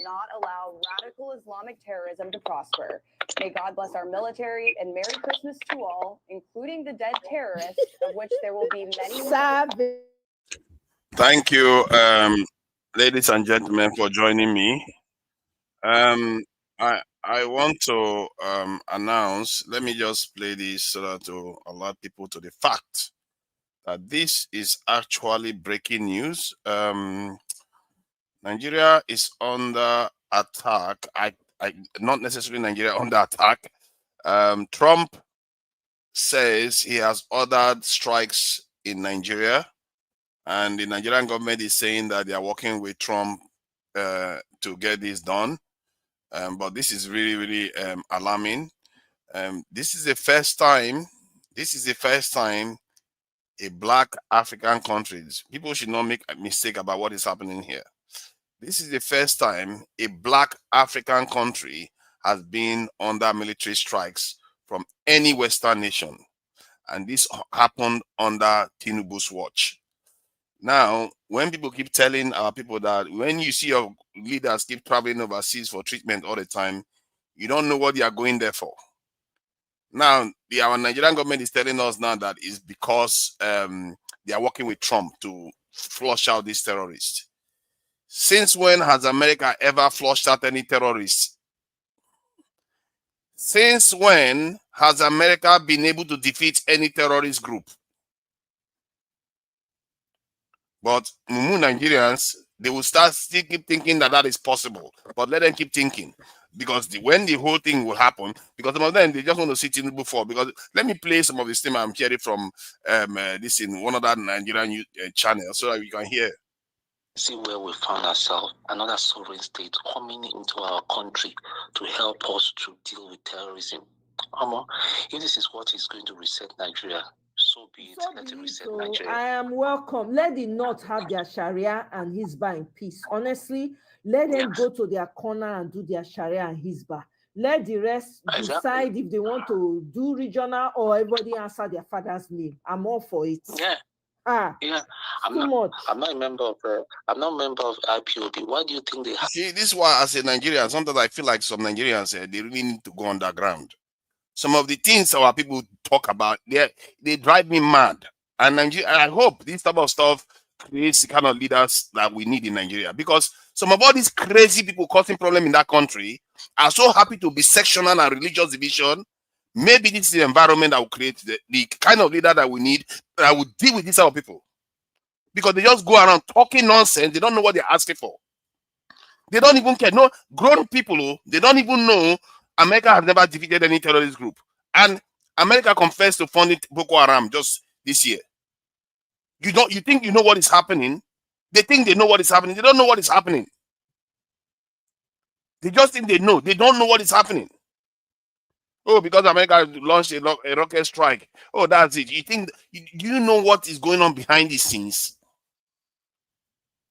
not allow radical Islamic terrorism to prosper. May God bless our military and Merry Christmas to all, including the dead terrorists, of which there will be many. Thank you, ladies and gentlemen, for joining me. I want to announce. Let me just play this so that to alert people to the fact that this is actually breaking news. Nigeria is under attack. I not necessarily Nigeria under attack. Trump says he has ordered strikes in Nigeria, and the Nigerian government is saying that they are working with Trump to get this done. But this is really, really alarming. This is the first time. This is the first time a black African countries. People should not make a mistake about what is happening here. This is the first time a black African country has been under military strikes from any Western nation. And this happened under Tinubu's watch. Now, when people keep telling our people that when you see your leaders keep traveling overseas for treatment all the time, you don't know what they are going there for. Now, our Nigerian government is telling us now that it's because they are working with Trump to flush out these terrorists. Since when has America ever flushed out any terrorists? Since when has America been able to defeat any terrorist group? But Nigerians, they will still keep thinking that is possible. But let them keep thinking. Because when the whole thing will happen, because some of them, they just want to see Tinubu fall. Because let me play some of the things I'm hearing from this in one of that Nigerian channel so that we can hear. See where we found ourselves, another sovereign state coming into our country to help us to deal with terrorism. If this is what is going to reset Nigeria, so be it. Let it reset Nigeria. I am welcome. Let the North have their Sharia and Hisbah in peace. Honestly, let them go to their corner and do their Sharia and Hisbah. Let the rest decide if they want to do regional or everybody answer their father's name. I'm all for it. Yeah, I'm not a member of IPOB. Why do you think they have? See, this is why as a Nigerian, sometimes I feel like some Nigerians they really need to go underground. Some of the things our people talk about, they drive me mad. And I hope this type of stuff creates the kind of leaders that we need in Nigeria. Because some of all these crazy people causing problem in that country are so happy to be sectional and religious division. Maybe this is the environment that will create the kind of leader that we need that will deal with these type of people. Because they just go around talking nonsense. They don't know what they're asking for. They don't even care. No, grown people, they don't even know America has never defeated any terrorist group. And America confessed to funding Boko Haram just this year. You think you know what is happening? They think they know what is happening. They don't know what is happening. They just think they know. They don't know what is happening. Oh, because America launched a rocket strike. Oh, that's it. You think you know what is going on behind the scenes?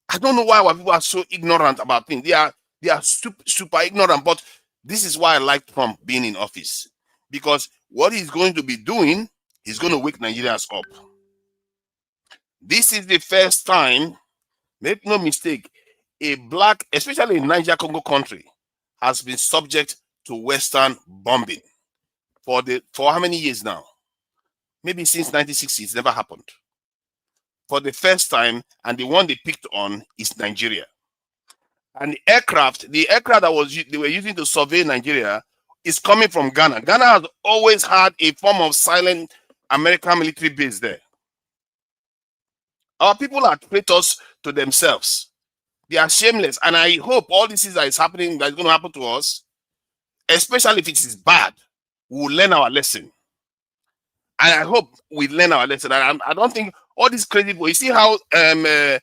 I don't know why our people are so ignorant about things. They are super ignorant. But this is why I like Trump being in office, because what he's going to be doing, he's going to wake Nigerians up. This is the first time, make no mistake, a black, especially in Niger Congo country, has been subject to Western bombing. For how many years now? Maybe since 1960, it's never happened. For the first time, and the one they picked on is Nigeria. And the aircraft that they were using to survey Nigeria is coming from Ghana. Ghana has always had a form of silent American military base there. Our people are traitors to themselves. They are shameless. And I hope all this that is happening, that is going to happen to us, especially if it is bad, we will learn our lesson. And I hope we learn our lesson. And I don't think all these crazy people, you see how the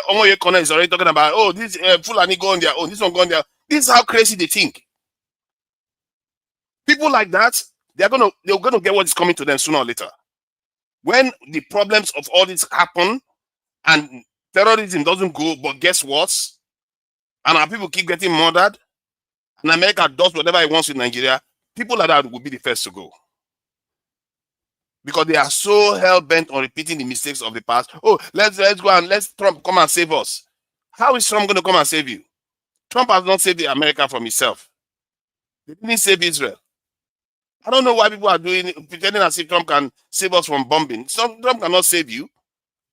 Omoye Corner is already talking about, oh, this Fulani go on their own, this one go on their own. This is how crazy they think. People like that, they're gonna get what is coming to them sooner or later. When the problems of all this happen and terrorism doesn't go, but guess what? And our people keep getting murdered, and America does whatever it wants in Nigeria, people like that will be the first to go. Because they are so hell-bent on repeating the mistakes of the past. Oh, let's go and let's Trump come and save us. How is Trump going to come and save you? Trump has not saved America from itself. They didn't save Israel. I don't know why people are pretending as if Trump can save us from bombing. Trump cannot save you.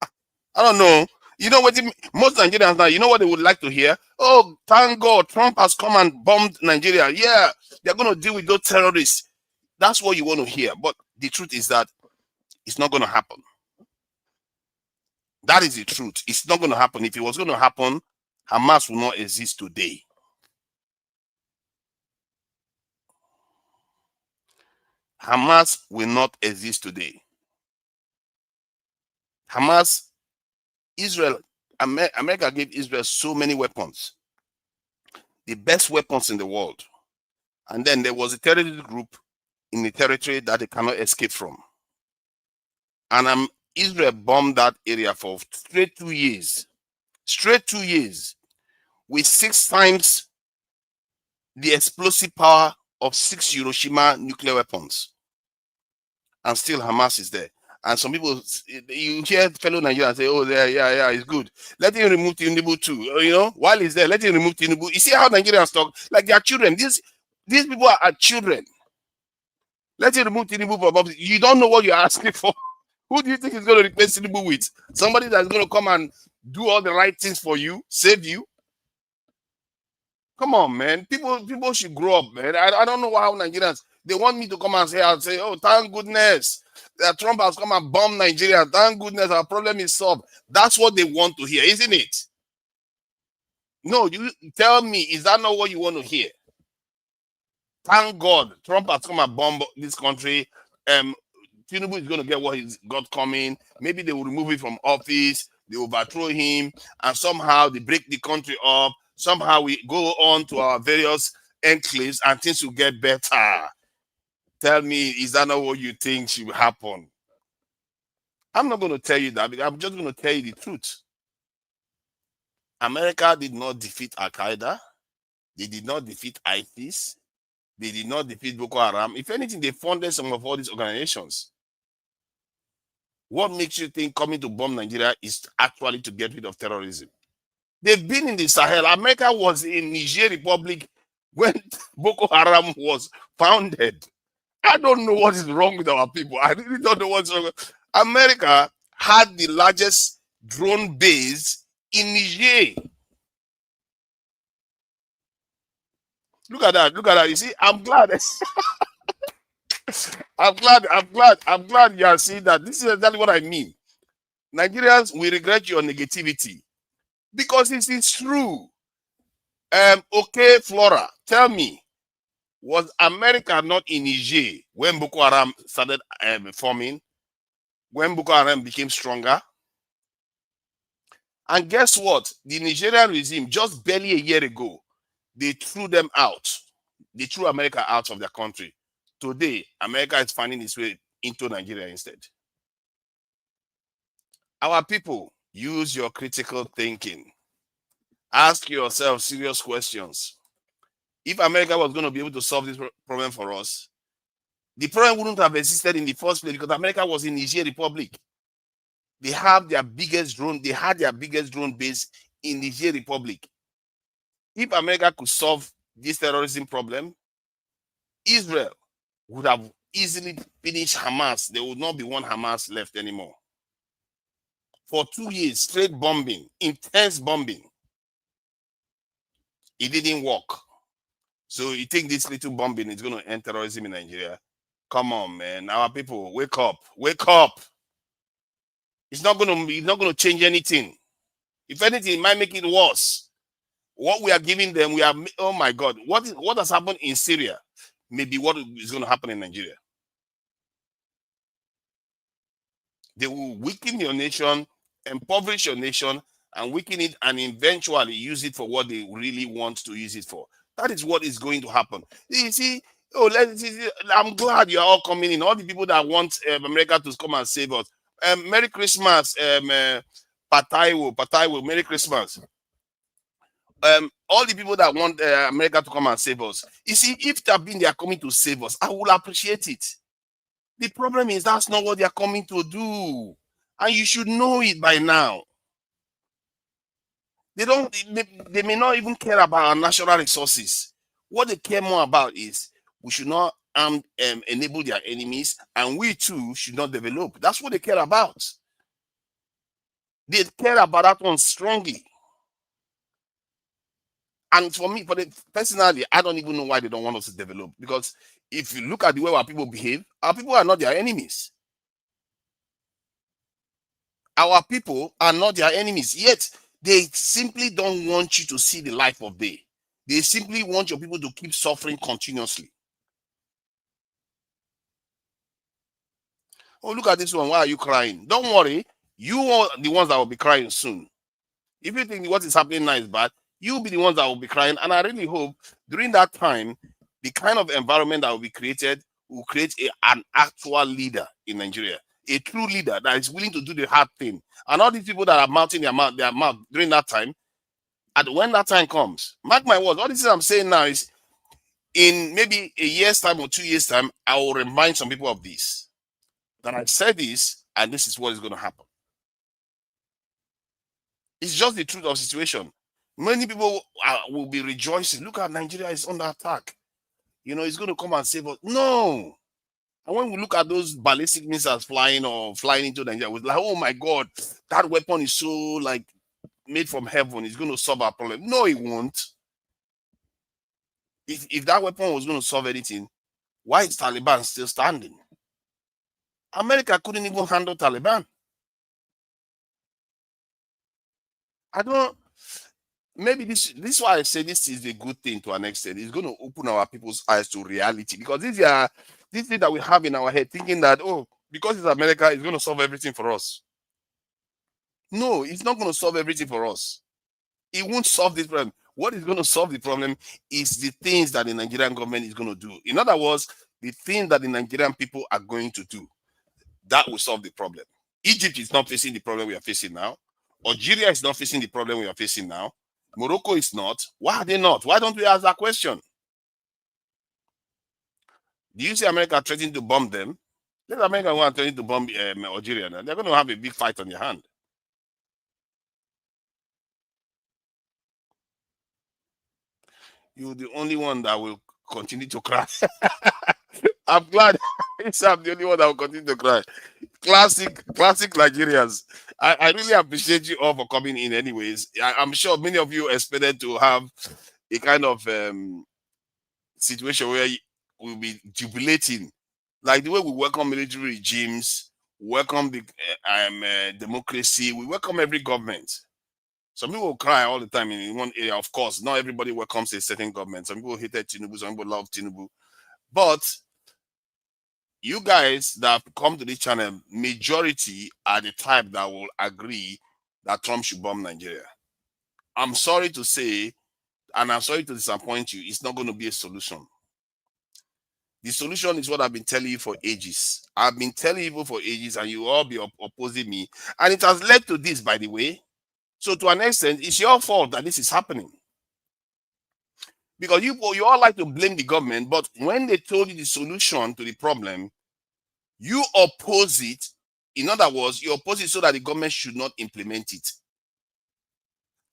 I don't know. You know what? Most Nigerians now, you know what they would like to hear? Oh, thank God, Trump has come and bombed Nigeria. Yeah, they're going to deal with those terrorists. That's what you want to hear. But the truth is that it's not going to happen. That is the truth. It's not going to happen. If it was going to happen, Hamas will not exist today. Hamas will not exist today. Hamas, Israel, America gave Israel so many weapons, the best weapons in the world. And then there was a terrorist group in the territory that they cannot escape from. And Israel bombed that area for straight 2 years. Straight 2 years. With 6 times the explosive power of 6 Hiroshima nuclear weapons. And still Hamas is there. And some people, you hear fellow Nigerians say, oh, yeah, it's good. Let him remove Tinubu too. You know, while he's there, let him remove Tinubu. You see how Nigerians talk? Like they are children. These people are children. Let him remove Tinubu from. You don't know what you're asking for. Who do you think is going to replace Tinubu with? Somebody that's going to come and do all the right things for you, save you? Come on, man. People should grow up, man. I don't know how Nigerians, they want me to come and say, oh, thank goodness that Trump has come and bombed Nigeria. Thank goodness our problem is solved. That's what they want to hear, isn't it? No, you tell me, is that not what you want to hear? Thank God Trump has come and bombed this country. Tinubu is going to get what he's got coming. Maybe they will remove it from office. They overthrow him. And somehow they break the country up. Somehow we go on to our various enclaves and things will get better. Tell me, is that not what you think should happen? I'm not going to tell you that because I'm just going to tell you the truth. America did not defeat Al-Qaeda. They did not defeat ISIS. They did not defeat Boko Haram. If anything, they funded some of all these organizations. What makes you think coming to bomb Nigeria is actually to get rid of terrorism? They've been in the Sahel. America was in Niger Republic when Boko Haram was founded. I don't know what is wrong with our people. I really don't know what's wrong. America had the largest drone base in Niger. Look at that. Look at that. You see, I'm glad. I'm glad you are seeing that. This is exactly what I mean. Nigerians, we regret your negativity because it is true. Okay, Flora, tell me, was America not in Niger when Boko Haram started forming? When Boko Haram became stronger? And guess what? The Nigerian regime, just barely a year ago, they threw them out. They threw America out of their country. Today, America is finding its way into Nigeria instead. Our people, use your critical thinking. Ask yourself serious questions. If America was going to be able to solve this problem for us, the problem wouldn't have existed in the first place because America was in Niger Republic. They have their biggest drone. They had their biggest drone base in Niger Republic. If America could solve this terrorism problem, Israel would have easily finished Hamas. There would not be one Hamas left anymore. For 2 years, straight bombing, intense bombing. It didn't work. So you think this little bombing is going to end terrorism in Nigeria? Come on, man. Our people, wake up. Wake up. It's not going to change anything. If anything, it might make it worse. What we are giving them, oh my God, what has happened in Syria may be what is going to happen in Nigeria. They will weaken your nation, impoverish your nation, and weaken it, and eventually use it for what they really want to use it for. That is what is going to happen. You see, I'm glad you are all coming in. All the people that want America to come and save us. Merry Christmas, Pataiwo, Merry Christmas. All the people that want America to come and save us. You see, if they are coming to save us, I will appreciate it. The problem is that's not what they are coming to do. And you should know it by now. They may not even care about our natural resources. What they care more about is we should not enable their enemies, and we too should not develop. That's what they care about. They care about that one strongly. And for me, personally, I don't even know why they don't want us to develop. Because if you look at the way our people behave, our people are not their enemies. Our people are not their enemies. Yet they simply don't want you to see the light of day. They simply want your people to keep suffering continuously. Oh, look at this one. Why are you crying? Don't worry. You are the ones that will be crying soon. If you think what is happening now is bad, you'll be the ones that will be crying. And I really hope during that time, the kind of environment that will be created will create an actual leader in Nigeria, a true leader that is willing to do the hard thing. And all these people that are mounting their mouth during that time, and when that time comes, mark my words, all this I'm saying now is in maybe a year's time or 2 years' time, I will remind some people of this. That I said this, and this is what is going to happen. It's just the truth of the situation. Many people will be rejoicing. Look at Nigeria is under attack. You know, it's going to come and save us. No. And when we look at those ballistic missiles flying into Nigeria, we're like, oh my God, that weapon is so like made from heaven. It's going to solve our problem. No, it won't. If that weapon was going to solve anything, why is Taliban still standing? America couldn't even handle Taliban. I don't. Maybe this is why I say this is a good thing to an extent. It's going to open our people's eyes to reality, because these things that we have in our head, thinking that, oh, because it's America, it's going to solve everything for us. No, it's not going to solve everything for us. It won't solve this problem. What is going to solve the problem is the things that the Nigerian government is going to do. In other words, the things that the Nigerian people are going to do, that will solve the problem. Egypt is not facing the problem we are facing now. Algeria is not facing the problem we are facing now. Morocco is not. Why are they not? Why don't we ask that question? Do you see America threatening to bomb them? Let America go and threaten to bomb Algeria. Now. They're going to have a big fight on their hand. You're the only one that will continue to cry. I'm glad I'm the only one that will continue to cry. Classic Nigerians. I really appreciate you all for coming in anyways. I'm sure many of you expected to have a kind of situation where we'll be jubilating. Like the way we welcome military regimes, welcome the democracy, we welcome every government. Some people will cry all the time in one area. Of course, not everybody welcomes a certain government. Some people hated Tinubu, some people love Tinubu. But you guys that have come to this channel, majority are the type that will agree that Trump should bomb Nigeria. I'm sorry to say, and I'm sorry to disappoint you, it's not going to be a solution. The solution is what I've been telling you for ages. I've been telling you for ages, and you all be opposing me. And it has led to this, by the way. So to an extent, it's your fault that this is happening. Because you all like to blame the government, but when they told you the solution to the problem, you oppose it. In other words, you oppose it so that the government should not implement it.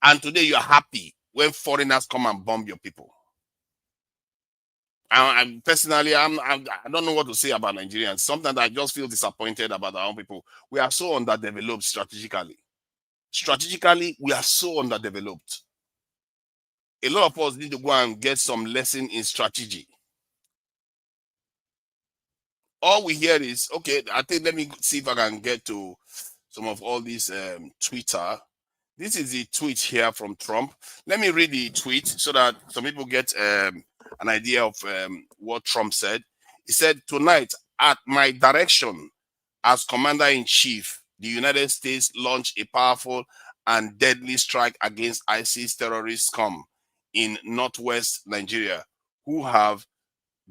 And today you are happy when foreigners come and bomb your people. I personally, I don't know what to say about Nigerians. Sometimes I just feel disappointed about our own people. We are so underdeveloped strategically. Strategically, we are so underdeveloped. A lot of us need to go and get some lesson in strategy. All we hear is, okay, I think let me see if I can get to some of all these Twitter. This is the tweet here from Trump. Let me read the tweet so that some people get an idea of what Trump said. He said, tonight, at my direction as Commander-in-Chief, the United States launched a powerful and deadly strike against ISIS terrorist scum in northwest Nigeria, who have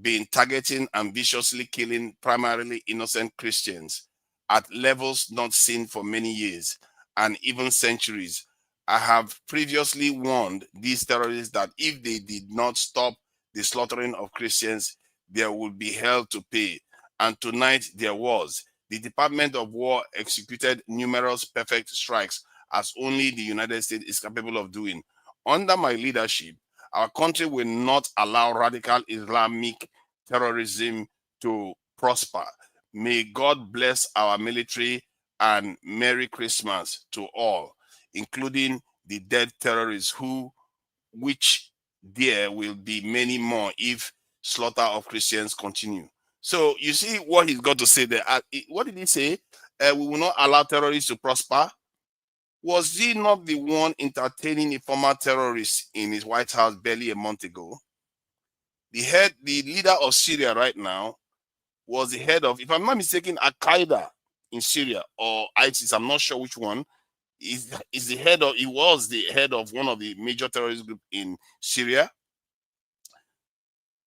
been targeting and viciously killing primarily innocent Christians at levels not seen for many years and even centuries. I have previously warned these terrorists that if they did not stop the slaughtering of Christians, there would be hell to pay. And tonight there was. The Department of War executed numerous perfect strikes as only the United States is capable of doing. Under my leadership, our country will not allow radical Islamic terrorism to prosper. May God bless our military and Merry Christmas to all, including the dead terrorists which there will be many more if slaughter of Christians continue. So you see what he's got to say there. What did he say? We will not allow terrorists to prosper. Was he not the one entertaining a former terrorist in his White House barely a month ago? The leader of Syria right now was the head of, if I'm not mistaken, Al Qaeda in Syria or ISIS. I'm not sure which one. He was the head of one of the major terrorist groups in Syria.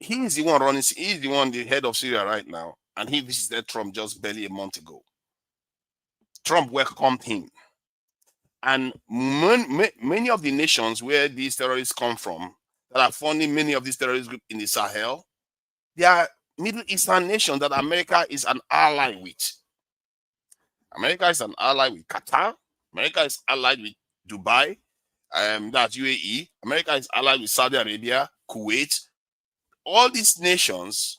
He is the one running. He is the head of Syria right now, and he visited Trump just barely a month ago. Trump welcomed him. And many of the nations where these terrorists come from, that are funding many of these terrorist groups in the Sahel, they are Middle Eastern nations that America is an ally with. America is an ally with Qatar. America is allied with Dubai, that's UAE. America is allied with Saudi Arabia, Kuwait. All these nations,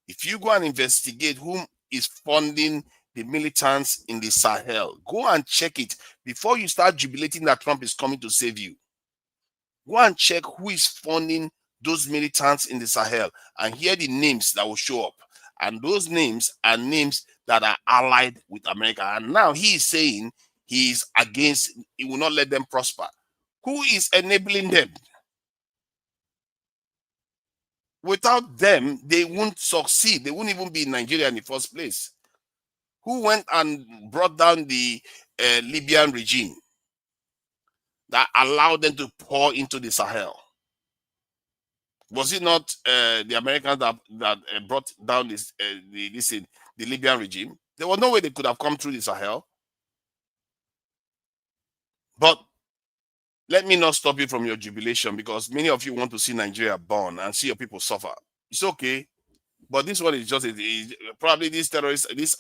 if you go and investigate whom is funding the militants in the Sahel, go and check it before you start jubilating that Trump is coming to save you. Go and check who is funding those militants in the Sahel and hear the names that will show up. And those names are names that are allied with America. And now he is saying he is against, he will not let them prosper. Who is enabling them? Without them, they won't succeed. They won't even be in Nigeria in the first place. Who went and brought down the Libyan regime that allowed them to pour into the Sahel? Was it not the Americans that brought down the Libyan regime? There was no way they could have come through the Sahel. But let me not stop you from your jubilation, because many of you want to see Nigeria burn and see your people suffer. It's okay. But this one is just probably these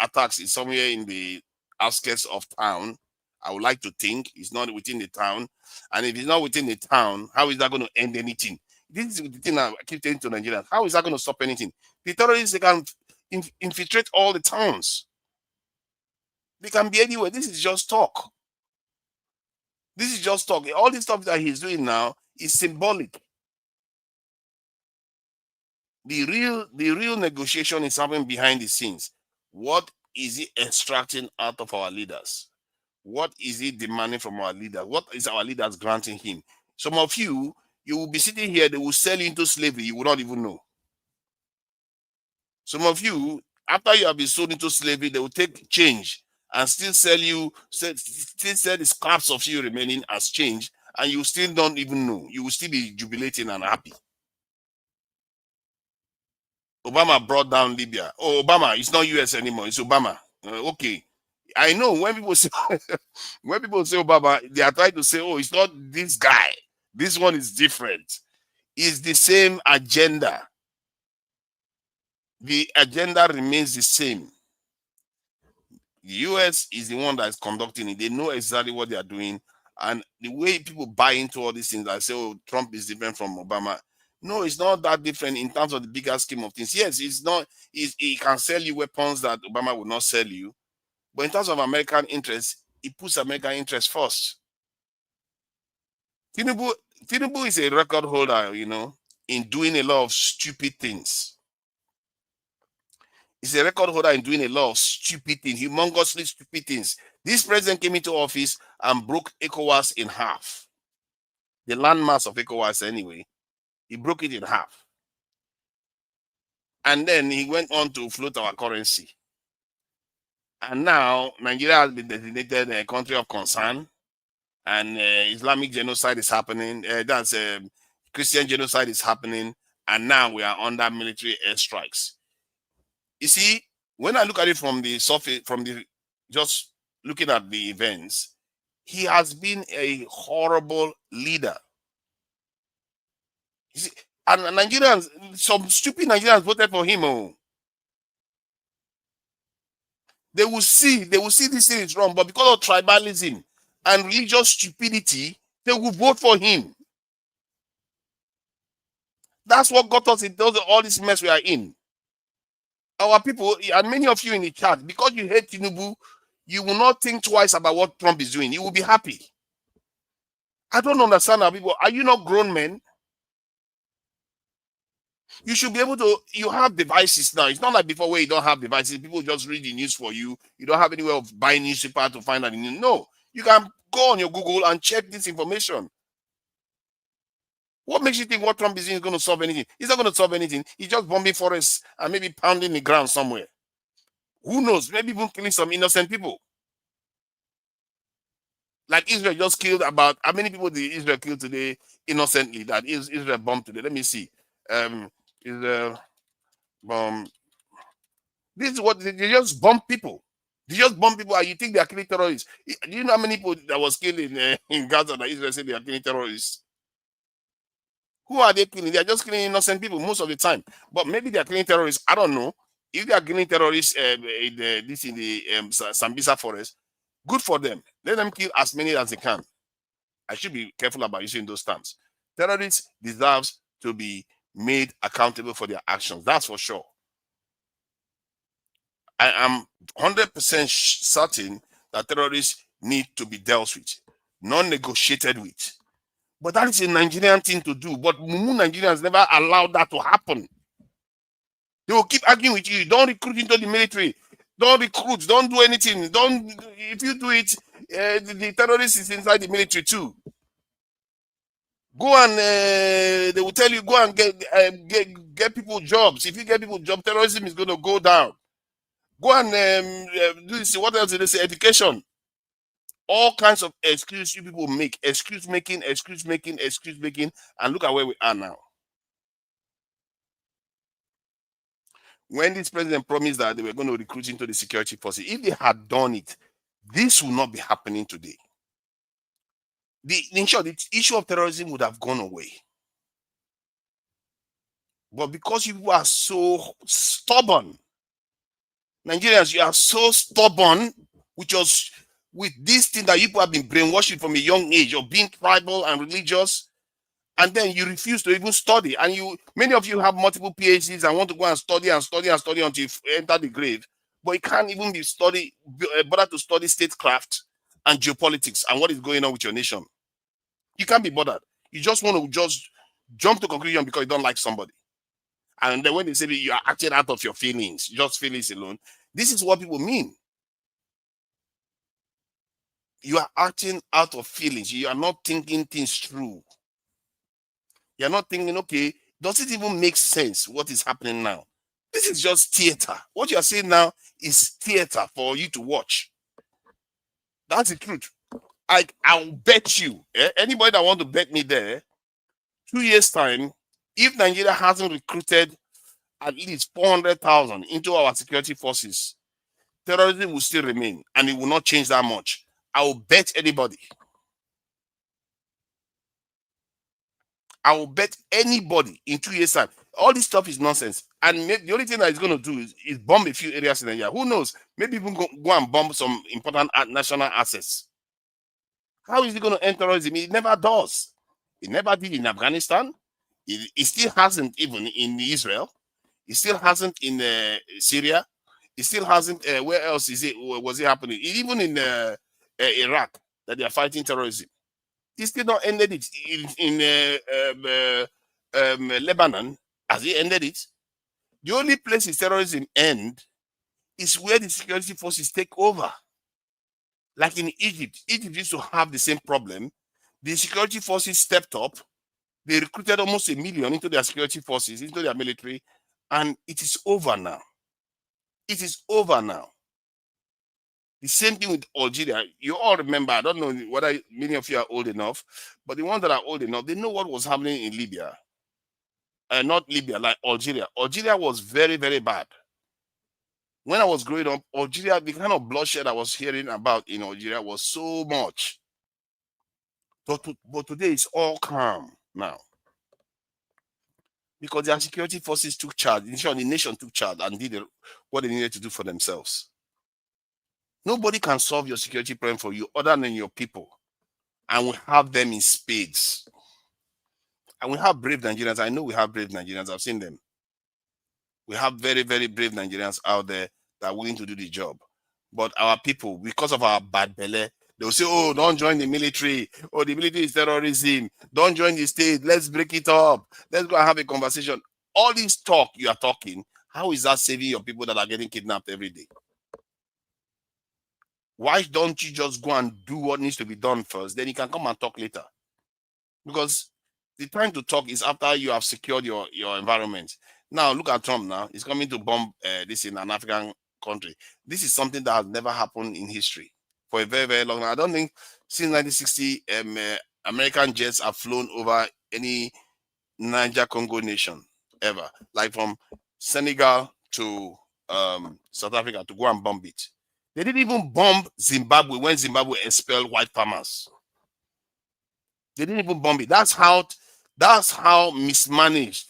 attacks is somewhere in the outskirts of town. I would like to think it's not within the town. And if it's not within the town, how is that going to end anything? This is the thing I keep telling to Nigerians. How is that going to stop anything? The terrorists, they can infiltrate all the towns. They can be anywhere. This is just talk. This is just talk. All the stuff that he's doing now is symbolic. The real negotiation is happening behind the scenes. What is he extracting out of our leaders? What is he demanding from our leaders? What is our leaders granting him? Some of you will be sitting here, they will sell you into slavery, you will not even know. Some of you, after you have been sold into slavery, they will take change and still sell the scraps of you remaining as change, and you still don't even know. You will still be jubilating and happy. Obama brought down Libya. Oh, Obama, it's not US anymore, it's Obama. Okay. I know when people say Obama, they are trying to say, oh, it's not this guy. This one is different. It's the same agenda. The agenda remains the same. The US is the one that is conducting it. They know exactly what they are doing. And the way people buy into all these things, I say, oh, Trump is different from Obama. No, it's not that different in terms of the bigger scheme of things. Yes, it's not. He can sell you weapons that Obama would not sell you. But in terms of American interests, he puts American interests first. Tinubu is a record holder, in doing a lot of stupid things. He's a record holder in doing a lot of stupid things, humongously stupid things. This president came into office and broke ECOWAS in half. The landmass of ECOWAS, anyway. He broke it in half. And then he went on to float our currency. And now Nigeria has been designated a country of concern. And Islamic genocide is happening. Christian genocide is happening. And now we are under military airstrikes. You see, when I look at it from the surface, just looking at the events, he has been a horrible leader. You see, and Nigerians, some stupid Nigerians voted for him. Oh. They will see this thing is wrong, but because of tribalism and religious stupidity, they will vote for him. That's what got us into all this mess we are in. Our people, and many of you in the chat, because you hate Tinubu, you will not think twice about what Trump is doing. You will be happy. I don't understand how people, are you not grown men? You should be able to, you have devices now. It's not like before where you don't have devices. People just read the news for you. You don't have any way of buying newspaper to find out the news. No, you can go on your Google and check this information. What makes you think what Trump is doing is going to solve anything? He's not going to solve anything. He's just bombing forests and maybe pounding the ground somewhere. Who knows? Maybe even killing some innocent people. Like Israel just killed about, how many people did Israel kill today innocently that Israel bombed today? Let me see. Israel bomb. This is what they just bomb people. They just bomb people and you think they are killing terrorists. Do you know how many people that was killed in Gaza that Israel said they are killing terrorists? Who are they killing? They are just killing innocent people most of the time. But maybe they are killing terrorists. I don't know. If they are killing terrorists in the Sambisa forest, good for them. Let them kill as many as they can. I should be careful about using those terms. Terrorists deserve to be made accountable for their actions. That's for sure. I am 100% certain that terrorists need to be dealt with, non-negotiated with. But that is a Nigerian thing to do. But Mumu Nigerians never allowed that to happen. They will keep arguing with you. Don't recruit into the military. Don't recruit. Don't do anything. Don't. If you do it, the terrorist is inside the military too. Go and they will tell you go and get people jobs. If you get people jobs, terrorism is going to go down. Go and do this. What else did they say? Education. All kinds of excuses you people make. Excuse making, and look at where we are now. When this president promised that they were going to recruit into the security forces, if they had done it, this would not be happening today. In short, the issue of terrorism would have gone away. But because you are so stubborn, Nigerians, you are so stubborn with this thing that you people have been brainwashed from a young age of being tribal and religious, and then you refuse to even study. And many of you have multiple PhDs and want to go and study until you enter the grave. But you can't even bother to study statecraft and geopolitics and what is going on with your nation. You can't be bothered. You just want to just jump to conclusion because you don't like somebody. And then when they say you are acting out of your feelings, just feelings alone, this is what people mean. You are acting out of feelings. You are not thinking things through. You're not thinking, okay, does it even make sense what is happening now? This is just theater. What you are saying now is theater for you to watch. That's the truth. I'll bet you, anybody that want to bet me there, 2 years' time, if Nigeria hasn't recruited at least 400,000 into our security forces, terrorism will still remain and it will not change that much. I will bet anybody. I will bet anybody in 2 years' time. All this stuff is nonsense. And the only thing that it's going to do is bomb a few areas in Nigeria. Who knows? Maybe even go and bomb some important national assets. How is it going to end terrorism? It never does. It never did in Afghanistan. It still hasn't even in Israel. It still hasn't in Syria. It still hasn't. Where else was it happening? Even in Iraq, that they are fighting terrorism. It still not ended it in Lebanon. Has it ended it? The only place is terrorism end is where the security forces take over. Like in Egypt. Egypt used to have the same problem. The security forces stepped up. They recruited almost 1 million into their security forces, into their military, and it is over now. It is over now. The same thing with Algeria. You all remember, I don't know whether many of you are old enough, but the ones that are old enough, they know what was happening in Libya. Not Libya, like Algeria. Algeria was very, very bad. When I was growing up, Algeria, the kind of bloodshed I was hearing about in Algeria was so much. But today it's all calm now. Because their security forces took charge. The nation took charge and did what they needed to do for themselves. Nobody can solve your security problem for you other than your people. and we have them in spades. And we have brave Nigerians. I know we have brave Nigerians. I've seen them. We have very, very brave Nigerians out there that are willing to do the job. But our people, because of our bad belly, they'll say, oh, don't join the military. Oh, the military is terrorism. Don't join the state. Let's break it up. Let's go and have a conversation. All this talk you are talking, how is that saving your people that are getting kidnapped every day? Why don't you just go and do what needs to be done first? Then you can come and talk later. Because the time to talk is after you have secured your environment. Now, look at Trump now. He's coming to bomb this in an African country. This is something that has never happened in history for a very, very long time. I don't think since 1960, American jets have flown over any Niger Congo nation ever. Like from Senegal to South Africa to go and bomb it. They didn't even bomb Zimbabwe when Zimbabwe expelled white farmers. They didn't even bomb it. That's how mismanaged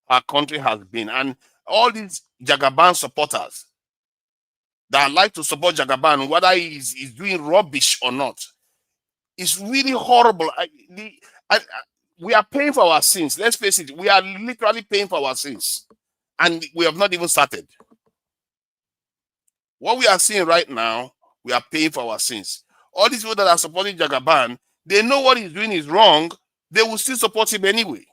our country has been. And all these Jagaban supporters that like to support Jagaban, whether he's doing rubbish or not, it's really horrible. We are paying for our sins. Let's face it. We are literally paying for our sins. And we have not even started. What we are seeing right now, we are paying for our sins. All these people that are supporting Jagaban, they know what he's doing is wrong. They will still support him anyway.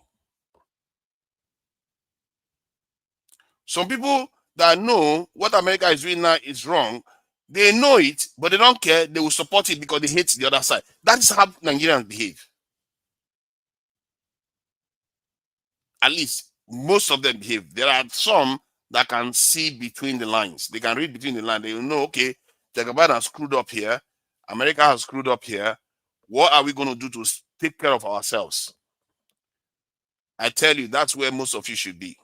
Some people that know what America is doing now is wrong, they know it, but they don't care. They will support it because they hate the other side. That is how Nigerians behave. At least most of them behave. There are some that can see between the lines. They can read between the lines. They will know, okay, Jagaban has screwed up here. America has screwed up here. What are we going to do to take care of ourselves? I tell you, that's where most of you should be.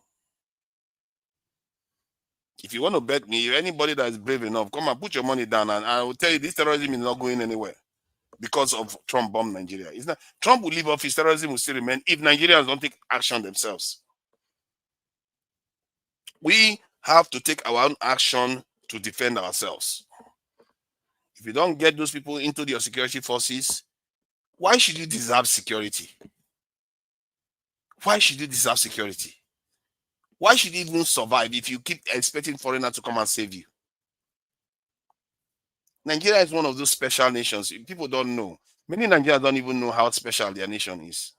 If you want to bet me, anybody that is brave enough, come and put your money down, and I will tell you this terrorism is not going anywhere because of Trump bomb Nigeria. It's not, Trump will leave office, terrorism will still remain if Nigerians don't take action themselves. We have to take our own action to defend ourselves. If you don't get those people into your security forces, why should you deserve security? Why should you deserve security? Why should you even survive if you keep expecting foreigners to come and save you? Nigeria is one of those special nations. People don't know. Many Nigerians don't even know how special their nation is.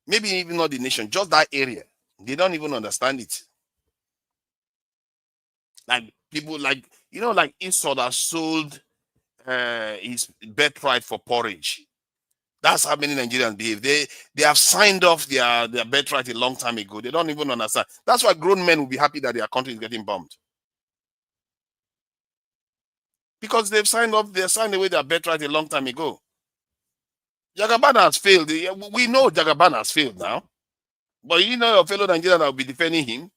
Maybe even not the nation, just that area. They don't even understand it. Like people like, like Esau that sold his birthright for porridge. That's how many Nigerians behave. They have signed off their birthright a long time ago. They don't even understand. That's why grown men will be happy that their country is getting bombed. Because they've signed away their birthright a long time ago. Jagaban has failed. We know Jagaban has failed now. But your fellow Nigerians that will be defending him.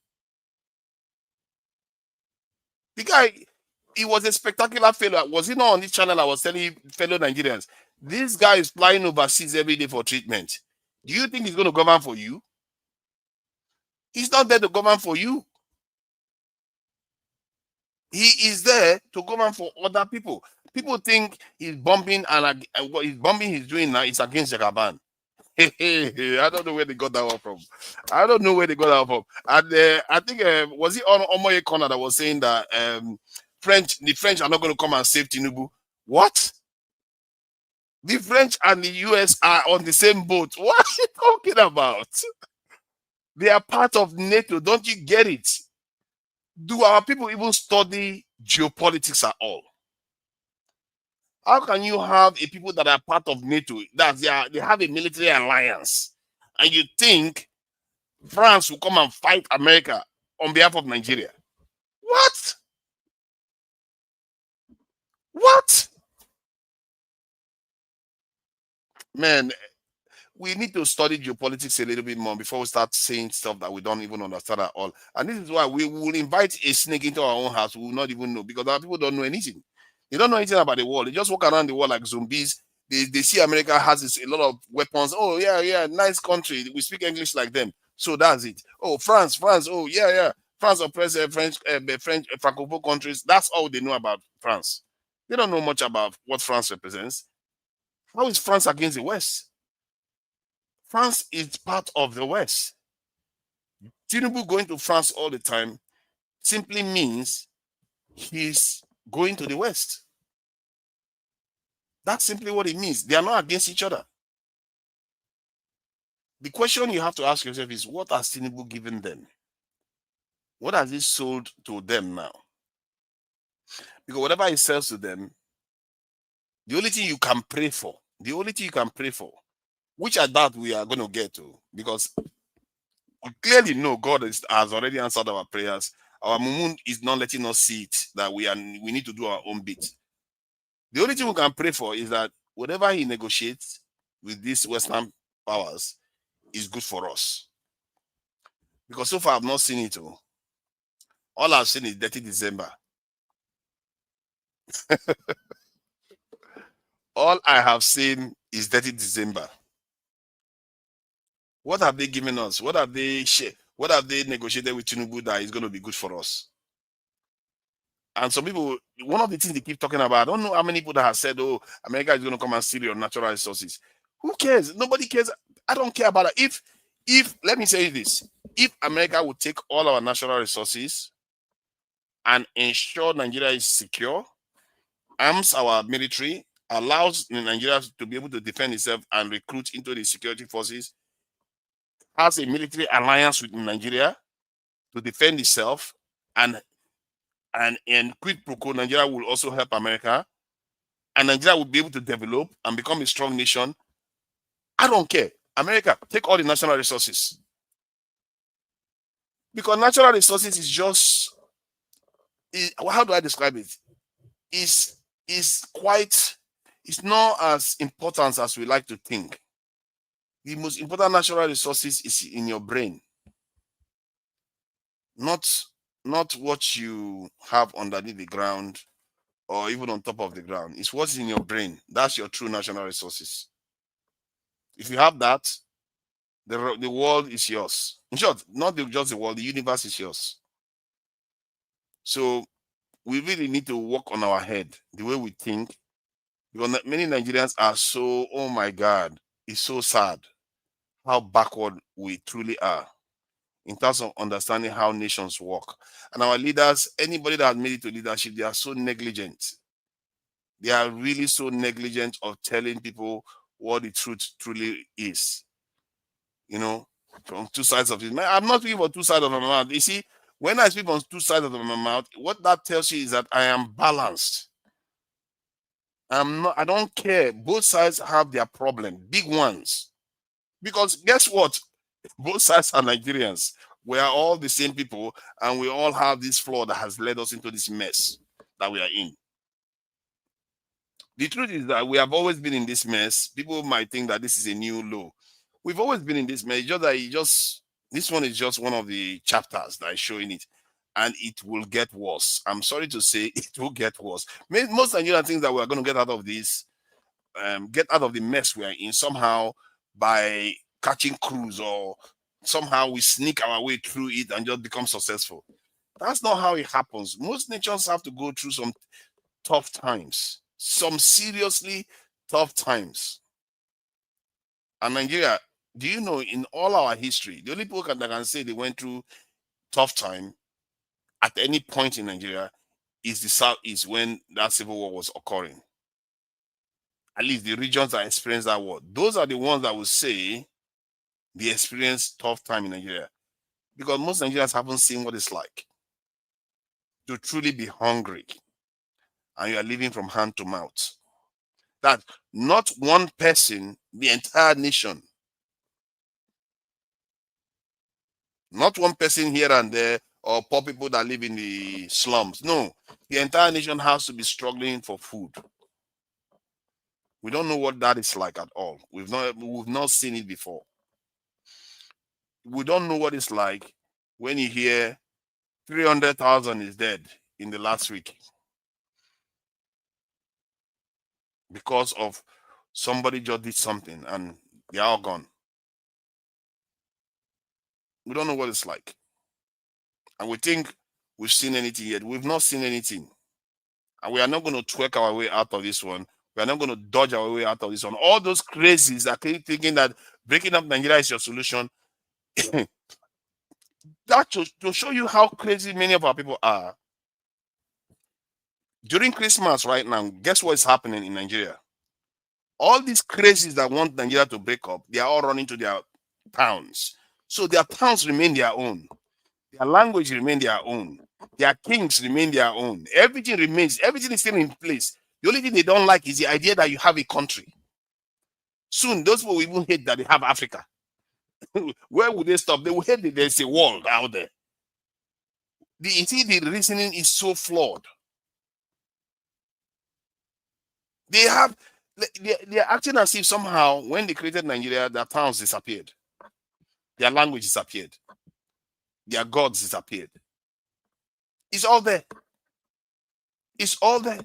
The guy, he was a spectacular failure. Was he not on this channel? I was telling fellow Nigerians, this guy is flying overseas every day for treatment. Do you think he's going to govern for you? He's not there to govern for you. He is there to govern for other people. People think he's bombing, and what he's doing now is against Jagaban. I don't know where they got that one from. And I think was it on Omoye Corner that was saying that the French are not going to come and save Tinubu. What? The French and the US are on the same boat. What are you talking about? They are part of NATO. Don't you get it? Do our people even study geopolitics at all? How can you have a people that are part of NATO, that they have a military alliance, and you think France will come and fight America on behalf of Nigeria? What? What? Man, we need to study geopolitics a little bit more before we start saying stuff that we don't even understand at all. And this is why we will invite a snake into our own house. We will not even know, because our people don't know anything. They don't know anything about the world. They just walk around the world like zombies. They see America has a lot of weapons. Oh, yeah, nice country. We speak English like them. So that's it. Oh, France. Oh, yeah. France oppress French Francophone countries. That's all they know about France. They don't know much about what France represents. How is France against the West? France is part of the West. Tinubu going to France all the time simply means he's going to the West. That's simply what it means. They are not against each other. The question you have to ask yourself is, what has Tinubu given them? What has he sold to them now? Because whatever he sells to them, the only thing you can pray for, which I doubt we are going to get to, because we clearly know God has already answered our prayers. Our Mumun is not letting us see it, that we need to do our own bit. The only thing we can pray for is that whatever he negotiates with these Western powers is good for us. Because so far I've not seen it. All I've seen is dirty December. All I have seen is dirty December. What have they given us? What have they negotiated with Tinubu that is going to be good for us? And some people, one of the things they keep talking about, I don't know how many people that have said, oh, America is going to come and steal your natural resources. Who cares? Nobody cares. I don't care about it. If let me say this, if America would take all our natural resources and ensure Nigeria is secure, arms our military, allows Nigeria to be able to defend itself and recruit into the security forces, has a military alliance with Nigeria to defend itself, and quid pro quo, Nigeria will also help America, and Nigeria will be able to develop and become a strong nation. I don't care. America, take all the natural resources. Because natural resources is just, how do I describe it? It's not as important as we like to think. The most important natural resources is in your brain. Not what you have underneath the ground or even on top of the ground. It's what's in your brain. That's your true national resources. If you have that, the world is yours. In short, not just the world, the universe is yours. So we really need to work on our head, the way we think, because many Nigerians are so, oh my God, it's so sad how backward we truly are in terms of understanding how nations work. And our leaders, anybody that has made it to leadership, they are so negligent. They are really so negligent of telling people what the truth truly is. You know, from two sides of it. I'm not speaking for two sides of my mouth. You see, when I speak on two sides of my mouth, what that tells you is that I am balanced. I don't care. Both sides have their problem, big ones. Because guess what? Both sides are Nigerians. We are all the same people, and we all have this flaw that has led us into this mess that we are in. The truth is that we have always been in this mess. People might think that this is a new low. We've always been in this mess. Just that this one is just one of the chapters that is showing it, and it will get worse. I'm sorry to say, it will get worse. Most Nigerians think that we are going to get out of this, get out of the mess we are in somehow by catching cruise, or somehow we sneak our way through it and just become successful. That's not how it happens. Most nations have to go through some tough times, some seriously tough times. And Nigeria, do you know, in all our history, the only people that can say they went through tough time at any point in Nigeria is the Southeast, when that civil war was occurring. At least the regions that experienced that war, those are the ones that will say they experienced tough time in Nigeria. Because most Nigerians haven't seen what it's like to truly be hungry and you are living from hand to mouth. That not one person, the entire nation, not one person here and there, or poor people that live in the slums. No, the entire nation has to be struggling for food. We don't know what that is like at all. We've not seen it before. We don't know what it's like when you hear 300,000 is dead in the last week because of somebody just did something and they're all gone. We don't know what it's like. And we think we've seen anything yet. We've not seen anything. And we are not going to twerk our way out of this one. We are not going to dodge our way out of this one. All those crazies that keep thinking that breaking up Nigeria is your solution. That to show you how crazy many of our people are. During Christmas right now, guess what is happening in Nigeria? All these crazies that want Nigeria to break up, they are all running to their towns. So their towns remain their own. Their language remain their own. Their kings remain their own. Everything remains. Everything is still in place. The only thing they don't like is the idea that you have a country. Soon, those people will even hate that they have Africa. Where would they stop? They will hate that there's a world out there. You see, the reasoning is so flawed. They are acting as if somehow when they created Nigeria, their towns disappeared. Their language disappeared. Their gods disappeared. It's all there. It's all there.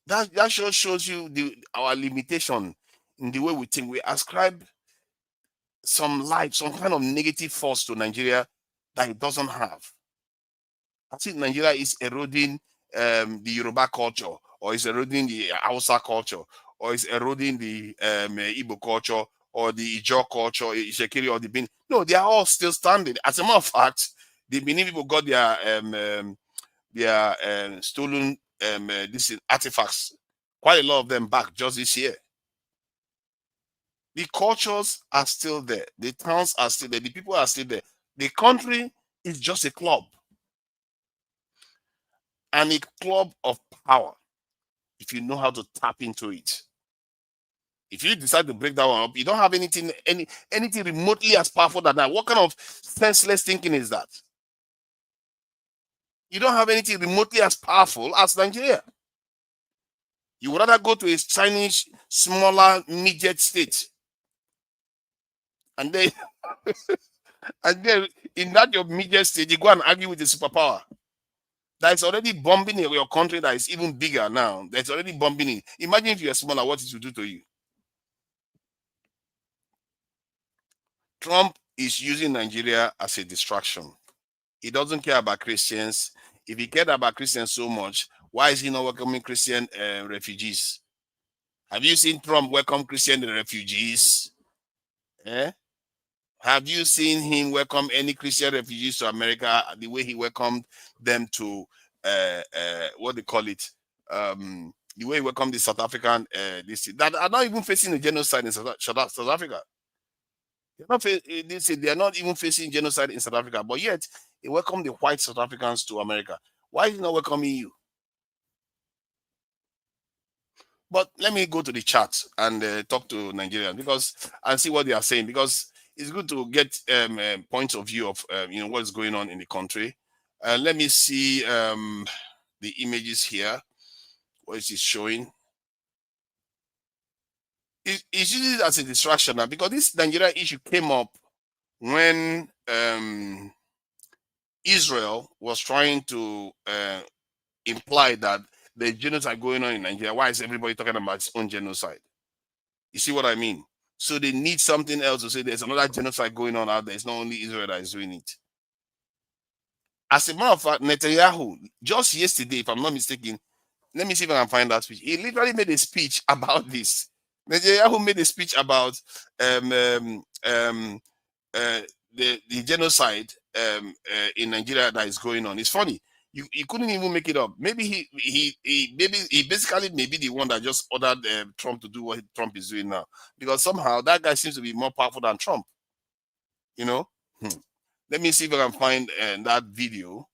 That just shows you our limitation in the way we think. We ascribe some life, some kind of negative force to Nigeria that it doesn't have. I think Nigeria is eroding the Yoruba culture, or is eroding the Hausa culture, or is eroding the Igbo culture, or the Ijaw culture, Ishekiri, or the Benin. No, they are all still standing. As a matter of fact, the Benin people got their stolen these artifacts, quite a lot of them back just this year. The cultures are still there. The towns are still there. The people are still there. The country is just a club. And a club of power, if you know how to tap into it. If you decide to break that one up, you don't have anything remotely as powerful than that. What kind of senseless thinking is that? You don't have anything remotely as powerful as Nigeria. You would rather go to a Chinese, smaller, midget state. And then, and then in that your midget state, you go and argue with the superpower that is already bombing your country that is even bigger now. That's already bombing it. Imagine if you're smaller, what it will do to you. Trump is using Nigeria as a distraction. He doesn't care about Christians. If he cared about Christians so much, why is he not welcoming Christian refugees? Have you seen Trump welcome Christian refugees? Have you seen him welcome any Christian refugees to America the way he welcomed them to what they call it? The way he welcomed the South African that are not even facing a genocide in South Africa. They are not even facing genocide in South Africa, but yet he welcomed the white South Africans to America. Why is he not welcoming you? But let me go to the chat and talk to Nigerians and see what they are saying, because it's good to get points of view of what is going on in the country. Let me see the images here. What is it showing? It's used as a distraction now, because this Nigeria issue came up when Israel was trying to imply that the genocide going on in Nigeria. Why is everybody talking about its own genocide? You see what I mean? So they need something else to say there's another genocide going on out there. It's not only Israel that is doing it. As a matter of fact, Netanyahu, just yesterday, if I'm not mistaken, let me see if I can find that speech. He literally made a speech about this. Netanyahu made a speech about the genocide in Nigeria that is going on. It's funny. You couldn't even make it up. Maybe he basically may be the one that just ordered Trump to do what Trump is doing now, because somehow that guy seems to be more powerful than Trump. Let me see if I can find that video.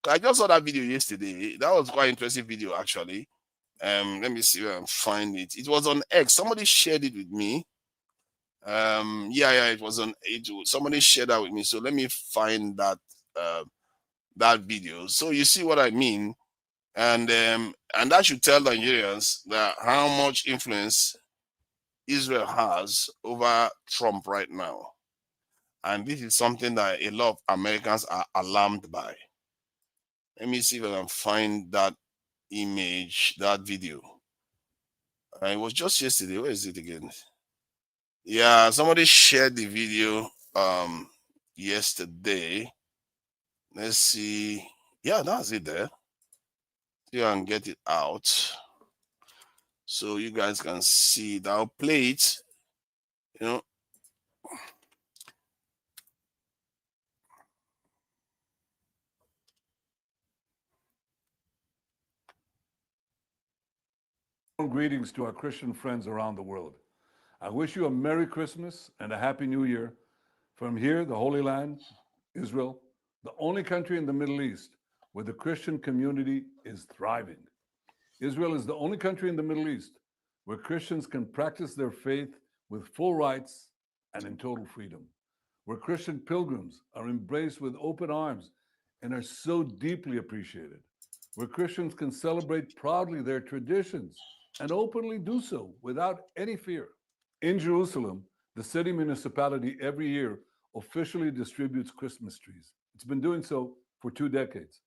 I just saw that video yesterday. That was quite interesting video, actually. Let me see if I can find it. It was on X. Somebody shared it with me. It was on it. Somebody shared that with me. So let me find that that video. So you see what I mean, and that should tell Nigerians that how much influence Israel has over Trump right now. And this is something that a lot of Americans are alarmed by. Let me see if I can find that image, that video. It was just yesterday. Where is it again? Yeah, somebody shared the video yesterday. Let's see. Yeah, that's it there. see and get it out so you guys can see it. I'll play it, you know. Greetings to our Christian friends around the world. I wish you a Merry Christmas and a Happy New Year from here, the Holy Land, Israel, the only country in the Middle East where the Christian community is thriving. Israel is the only country in the Middle East where Christians can practice their faith with full rights and in total freedom, where Christian pilgrims are embraced with open arms and are so deeply appreciated, where Christians can celebrate proudly their traditions and openly do so without any fear. In Jerusalem, the city municipality every year officially distributes Christmas trees. It's been doing so for 2 decades.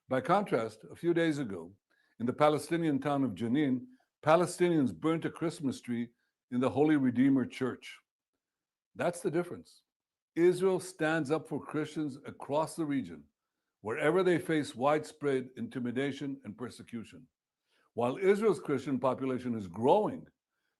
By contrast, a few days ago, in the Palestinian town of Jenin, Palestinians burnt a Christmas tree in the Holy Redeemer Church. That's the difference. Israel stands up for Christians across the region, wherever they face widespread intimidation and persecution. While Israel's Christian population is growing,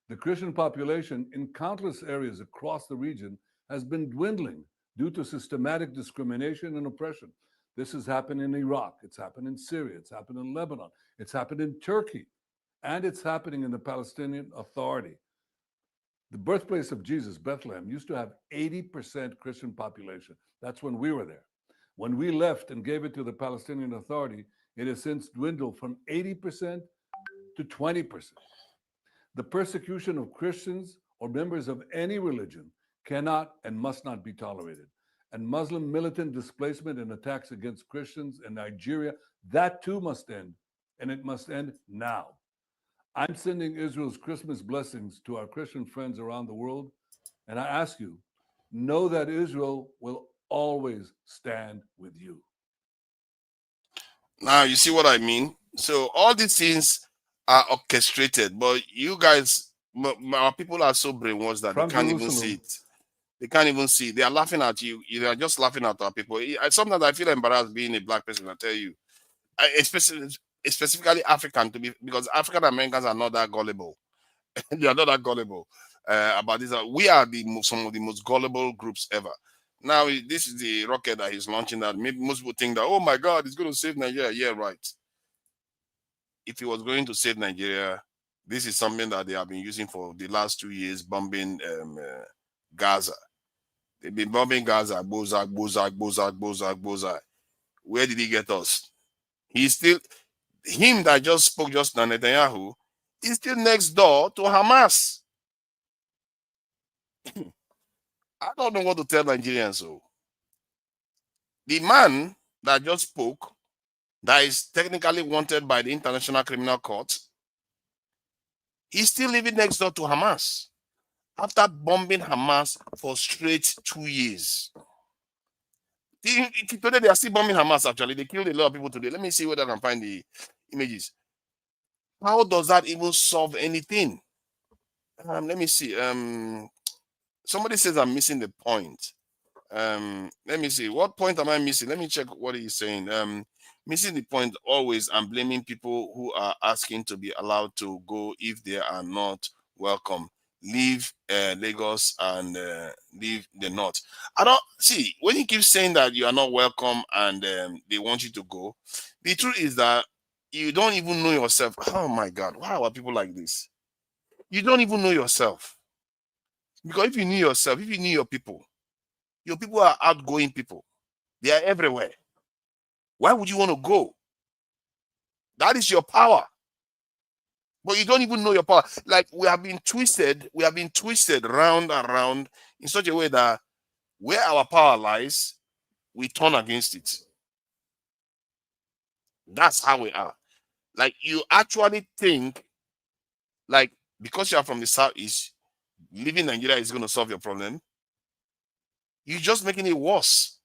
the Christian population in countless areas across the region has been dwindling due to systematic discrimination and oppression. This has happened in Iraq, it's happened in Syria, it's happened in Lebanon, it's happened in Turkey, and it's happening in the Palestinian Authority. The birthplace of Jesus, Bethlehem, used to have 80% Christian population. That's when we were there. When we left and gave it to the Palestinian Authority, it has since dwindled from 80% to 20%. The persecution of Christians or members of any religion cannot and must not be tolerated. And Muslim militant displacement and attacks against Christians in Nigeria, that too must end, and it must end now. I'm sending Israel's Christmas blessings to our Christian friends around the world, and I ask you, know that Israel will always stand with you. Now, you see what I mean? So all these things are orchestrated, but you guys, our people are so brainwashed that From they can't even Jerusalem. see it. They can't even see it. They are laughing at you. They are just laughing at our people. Sometimes I feel embarrassed being a black person, I tell you. Specifically African, to be, because African Americans are not that gullible. They are not that gullible about this. We are some of the most gullible groups ever. Now, this is the rocket that he's launching that most people think that, oh my God, it's going to save Nigeria. Yeah, right. If he was going to save Nigeria, this is something that they have been using for the last 2 years, bombing Gaza. They've been bombing Gaza, Bozak, Bozak, Bozak, Bozak, Bozak. Where did he get us? He's still, him that just spoke just now, Netanyahu, is still next door to Hamas. I don't know what to tell Nigerians. So, the man that just spoke, that is technically wanted by the International Criminal Court, he's still living next door to Hamas after bombing Hamas for straight 2 years. Today they are still bombing Hamas. Actually, they killed a lot of people today. Let me see whether I can find the images. How does that even solve anything? Let me see. Somebody says I'm missing the point. Let me see. What point am I missing? Let me check what he's saying. Missing the point always. I'm blaming people who are asking to be allowed to go if they are not welcome. Leave Lagos and leave the north. I don't see when you keep saying that you are not welcome and they want you to go. The truth is that you don't even know yourself. Oh my God, why are people like this? You don't even know yourself. Because if you knew yourself, if you knew your people are outgoing people. They are everywhere. Why would you want to go? That is your power. But you don't even know your power. Like we have been twisted round and round in such a way that where our power lies, we turn against it. That's how we are. Like you actually think, like because you are from the southeast, living in Nigeria is going to solve your problem. You're just making it worse.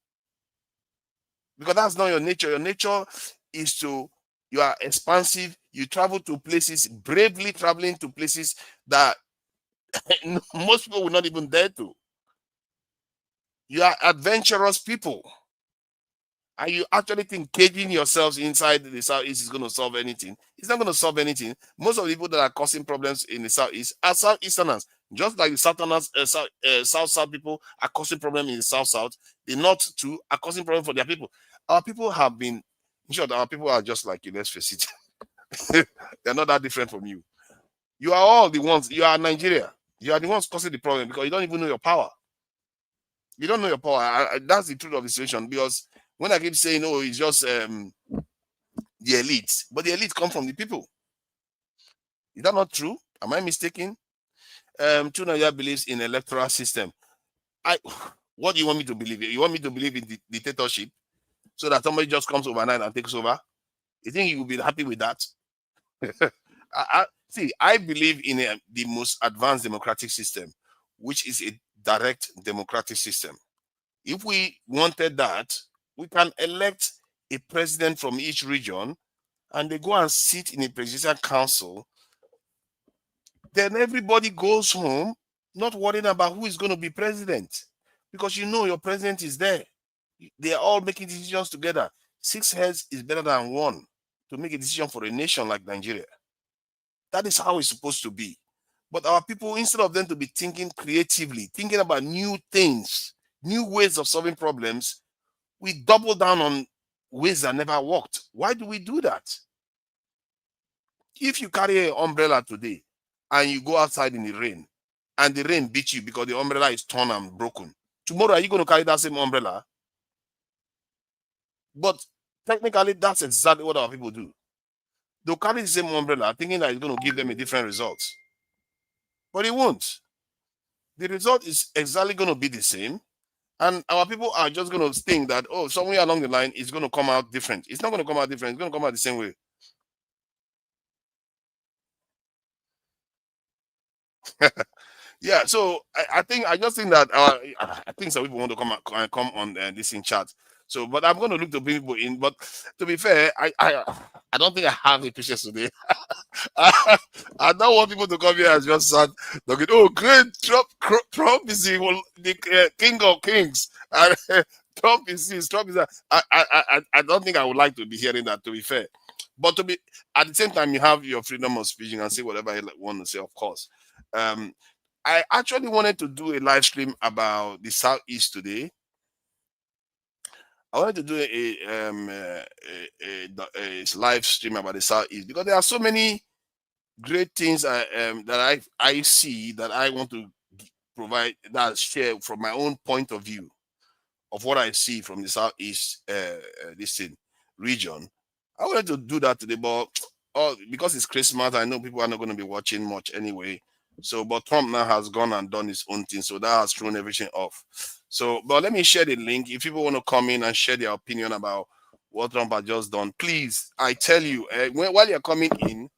Because that's not your nature. Your nature is you are expansive. You travel to places, bravely traveling to places that most people will not even dare to. You are adventurous people. and you actually think caging yourselves inside the Southeast is going to solve anything, it's not going to solve anything. Most of the people that are causing problems in the Southeast are Southeasterners. Just like the Southerners, South people are causing problems in the South. The North too are causing problems for their people. Our people have been, in short, our people are just like you, let's face it. They're not that different from you. You are all the ones, you are Nigeria. You are the ones causing the problem because you don't even know your power. You don't know your power. That's the truth of the situation. Because when I keep saying, oh, it's just the elite, but the elite come from the people. Is that not true? Am I mistaken? True Nigeria believes in electoral system. What do you want me to believe? You want me to believe in dictatorship so that somebody just comes overnight and takes over? You think you will be happy with that? I believe in the most advanced democratic system, which is a direct democratic system. If we wanted that, we can elect a president from each region and they go and sit in a presidential council. Then everybody goes home not worrying about who is going to be president, because you know your president is there. They are all making decisions together. 6 heads is better than one to make a decision for a nation like Nigeria. That is how it's supposed to be. But our people, instead of them to be thinking creatively, thinking about new things, new ways of solving problems, we double down on ways that never worked. Why do we do that? If you carry an umbrella today and you go outside in the rain and the rain beats you because the umbrella is torn and broken, tomorrow are you going to carry that same umbrella? But technically, that's exactly what our people do. They'll carry the same umbrella thinking that it's going to give them a different result. But it won't. The result is exactly going to be the same. And our people are just going to think that, oh, somewhere along the line, it's going to come out different. It's not going to come out different. It's going to come out the same way. Yeah, so I just think that I think some people want to come on this in chat. So, but I'm going to look to bring people in. But to be fair, I don't think I have the patience today. I don't want people to come here and just start talking. Oh, great! Trump is the king of kings. And, Trump is this. Trump is that. I don't think I would like to be hearing that. To be fair, but to be at the same time, you have your freedom of speech. You can say whatever you want to say, of course. I actually wanted to do a live stream about the Southeast today. I wanted to do a live stream about the Southeast because there are so many great things that I see that I want to provide, that share from my own point of view of what I see from the Southeast region. I wanted to do that today, but because it's Christmas, I know people are not going to be watching much anyway. So, but Trump now has gone and done his own thing, so that has thrown everything off. So, but let me share the link. If people want to come in and share their opinion about what Trump has just done, please, I tell you, while you're coming in,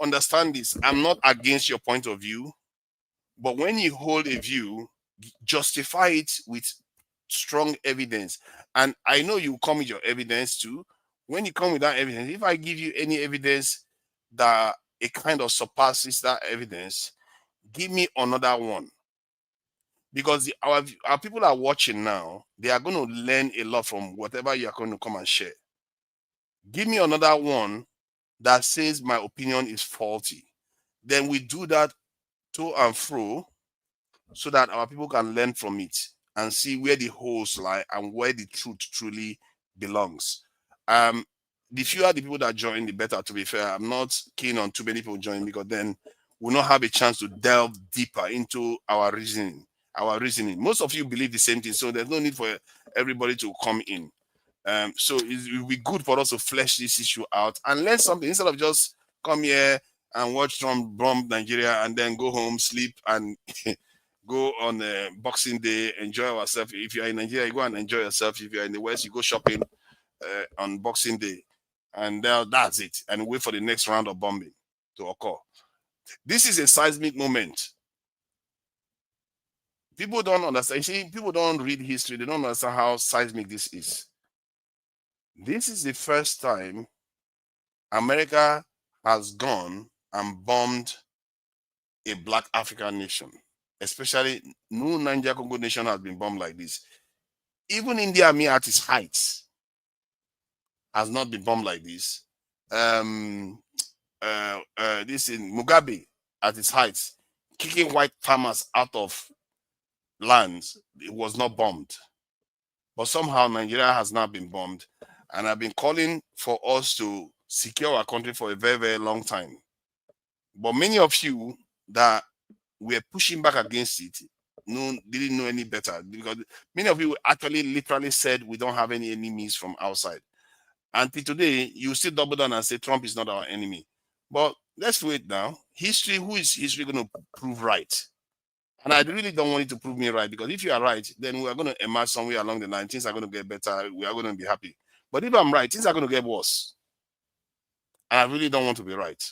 understand this. I'm not against your point of view, but when you hold a view, justify it with strong evidence. And I know you come with your evidence too. When you come with that evidence, if I give you any evidence that it kind of surpasses that evidence, give me another one. Because our people are watching now, they are going to learn a lot from whatever you are going to come and share. Give me another one that says my opinion is faulty. Then we do that to and fro so that our people can learn from it and see where the holes lie and where the truth truly belongs. The fewer the people that join, the better, to be fair. I'm not keen on too many people joining because then we'll not have a chance to delve deeper into our reasoning. Most of you believe the same thing, so there's no need for everybody to come in. So it will be good for us to flesh this issue out and learn something instead of just come here and watch Trump bomb Nigeria and then go home, sleep, and go on Boxing Day, enjoy ourselves. If you're in Nigeria, you go and enjoy yourself. If you're in the West, you go shopping on Boxing Day, and that's it. And wait for the next round of bombing to occur. This is a seismic moment. People don't understand. See, people don't read history. They don't understand how seismic this is. This is the first time America has gone and bombed a Black African nation. Especially, no Niger Congo nation has been bombed like this. Even India, at its heights, has not been bombed like this. This in Mugabe at its height, kicking white farmers out of lands, it was not bombed. But somehow Nigeria has not been bombed. And I've been calling for us to secure our country for a very, very long time. But many of you that were pushing back against it didn't know any better, because many of you actually literally said we don't have any enemies from outside. Until today, you still double down and say Trump is not our enemy. But let's wait now. History, who is history going to prove right? And I really don't want you to prove me right, because if you are right, then we are going to emerge somewhere along the line. Things are going to get better. We are going to be happy. But if I'm right, things are going to get worse. And I really don't want to be right.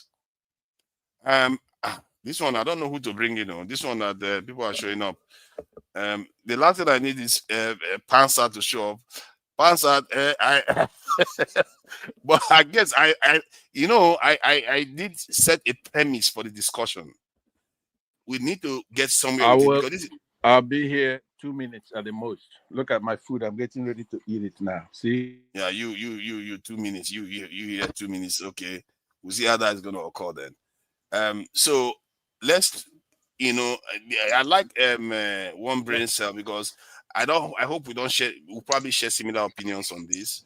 This one, I don't know who to bring in on. This one that people are showing up. The last thing I need is Panzer to show up. Panzer, but I guess I did set a premise for the discussion. We need to get somewhere with it, because I'll be here 2 minutes at the most. Look at my food. I'm getting ready to eat it now. See? Yeah, you 2 minutes. You here 2 minutes. Okay, we'll see how that is going to occur then. So let's, I like one brain cell, because I hope we'll probably share similar opinions on this.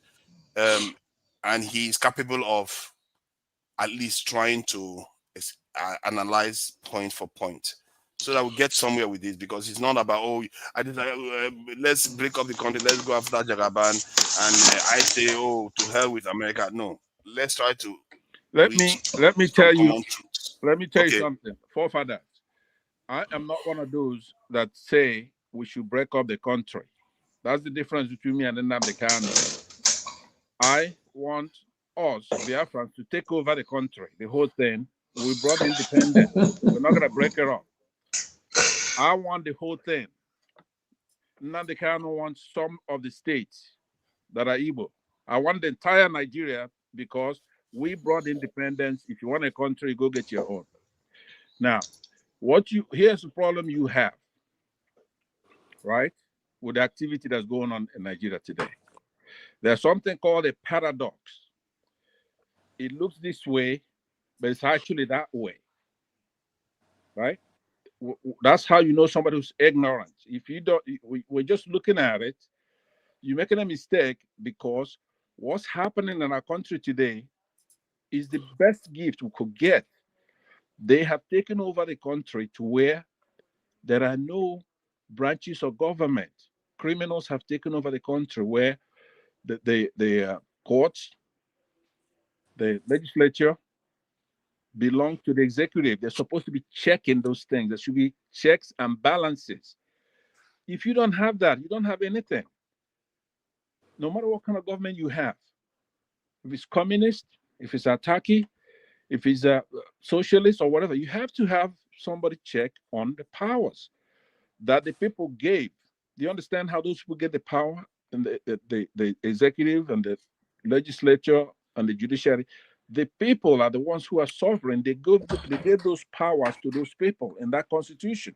And he's capable of at least trying to analyze point for point, so that we get somewhere with this, because it's not about, let's break up the country, let's go after Jagaban, and I say, to hell with America. No, let's try to let me tell you Okay. something, forefathers. I am not one of those that say we should break up the country. That's the difference between me and Nnamdi Kanu. I want us, Biafrans, to take over the country, the whole thing. We brought independence. We're not going to break it up. I want the whole thing. Nnamdi Kanu wants some of the states that are Igbo. I want the entire Nigeria, because we brought independence. If you want a country, go get your own. Now, here's the problem you have, right, with the activity that's going on in Nigeria today. There's something called a paradox. It looks this way, but it's actually that way, right? That's how you know somebody who's ignorant. If you don't, we're just looking at it, you're making a mistake, because what's happening in our country today is the best gift we could get. They have taken over the country to where there are no branches of government. Criminals have taken over the country, where the courts, the legislature belong to the executive. They're supposed to be checking those things. There should be checks and balances. If you don't have that, you don't have anything. No matter what kind of government you have, if it's communist, if it's Ataki, if it's a socialist or whatever, you have to have somebody check on the powers that the people gave. Do you understand how those people get the power? And the executive and the legislature and the judiciary, the people are the ones who are sovereign. They gave those powers to those people in that constitution.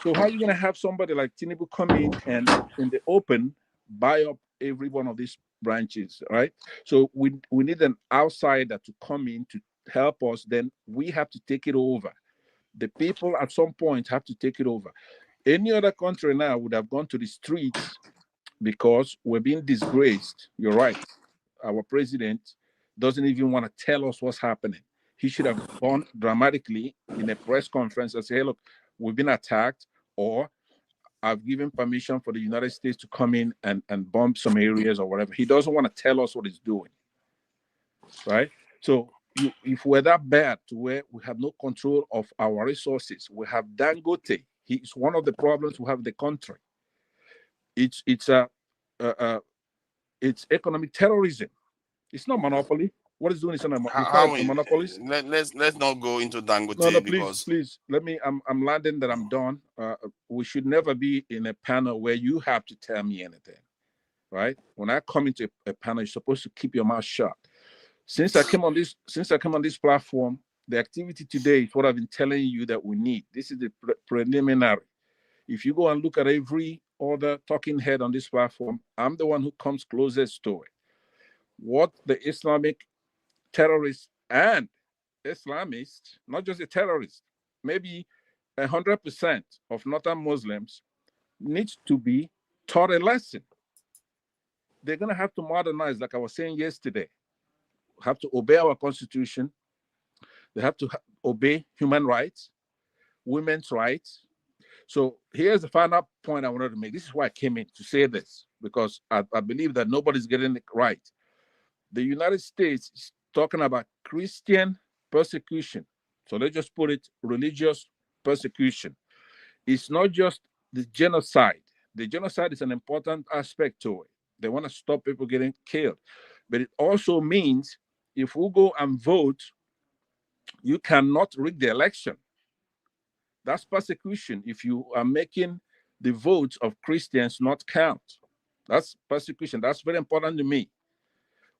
So how are you going to have somebody like Tinubu come in and in the open buy up every one of these branches, right? So we need an outsider to come in to help us. Then we have to take it over. The people at some point have to take it over. Any other country now would have gone to the streets, because we're being disgraced. You're right. Our president doesn't even want to tell us what's happening. He should have gone dramatically in a press conference and say, hey, look, we've been attacked, or I've given permission for the United States to come in and bomb some areas or whatever. He doesn't want to tell us what he's doing, right? So if we're that bad to where we have no control of our resources, we have Dangote. He's one of the problems we have in the country. It's economic terrorism. It's not monopoly. What is doing is a monopolist. Let's not go into Dangote. No, because please. Let me. I'm landing that I'm done. We should never be in a panel where you have to tell me anything, right? When I come into a panel, you're supposed to keep your mouth shut. Since I came on this platform, the activity today is what I've been telling you that we need. This is the preliminary. If you go and look at every other talking head on this platform, I'm the one who comes closest to it. what the Islamic terrorists and Islamists, not just the terrorists, maybe 100% of Northern Muslims needs to be taught a lesson. They're going to have to modernize, like I was saying yesterday, have to obey our constitution. They have to obey human rights, women's rights. So here's the final point I wanted to make. This is why I came in to say this, because I believe that nobody's getting it right. The United States is talking about Christian persecution. So let's just put it religious persecution. It's not just the genocide. The genocide is an important aspect to it. They want to stop people getting killed. But it also means if we go and vote, you cannot rig the election. That's persecution if you are making the votes of Christians not count. That's persecution. That's very important to me.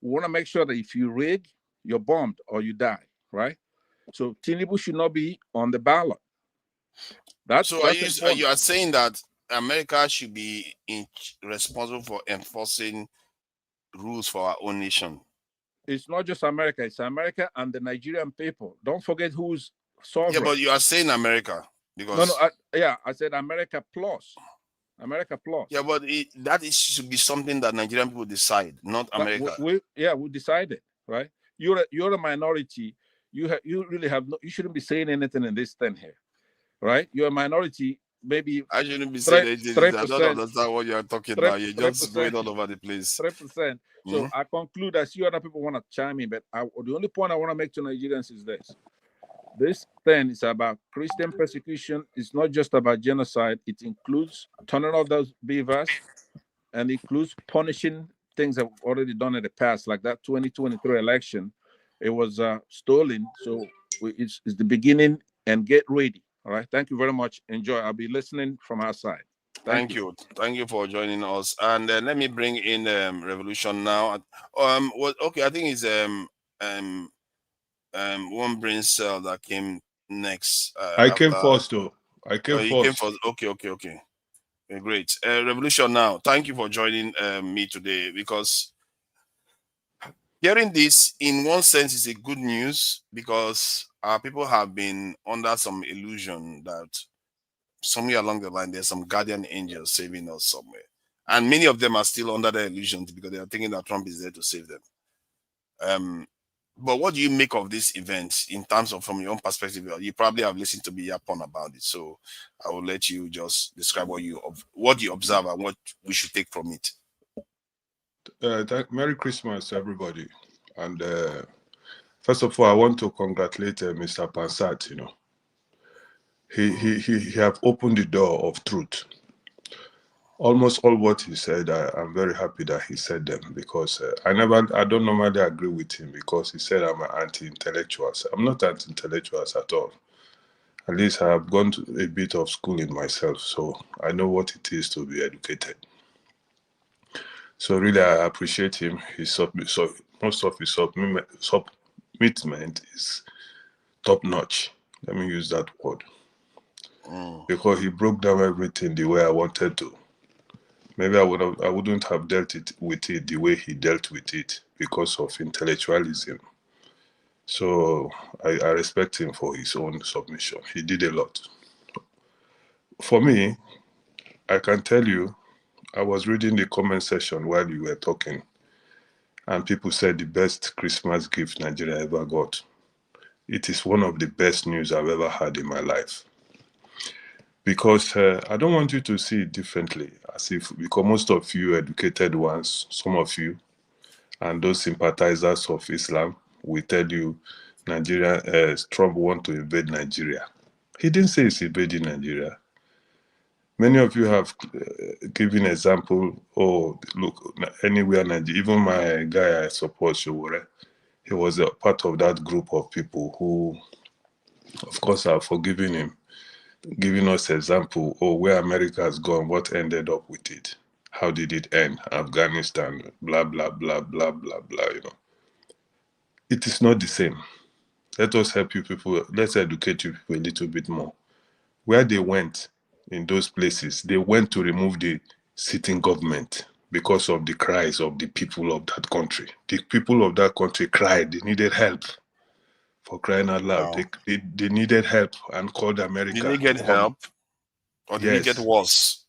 We want to make sure that if you rig, you're bombed or you die, right? So Tinubu should not be on the ballot. So you are saying that America should be responsible for enforcing rules for our own nation? It's not just America, it's America and the Nigerian people. Don't forget who's sovereign. Yeah, but you are saying America because I said America plus. America plus. Yeah, but should be something that Nigerian people decide, not America. We decided, right? You're a minority. You really have you shouldn't be saying anything in this thing here, right? You're a minority. Maybe I shouldn't be saying anything. I don't understand what you are talking about. You're just going all over the place. 3%. So I conclude that you other people want to chime in, but the only point I want to make to Nigerians is this. This thing is about Christian persecution. It's not just about genocide. It includes turning off those beavers and includes punishing things that we've already done in the past, like that 2023 election. It was stolen. So it's the beginning, and get ready. All right. Thank you very much. Enjoy. I'll be listening from outside. Thank you. Thank you for joining us. And let me bring in Revolution now. Okay, I think it's one brain cell that came next. I came first, though. I came first. You came first. Okay. Great. Revolution now. Thank you for joining me today, because hearing this, in one sense, is a good news, because our people have been under some illusion that somewhere along the line there's some guardian angel saving us somewhere, and many of them are still under the illusions because they are thinking that Trump is there to save them. But what do you make of this event in terms of, from your own perspective? You probably have listened to me yapon about it, so I will let you just describe what you observe and what we should take from it. Merry Christmas, everybody. And first of all, I want to congratulate Mr. Pansat. You know, he have opened the door of truth. Almost all what he said, I'm very happy that he said them, because I don't normally agree with him, because he said I'm an anti-intellectual. I'm not anti-intellectuals at all. At least I have gone to a bit of schooling myself, so I know what it is to be educated. So really, I appreciate him. Most of his submitment is top notch. Let me use that word, because he broke down everything the way I wanted to. Maybe I wouldn't have dealt with it the way he dealt with it, because of intellectualism. So I respect him for his own submission. He did a lot. For me, I can tell you, I was reading the comment section while you were talking, and people said the best Christmas gift Nigeria ever got. It is one of the best news I've ever had in my life. Because I don't want you to see it differently, as if, because most of you educated ones, some of you, and those sympathizers of Islam, will tell you Trump want to invade Nigeria. He didn't say he's invading Nigeria. Many of you have given example, look, anywhere Nigeria, even my guy I support, Showore, he was a part of that group of people who, of course, are forgiving him, giving us example, where America has gone, what ended up with it, how did it end, Afghanistan, blah, blah, blah, blah, blah, blah, you know. It is not the same. Let us help you people, let's educate you people a little bit more. Where they went in those places, they went to remove the sitting government. because of the cries of the people of that country. The people of that country cried. They needed help. For crying out loud. Wow. They needed help and called America. Did they get to come. help, or did it get Yes. worse?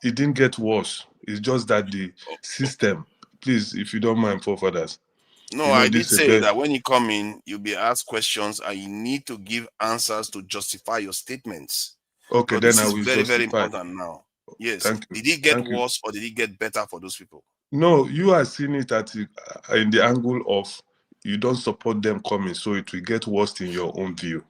It didn't get worse. It's just that the system, please, if you don't mind, forefathers. No, You know, I did this is say very, that when you come in, you'll be asked questions and you need to give answers to justify your statements. okay, But then this I is will very, very justify. important now. Yes. Thank you. Did it get Thank you. worse or did it get better for those people? No, you are seeing it in the angle of you don't support them coming, so it will get worse in your own view.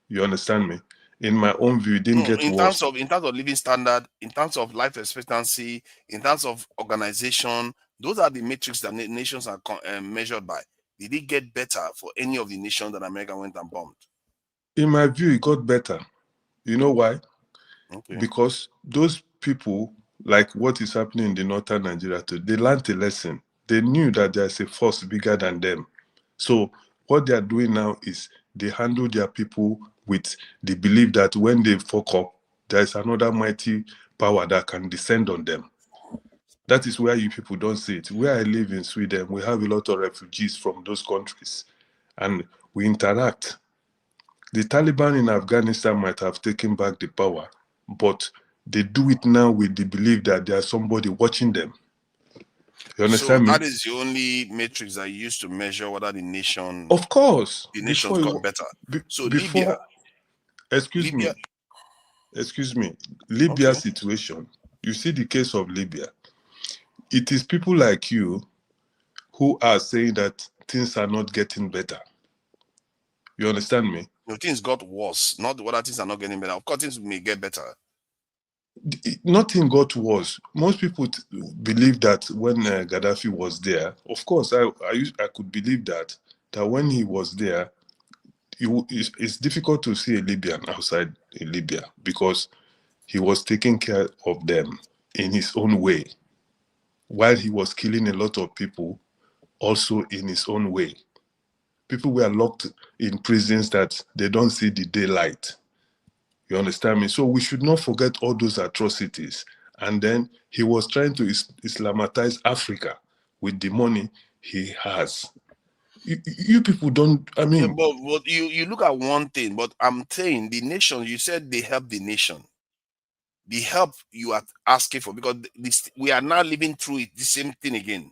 You understand me? In my own view, it didn't No, get in worse. terms of living standard, in terms of life expectancy, in terms of organization, those are the metrics that nations are measured by. Did it get better for any of the nations that America went and bombed? In my view, it got better. You know why? Okay. Because those people, like what is happening in the northern Nigeria today, they learned a lesson. They knew that there's a force bigger than them. So what they are doing now is they handle their people with the belief that when they fuck up, there's another mighty power that can descend on them. That is where you people don't see it. Where I live in Sweden, we have a lot of refugees from those countries, and we interact. The Taliban in Afghanistan might have taken back the power, but they do it now with the belief that there's somebody watching them. You understand So me? that is the only matrix that you use to measure whether the nations Of course. got better. So before, excuse Libya, me, Libya okay. situation, you see the case of Libya. It is people like you who are saying that things are not getting better. You understand me? No, things got worse. Not whether things are not getting better. Of course, things may get better. Nothing got worse. Most people believe that when Gaddafi was there, of course, I could believe that when he was there, it's difficult to see a Libyan outside in Libya because he was taking care of them in his own way, while he was killing a lot of people also in his own way. People were locked in prisons that they don't see the daylight. You understand me? So we should not forget all those atrocities. And then he was trying to Islamatize Africa with the money he has. You people don't, I mean. Yeah, but you look at one thing, but I'm saying the nation, you said they help the nation. The help you are asking for, because we are now living through it, the same thing again.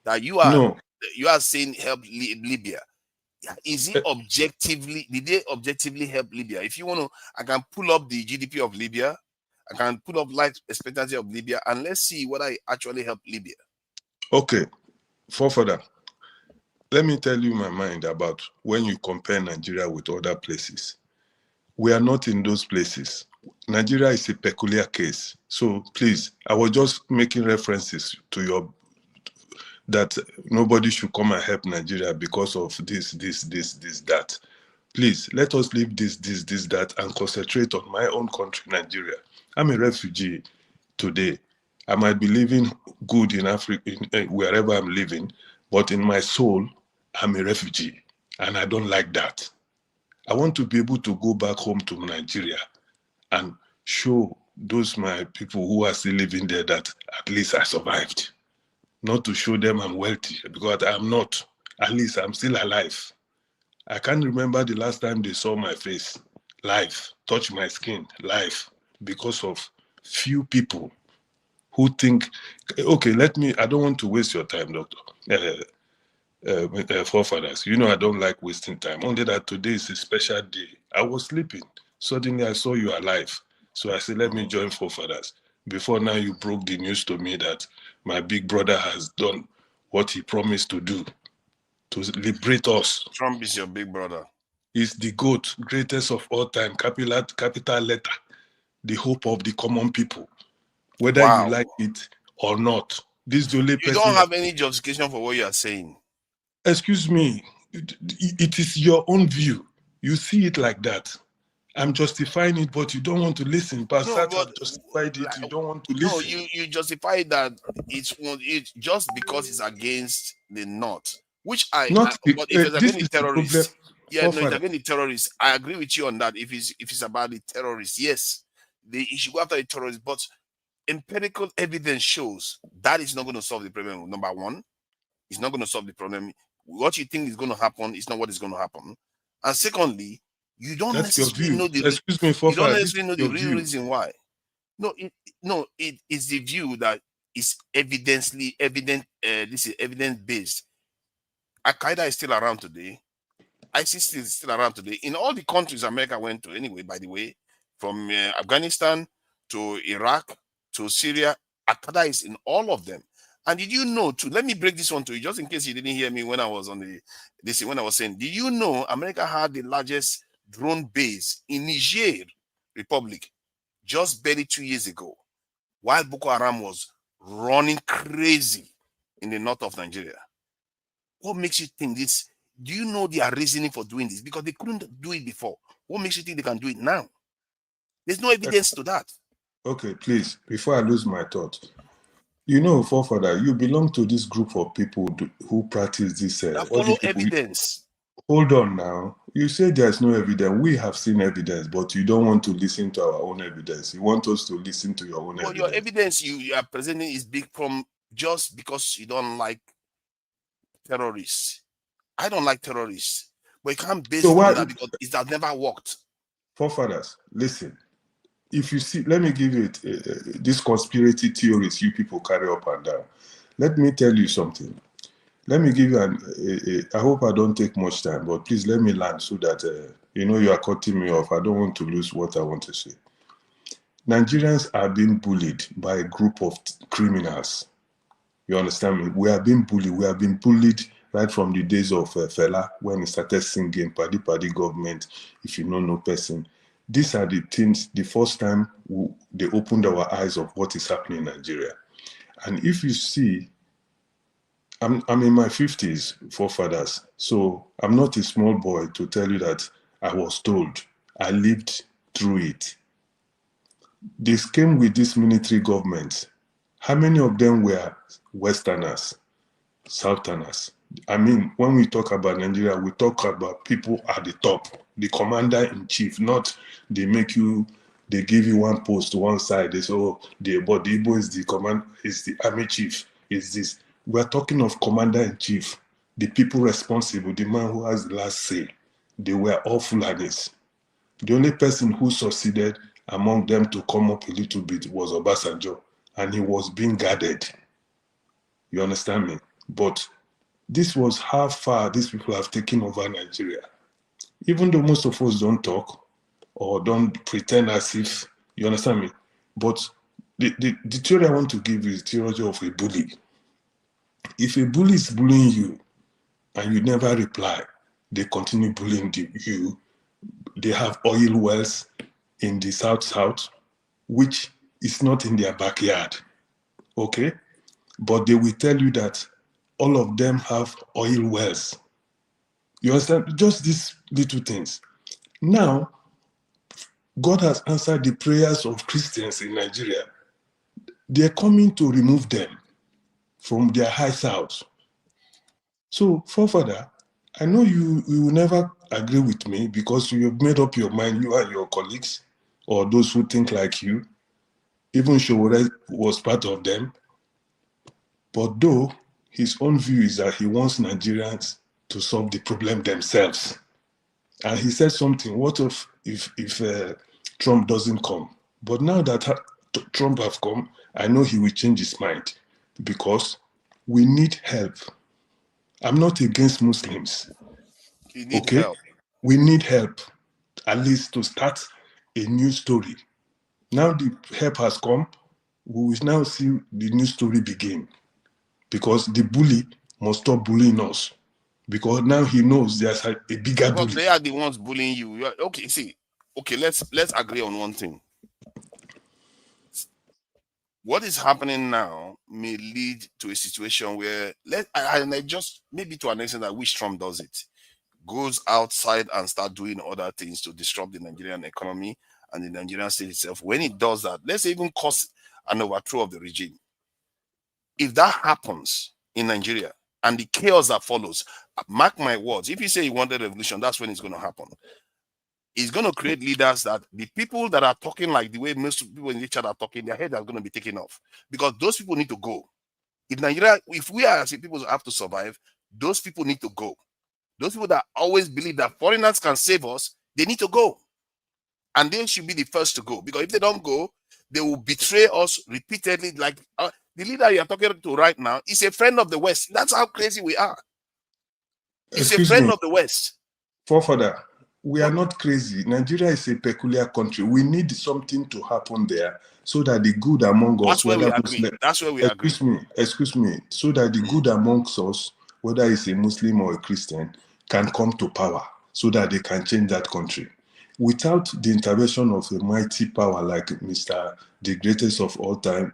That you are saying help Libya. Is it objectively, did they objectively help Libya? If you want to, I can pull up the GDP of Libya, I can pull up life expectancy of Libya, and let's see what I actually helped Libya. Okay, further, let me tell you my mind about when you compare Nigeria with other places. We are not in those places. Nigeria is a peculiar case. So please, I was just making references to that nobody should come and help Nigeria because of this, that. Please, let us leave this, that, and concentrate on my own country, Nigeria. I'm a refugee today. I might be living good in Africa, wherever I'm living, but in my soul, I'm a refugee, and I don't like that. I want to be able to go back home to Nigeria and show those my people who are still living there that at least I survived. Not to show them I'm wealthy, because I'm not. At least I'm still alive. I can't remember the last time they saw my face live, touch my skin live, because of few people who think, okay, I don't want to waste your time, doctor. Forefathers, you know I don't like wasting time. Only that today is a special day. I was sleeping. Suddenly I saw you alive. So I said, let me join forefathers. Before now, you broke the news to me that my big brother has done what he promised to do, to liberate us. Trump is your big brother. He's the GOAT, greatest of all time, capital letter, the hope of the common people. Whether you like it or not, this is the only person. You don't have any justification for what you are saying. Excuse me, it is your own view. You see it like that. I'm justifying it, but you don't want to listen. Pastor have justified it. You don't want to listen. No, you justify that it's just because it's against the North, which but if it's against the terrorists, it's against the terrorists. I agree with you on that. If it's about the terrorists, yes, you should go after the terrorists. But empirical evidence shows that is not going to solve the problem. Number one, it's not going to solve the problem. What you think is going to happen is not what is going to happen. And secondly, you don't That's your necessarily view. know the Excuse me, you don't Fofa, this is necessarily know the your real view. reason why. No, it is the view that is evident. This is evidence based. Al Qaeda is still around today. ISIS is still around today in all the countries America went to. Anyway, by the way, from Afghanistan to Iraq to Syria, Al Qaeda is in all of them. And did you know too? Let me break this one to you, just in case you didn't hear me when I was on when I was saying. Did you know America had the largest drone base in Niger Republic just barely 2 years ago, while Boko Haram was running crazy in the north of Nigeria? What makes you think this? Do you know their reasoning for doing this? Because they couldn't do it before. What makes you think they can do it now? There's no evidence to that. Okay, please, before I lose my thought, you know, Forefather, you belong to this group of people who practice this. Follow evidence. Hold on now. You say there's no evidence. We have seen evidence, but you don't want to listen to our own evidence. You want us to listen to your own evidence. Your evidence you are presenting is big from just because you don't like terrorists. I don't like terrorists, but you can't base it on that because it has never worked. Forefathers, listen. If you see, let me give you these conspiracy theories you people carry up and down. Let me tell you something. Let me give you I hope I don't take much time, but please let me land so that, you are cutting me off. I don't want to lose what I want to say. Nigerians are being bullied by a group of criminals. You understand me? We are being bullied. We have been bullied right from the days of Fela, when he started singing Paddy Paddy Government, if you know no person. These are the things, the first time they opened our eyes of what is happening in Nigeria. And if you see, I'm in my 50s, forefathers, so I'm not a small boy to tell you that I was told. I lived through it. This came with this military government. How many of them were Westerners, Southerners? I mean, when we talk about Nigeria, we talk about people at the top, the commander-in-chief, not they give you one post to one side. They say, oh, but the Igbo is the army chief, is this. We're talking of commander-in-chief, the people responsible, the man who has the last say. They were all Fulanis. The only person who succeeded among them to come up a little bit was Obasanjo, and he was being guarded. You understand me? But this was how far these people have taken over Nigeria. Even though most of us don't talk or don't pretend as if, you understand me? But the theory I want to give is the theory of a bully. If a bully is bullying you and you never reply, they continue bullying you. They have oil wells in the South, which is not in their backyard, okay? But they will tell you that all of them have oil wells. You understand? Just these little things. Now, God has answered the prayers of Christians in Nigeria. They're coming to remove them from their high south. So, forefather, I know you will never agree with me because you've made up your mind, you and your colleagues, or those who think like you. Even Showore was part of them. But though, his own view is that he wants Nigerians to solve the problem themselves. And he said something, what if Trump doesn't come? But now that Trump has come, I know he will change his mind because we need help. I'm not against Muslims. You need help. We need help, at least to start a new story. Now the help has come, we will now see the new story begin. Because the bully must stop bullying us. Because now he knows there's a bigger bully. They are the ones bullying you. Okay, see. Okay, let's agree on one thing. What is happening now may lead to a situation where I just maybe to an extent I wish Trump does it. Goes outside and start doing other things to disrupt the Nigerian economy and the Nigerian state itself. When he does that, let's even cause an overthrow of the regime. If that happens in Nigeria and the chaos that follows, mark my words, if you say you wanted a revolution, that's when it's going to happen. is going to create leaders that the people that are talking like the way most people in the chat are talking, their heads are going to be taken off, because those people need to go. If Nigeria, if we are as people have to survive, those people need to go. Those people that always believe that foreigners can save us, they need to go. And they should be the first to go, because if they don't go, they will betray us repeatedly. Like the leader you are talking to right now is a friend of the West. That's how crazy we are. He's a Excuse friend me, of the West. forefather, we are not crazy. Nigeria is a peculiar country. We need something to happen there so that the good among us, That's where we whether agree. Muslim, That's where we agree. excuse me, so that the good amongst us, whether it's a Muslim or a Christian, can come to power so that they can change that country. Without the intervention of a mighty power like Mr. the greatest of all time,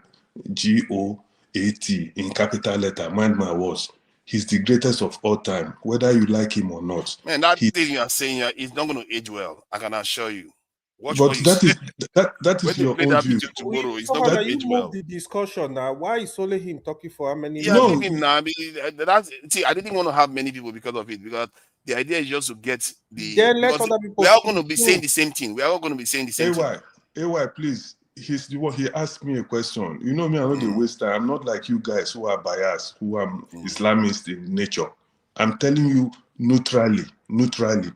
GOAT in capital letter, mind my words, he's the greatest of all time, whether you like him or not. Man, that thing you are saying here is not going to age well. I can assure you. Watch But what you that say. is that When is they your play own that view. video tomorrow, it's not Somehow going that to you age move well. the discussion now. Why is only him talking for how many Yeah, No, minutes? leave him now. I mean, that's, see, I didn't want to have many people because of it, because the idea is just to get the, Then let because other people we are speak going to be too. saying the same thing. We are all going to be saying the same thing. AY, please. He's the one. He asked me a question. You know me, I'm not a waster. I'm not like you guys who are biased, who are Islamist in nature. I'm telling you neutrally,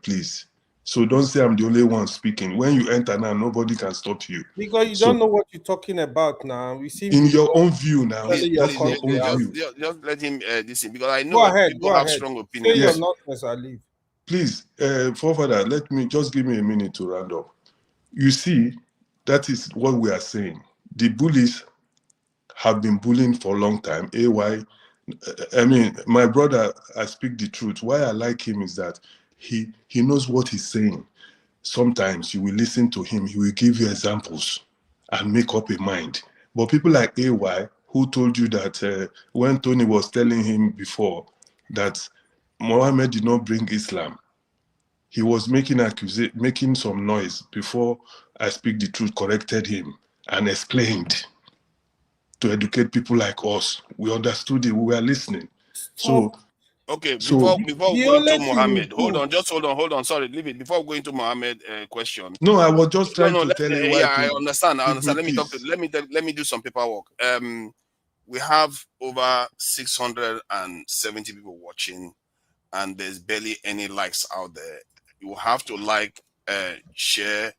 please. So don't say I'm the only one speaking. When you enter now, nobody can stop you. Because you So don't know what you're talking about now. We see in your own view now, Please, that's your own view. just let him listen, because I Go know ahead, people go have ahead. strong Say opinions. your Yes. nonsense, I leave. Please, forefather, let me just give me a minute to round up. You see, that is what we are saying. The bullies have been bullying for a long time. AY, I mean, my brother, I speak the truth. Why I like him is that he knows what he's saying. Sometimes you will listen to him, he will give you examples and make up a mind. But people like AY, who told you that when Tony was telling him before that Mohammed did not bring Islam, he was making some noise before I speak the truth, corrected him and explained to educate people like us. We understood it, we were listening. Stop. Okay, So before The going to only thing Mohammed, you hold do- on, just hold on. Sorry, leave it. Before going to Mohammed question. no, I was just trying to Let tell me, AY yeah, I to understand. give me Let me talk to peace. let me do some paperwork. We have over 670 people watching, and there's barely any likes out there. You have to like, share,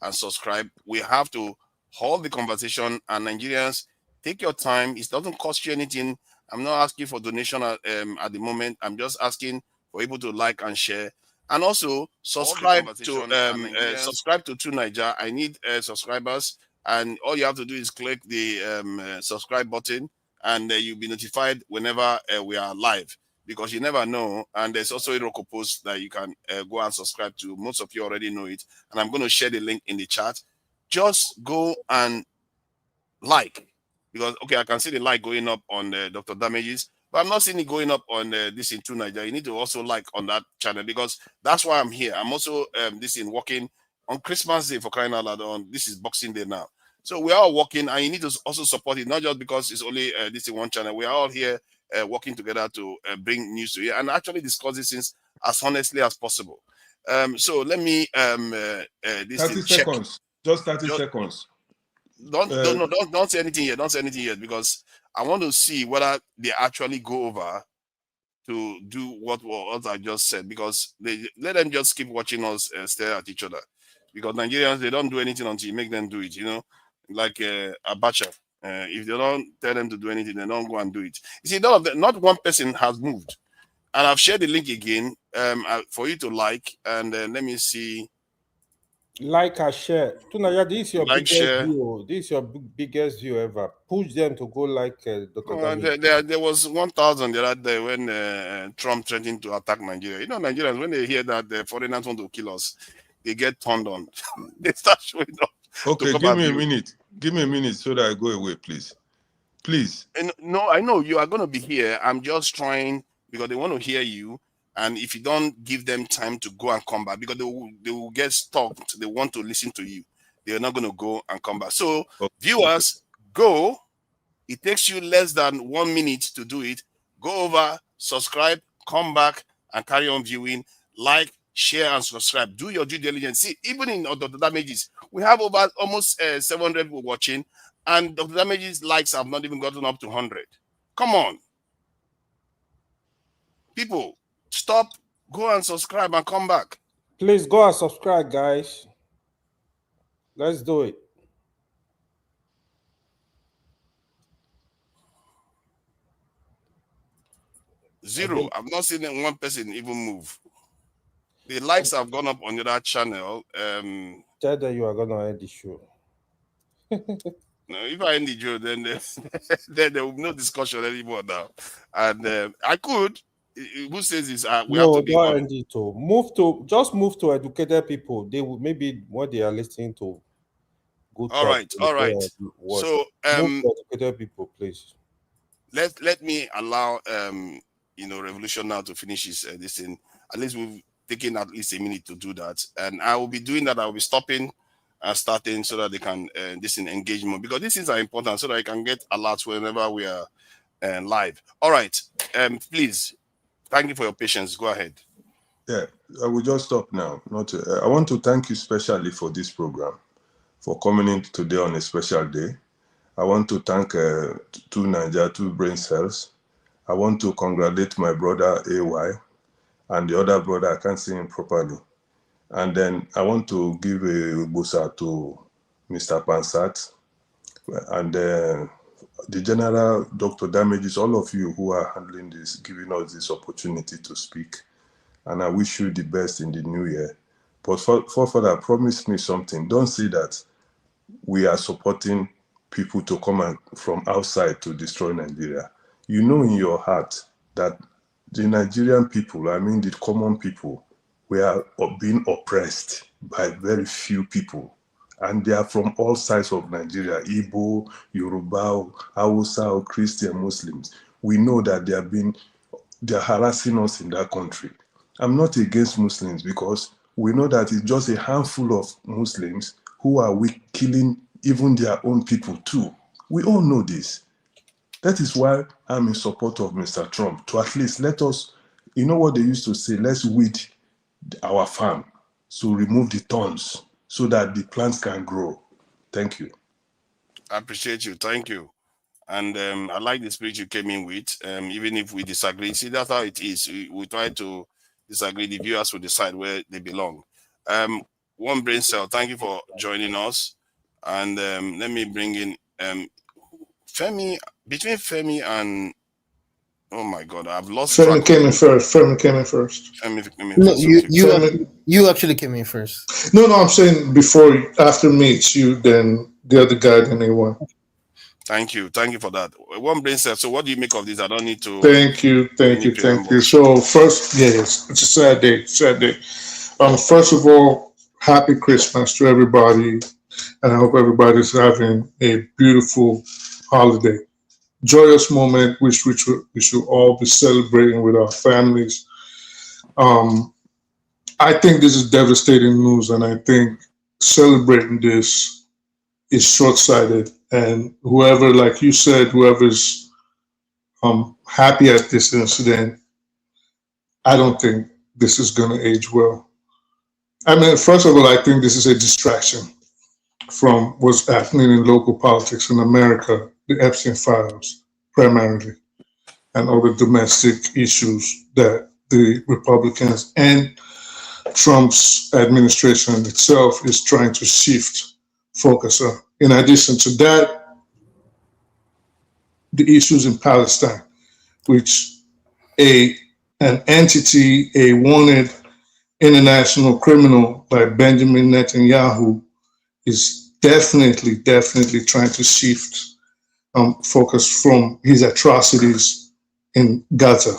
and subscribe. We have to hold the conversation, and Nigerians, take your time. It doesn't cost you anything. I'm not asking for donation at the moment. I'm just asking for people to like and share, and also subscribe to True Niger. I need subscribers, and all you have to do is click the subscribe button, and you'll be notified whenever we are live, because you never know. And there's also a Roku post that you can go and subscribe to. Most of you already know it, and I'm going to share the link in the chat. Just go and like, because okay, I can see the like going up on Dr. Damages, but I'm not seeing it going up on this in True Niger. You need to also like on that channel, because that's why I'm here. I'm also this in working on Christmas Day, for crying out loud. On this is Boxing Day now, so we are all working, and you need to also support it, not just because it's only this in one channel. We are all here working together to bring news to you and actually discuss these things as honestly as possible. So let me this 30 thing check. seconds. Just 30 seconds. Don't say anything yet. Don't say anything yet, because I want to see whether they actually go over to do what I just said, because they let them just keep watching us stare at each other, because Nigerians, they don't do anything until you make them do it, like Abacha. If they don't tell them to do anything, they don't go and do it. You see, not one person has moved, and I've shared the link again for you to like, and let me see. Like and share. Tunaya, this is your Like, biggest share. view. This is your biggest view ever. Push them to go like Dr. Dami. There was 1,000 the other day when Trump threatened to attack Nigeria. Nigerians, when they hear that the foreigners want to kill us, they get turned on. They start showing up. Okay, give me a minute. Give me a minute so that I go away, please. Please. And no, I know you are going to be here. I'm just trying, because they want to hear you. And if you don't give them time to go and come back, because they will get stuck. They want to listen to you. They're not going to go and come back. So, viewers, go. It takes you less than 1 minute to do it. Go over, subscribe, come back, and carry on viewing. Like, share and subscribe. Do your due diligence. See, even in Dr. Damages, we have over almost 700 people watching, and Dr. Damages likes have not even gotten up to 100. Come on. People, stop, go and subscribe and come back. Please go and subscribe, guys. Let's do it. Zero. I've not seen one person even move. The likes have gone up on your channel. Tell them you are gonna end the show. No, if I end the show, then then there will be no discussion anymore now. And I could. Who says this? We have to be don't end it. Just move to educated people. They will maybe what they are listening to. Good. All right. So move to educated people, please. Let me allow Revolution now to finish this thing. At least we've taken at least a minute to do that, and I will be doing that. I will be stopping and starting so that they can engage more, because these things are important so that I can get alerts whenever we are live. All right. Please, thank you for your patience. Go ahead. Yeah, I will just stop now. I want to thank you specially for this program, for coming in today on a special day. I want to thank two brain cells. I want to congratulate my brother AY and the other brother, I can't see him properly. And then I want to give a busa to Mr. Pansat and the General, Dr. Damages, all of you who are handling this, giving us this opportunity to speak. And I wish you the best in the new year. But for further, promise me something. Don't say that we are supporting people to come from outside to destroy Nigeria. You know in your heart that the Nigerian people, I mean the common people, we are being oppressed by very few people. And they are from all sides of Nigeria, Igbo, Yoruba, Hausa, Christian, Muslims. We know that they are harassing us in that country. I'm not against Muslims because we know that it's just a handful of Muslims who are killing even their own people too. We all know this. That is why I'm in support of Mr. Trump, to at least let us, you know what they used to say, let's weed our farm, so remove the thorns so that the plants can grow. Thank you. I appreciate you. Thank you. And I like the spirit you came in with, even if we disagree. See, that's how it is. We try to disagree. The viewers will decide where they belong. One brain cell, thank you for joining us. And let me bring in Femi. Between Femi and oh my God, I've lost. Femi came in first. Femi came in first. No, you actually came in first. No, I'm saying before, after me, it's you, then the other guy, then A1. Thank you for that. One brain cell. So, what do you make of this? I don't need to. Thank you. So first, yes, it's a sad day. First of all, happy Christmas to everybody, and I hope everybody's having a beautiful holiday, joyous moment, which we should all be celebrating with our families. I think this is devastating news, and I think celebrating this is short-sighted. And whoever, like you said, whoever's happy at this incident, I don't think this is going to age well. I mean, first of all, I think this is a distraction from what's happening in local politics in America, the Epstein files primarily, and other domestic issues that the Republicans and Trump's administration itself is trying to shift focus on. In addition to that, the issues in Palestine, which an entity, a wanted international criminal like Benjamin Netanyahu is definitely trying to shift focus from his atrocities in Gaza.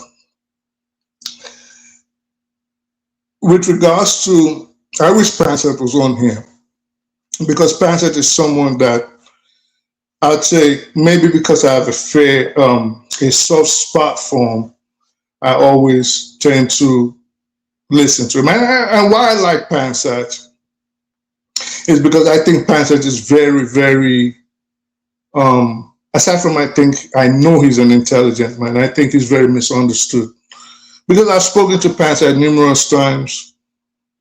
With regards to, I wish Pansat was on here, because Pansat is someone that I'd say, maybe because I have a soft spot for him, I always tend to listen to him. And why I like Pansat is because I think Pansat is very, very, aside from I know he's an intelligent man, I think he's very misunderstood. Because I've spoken to Pansat numerous times,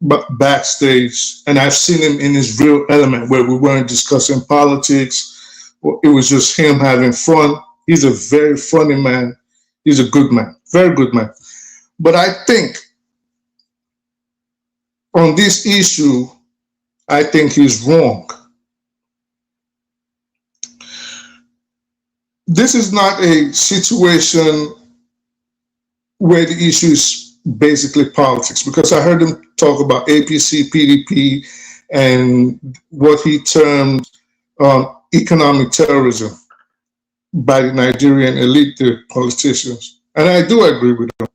backstage, and I've seen him in his real element where we weren't discussing politics. It was just him having fun. He's a very funny man. He's a good man, very good man. But I think on this issue, I think he's wrong. This is not a situation where the issue is basically politics, because I heard him talk about APC, PDP, and what he termed economic terrorism by the Nigerian elite, the politicians. And I do agree with him.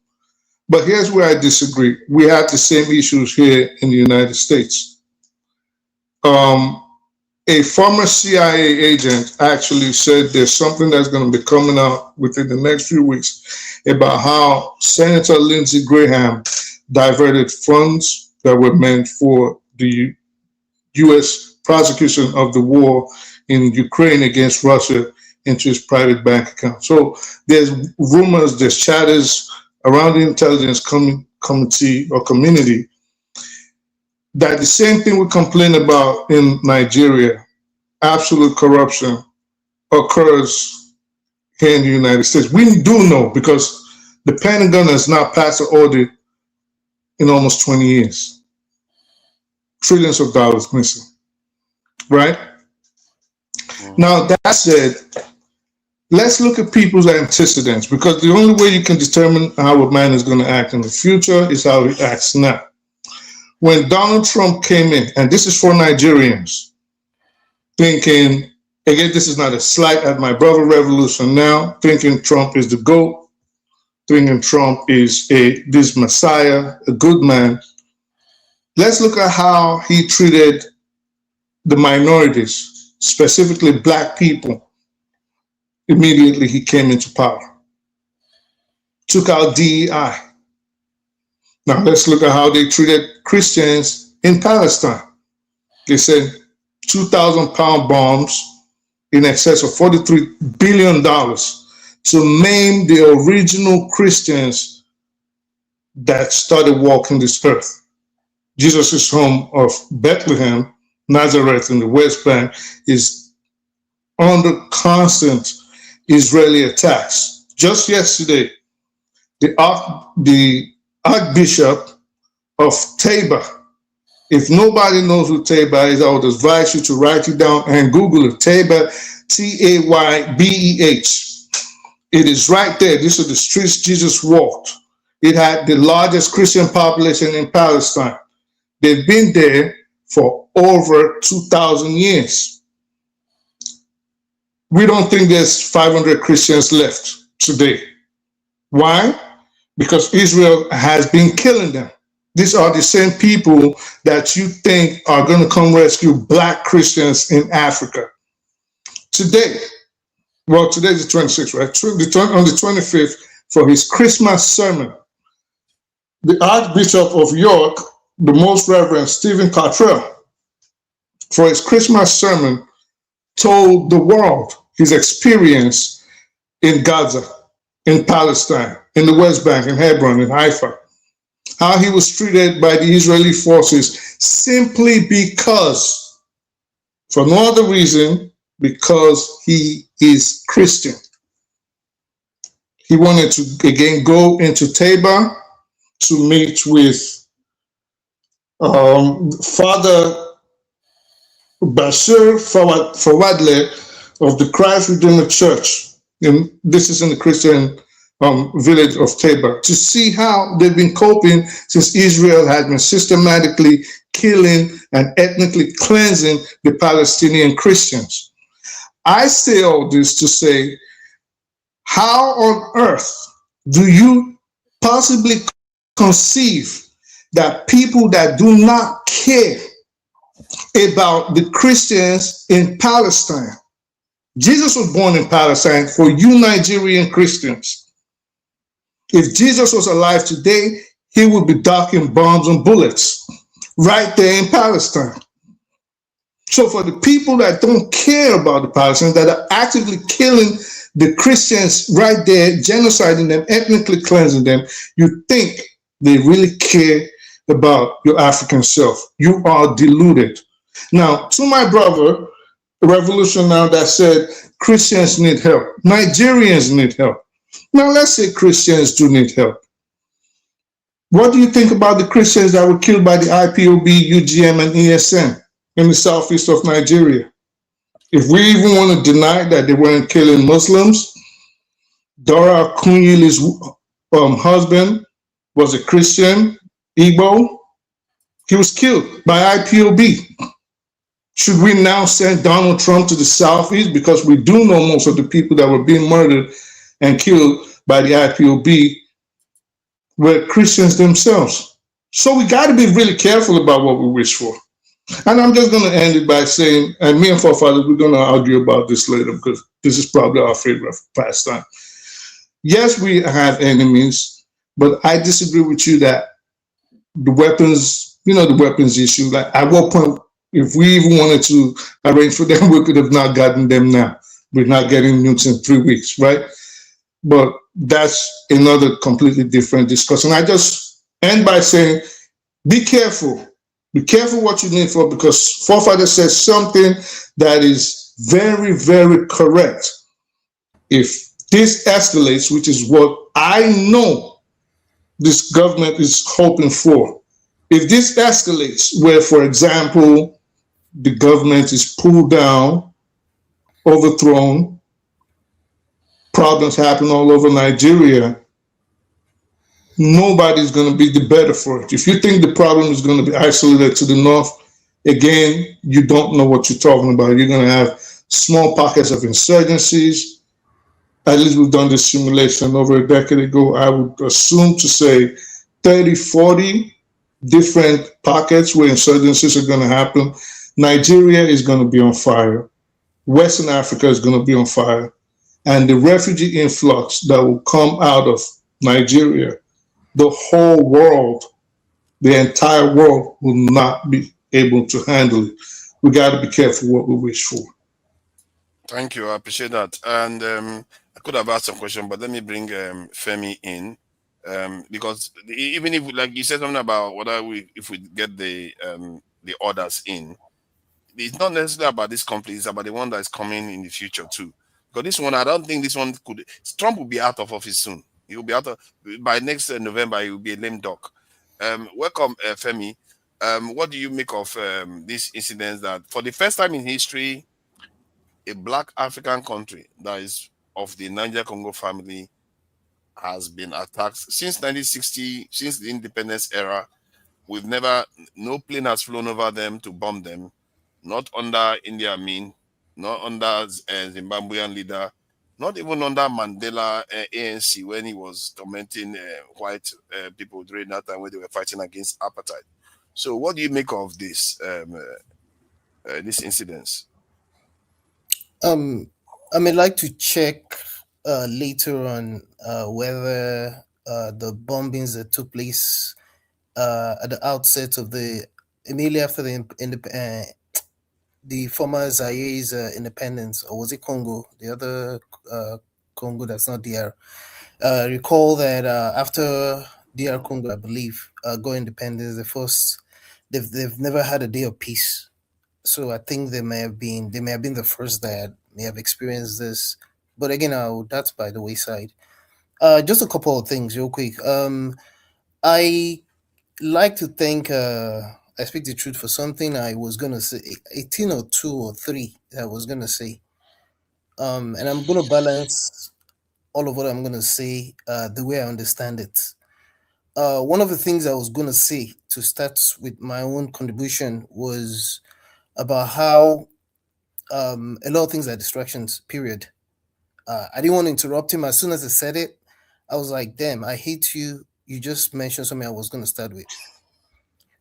But here's where I disagree. We have the same issues here in the United States. A former CIA agent actually said there's something that's going to be coming out within the next few weeks about how Senator Lindsey Graham diverted funds that were meant for the U.S. prosecution of the war in Ukraine against Russia into his private bank account. So there's rumors, there's chatters around the intelligence committee or community that the same thing we complain about in Nigeria, absolute corruption, occurs here in the United States. We do know because the Pentagon has not passed an audit in almost 20 years. Trillions of dollars missing, right? Now, that said, let's look at people's antecedents, because the only way you can determine how a man is going to act in the future is how he acts now. When Donald Trump came in, and this is for Nigerians, thinking, again, this is not a slight at my brother Revolution now, thinking Trump is the GOAT, thinking Trump is this messiah, a good man. Let's look at how he treated the minorities, specifically black people, immediately he came into power. Took out DEI. Now let's look at how they treated Christians in Palestine. They sent 2,000-pound bombs in excess of $43 billion to maim the original Christians that started walking this earth. Jesus' home of Bethlehem, Nazareth in the West Bank, is under constant Israeli attacks. Just yesterday, the Archbishop of Tabor, if nobody knows who Tabor is, I would advise you to write it down and Google it. Tabor, Taybeh. It is right there. These are the streets Jesus walked. It had the largest Christian population in Palestine. They've been there for over 2,000 years. We don't think there's 500 Christians left today. Why? Because Israel has been killing them. These are the same people that you think are going to come rescue black Christians in Africa. Today, well, today's the 26th, right? On the 25th, for his Christmas sermon, the Archbishop of York, the Most Reverend Stephen Cottrell, for his Christmas sermon, told the world his experience in Gaza, in Palestine, in the West Bank, in Hebron, in Haifa, how he was treated by the Israeli forces simply because, for no other reason, because he is Christian. He wanted to again go into Tabor to meet with Father Bashir Fawadle of the Christ Redeemer Church. And this is in the Christian village of Tabor, to see how they've been coping since Israel has been systematically killing and ethnically cleansing the Palestinian Christians. I say all this to say, how on earth do you possibly conceive that people that do not care about the Christians in Palestine? Jesus was born in Palestine for you Nigerian Christians. If Jesus was alive today, he would be docking bombs and bullets right there in Palestine. So for the people that don't care about the Palestinians, that are actively killing the Christians right there, genociding them, ethnically cleansing them, you think they really care about your African self. You are deluded. Now, to my brother, the revolution now that said Christians need help, Nigerians need help. Now, let's say Christians do need help. What do you think about the Christians that were killed by the IPOB, UGM, and ESN in the southeast of Nigeria? If we even want to deny that they weren't killing Muslims, Dora Akunyili's husband was a Christian, Igbo. He was killed by IPOB. Should we now send Donald Trump to the southeast because we do know most of the people that were being murdered and killed by the IPOB were Christians themselves? So we got to be really careful about what we wish for. And I'm just going to end it by saying, and me and forefathers, we're going to argue about this later because this is probably our favorite pastime. Yes, we have enemies, but I disagree with you that the weapons, the weapons issue, like at what point, if we even wanted to arrange for them, we could have not gotten them now. We're not getting nukes in 3 weeks, right? But that's another completely different discussion. I just end by saying, be careful. Be careful what you need for, because forefather says something that is very, very correct. If this escalates, which is what I know this government is hoping for, if this escalates where, for example, the government is pulled down, overthrown, problems happen all over Nigeria, nobody's going to be the better for it. If you think the problem is going to be isolated to the north, again, you don't know what you're talking about. You're going to have small pockets of insurgencies. At least we've done this simulation over a decade ago. I would assume to say 30, 40 different pockets where insurgencies are going to happen. Nigeria is going to be on fire. Western Africa is going to be on fire. And the refugee influx that will come out of Nigeria, the whole world, the entire world will not be able to handle it. We got to be careful what we wish for. Thank you. I appreciate that. And I could have asked some question, but let me bring Femi in, because even if, like you said something about whether if we get the orders in, it's not necessarily about this conflict. It's about the one that is coming in the future too. Because this one, I don't think this one could. Trump will be out of office soon. He will be out of by next November. He will be a lame duck. Welcome, Femi. What do you make of these incidents that, for the first time in history, a Black African country that is of the Niger-Congo family has been attacked since 1960, since the independence era? No plane has flown over them to bomb them, not under Idi Amin, not under Zimbabwean leader, not even under Mandela ANC when he was tormenting white people during that time when they were fighting against apartheid. So what do you make of this incidents? I may like to check later on whether the bombings that took place at the outset of immediately after the former Zaire's independence, or was it Congo, the other Congo that's not DR? Recall that after DR Congo, I believe, got independence, they've never had a day of peace. So I think they may have been the first that may have experienced this. But again, that's by the wayside. Just a couple of things real quick. I like to think I speak the truth for something I was gonna say, 18 or 2 or 3 I was gonna say. And I'm gonna balance all of what I'm gonna say the way I understand it. One of the things I was gonna say to start with my own contribution was about how a lot of things are distractions, period. I didn't want to interrupt him. As soon as I said it, I was like, damn, I hate you. You just mentioned something I was going to start with.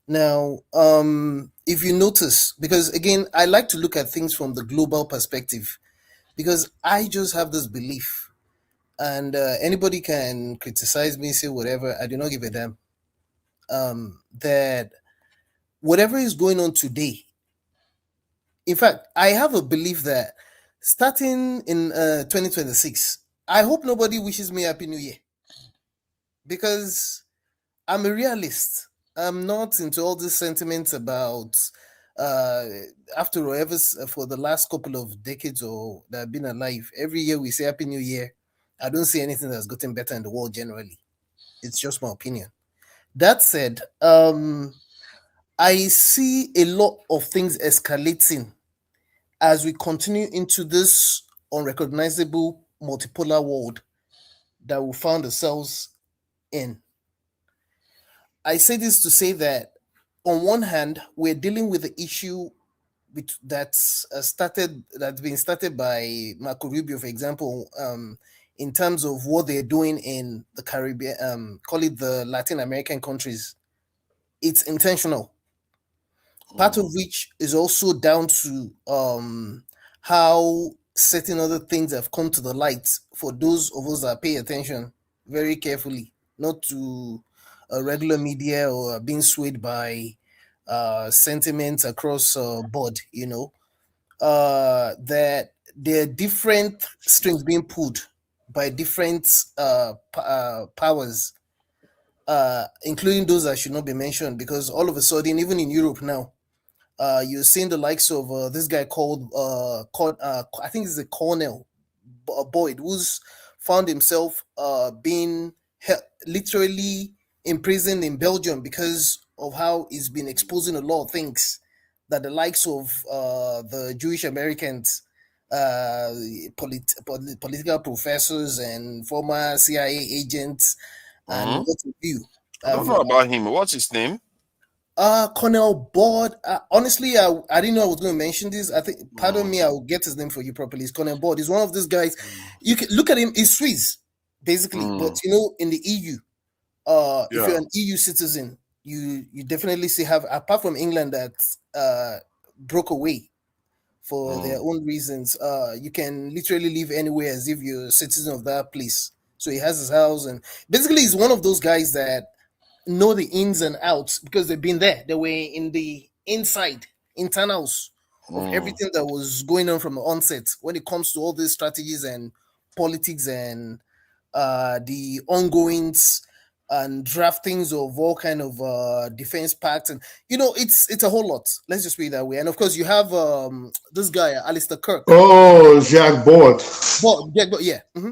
Now, if you notice, because again, I like to look at things from the global perspective, because I just have this belief, and anybody can criticize me, say whatever, I do not give a damn, that whatever is going on today, in fact, I have a belief that starting in 2026, I hope nobody wishes me Happy New Year, because I'm a realist. I'm not into all this sentiments about after all, for the last couple of decades or that I've been alive, every year we say Happy New Year. I don't see anything that's gotten better in the world generally. It's just my opinion. That said, I see a lot of things escalating as we continue into this unrecognizable multipolar world that we found ourselves in. I say this to say that on one hand, we're dealing with the issue that's been started by Marco Rubio, for example, in terms of what they're doing in the Caribbean, call it the Latin American countries. It's intentional. Part of which is also down to how certain other things have come to the light for those of us that pay attention very carefully, not to regular media or being swayed by sentiments across board, that there are different strings being pulled by different powers, including those that should not be mentioned, because all of a sudden, even in Europe now, you're seeing the likes of this guy called I think it's a Colonel Boyd, who's found himself being literally imprisoned in Belgium because of how he's been exposing a lot of things that the likes of the Jewish Americans, political professors and former CIA agents and what have you. I don't know about him. What's his name? Colonel Boyd. Honestly, I didn't know I was going to mention this. I think, pardon me, I will get his name for you properly. It's Colonel Boyd. He's one of these guys. You can look at him. He's Swiss, basically. But in the EU, if you're an EU citizen, you definitely have, apart from England that broke away for their own reasons. You can literally live anywhere as if you're a citizen of that place. So he has his house, and basically he's one of those guys that know the ins and outs because they've been there. They were in the internals of everything that was going on from the onset when it comes to all these strategies and politics and the ongoings and draftings of all kind of defense pacts, and it's a whole lot. Let's just put it that way. And of course, you have this guy Alistair Kirk. Oh, Jacques Boyd. Yeah. Mm-hmm.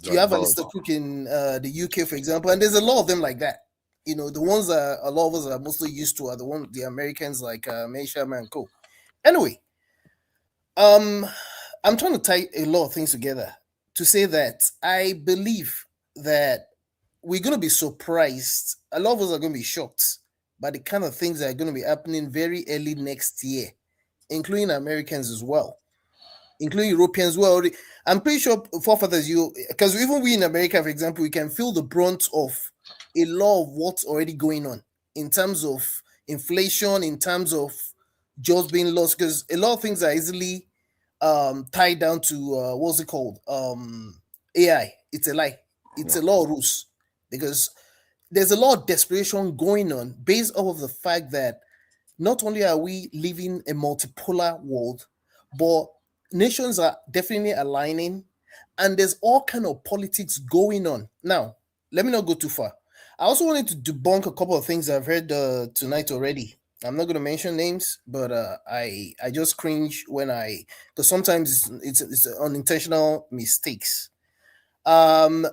You have Alistair Cook in the UK, for example, and there's a lot of them like that. The ones that a lot of us are mostly used to are the Americans like May Sharma and co. Anyway, I'm trying to tie a lot of things together to say that I believe that we're going to be surprised. A lot of us are going to be shocked by the kind of things that are going to be happening very early next year, including Americans as well, including Europeans. Well, I'm pretty sure, forefathers, because even we in America, for example, we can feel the brunt of a lot of what's already going on in terms of inflation, in terms of jobs being lost, because a lot of things are easily tied down to what's it called? AI. It's a lie. It's a lot of rules, because there's a lot of desperation going on based off of the fact that not only are we living a multipolar world, but nations are definitely aligning, and there's all kind of politics going on. Now, let me not go too far. I also wanted to debunk a couple of things I've heard tonight already. I'm not going to mention names, but I just cringe because sometimes it's unintentional mistakes. While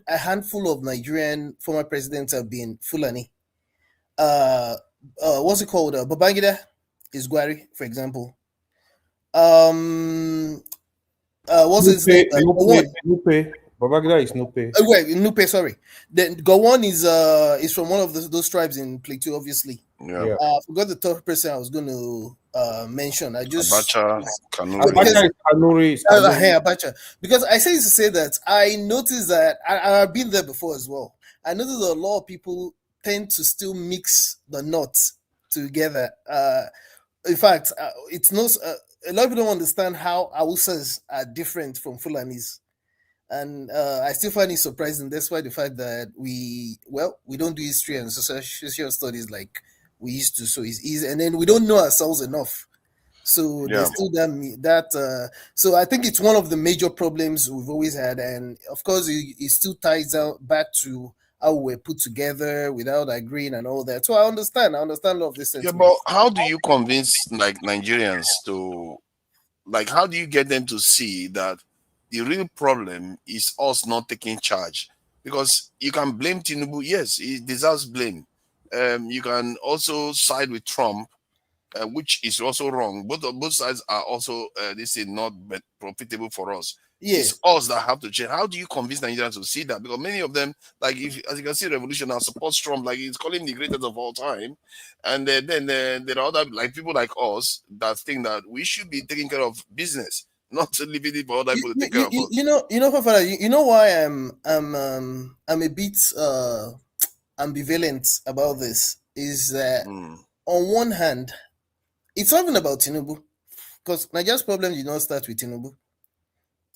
a handful of Nigerian former presidents have been Fulani, what's it called? Babangida is Gwari, for example. What's his name? Nupe. Babangida is Nupe. Nupe, sorry. Then Gowon is from one of those tribes in Plateau, obviously. Yeah. I forgot the third person I was going to mention. Abacha Kanuri. Abacha is Kanuri. Abacha. Because I say to say that I noticed that I've been there before as well. I noticed that a lot of people tend to still mix the knots together. In fact, it's not a lot of people don't understand how Hausas are different from Fulanis. And I still find it surprising, despite the fact that we don't do history and social studies like we used to. So it's easy, and then we don't know ourselves enough. So there's still that. So I think it's one of the major problems we've always had, and of course, it still ties out back to how we're put together without agreeing and all that. So I understand all of this Yeah, sentiment. but how do you convince like Nigerians to like how do you get them to see that the real problem is us not taking charge? Because you can blame Tinubu, yes, he deserves blame. You can also side with Trump, which is also wrong. Both sides are also this is not profitable for us. It's Yes. us that have to change. How do you convince Nigerians to see that? Because many of them, like if as you can see, Revolution now supports Trump, like he's calling him the greatest of all time, and then there are other like people like us that think that we should be taking care of business, not leaving it for other people to take care of us. Fafana, you know why I'm a bit ambivalent about this is that Hmm. on one hand, it's not even about Tinubu, because Nigeria's problem did not start with Tinubu.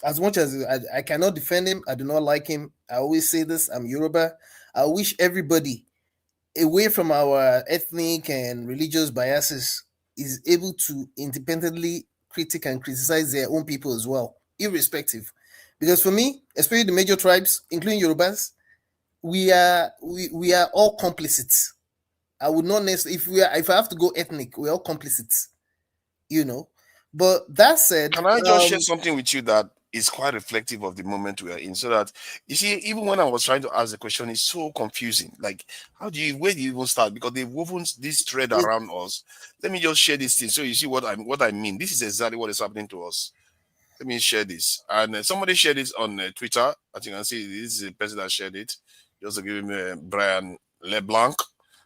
As much as I cannot defend him, I do not like him. I always say this, I'm Yoruba. I wish everybody, away from our ethnic and religious biases, is able to independently critique and criticize their own people as well, irrespective. Because for me, especially the major tribes, including Yorubas, we are all complicit. I would not necessarily, if I have to go ethnic, we're all complicit, you know. But that said, Can I just share something with you that is quite reflective of the moment we are in? So that you see, even when I was trying to ask the question, it's so confusing. Like, where do you even start? Because they've woven this thread it, around us. Let me just share this thing so you see what I mean. This is exactly what is happening to us. Let me share this. And somebody shared this on Twitter. As you can see, this is the person that shared it. Just to give him Brian LeBlanc.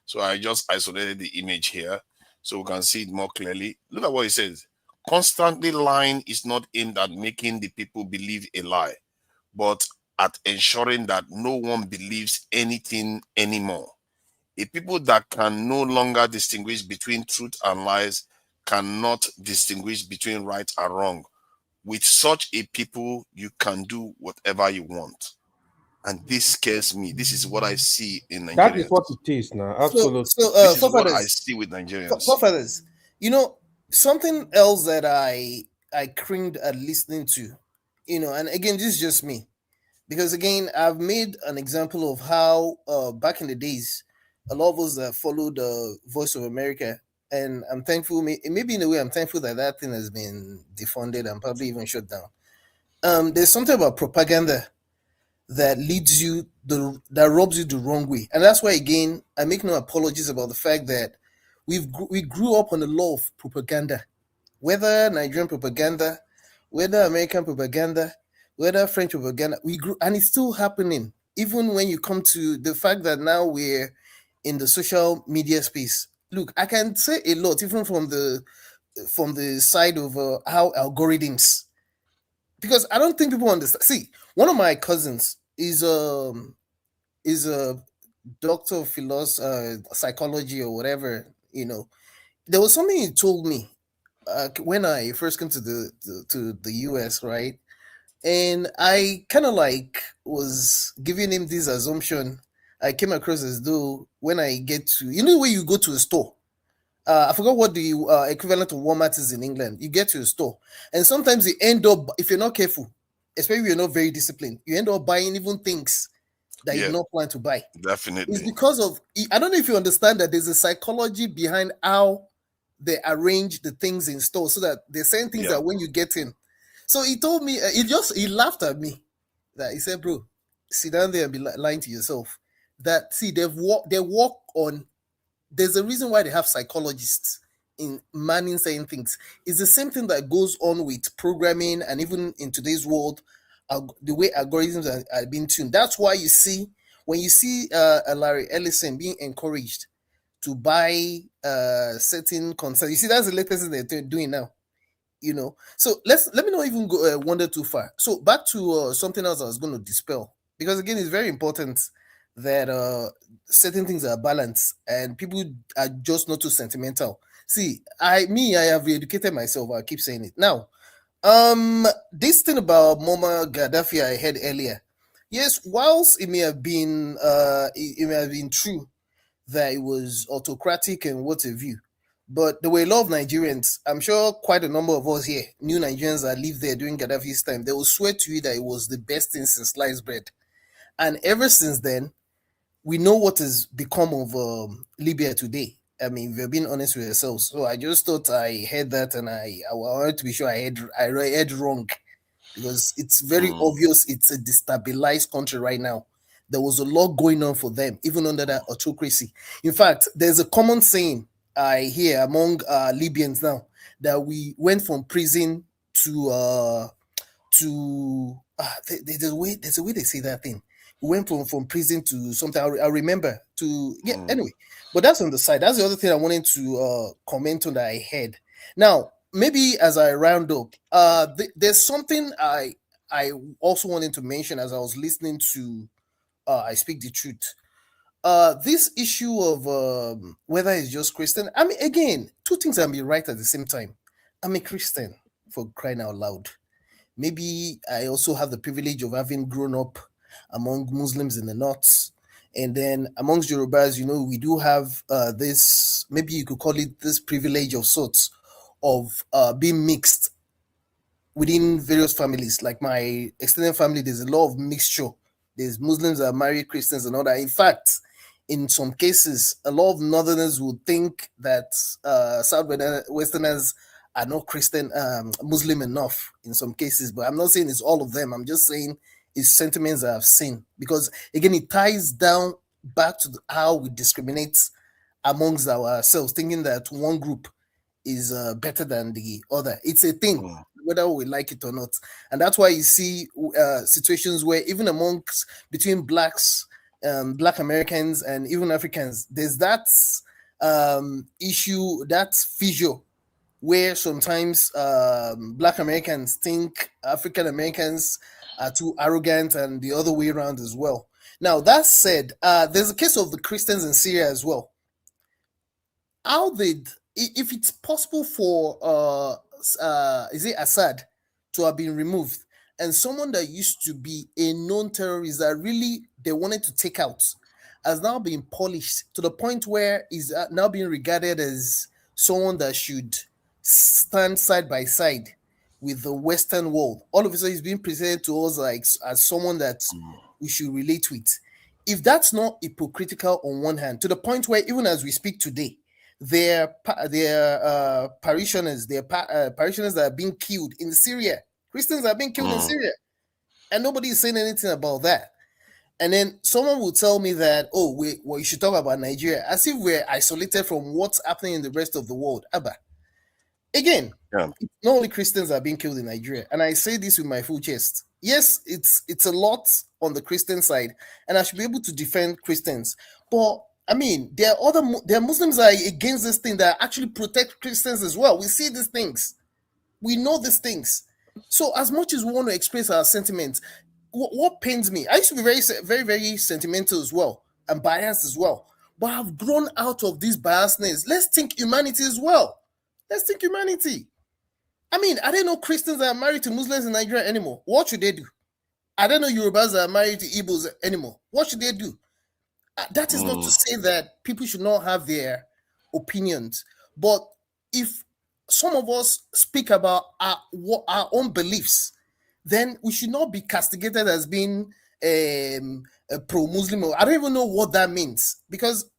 So I just isolated the image here so we can see it more clearly. Look at what he says. Constantly lying is not aimed at making the people believe a lie, but at ensuring that no one believes anything anymore. A people that can no longer distinguish between truth and lies cannot distinguish between right and wrong. With such a people, you can do whatever you want. And this scares me. This is what I see in That is what Nigerians. it is now. so Absolutely. so This is what I forefathers, see with Nigerians. forefathers, something else that I cringed at listening to, and again, this is just me, because again, I've made an example of how back in the days, a lot of us that followed Voice of America, and I'm thankful, maybe in a way, I'm thankful that that thing has been defunded and probably even shut down. There's something about propaganda that leads you that rubs you the wrong way, and that's why again I make no apologies about the fact that we grew up on the law of propaganda, whether Nigerian propaganda, whether American propaganda, whether French propaganda. We grew, and it's still happening. Even when you come to the fact that now we're in the social media space. Look, I can say a lot, even from the side of how algorithms, because I don't think people understand. See, one of my cousins is a doctor of philosophy, psychology or whatever. There was something he told me when I first came to the US, right? And I kind of like was giving him this assumption. I came across as though when I get to, when you go to a store, I forgot what the equivalent of Walmart is in England. You get to a store, and sometimes you end up, if you're not careful, especially if you're not very disciplined, you end up buying even things that you Yeah, did not plan to buy. It's definitely. because of, I don't know if you understand that there's a psychology behind how they arrange the things in store, so that they're saying things Yeah. that when you get in. So he told me, he laughed at me. That he said, "Bro, sit down there and be lying to yourself. That see, they work on. There's a reason why they have psychologists in manning certain things. It's the same thing that goes on with programming, and even in today's world, the way algorithms are being tuned. That's why you see, when you see Larry Ellison being encouraged to buy certain concerns. You see, that's the latest thing they're doing now. So let me not even go wander too far. So back to something else I was going to dispel, because again, it's very important that certain things are balanced and people are just not too sentimental. See, I have re-educated myself. I keep saying it now. This thing about Muammar Gaddafi I heard earlier. Yes, whilst it may have been true that it was autocratic and what have you, but there were a lot of Nigerians. I'm sure quite a number of us here, new Nigerians that lived there during Gaddafi's time, they will swear to you that it was the best thing since sliced bread. And ever since then, we know what has become of Libya today. I mean, we're being honest with ourselves. So I just thought I heard that, and I wanted to be sure I heard wrong, because it's very obvious it's a destabilized country right now. There was a lot going on for them, even under that autocracy. In fact, there's a common saying I hear among Libyans now, that we went from prison to there's a way they say that thing. We went from prison to something. I remember to anyway. But that's on the side. That's the other thing I wanted to comment on that I heard. Now, maybe as I round up, there's something I also wanted to mention as I was listening to I Speak the Truth. This issue of whether it's just Christian. I mean, again, two things can be right at the same time. I'm a Christian, for crying out loud. Maybe I also have the privilege of having grown up among Muslims in the north. And then amongst Yorubas, we do have this, maybe you could call it this privilege of sorts, of being mixed within various families. Like my extended family, there's a lot of mixture. There's Muslims that marry Christians and all that. In fact, in some cases, a lot of Northerners would think that Southwesterners are not Christian, Muslim enough in some cases. But I'm not saying it's all of them. I'm just saying it's sentiments that I've seen. Because, again, it ties down back to how we discriminate amongst ourselves, thinking that one group is better than the other. It's a thing, whether we like it or not. And that's why you see situations where even between blacks, Black Americans, and even Africans, there's that issue, that fissure, where sometimes Black Americans think African Americans are too arrogant, and the other way around as well. Now, that said, there's a case of the Christians in Syria as well. If it's possible for is it Assad to have been removed, and someone that used to be a known terrorist that really they wanted to take out has now been polished to the point where is now being regarded as someone that should stand side by side with the Western world. All of a sudden, he's being presented to us like as someone that we should relate with. If that's not hypocritical on one hand, to the point where even as we speak today, their parishioners that are being killed in Syria, Christians are being killed in Syria, and nobody is saying anything about that. And then someone will tell me that, you should talk about Nigeria, as if we're isolated from what's happening in the rest of the world. Abba. Again, not only Christians are being killed in Nigeria, and I say this with my full chest. Yes, it's a lot on the Christian side, and I should be able to defend Christians. But I mean, there are Muslims that are against this thing that actually protect Christians as well. We see these things, we know these things. So as much as we want to express our sentiments, what pains me, I used to be very, very, very sentimental as well and biased as well. But I've grown out of this biasness. Let's think humanity as well. Let's think humanity. I mean, I don't know Christians that are married to Muslims in Nigeria anymore. What should they do? I don't know Yorubas that are married to Igbos anymore. What should they do? That is not to say that people should not have their opinions. But if some of us speak about our own beliefs, then we should not be castigated as being a pro-Muslim. I don't even know what that means, because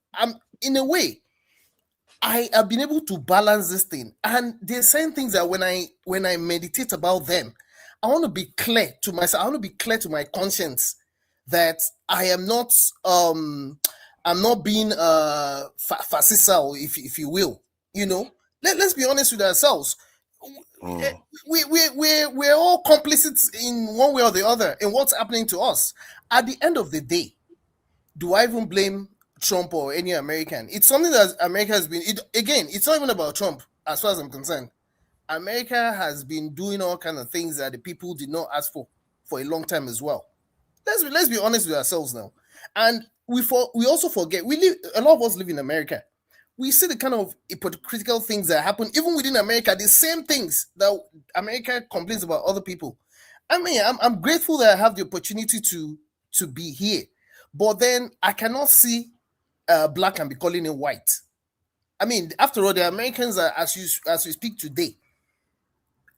in a way, I have been able to balance this thing. And there's certain things that when I meditate about them, I want to be clear to myself. I want to be clear to my conscience that I am not I'm not being fascisal, if you will. Let's be honest with ourselves. We're all complicit in one way or the other in what's happening to us. At the end of the day, do I even blame Trump or any American? It's something that America has been. It's not even about Trump, as far as I'm concerned. America has been doing all kinds of things that the people did not ask for a long time as well. Let's be honest with ourselves now. And we also forget, a lot of us live in America. We see the kind of hypocritical things that happen even within America, the same things that America complains about other people. I mean, I'm grateful that I have the opportunity to be here, but then I cannot see black and be calling it white. I mean, after all, the Americans are, as we speak today,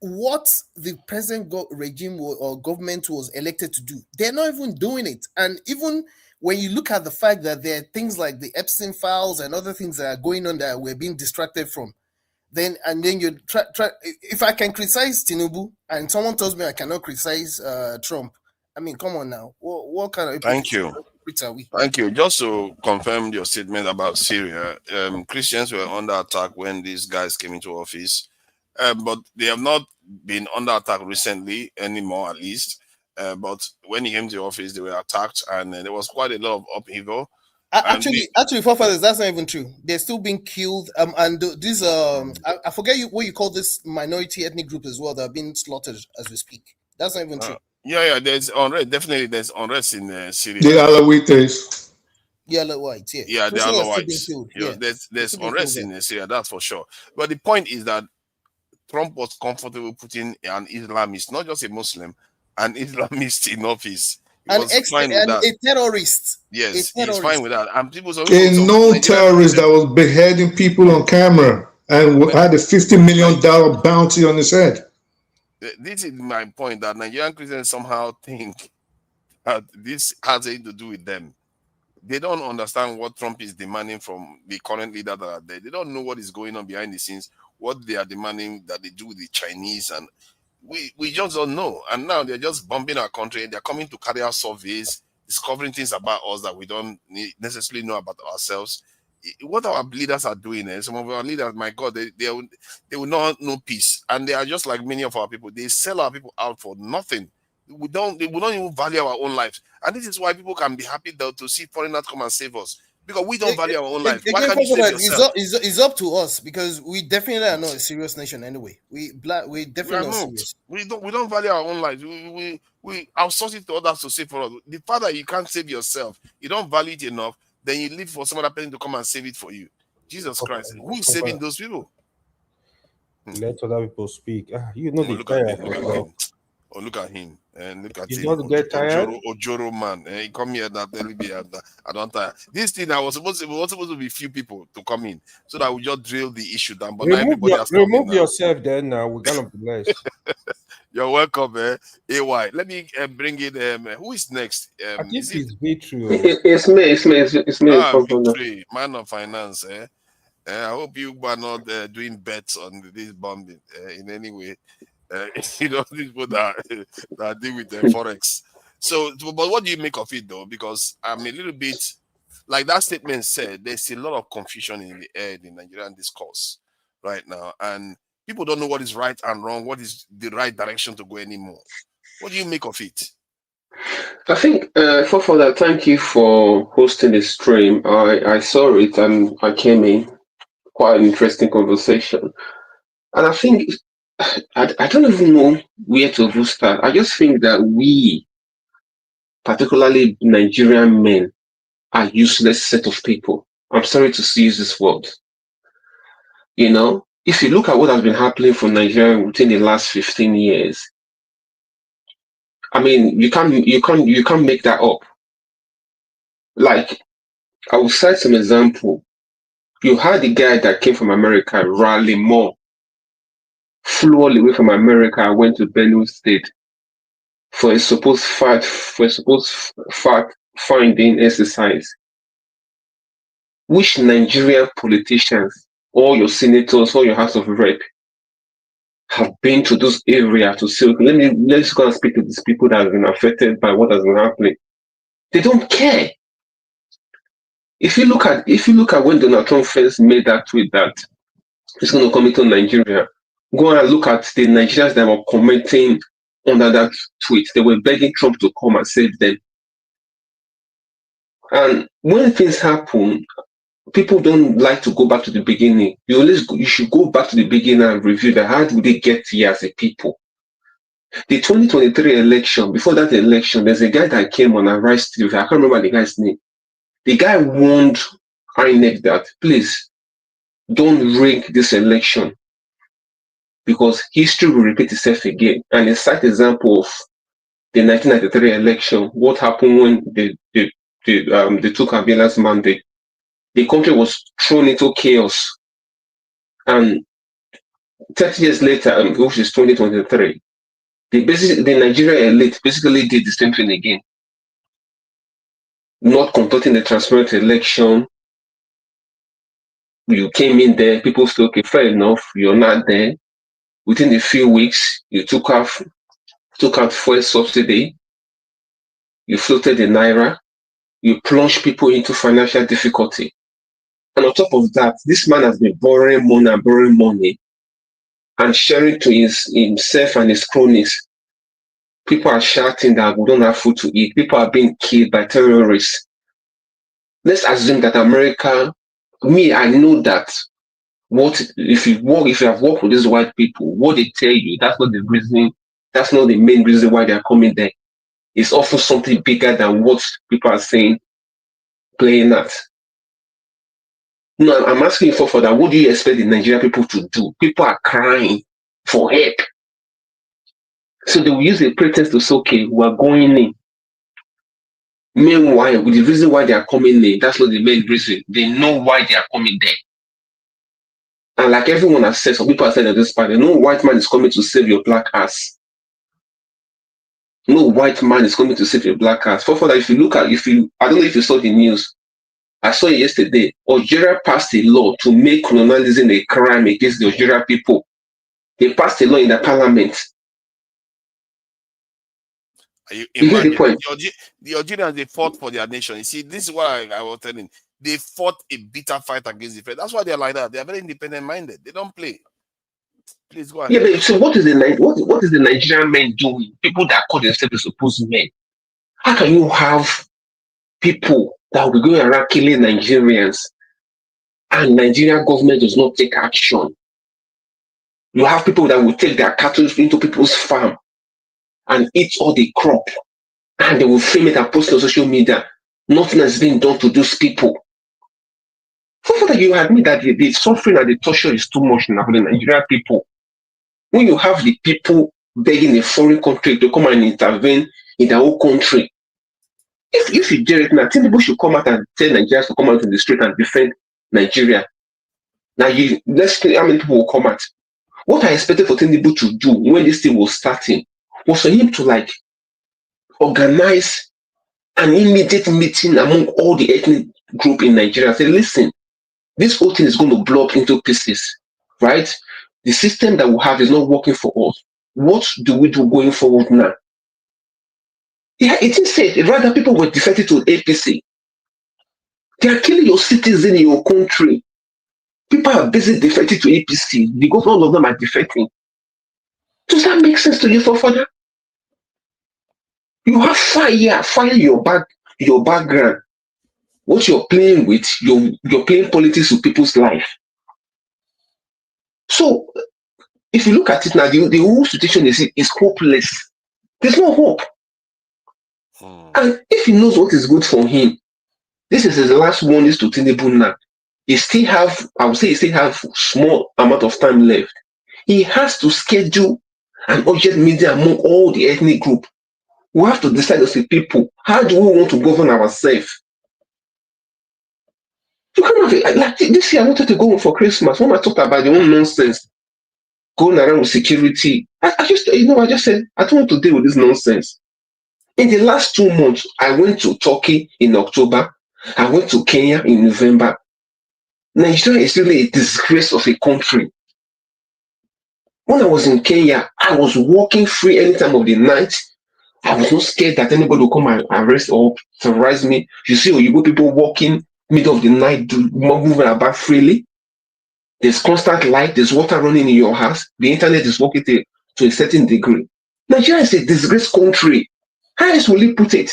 what the present regime or government was elected to do, they're not even doing it. And even when you look at the fact that there are things like the Epstein files and other things that are going on that we're being distracted from, then you try. If I can criticize Tinubu and someone tells me I cannot criticize Trump, I mean, come on now. What kind of Thank you. are we? Thank you. Just to confirm your statement about Syria, Christians were under attack when these guys came into office, but they have not been under attack recently anymore, at least. But when he came to office, they were attacked, and there was quite a lot of upheaval. Actually, forefathers, that's not even true. They're still being killed. And these I forget what you call this minority ethnic group as well that are being slaughtered as we speak. That's not even true. Yeah, there's unrest. Definitely, there's unrest in Syria. The Alawites. Yellow whites, yeah. Yeah, the Christians Alawites. Yeah, there's unrest in Syria, that's for sure. But the point is that Trump was comfortable putting an Islamist, not just a Muslim, an Islamist in office. He was fine with that. A terrorist. Yes, he's fine with that. And people, a known terrorist that was beheading people on camera and had a $50 million bounty on his head. This is my point, that Nigerian Christians somehow think that this has anything to do with them. They don't understand what Trump is demanding from the current leader that are there. They don't know what is going on behind the scenes, what they are demanding that they do with the Chinese, and we just don't know. And now they're just bombing our country. They're coming to carry out surveys, discovering things about us that we don't necessarily know about ourselves. What our leaders are doing, some of our leaders, my God, they will not know peace. And they are just like many of our people. They sell our people out for nothing. We don't even value our own lives. And this is why people can be happy to see foreigners come and save us. Because we don't value our own life. Why can't you save yourself? It's up to us, because we definitely are not a serious nation anyway. We definitely not serious. We don't value our own lives. We outsource it to others to save for us. The fact that you can't save yourself, you don't value it enough, then you leave for some other person to come and save it for you. Jesus Christ, who is saving those people? Let other people speak. You know the look at him. And look at him. Not get tired? Ojoro man. He come here that tell me I don't tire. This thing we were supposed to be few people to come in so that we just drill the issue down. But remove yourself then now. We're gonna be blessed. You're welcome, AY. Let me bring in who is next? I think it's Victory. It's me. Victory, man of finance. I hope you are not doing bets on this bombing in any way. These people that deal with forex. So, but what do you make of it though? Because I'm a little bit, like that statement said, there's a lot of confusion in the air in the Nigerian discourse right now, and people don't know what is right and wrong, what is the right direction to go anymore. What do you make of it? I think, for that, thank you for hosting the stream. I saw it and I came in. Quite an interesting conversation, and I think. I don't even know where to start. I just think that we, particularly Nigerian men, are useless set of people. I'm sorry to use this word. If you look at what has been happening for Nigeria within the last 15 years, I mean, you can't make that up. Like, I will cite some example. You had the guy that came from America, Raleigh Moore. Flew all the way from America, went to Benue State for a supposed fact-finding exercise. Which Nigerian politicians, all your senators, all your House of Rep, have been to those areas to say, okay, let's go and speak to these people that have been affected by what has been happening? They don't care. If you look at when Donald Trump first made that tweet that he's going to come into Nigeria, go and look at the Nigerians that were commenting under that tweet. They were begging Trump to come and save them. And when things happen, people don't like to go back to the beginning. You should go back to the beginning and review that. How did they get here as a people? The 2023 election, before that election, there's a guy that came on and Rise TV. I can't remember the guy's name. The guy warned INEC that, please, don't rig this election, because history will repeat itself again. And a side example of the 1993 election, what happened when they took Abila's mandate. The country was thrown into chaos. And 30 years later, which is 2023, the Nigerian elite basically did the same thing again. not conducting a transparent election. You came in there, people say, okay, fair enough, you're not there. Within a few weeks, you took out fuel subsidy, you floated the naira, you plunged people into financial difficulty. And on top of that, this man has been borrowing money and sharing to himself and his cronies. People are shouting that we don't have food to eat. People are being killed by terrorists. Let's assume that America, I know that if you have worked with these white people, what they tell you, that's not the main reason why they are coming there. It's often something bigger than what people are saying, playing at. No, I'm asking you for that. What do you expect the Nigerian people to do? People are crying for help. So they will use the pretext to say, okay, we're going in. Meanwhile, with the reason why they are coming in, that's not the main reason. They know why they are coming there. And like everyone has said, some people have said at this party, no white man is coming to save your black ass. No white man is coming to save your black ass. For that, I don't know if you saw the news. I saw it yesterday. Algeria passed a law to make colonialism a crime against the Algerian people. They passed a law in the parliament. You get the point? The Algerians, they fought for their nation. You see, this is what I was telling. They fought a bitter fight against the French. That's why they're like that. They're very independent minded. They don't play. Please go ahead. Yeah, but so what is the Nigerian men doing? People that call themselves supposed men. How can you have people that will be going around killing Nigerians and Nigerian government does not take action? You have people that will take their cattle into people's farm and eat all the crop, and they will film it and post it on social media. Nothing has been done to those people. For that, you admit that the suffering and the torture is too much now for the Nigerian people. When you have the people begging a foreign country to come and intervene in their own country, if you dare it now, people should come out and tell Nigerians to come out in the street and defend Nigeria. Now, let's see how many people will come out. What I expected for Tinubu to do when this thing was starting was for him to organize an immediate meeting among all the ethnic group in Nigeria. Say, listen, this whole thing is going to blow up into pieces, right? The system that we have is not working for us. What do we do going forward now? Yeah, it is said, rather people were defected to APC. They are killing your citizens in your country. People are busy defecting to APC because all of them are defecting. Does that make sense to you, for further? You have fire your background. What you're playing with, you're playing politics with people's life. So if you look at it now, the whole situation is hopeless. There's no hope. And if he knows what is good for him, this is his last warning to Tinubu now. He still have small amount of time left. He has to schedule an urgent meeting among all the ethnic group. We have to decide as a people, how do we want to govern ourselves? You cannot like this year. I wanted to go home for Christmas. When I talked about the own nonsense going around with security, I just said I don't want to deal with this nonsense. In the last 2 months, I went to Turkey in October. I went to Kenya in November. Nigeria is really a disgrace of a country. When I was in Kenya, I was walking free any time of the night. I was not scared that anybody will come and arrest or terrorize me. You see, you go people walking middle of the night, moving about freely. There's constant light. There's water running in your house. The internet is working to a certain degree. Nigeria is a disgraced country. How else will you put it?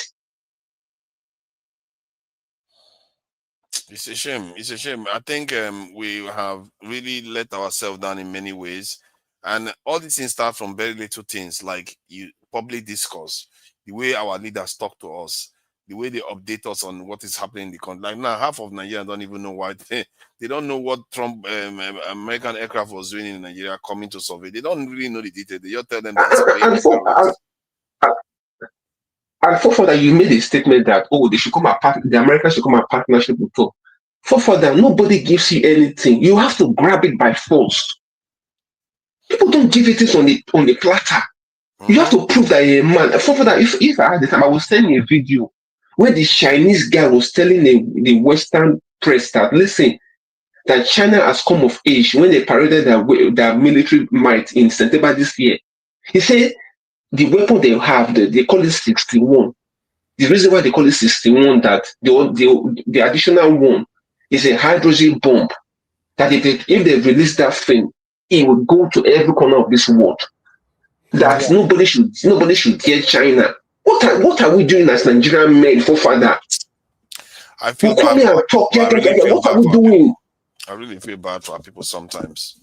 It's a shame. It's a shame. I think we have really let ourselves down in many ways. And all these things start from very little things like public discourse, the way our leaders talk to us, the way they update us on what is happening in the country. Like now, half of Nigeria don't even know why. They don't know what Trump American aircraft was doing in Nigeria coming to survey. They don't really know the details. They just tell them that and for that, you made a statement that they should come apart. The Americans should come apart partnership with Trump. For that, nobody gives you anything. You have to grab it by force. People don't give it on the platter. You have to prove that you're a man. For that, if I had the time, I would send you a video where the Chinese guy was telling the Western press that, listen, that China has come of age when they paraded their military might in September this year. He said the weapon they have, they call it 61. The reason why they call it 61, that the additional one is a hydrogen bomb, that if they release that thing, it will go to every corner of this world. That nobody should dare China. What are we doing as Nigerian men, forefather? I feel come bad. here and talk. I really feel What bad are we for doing? people. I really feel bad for our people sometimes.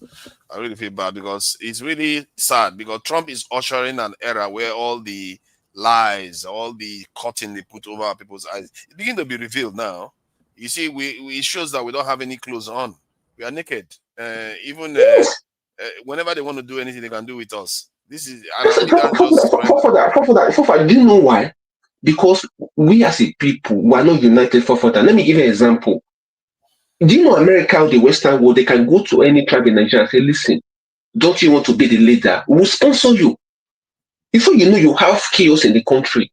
I really feel bad because it's really sad, because Trump is ushering an era where all the lies, all the cutting they put over our people's eyes, it's beginning to be revealed now. You see, it shows that we don't have any clothes on. We are naked. Whenever they want to do anything, they can do with us. This is for do you know why? Because we as a people, we are not united for that. Let me give you an example. Do you know America or the Western world, they can go to any tribe in Nigeria and say, listen, don't you want to be the leader? We'll sponsor you. Before you know, you have chaos in the country.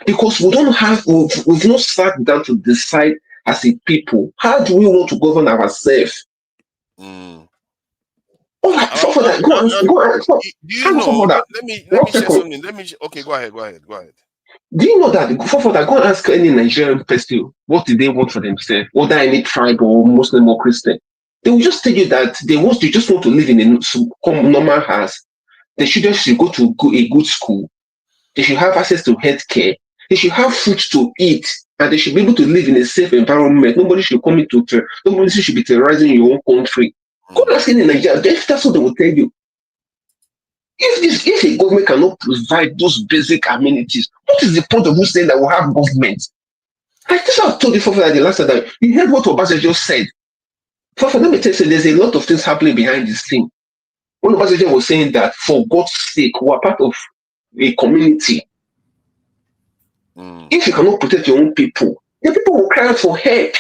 Because we've not sat down to decide as a people, how do we want to govern ourselves? Do you know? Let me share something. Okay, go ahead. Do you know that for that, go and ask any Nigerian person what do they want for themselves, whether any tribe or Muslim or Christian? They will just tell you that they just want to live in a normal house. The children should go to a good school. They should have access to healthcare. They should have food to eat, and they should be able to live in a safe environment. Nobody should nobody should be terrorizing your own country. Go and ask any Nigerian. That's what they will tell you. If a government cannot provide those basic amenities, what is the point of you saying that we have government? I think I've told you for that the last time that you heard what Obasanjo said. For let me tell you, there's a lot of things happening behind this thing. When Obasanjo was saying that, for God's sake, we are part of a community. If you cannot protect your own people, the people will cry out for help.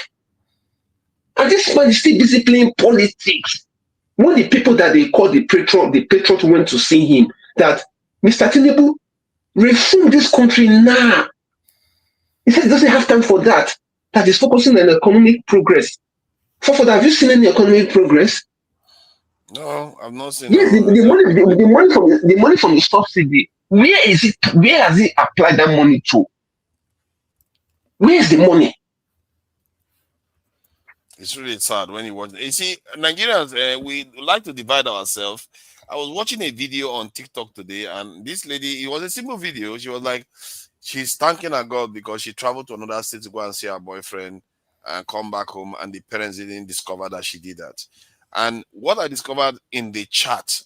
And this man is still busy playing politics. When the people that they call the patriot went to see him, that Mr. Tinubu, reform this country now. He said he doesn't have time for that. That he's focusing on economic progress. For that, have you seen any economic progress? No, I've not seen. Yes, the money from the subsidy. Where is it? Where has he applied that money to? Where is the money? It's really sad when you watch. You see, Nigerians, we like to divide ourselves. I was watching a video on TikTok today, and this lady, it was a simple video. She was like, she's thanking her God because she traveled to another state to go and see her boyfriend and come back home, and the parents didn't discover that she did that. And what I discovered in the chat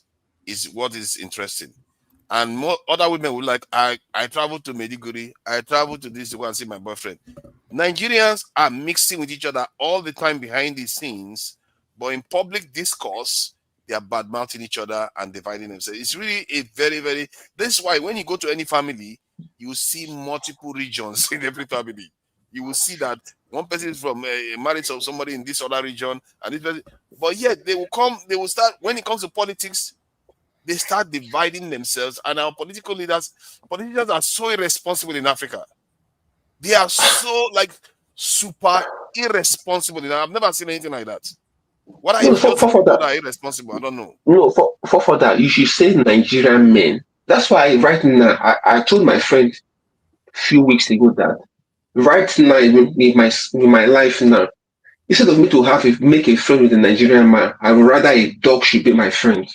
is what is interesting. And more other women were like, I traveled to Mediguri, I traveled to this to go and see my boyfriend. Nigerians are mixing with each other all the time behind the scenes, but in public discourse, they are bad-mouthing each other and dividing themselves. It's really a very, very... This is why when you go to any family, you see multiple regions in every family. You will see that one person is from married to somebody in this other region, and this person, but yet they will start, when it comes to politics, they start dividing themselves, and our politicians are so irresponsible in Africa. They are so super irresponsible. I've never seen anything like that. What are people that are irresponsible? I don't know. No, for that, you should say Nigerian men. That's why right now, I told my friend a few weeks ago that right now in my life now, instead of me to make a friend with a Nigerian man, I would rather a dog should be my friend.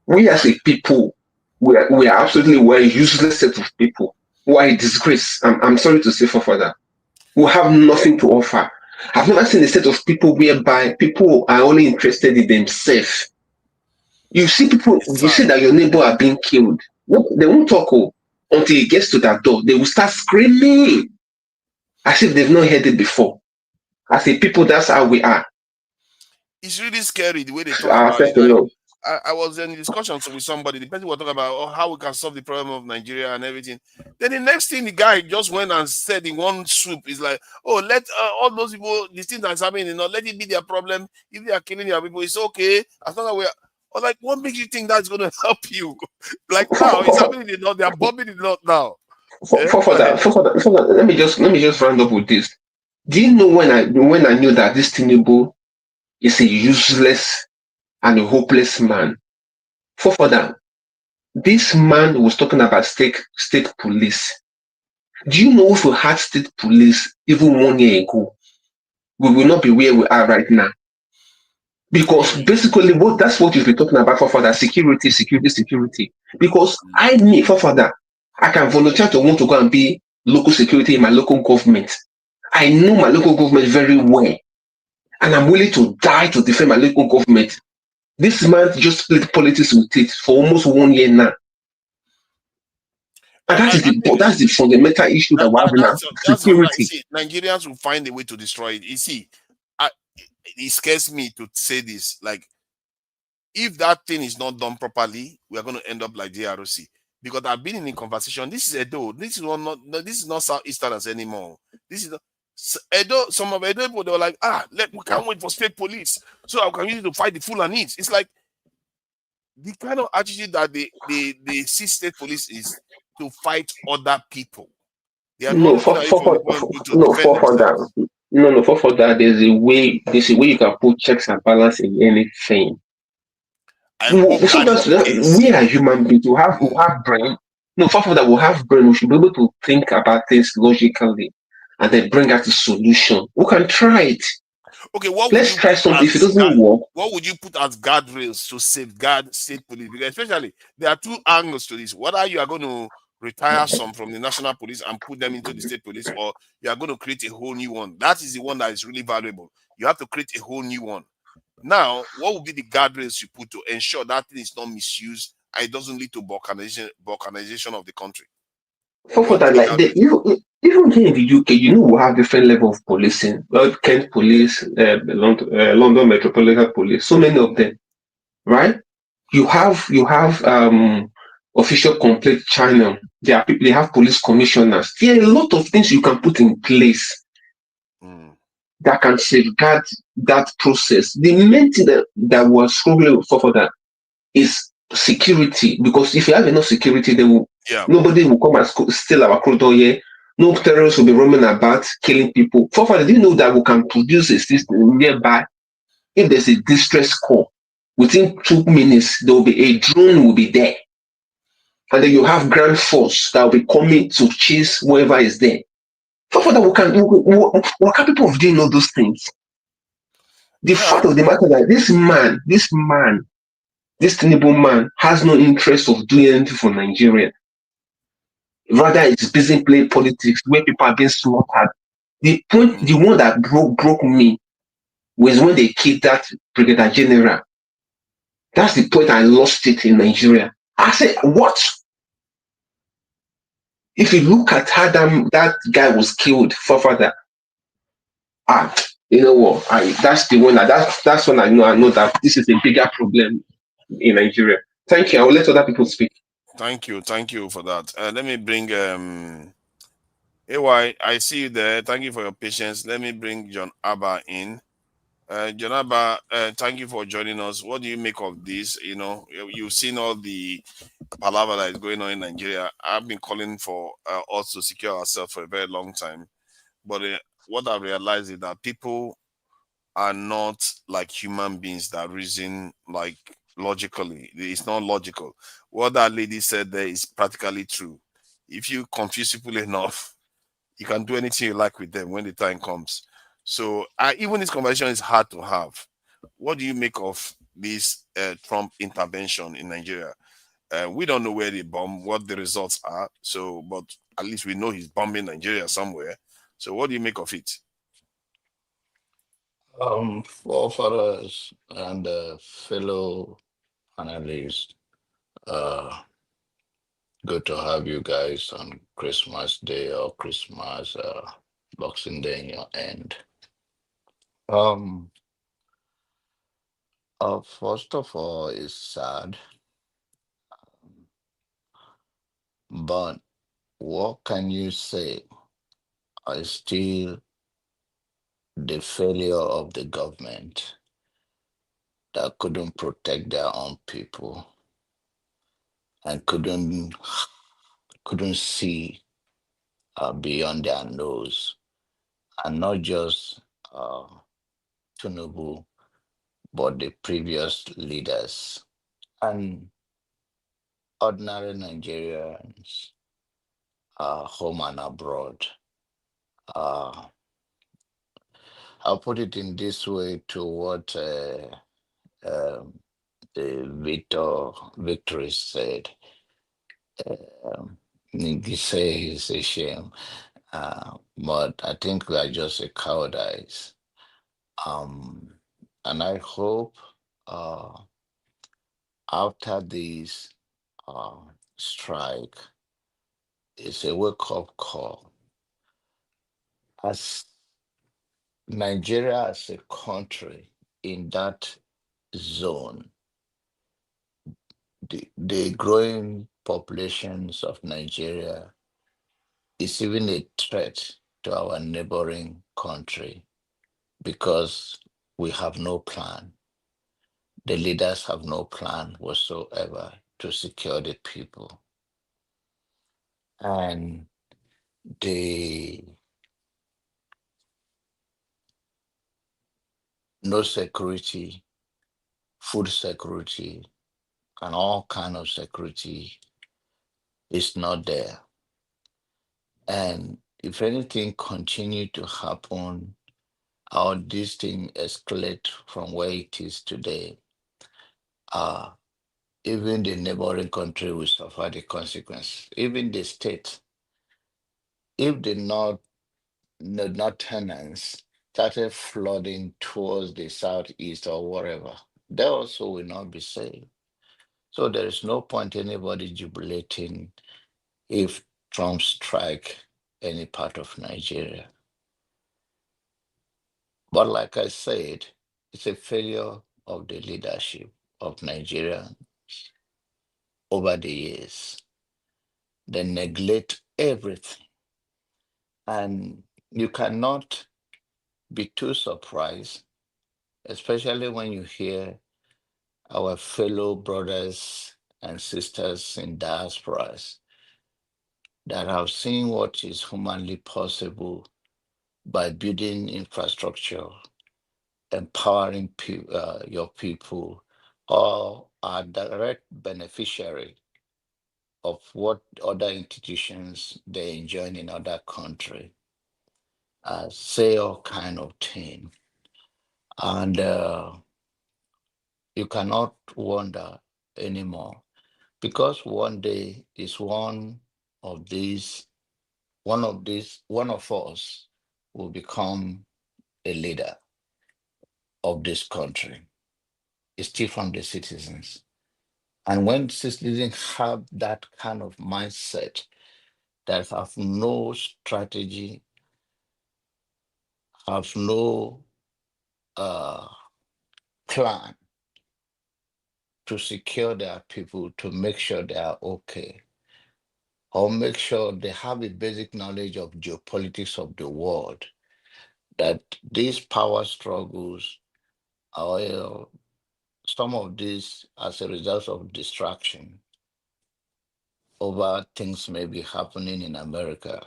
We as a people, we are absolutely a useless set of people. We are a disgrace. I'm sorry to say for that. We have nothing to offer. I've never seen a set of people whereby people are only interested in themselves. You see people, you see that your neighbor are being killed. They won't talk until it gets to that door. They will start screaming as if they've not heard it before. As a people, that's how we are. It's really scary the way they talk about it. I was in discussions with somebody. The person was talking about how we can solve the problem of Nigeria and everything. Then the next thing, the guy just went and said in one swoop, is like, "Oh, let all those people, these things that's happening, let it be their problem. If they are killing your people, it's okay. As long as we are." Or like, what makes you think that's going to help you? Like now, it's happening in the north. They are bombing in the north now. For that, let me just round up with this. Do you know when I knew that this Tinubu is a useless and a hopeless man? For that, this man was talking about state police. Do you know if we had state police even 1 year ago, we will not be where we are right now? Because basically, that's what you've been talking about for that security. Because for that, I can volunteer to want to go and be local security in my local government. I know my local government very well, and I'm willing to die to defend my local government. This man just played politics with it for almost 1 year now. And that's the fundamental issue that we're having now. Security. See, Nigerians will find a way to destroy it. You see, it scares me to say this. Like, if that thing is not done properly, we are going to end up like JROC. Because I've been in a conversation. This is Edo. This is not Southeasterners anymore. This is Edo. Some of Edo people, they were like, we can't wait for state police, so I can use it to fight the Fulanis. It's like the kind of attitude that they see state police is to fight other people. They are not for that. There's a way you can put checks and balance in anything. We are human beings. We have brain. For that, we have brain. We should be able to think about things logically and then bring out a solution. We can try it. Okay, let's try something. If it doesn't work, what would you put as guardrails to safeguard state police? Because especially there are two angles to this. Whether you are going to retire some from the national police and put them into the state police, or you are going to create a whole new one. That is the one that is really valuable. You have to create a whole new one. Now, what would be the guardrails you put to ensure that thing is not misused and it doesn't lead to balkanization of the country? For that, like even here in the UK, we have different level of policing. Well, Kent Police, London Metropolitan Police, so many of them, right? You have official complaint channel. There are people. They have police commissioners. There are a lot of things you can put in place that can safeguard that process. The main thing that we're struggling for that is security. Because if you have enough security, nobody will come and steal our crude oil. No terrorists will be roaming about killing people. For do you know that we can produce a system nearby? If there's a distress call, within 2 minutes there will be a drone will be there, and then you have ground force that will be coming to chase whoever is there. For that, what can people doing all those things? The fact of the matter that this Tinubu man has no interest of doing anything for Nigeria. Rather, it's busy playing politics where people are being slaughtered. The one that broke me was when they killed that brigadier general. That's the point I lost it in Nigeria. I said, what? If you look at how that guy was killed for that, you know what? That's the one that's when I know that this is a bigger problem in Nigeria. Thank you. I will let other people speak. Thank you for that. Let me bring AY. I see you there. Thank you for your patience. Let me bring John Abba in. John Abba, thank you for joining us. What do you make of this? You've seen all the palaver that is going on in Nigeria. I've been calling for us to secure ourselves for a very long time. But what I realized is that people are not like human beings that reason like logically. It's not logical. What that lady said there is practically true. If you confuse people enough, you can do anything you like with them when the time comes. So even this conversation is hard to have. What do you make of this Trump intervention in Nigeria? We don't know where they bomb, what the results are. So, but at least we know he's bombing Nigeria somewhere. So what do you make of it? Forefathers and fellow analysts, good to have you guys on Christmas Day or Christmas Boxing Day in your end. First of all, it's sad, but what can you say? I still the failure of the government that couldn't protect their own people and couldn't see beyond their nose, and not just Tinubu, but the previous leaders and ordinary Nigerians, home and abroad. I'll put it in this way to what the Victory said. He say it's a shame, but I think we are just a cowardice. And I hope after this strike, it's a wake-up call. As Nigeria as a country in that zone, the growing populations of Nigeria is even a threat to our neighboring country because we have no plan. The leaders have no plan whatsoever to secure the people. And the no security, food security, and all kind of security is not there. And if anything continue to happen, or this thing escalate from where it is today, even the neighboring country will suffer the consequence. Even the state, if the Northerners started flooding towards the southeast or wherever, they also will not be safe. So there is no point anybody jubilating if Trump strike any part of Nigeria. But like I said, it's a failure of the leadership of Nigeria over the years. They neglect everything. And you cannot be too surprised, especially when you hear our fellow brothers and sisters in diasporas that have seen what is humanly possible by building infrastructure, empowering your people, or are direct beneficiary of what other institutions they enjoy in other country, say all kind of thing. And you cannot wonder anymore because one day is one of us will become a leader of this country. It's still from the citizens. And when citizens have that kind of mindset, that have no strategy, have no plan to secure their people, to make sure they are okay, or make sure they have a basic knowledge of geopolitics of the world, that these power struggles are some of this as a result of distraction over things may be happening in America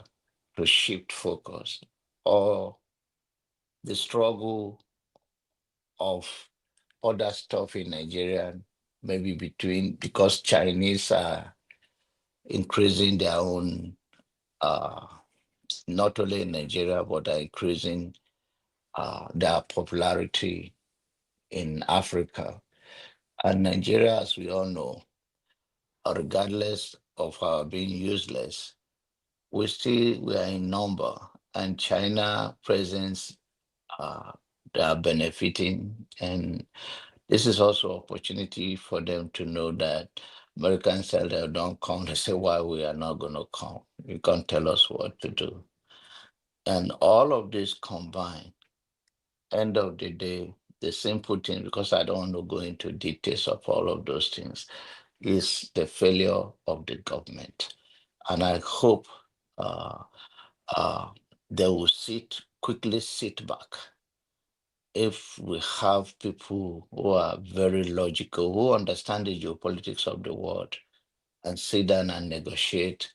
to shift focus, or the struggle of other stuff in Nigeria, maybe because Chinese are increasing their own, not only in Nigeria, but are increasing their popularity in Africa. And Nigeria, as we all know, regardless of our being useless, we are in number, and China presence, they are benefiting, and this is also opportunity for them to know that Americans say they don't come. They say, why we are not going to come? You can't tell us what to do. And all of this combined, end of the day, the simple thing, because I don't want to go into details of all of those things, is the failure of the government. And I hope they will quickly sit back. If we have people who are very logical, who understand the geopolitics of the world, and sit down and negotiate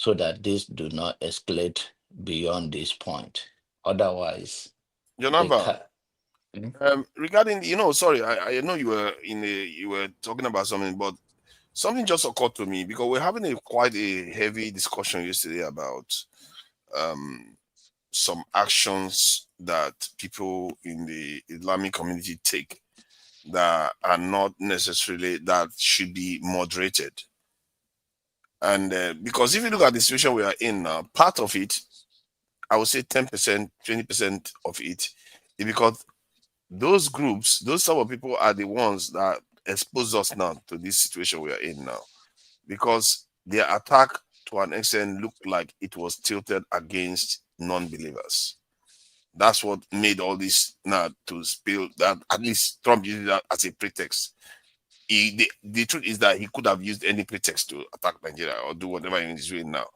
so that this do not escalate beyond this point. Otherwise, they Jonava, can. regarding, sorry, I know you were talking about something, but something just occurred to me because we're having quite a heavy discussion yesterday about um, some actions that people in the Islamic community take that are not necessarily that should be moderated. And because if you look at the situation we are in now, part of it, I would say 10%, 20% of it, is because those groups, those some of people are the ones that expose us now to this situation we are in now. Because their attack to an extent looked like it was tilted against non-believers. That's what made all this now to spill that. At least Trump used that as a pretext. The truth is that he could have used any pretext to attack Nigeria or do whatever he's doing now.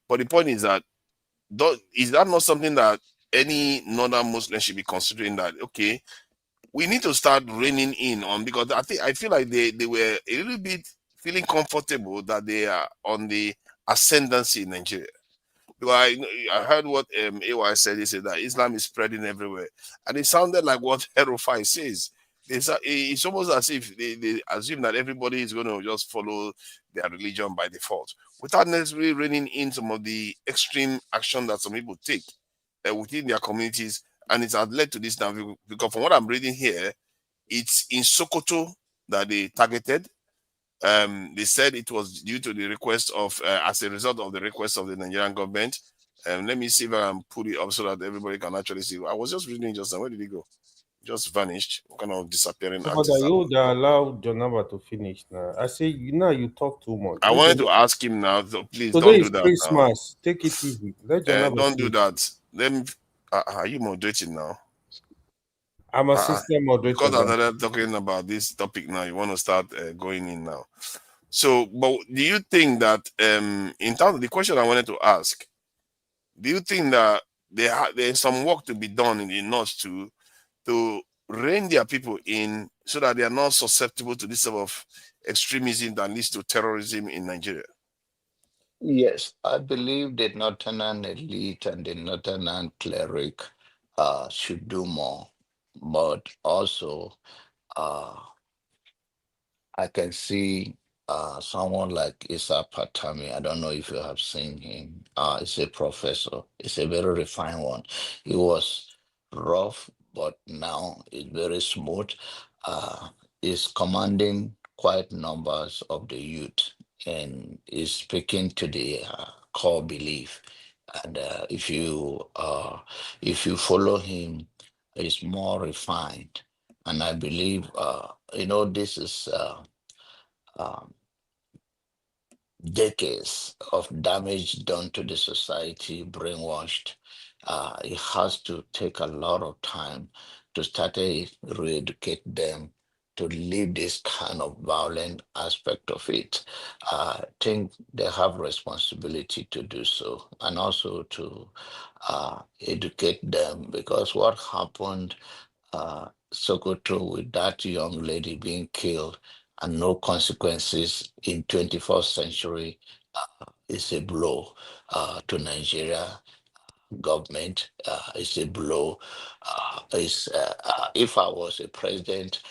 But the point is that is that not something that any northern Muslim should be considering, that okay, we need to start reining in on, because I feel like they were a little bit feeling comfortable that they are on the ascendancy in Nigeria. Because I heard what AY said. He said that Islam is spreading everywhere, and it sounded like what Herofai says. It's almost as if they assume that everybody is going to just follow their religion by default, without necessarily reining in some of the extreme action that some people take within their communities. And it has led to this now, because from what I'm reading here, it's in Sokoto that they targeted. They said it was due to the request of, as a result of the request of the Nigerian government. Let me see if I can put it up so that everybody can actually see. I was just reading just now. Where did he go? Just vanished, kind of disappearing But artist. you would allow Jonava to finish now. I say, you talk too much. I wanted to ask him now, so please Today don't do is that now. Christmas. Take it easy. Let Jonava Don't do finish. that. Let me. Are you moderating now? I'm assistant moderator. Because I now. started talking about this topic now, you want to start going in now. So, but do you think that, in terms of the question I wanted to ask, do you think that there's some work to be done in the north to rein their people in so that they are not susceptible to this sort of extremism that leads to terrorism in Nigeria? Yes, I believe the Northern elite and the Northern cleric should do more, but also uh, I can see someone like Isa Patami. I don't know if you have seen him. He's a professor. He's a very refined one. He was rough, but now he's very smooth. He's commanding quite numbers of the youth and is speaking to the core belief. And if you follow him, he's more refined. And I believe this is um, decades of damage done to the society, brainwashed. It has to take a lot of time to start to re-educate them to leave this kind of violent aspect of it. I think they have responsibility to do so, and also to educate them, because what happened Sokoto with that young lady being killed and no consequences in 21st century is a blow to Nigeria government. It's a blow. If I was a president,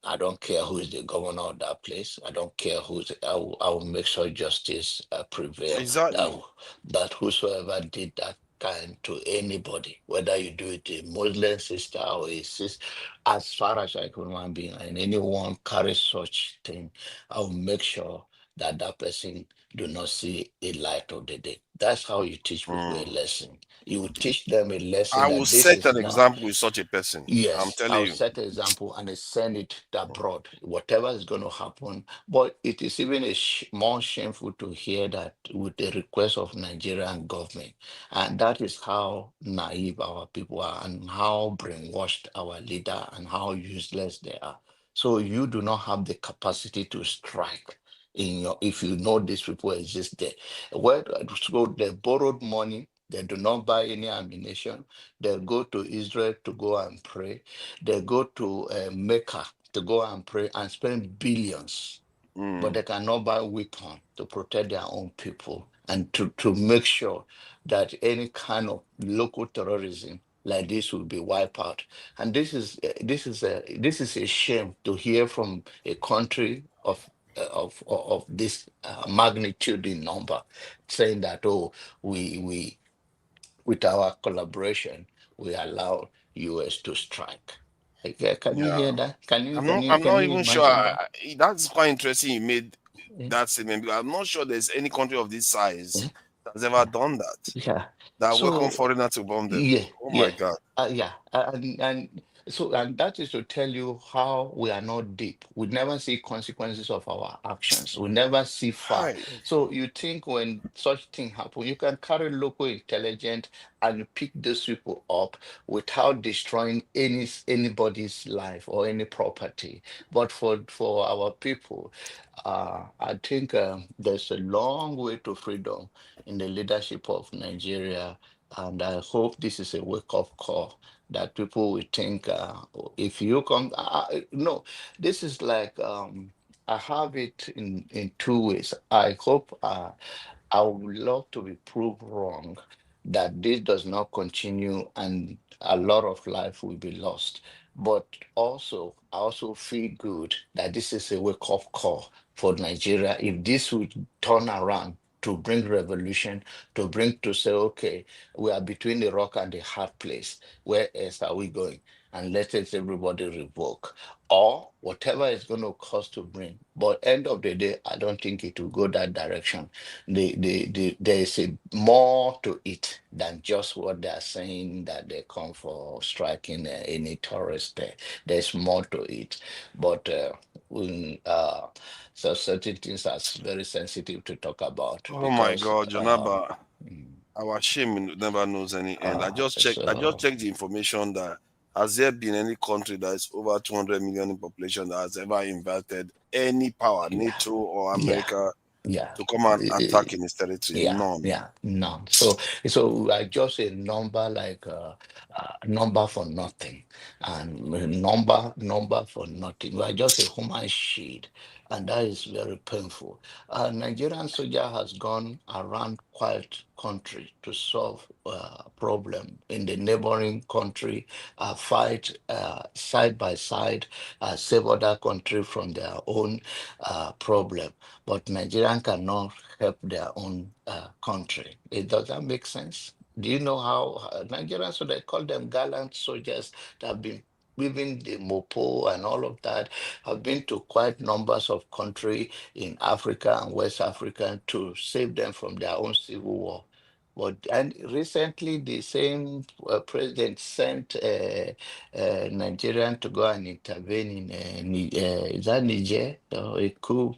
I don't care who is the governor of that place. I don't care I will make sure justice prevail. Exactly. That whosoever did that kind to anybody, whether you do it a Muslim sister or a sister, as far as I can human being, and anyone carries such thing, I will make sure that that person do not see a light of the day. That's how you teach people a lesson. You will teach them a lesson I will that this set is an not. example with such a person. I'm Yes, telling I'll you. set an example and I send it abroad, whatever is going to happen. But it is even more shameful to hear that with the request of Nigerian government. And that is how naive our people are and how brainwashed our leader and how useless they are. So you do not have the capacity to strike if you know these people exist there. So they borrowed money, they do not buy any ammunition, they go to Israel to go and pray. They go to Mecca to go and pray and spend billions, but they cannot buy weapons to protect their own people. and to make sure that any kind of local terrorism like this will be wiped out. And this is a shame to hear from a country of this magnitude in number, saying that, oh, we with our collaboration we allow US to strike. Can you Yeah. hear that? I'm Can not you even sure. imagine that? That's quite interesting. You made Yeah. that statement because I'm not sure there's any country of this size Yeah. that's ever done that. Yeah. That welcome So foreigner to bomb them. yeah, Oh my yeah, God. yeah, and that is to tell you how we are not deep. We never see consequences of our actions. We never see far. Hi. So you think when such thing happen, you can carry local intelligence and you pick those people up without destroying anybody's life or any property. But for our people, I think there's a long way to freedom in the leadership of Nigeria, and I hope this is a wake-up call that people will think, if you come, no, this is like, I have it in two ways. I hope, I would love to be proved wrong, that this does not continue and a lot of life will be lost. But also, I also feel good that this is a wake-up call for Nigeria. If this would turn around to bring revolution, to say, okay, we are between the rock and the hard place. Where else are we going? And let us everybody revoke, or whatever it's going to cost to bring. But end of the day, I don't think it will go that direction. There is a more to it than just what they are saying, that they come for striking any tourist there. There's more to it. But so certain things are very sensitive to talk about Oh my because God, Jonaba. mm, Our shame never knows any end. I just so checked the information that has there been any country that is over 200 million in population that has ever invited any power, yeah, NATO or yeah, America, yeah. to come and Eh, attack in its territory? Yeah, None. yeah, none. So I just a number like number for nothing, and a number for nothing. We are just a human shield, and that is very painful. Nigerian soldier has gone around quite country to solve problem in the neighboring country, fight side by side, save other country from their own problem. But Nigerian cannot help their own country. It does that make sense? Do you know how Nigerians, so they call them gallant soldiers that have been even the Mopo and all of that, have been to quite numbers of country in Africa and West Africa to save them from their own civil war. But and recently, the same president sent Nigerian to go and intervene in is that Niger or a coup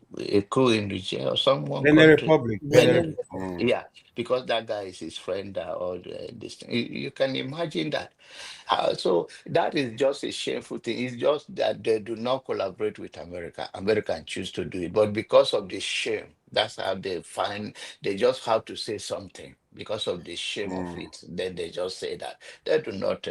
in Niger or some one Benin country. Republic. Benin Benin, Benin. Republic. Mm, yeah, because that guy is his friend or this thing. You can imagine that. So that is just a shameful thing. It's just that they do not collaborate with America. America choose to do it, but because of the shame, that's how they find. They just have to say something because of the shame of mm, it. Then they just say that they do not.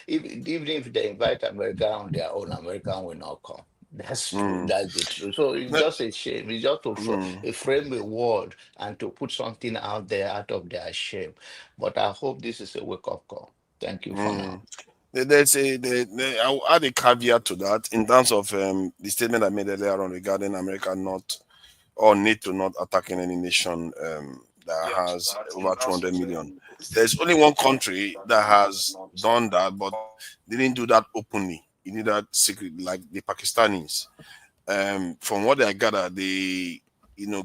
Even if they invite America on their own, America will not come. That's true. mm. That's the truth. So it's Ne- just a shame. It's just to mm, frame a word and to put something out there out of their shame. But I hope this is a wake-up call. Thank you for now. mm. I will add a caveat to that in terms of the statement I made earlier on regarding America not or need to not attacking any nation that has over 200 million. There's only one country that has done that, but didn't do that openly. He did that secretly, like the Pakistanis. From what I gather, they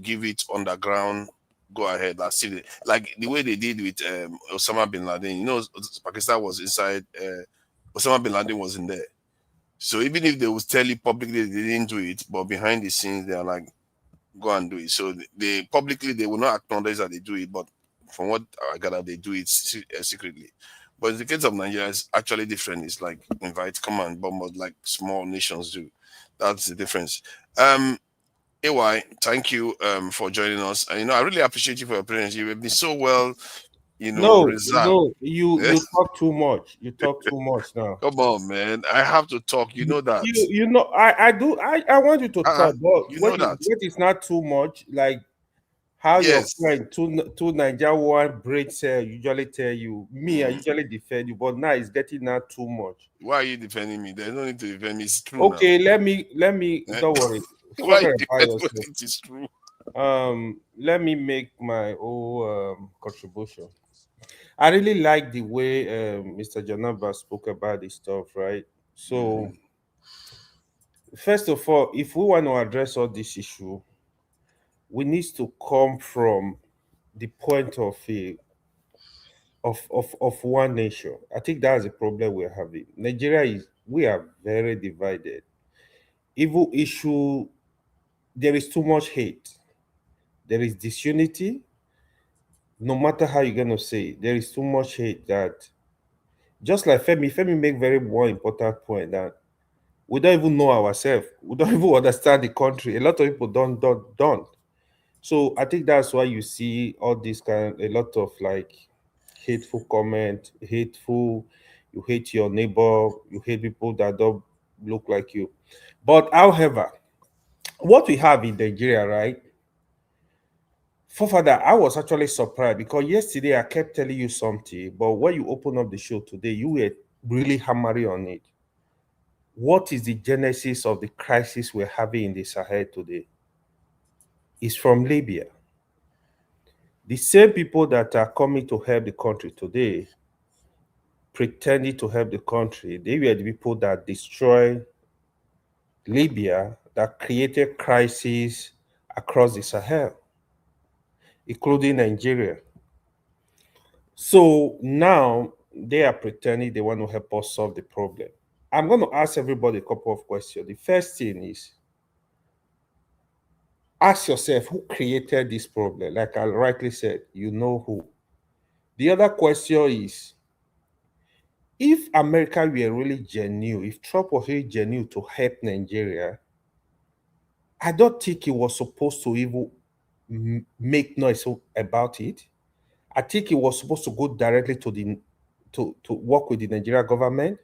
give it underground. Go ahead, like the way they did with Osama bin Laden. Pakistan was inside. Osama bin Laden was in there. So even if they would tell you publicly they didn't do it, but behind the scenes they are like, go and do it. So they publicly they will not acknowledge that they do it, but from what I gather, they do it secretly. But in the case of Nigeria, it's actually different. It's like invite, come and bomb us like small nations do. That's the difference. AY, thank you for joining us. And I really appreciate you for your presence. You have been so well, No, reserved. no, you talk too much. You talk too much now. Come on, man. I have to talk. You know that. I do I want you to talk, but You know that. what is not too much, like How your Yes. friend two Niger one braids usually tell you, me, I usually defend you, but now it's getting out too much. Why are you defending me? There's no need to defend me. It's true Okay, now. let me Eh? don't worry. Why Forget you about defend when yourself. it is true? Let me make my own contribution. I really like the way Mr. Janaba spoke about this stuff, right? So first of all, if we want to address all this issue, we need to come from the point of a of one nation. I think that's the problem we're having. Nigeria is we are very divided. Evil issue, there is too much hate. There is disunity. No matter how you're gonna say it, there is too much hate that just like Femi make very one important point that we don't even know ourselves. We don't even understand the country. A lot of people don't. So I think that's why you see all this a lot of like hateful comment, hateful. You hate your neighbor. You hate people that don't look like you. But however, what we have in Nigeria, right? For father, I was actually surprised because yesterday I kept telling you something, but when you open up the show today, you were really hammering on it. What is the genesis of the crisis we're having in the Sahel today? It's from Libya. The same people that are coming to help the country today, pretending to help the country, they were the people that destroyed Libya, that created crises across the Sahel, including Nigeria. So now they are pretending they want to help us solve the problem. I'm going to ask everybody a couple of questions. The first thing is ask yourself who created this problem. Like I rightly said, you know who. The other question is if America were really genuine, if Trump was really genuine to help Nigeria, I don't think he was supposed to even make noise about it. I think he was supposed to go directly to the to work with the Nigerian government.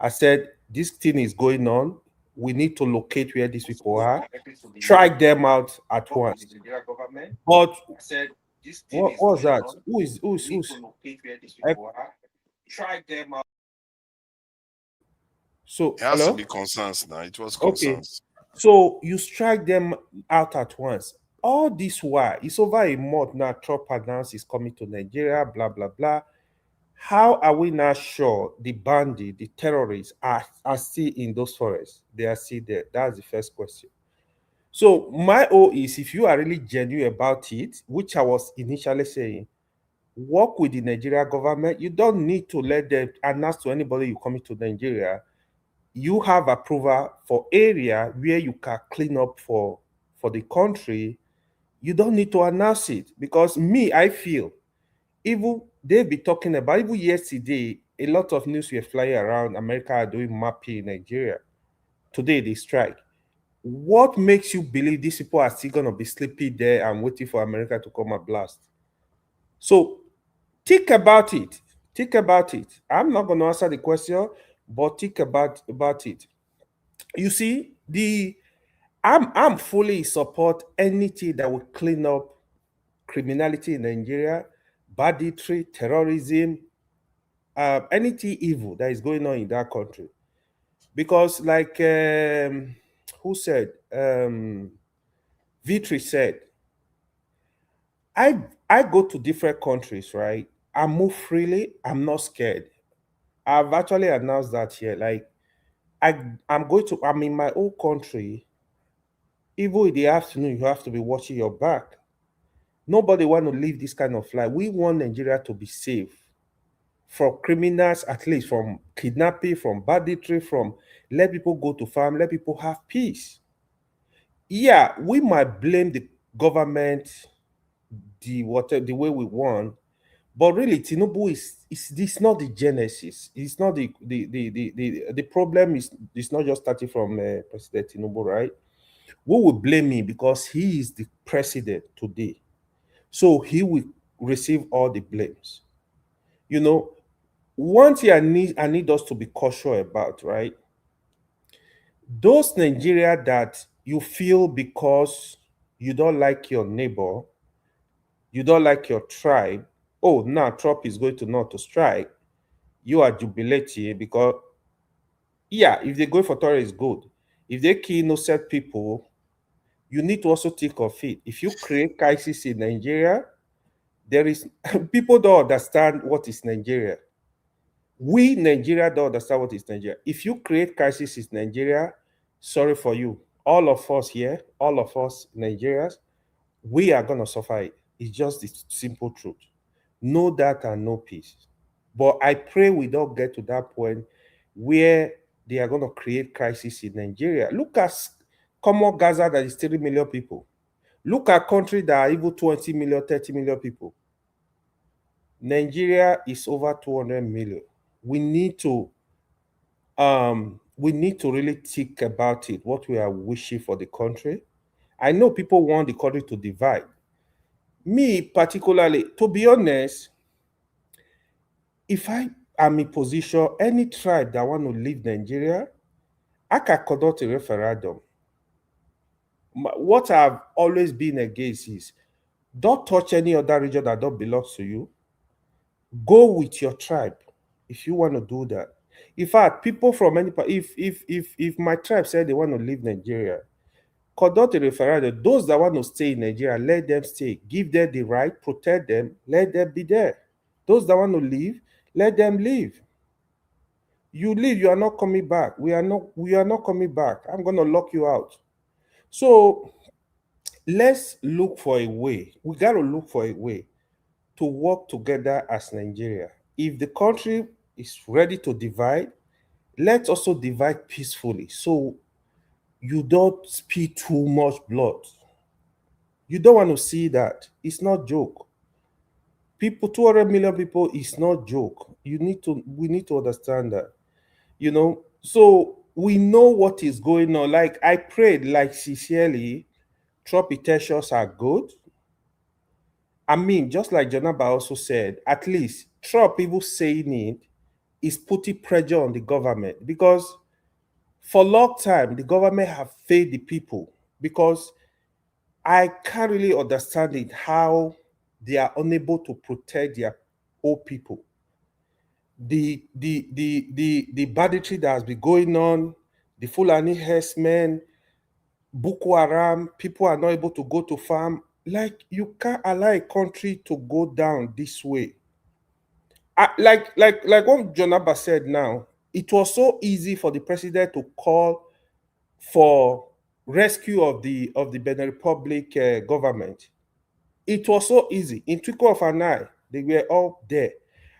I said this thing is going on. We need to locate where these people are, track them out at once. But what was that? Who's track them out. So It has to hello? be concerns now. It was Okay. concerns. So you strike them out at once. All this while, it's over a month now. Trump announced he's coming to Nigeria, blah, blah, blah. How are we not sure the bandit, the terrorists are still in those forests? They are still there. That's the first question. So my O is if you are really genuine about it, which I was initially saying, work with the Nigeria government. You don't need to let them announce to anybody you coming to Nigeria. You have approval for area where you can clean up for the country. You don't need to announce it because I feel even they be talking about even yesterday a lot of news were flying around America are doing mapping in Nigeria. Today they strike. What makes you believe these people are still going to be sleeping there and waiting for America to come and blast? So think about it. Think about it. I'm not going to answer the question, but think about it. You see, I'm fully support anything that will clean up criminality in Nigeria, banditry, terrorism, anything evil that is going on in that country. Because, like, who said? Vitri said, I go to different countries, right? I move freely. I'm not scared. I've actually announced that here. Like, I'm in my own country. Even in the afternoon, you have to be watching your back. Nobody want to live this kind of life. We want Nigeria to be safe from criminals, at least from kidnapping, from banditry, from let people go to farm, let people have peace. Yeah, we might blame the government, the way we want, but really, Tinubu is this not the genesis. It's not the problem is not just starting from President Tinubu, right? We will blame him because he is the president today. So he will receive all the blames. You know, one thing I need us to be cautious about, right? Those Nigeria that you feel because you don't like your neighbor, You don't like your tribe. Oh, now Trump is going to not to strike. You are jubilating because, yeah, if they go for terror, good. If they kill innocent people, you need to also think of it. If you create crisis in Nigeria, there is people don't understand what is Nigeria. We Nigeria don't understand what is Nigeria. If you create crisis in Nigeria, sorry for you. All of us here, all of us Nigerians, we are gonna suffer it. It's just the simple truth. No data, no peace. But I pray we don't get to that point where they are gonna create crisis in Nigeria. Look at common Gaza that is 3 million people. Look at countries that are even 20 million, 30 million people. Nigeria is over 200 million. We need to really think about it, what we are wishing for the country. I know people want the country to divide. Me, particularly, to be honest, if I am in position, any tribe that want to leave Nigeria, I can conduct a referendum. What I've always been against is don't touch any other region that don't belong to you. Go with your tribe if you want to do that. In fact, people from any part, if my tribe said they want to leave Nigeria, conduct a referendum. Those that want to stay in Nigeria, let them stay. Give them the right, protect them, let them be there. Those that want to leave, let them leave. You leave, you are not coming back. We are not coming back. I'm gonna lock you out. So let's look for a way. We gotta look for a way to work together as Nigeria. If the country is ready to divide, let's also divide peacefully. So you don't spill too much blood. You don't want to see that. It's not joke. People, 200 million people is not joke. We need to understand that. So we know what is going on. Like I prayed, like sincerely, Trump intentions are good. I mean, just like Jonaba also said, at least Trump even saying it is putting pressure on the government because for a long time the government have failed the people because I can't really understand it how they are unable to protect their own people. The banditry that has been going on, the Fulani herdsmen, Boko Haram, people are not able to go to farm. Like you can't allow a country to go down this way. Like what Jonaba said now, it was so easy for the president to call for rescue of the Benin Republic government. It was so easy. In twinkle of an eye, they were all there.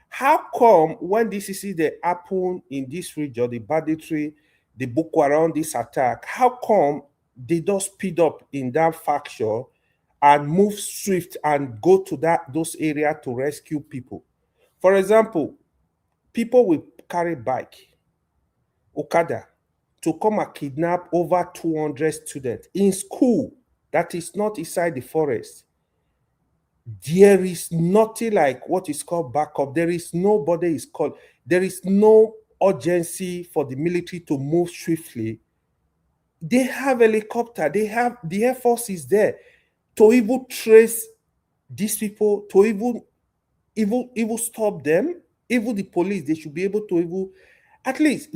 How come when this is the happen in this region, the banditry, the Boko Haram, this attack, how come they don't speed up in that faction and move swift and go to those areas to rescue people? For example, people will carry bike, Okada, to come and kidnap over 200 students in school that is not inside the forest. There is nothing like what is called backup. There is no urgency for the military to move swiftly. They have helicopter, they have the Air Force is there to even trace these people, to even stop them. Even the police, they should be able to even, at least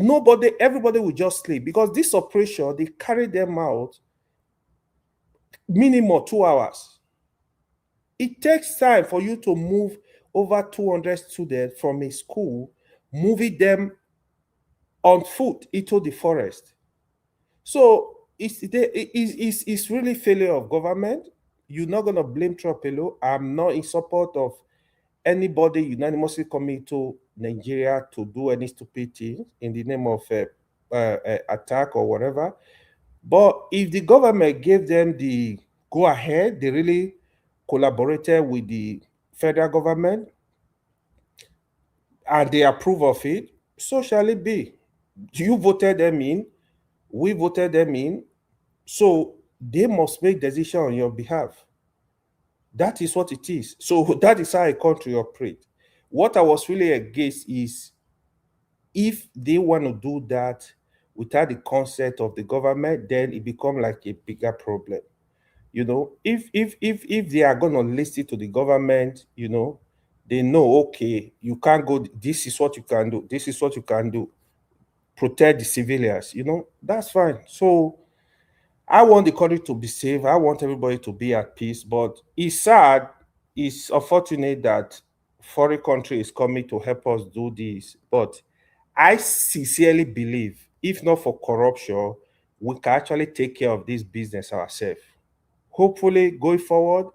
everybody will just sleep because this operation, they carry them out minimum 2 hours. It takes time for you to move over 200 students from a school, moving them on foot into the forest. So it's really failure of government. You're not going to blame Trump alone. I'm not in support of anybody unanimously coming to Nigeria to do any stupid thing in the name of attack or whatever. But if the government gave them the go ahead, they really collaborated with the federal government and they approve of it, so shall it be. You voted them in, we voted them in, so they must make decision on your behalf. That is what it is. So that is how a country operates. What I was really against is if they want to do that without the consent of the government, then it becomes like a bigger problem. You know, if they are gonna listen to the government, you know, they know, okay, you can't go, this is what you can do, this is what you can do, protect the civilians, you know, that's fine. So I want the country to be safe. I want everybody to be at peace. But it's sad, it's unfortunate that foreign country is coming to help us do this. But I sincerely believe, if not for corruption, we can actually take care of this business ourselves. Hopefully, going forward,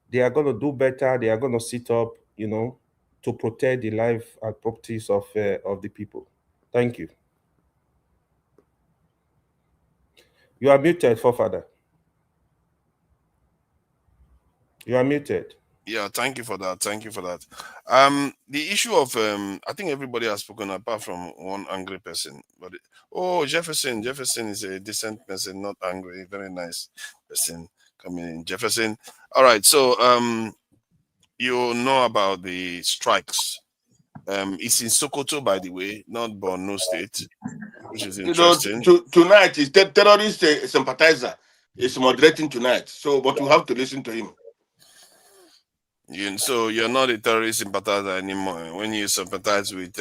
they are going to do better. They are going to sit up, you know, to protect the life and properties of the people. Thank you. You are muted, forefather. You are muted. Yeah, thank you for that. Thank you for that. The issue of I think everybody has spoken apart from one angry person. But oh, Jefferson is a decent person, not angry. Very nice person coming in. Jefferson. All right. So you know about the strikes. It's in Sokoto, by the way, not Borno State, which is You know, interesting. tonight is terrorist sympathizer is moderating tonight. So, but you have to listen to him. So you're not a terrorist sympathizer anymore. When you sympathize with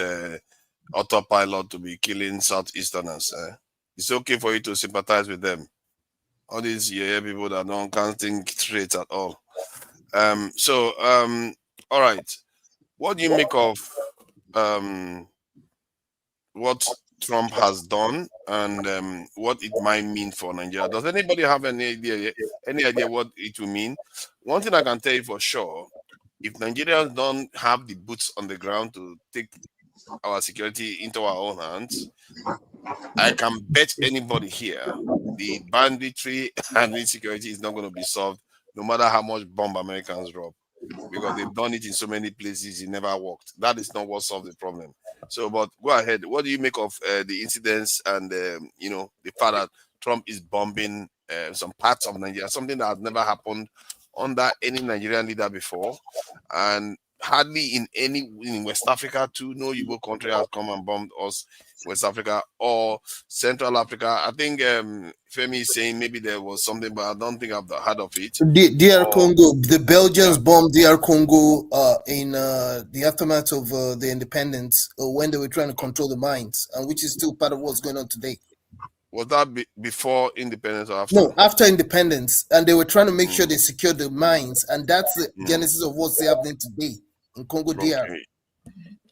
autopilot to be killing Southeasterners, it's okay for you to sympathize with them. All these people that can't think straight at all. All right. What do you make of what Trump has done and what it might mean for Nigeria? Does anybody have any idea what it will mean? One thing I can tell you for sure, if Nigerians don't have the boots on the ground to take our security into our own hands, I can bet anybody here the banditry and insecurity is not going to be solved, no matter how much bomb Americans drop, because they've done it in so many places, it never worked. That is not what solved the problem. So, but go ahead. What do you make of the incidents and the fact that Trump is bombing some parts of Nigeria, something that has never happened under any Nigerian leader before, and hardly in West Africa too? No Igbo country has come and bombed us, West Africa or Central Africa. I think Femi is saying maybe there was something, but I don't think I've heard of it. DR Congo, the Belgians bombed DR Congo in the aftermath of the independence when they were trying to control the mines, and which is still part of what's going on today. Was that before independence or after? No, after independence, and they were trying to make sure they secured the mines, and that's the genesis of what's happening today in Congo DR. Okay.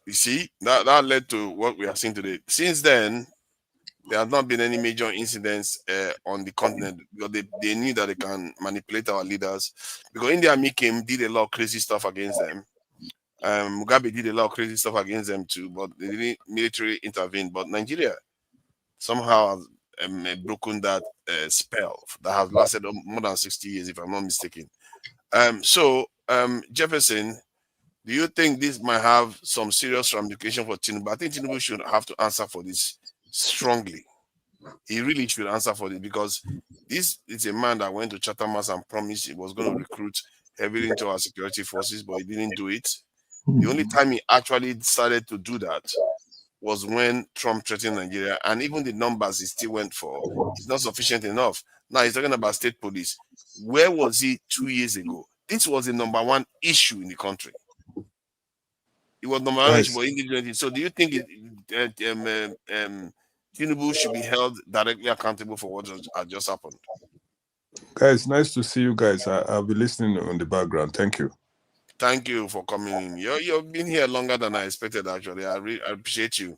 You see, that led to what we are seeing today. Since then, there have not been any major incidents on the continent because they knew that they can manipulate our leaders. Because India did a lot of crazy stuff against them. Mugabe did a lot of crazy stuff against them too, but they didn't military intervene. But Nigeria somehow has broken that spell that has lasted more than 60 years, if I'm not mistaken. Jefferson, do you think this might have some serious ramification for Tinubu? I think Tinubu should have to answer for this strongly. He really should answer for this, because this is a man that went to Chatham House and promised he was going to recruit heavily into our security forces, but he didn't do it. The only time he actually decided to do that was when Trump threatened Nigeria, and even the numbers he still went for is not sufficient enough. Now he's talking about state police. Where was he 2 years ago? This was the number one issue in the country. It was number one issue for individuals. So do you think Tinubu should be held directly accountable for what has just happened? Guys, nice to see you guys. I'll be listening on the background. Thank you. Thank you for coming in. You've been here longer than I expected, actually. I appreciate you,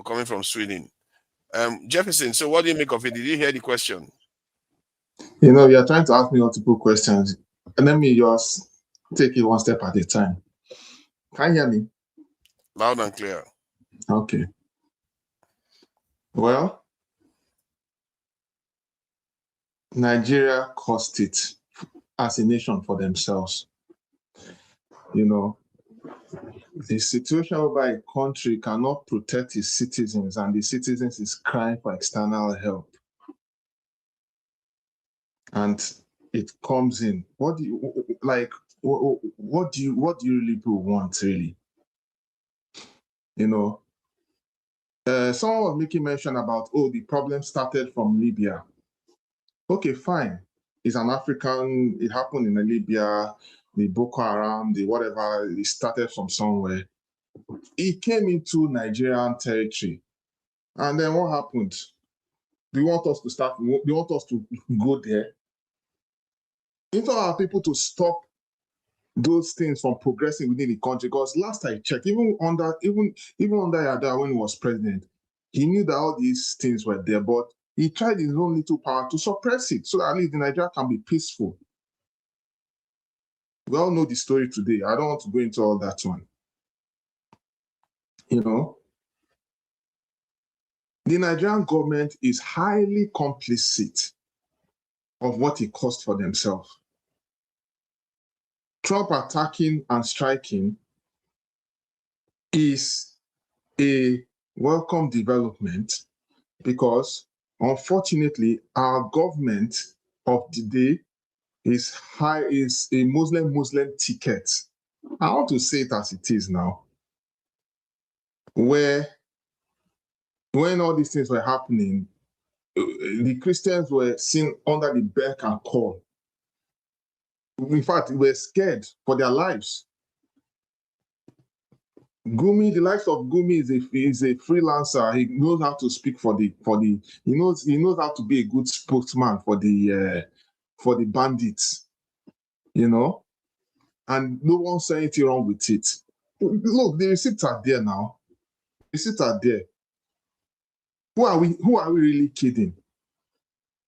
coming from Sweden. Jefferson, so what do you make of it? Did you hear the question? You are trying to ask me multiple questions. And let me just take it one step at a time. Can you hear me? Loud and clear. Okay. Well, Nigeria caused it as a nation for themselves. The situation whereby a country cannot protect its citizens and the citizens is crying for external help. And it comes in. What do you really want, really? Someone was making mention about, the problem started from Libya. Okay, fine. is an African. It happened in Libya, the Boko Haram, the whatever. It started from somewhere. It came into Nigerian territory, and then what happened? They want us to start. They want us to go there. Instead of our people to stop those things from progressing within the country, because last I checked, even under Yada when he was president, he knew that all these things were there, but he tried his own little power to suppress it so that at least Nigeria can be peaceful. We all know the story today. I don't want to go into all that one. You know, the Nigerian government is highly complicit of what it caused for themselves. Trump attacking and striking is a welcome development because, unfortunately, our government of the day is a Muslim ticket. I want to say it as it is now, where when all these things were happening, the Christians were seen under the beck and call. In fact, they were scared for their lives. Gumi, the likes of Gumi is a freelancer. He knows how to speak he knows how to be a good spokesman for the bandits, you know, and no one saying anything wrong with it. Look, the receipts are there now. Receipts are there. Who are we really kidding?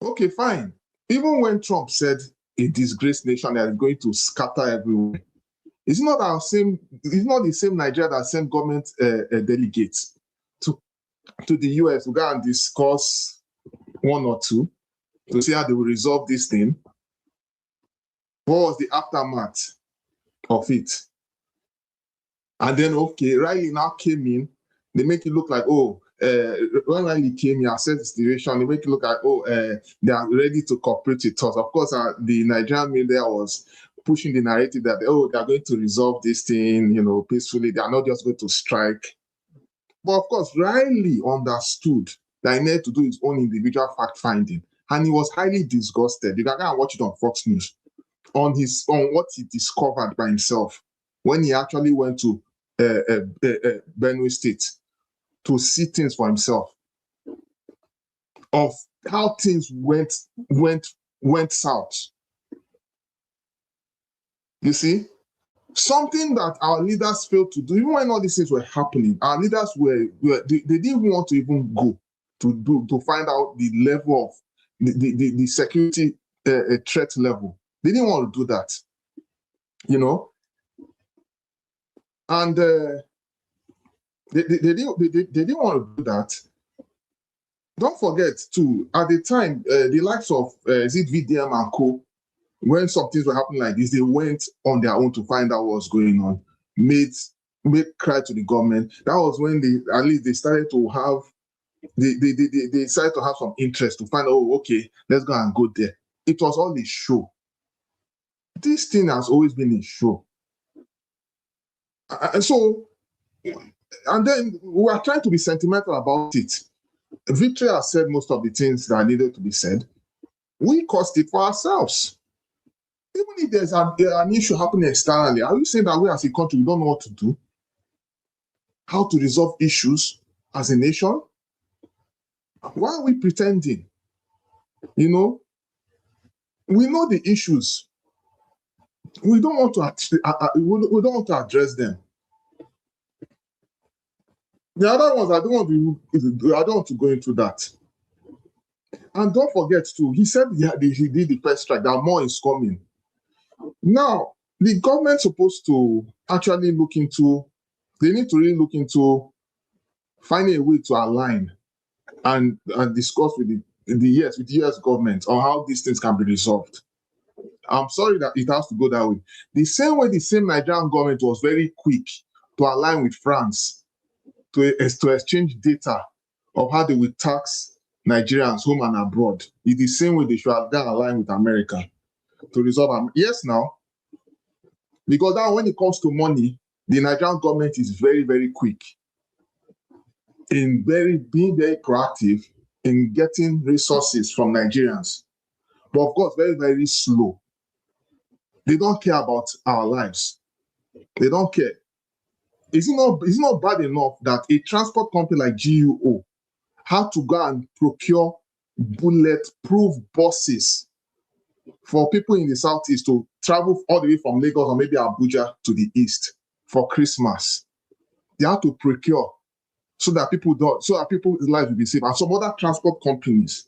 Okay, fine. Even when Trump said a disgraced nation that is going to scatter everywhere, it's not the same Nigeria that sent government delegates to the US to go and discuss one or two to see how they will resolve this thing. What was the aftermath of it? And then, okay, Riley now came in. They make it look like, when Riley came here, assessed the situation, they make it look like, they are ready to cooperate with us. Of course, the Nigerian media was pushing the narrative that, they are going to resolve this thing, you know, peacefully. They are not just going to strike. But of course, Riley understood that he needed to do his own individual fact-finding. And he was highly disgusted. You can go and watch it on Fox News, on what he discovered by himself when he actually went to Benue State to see things for himself, of how things went south. You see, something that our leaders failed to do, even when all these things were happening, our leaders they didn't want to even go to find out the level of the security threat level. They didn't want to do that, you know, and they didn't want to do that. Don't forget too, at the time, the likes of VDM and Co, when some things were happening like this, they went on their own to find out what's going on, made cry to the government. That was when they started to have they decided to have some interest to find out, okay, let's go and go there. It was all a show. This thing has always been a show. And then we are trying to be sentimental about it. Victory has said most of the things that needed to be said. We caused it for ourselves. Even if there's an issue happening externally, are you saying that we as a country, we don't know what to do? How to resolve issues as a nation? Why are we pretending? You know, we know the issues. We don't want to address them. The other ones, I don't want to go into that. And don't forget too, he said he did the first strike, that more is coming. Now, the government's supposed to actually they need to really look into finding a way to align and discuss with the US government on how these things can be resolved. I'm sorry that it has to go that way. The same way the same Nigerian government was very quick to align with France to exchange data of how they will tax Nigerians home and abroad. It's the same way they should have done align with America to resolve them. Yes, now, because now when it comes to money, the Nigerian government is very, very quick in being very proactive in getting resources from Nigerians. but of course, very, very slow. They don't care about our lives. They don't care. Is it not bad enough that a transport company like GUO had to go and procure bulletproof buses for people in the southeast to travel all the way from Lagos or maybe Abuja to the east for Christmas? They had to procure so that people's lives will be safe. And some other transport companies.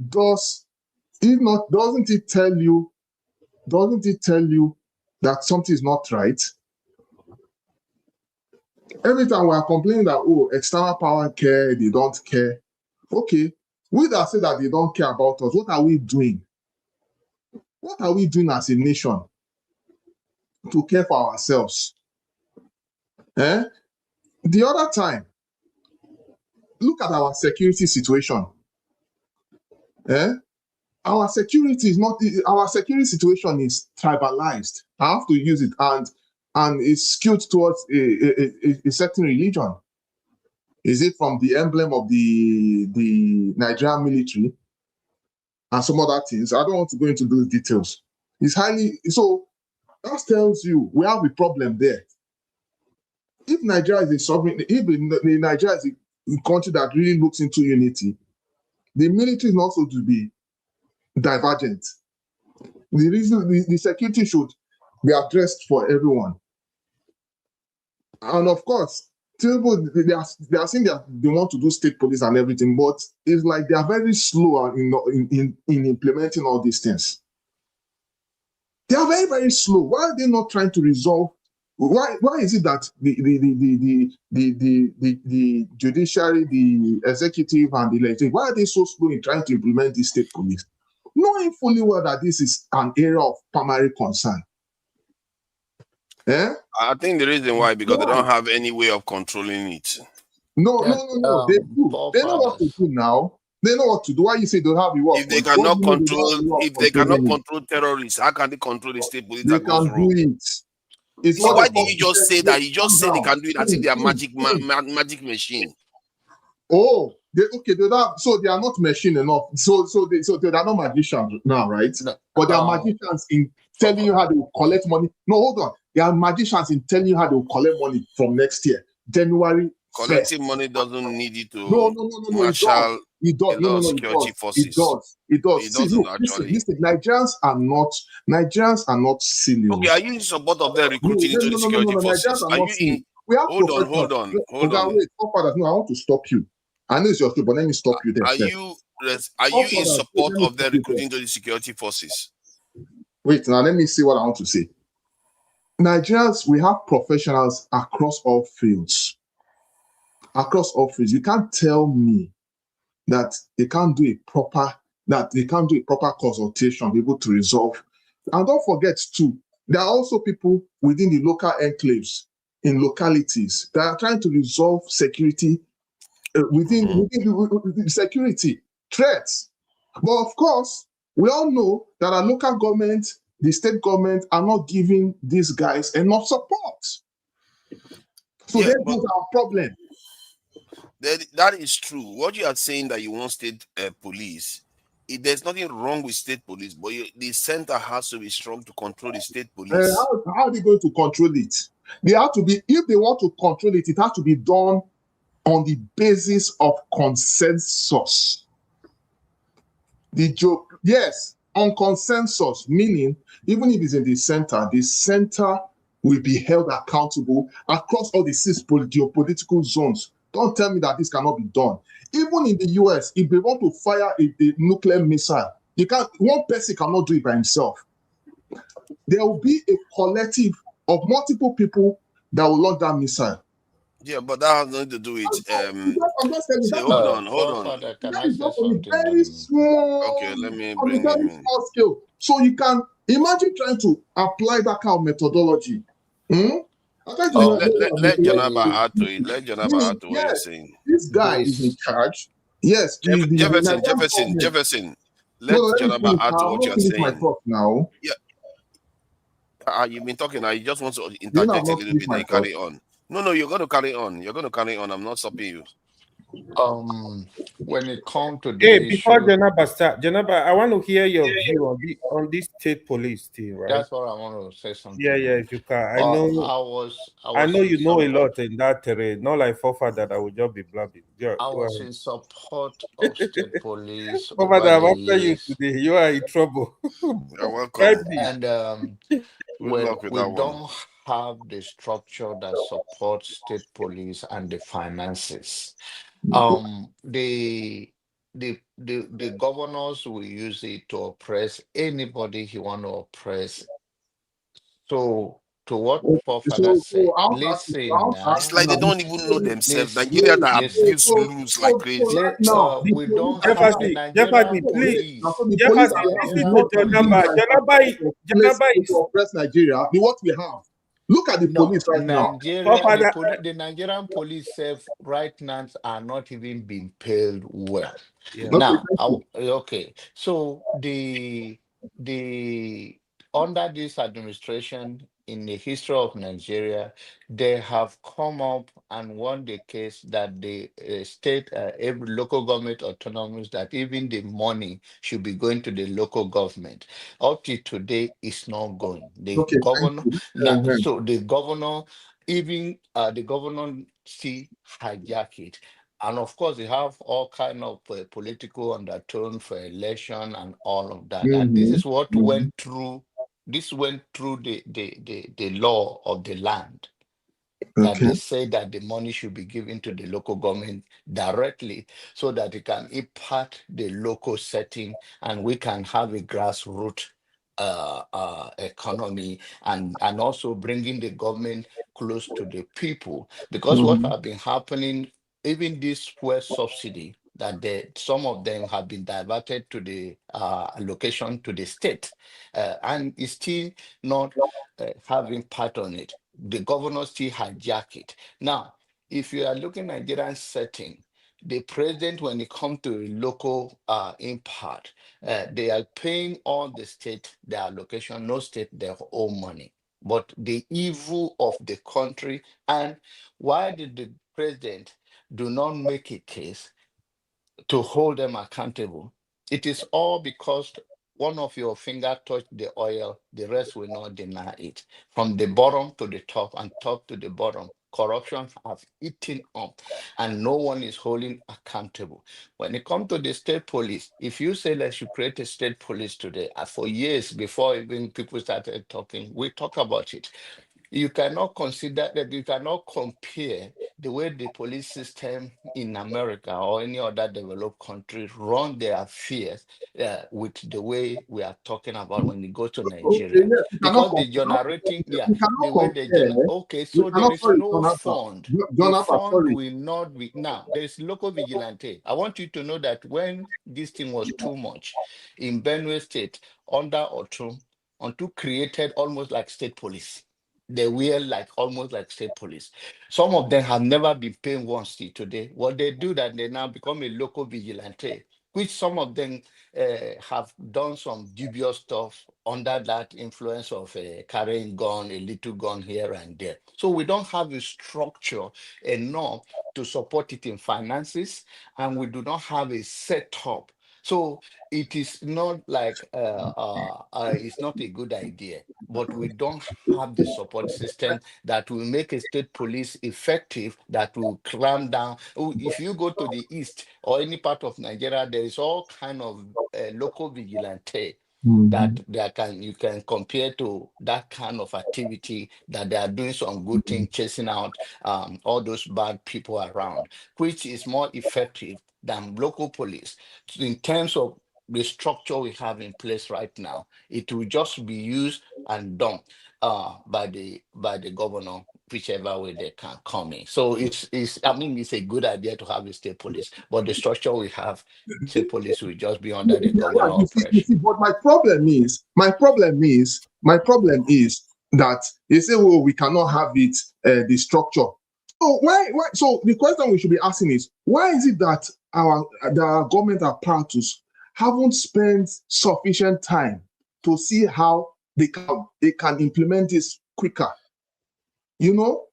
Doesn't it tell you that something is not right? Every time we are complaining that external power care, they don't care. Okay, we that say that they don't care about us, what are we doing? What are we doing as a nation to care for ourselves? The other time, look at our security situation. Our security situation is tribalized. I have to use it, and it's skewed towards a certain religion. Is it from the emblem of the Nigerian military and some other things? I don't want to go into those details. It's highly so. That tells you we have a problem there. If Nigeria is a sovereign, if Nigeria is a country that really looks into unity, the military is also to be divergent. The reason the security should be addressed for everyone. And of course, people they are saying that they want to do state police and everything, but it's like they are very slow in implementing all these things. They are very, very slow. Why are they not trying to resolve? Why is it that the judiciary, the executive, and the legislative, why are they so slow in trying to implement this state police? Knowing fully well that this is an area of primary concern. I think the reason why, because they don't have any way of controlling it. No. They do. They know what to do now. They know what to do. Why you say they don't have the work? If they cannot control terrorists, how can they control the state police? They can do it. So why did you just say that? You just said they can do it as if they are magic machine. Oh, they don't. So they are not machine enough. So they are not magicians now, right? No. But they are magicians in telling you how they will collect money. No, hold on. They are magicians in telling you how they will collect money from next year, January. Collecting money doesn't need you to No. marshal security forces. It does. It doesn't actually. Listen, Nigerians are not silly. Okay, are you in support of them recruiting into the security forces? Are you in? Hold on. Wait, no, I want to stop you. I know it's your story, but let me stop you there. Are you in support of them recruiting into the security forces? Wait, now let me see what I want to say. Nigerians, we have professionals across all fields. You can't tell me that they can't do a proper consultation, be able to resolve. And don't forget too, there are also people within the local enclaves in localities that are trying to resolve security within security threats. But of course, we all know that our local government, the state government are not giving these guys enough support. So that's our problem. That is true. What you are saying that you want state police, there's nothing wrong with state police, but the center has to be strong to control the state police. How are they going to control it? They have to be, if they want to control it, it has to be done on the basis of consensus. On consensus, meaning even if it's in the center will be held accountable across all the 6 geopolitical zones. Don't tell me that this cannot be done. Even in the US, if they want to fire a nuclear missile, one person cannot do it by himself. There will be a collective of multiple people that will launch that missile. Yeah, but that has nothing to do with. I'm just telling you. Hold on. Can I say something? Very small. Okay, let me bring him in. Small scale. So you can imagine trying to apply that kind of methodology. Let Janaba add to it. Let Janaba add to what you're saying. This guy is in charge. Yes, Jefferson. Let Janaba add to what you're saying. My thought now. Yeah. You've been talking now. You just want to interject a little bit and carry on. No, you're going to carry on. I'm not stopping you. When it comes to Hey, the before issue, Janaba start, Janaba, I want to hear your view on this state police thing, right? that's what I want to say Yeah, something yeah, on. if you can. I I was know in you know a support. lot in that terrain. Not like forefather that would just be blabbing. Yeah, I go was ahead. in support of state police Forefather, over I'm the after you years, today. You are in trouble. You're welcome. Bribe me. and Good when luck with we that one. don't have the structure that supports state police and the finances, the governors will use it to oppress anybody he want to oppress. So to what forefather So said, I want to ask you, I listen want to It's ask you now, like they now. don't even know themselves. listen, Nigerians are listen. abuse loose like crazy. Right now, the We police don't are have the now. Jefferson, Nigerian Jefferson, So please. police. the police Jefferson, are now listen the to Nigerian what we need Janaba. police. right now Janaba to is oppress Nigeria. The what we have. Look at the police No, right now. forefather. the Nigerian police self right now are not even being paid well. Yeah. Okay, Now, thank you. okay, so the under this administration in the history of Nigeria, they have come up and won the case that the state, every local government autonomous, that even the money should be going to the local government. Up to today, it's not going. The Okay, thank governor, you. so the governor, even the governor, see hijack it. And of course, they have all kind of political undertone for election and all of that. And this is what went through. This went through the law of the land, that Okay. they say that the money should be given to the local government directly so that it can impact the local setting and we can have a grassroots economy, and also bringing the government close to the people. Because what Mhm. have been happening, even this fuel subsidy, that some of them have been diverted to the allocation to the state, and it's still not having part on it. The governor still hijack it. Now, if you are looking at Nigerian setting, the president, when it comes to a local impact, they are paying all the state their allocation, no state their own money. But the evil of the country, and why did the president do not make a case to hold them accountable? It is all because one of your finger touched the oil, the rest will not deny it. From the bottom to the top and top to the bottom, corruption has eaten up and no one is holding accountable. When it comes to the state police, if you say let's should create a state police today, for years before even people started talking, we talk about it. You cannot consider that, you cannot compare the way the police system in America or any other developed country run their affairs with the way we are talking about when you go to Okay, Nigeria. yes, we cannot Because the compare. generating, yeah, We cannot the way they compare. okay, We so there cannot, is sorry, no Jonathan. fund. The Jonathan, fund sorry. will not be, now there's local vigilante. I want you to know that when this thing was too much in Benue State under Otu created almost like state police. They were like almost like state police. Some of them have never been paying once till today. What they do, that they now become a local vigilante, which some of them have done some dubious stuff under that influence of carrying gun, a little gun here and there. So we don't have a structure enough to support it in finances, and we do not have a setup. So it is not like it's not a good idea, but we don't have the support system that will make a state police effective, that will clamp down. Oh, if you go to the east or any part of Nigeria, there is all kind of local vigilante that you can compare to that kind of activity, that they are doing some good thing, chasing out all those bad people around, which is more effective than local police. In terms of the structure we have in place right now, it will just be used and done by the governor, whichever way they can come in. So it's I mean it's a good idea to have a state police, but the structure we have, state police will just be under the Yeah, governor you operation. see, but my problem is that they say, well, we cannot have it, the structure. So why? So the question we should be asking is, why is it that our government apparatus haven't spent sufficient time to see how they can implement this quicker? You know,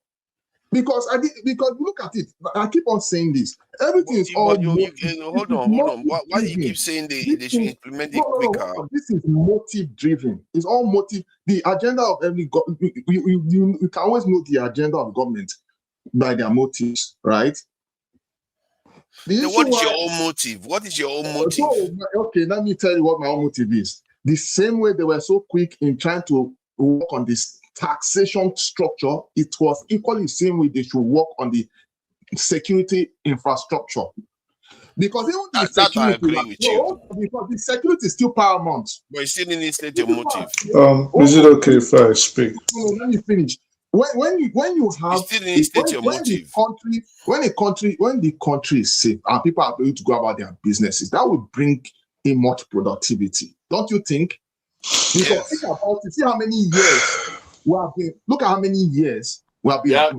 Because because look at it. I keep on saying this. Everything is all hold on. Why do you keep saying they should implement it quicker? No. This is motive driven. It's all motive. The agenda of every you can always know the agenda of government by their motives, right? What is your own motive? What is your own motive? So, okay, let me tell you what my own motive is. The same way they were so quick in trying to work on this taxation structure, it was equally the same way they should work on the security infrastructure. Because even the security, I agree with you. Because the security is still paramount. But you still need to state your motive. Is it okay if I speak? No, let me finish. When you have when the country is safe and people are able to go about their businesses, that will bring in much productivity, don't you think? Because think about it, see how many years we have been. Look at how many years we have been. Why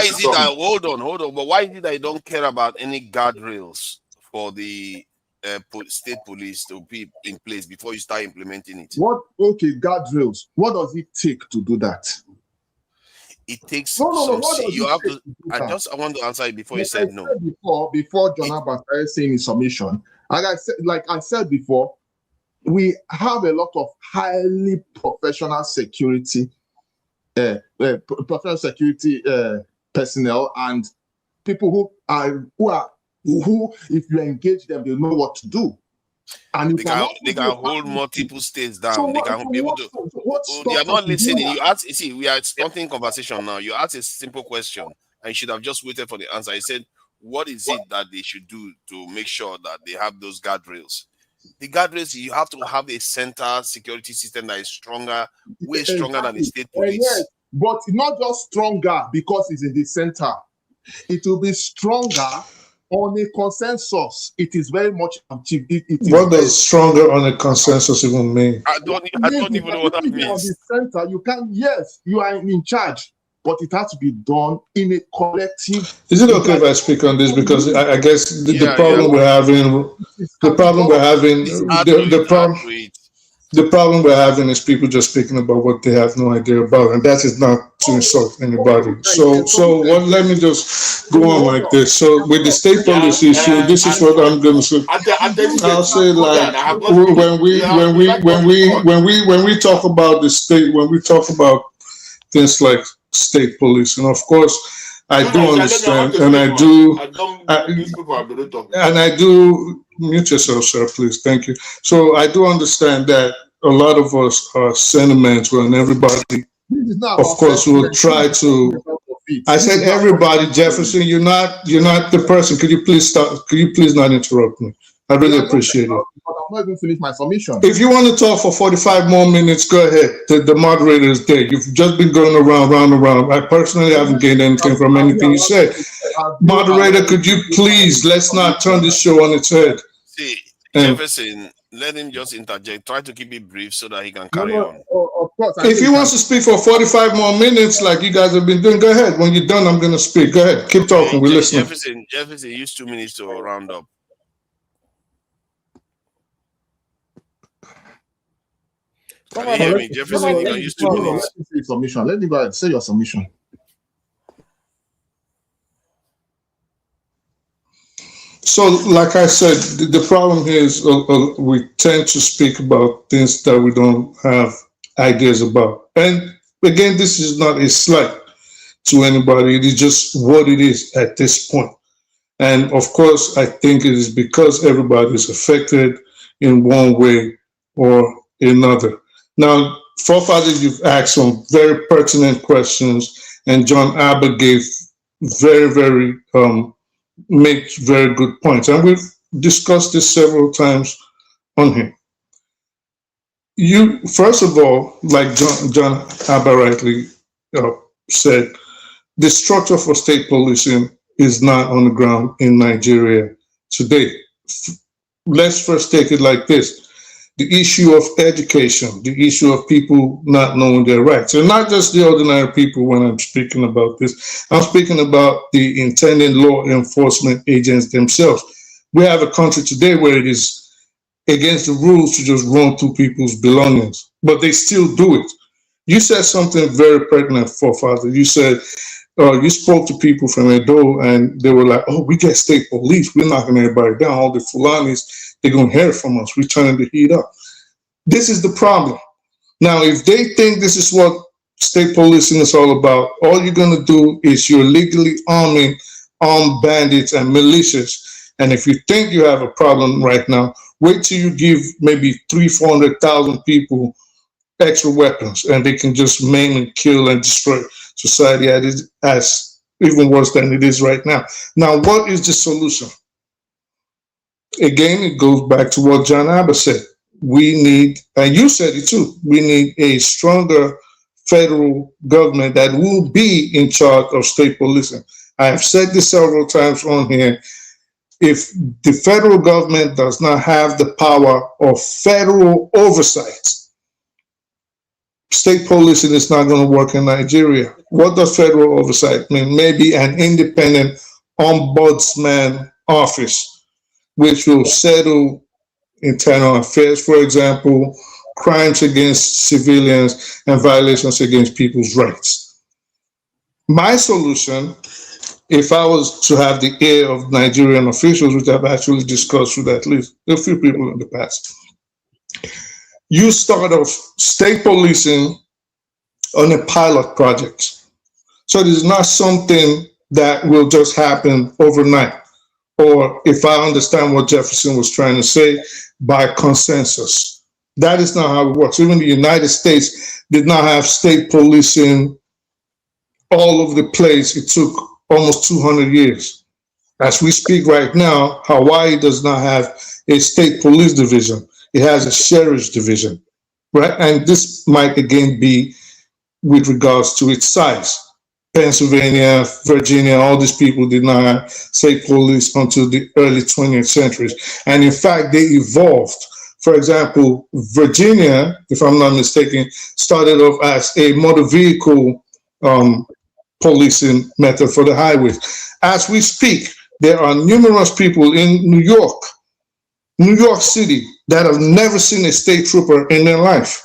is it that? Hold on. But why is it that you don't care about any guardrails for the state police to be in place before you start implementing it? Guardrails. What does it take to do that? It takes you have to. I want to answer it before you said no. Before John Abbas started saying his submission, like I said before, we have a lot of highly professional security, personnel and people who, if you engage them, they know what to do. And they can hold multiple states down. So they can be able to. They are not listening. You ask. You see, we are starting conversation now. You ask a simple question, and you should have just waited for the answer. He said, "What is it that they should do to make sure that they have those guardrails?" The guardrails, you have to have a center security system that is stronger, way stronger than the state police. Yes, but not just stronger because it's in the center. It will be stronger on a consensus. It is very much achieved. What does stronger on a consensus even mean? I don't even know what that means. On the center, you can, yes, you are in charge, but it has to be done in a collective. Is it okay if I speak on this? Because I guess the problem we're having is people just speaking about what they have no idea about, and that is not to insult anybody. So let me just go on like this. So with the state policy issue, this is what I'm going to say. I'll say like when we talk about the state, when we talk about things like state police, and of course I do understand, and I do mute yourself, sir, please. Thank you. So I do understand that a lot of us are sentimental, and everybody, of course, will try to. I said everybody, Jefferson. You're not the person. Could you please stop? Could you please not interrupt me? I really appreciate it. But I'm not even finished my submission. If you want to talk for 45 more minutes, go ahead. The moderator is there. You've just been going round. I personally haven't gained anything from anything you said. Moderator, could you please, let's not turn this show on its head. See, Jefferson, let him just interject. Try to keep it brief so that he can carry on. Of course. If he wants to speak for 45 more minutes, like you guys have been doing, go ahead. When you're done, I'm going to speak. Go ahead. Keep talking. We're listening. Jefferson, use 2 minutes to round up. Can you hear me, Jefferson? You can use 2 minutes. Submission. Let me go ahead. Say your submission. So, like I said, the problem here is we tend to speak about things that we don't have ideas about. And again, this is not a slight to anybody. It is just what it is at this point. And of course, I think it is because everybody is affected in one way or another. Now, forefathers, you've asked some very pertinent questions, and John Abbott gave very makes very good points, and we've discussed this several times on here. You, first of all, like John Abbott rightly said, the structure for state policing is not on the ground in Nigeria today. Let's first take it like this. The issue of education, the issue of people not knowing their rights, and not just the ordinary people when I'm speaking about this. I'm speaking about the intended law enforcement agents themselves. We have a country today where it is against the rules to just run through people's belongings, but they still do it. You said something very pertinent, forefather. You said you spoke to people from Edo, and they were like, "Oh, we get state police. We're knocking everybody down. All the Fulanis, they're gonna hear from us. We're turning the heat up." This is the problem. Now, if they think this is what state policing is all about, all you're going to do is you're legally arming armed bandits and militias. And if you think you have a problem right now, wait till you give maybe 400,000 people extra weapons and they can just maim and kill and destroy society as even worse than it is right now. Now, what is the solution? Again, it goes back to what John Abbott said. We need, and you said it too, we need a stronger federal government that will be in charge of state policing. I have said this several times on here. If the federal government does not have the power of federal oversight, state policing is not going to work in Nigeria. What does federal oversight mean? Maybe an independent ombudsman office, which will settle internal affairs, for example, crimes against civilians and violations against people's rights. My solution, if I was to have the ear of Nigerian officials, which I've actually discussed with at least a few people in the past, you start off state policing on a pilot project. So it is not something that will just happen overnight, or if I understand what Jefferson was trying to say, by consensus. That is not how it works. Even the United States did not have state policing all over the place. It took almost 200 years. As we speak right now, Hawaii does not have a state police division. It has a sheriff's division, right? And this might again be with regards to its size. Pennsylvania, Virginia, all these people did not have state police until the early 20th century. And in fact, they evolved. For example, Virginia, if I'm not mistaken, started off as a motor vehicle policing method for the highways. As we speak, there are numerous people in New York City, that have never seen a state trooper in their life.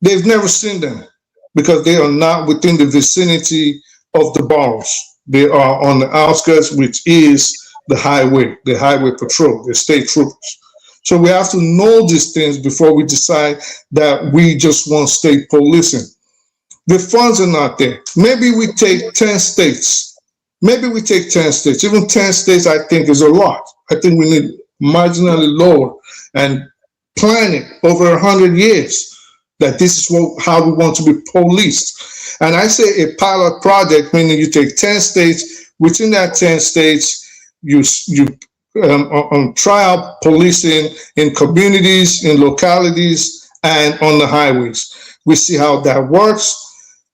They've never seen them, because they are not within the vicinity of the boroughs. They are on the outskirts, which is the highway patrol, the state troopers. So we have to know these things before we decide that we just want state policing. The funds are not there. Maybe we take 10 states. Even 10 states, I think, is a lot. I think we need marginally lower and plan it over 100 years. That this is how we want to be policed. And I say a pilot project, meaning you take 10 states, within that 10 states, you try out policing in communities, in localities, and on the highways. We see how that works,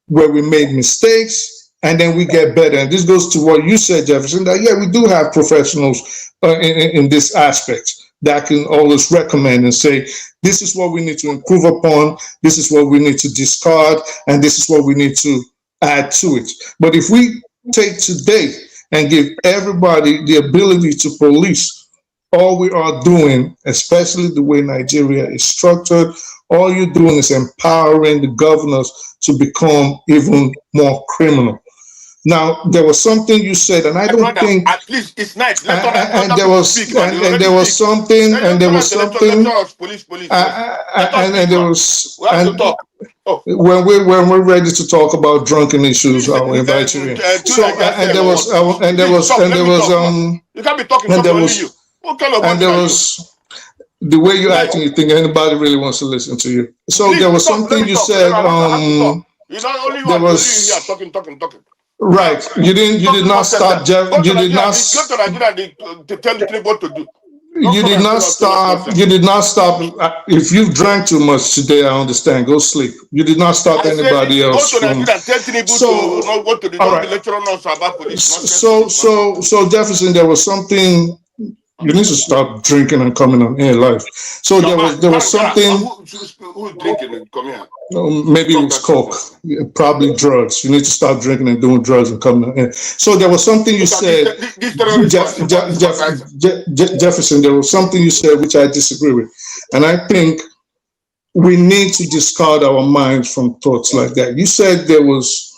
where we made mistakes, and then we get better. And this goes to what you said, Jefferson, that yeah, we do have professionals in this aspect that can always recommend and say, this is what we need to improve upon, this is what we need to discard, and this is what we need to add to it. But if we take today and give everybody the ability to police, all we are doing, especially the way Nigeria is structured, all you're doing is empowering the governors to become even more criminal. Now, there was something you said, and I don't think. At least it's nice. And there was something. And there was when we're ready to talk about drunken issues, I'll invite you in. So, and there was. You can't be talking. The way you're acting, you think anybody really wants to listen to you. So there was something you said. You don't only want to here talking. Right. You did not stop, Jeff. You did not. To tell the what to do. You did not stop. You did not stop. If you've drank too much today, I understand. Go sleep. You did not stop anybody else. So Jefferson, there was something. You need to stop drinking and coming on air live. So there was something. Who's drinking and coming on? Maybe it was coke, probably drugs. You need to stop drinking and doing drugs and coming on air. So there was something you said, Jefferson. There was something you said which I disagree with, and I think we need to discard our minds from thoughts like that. You said there was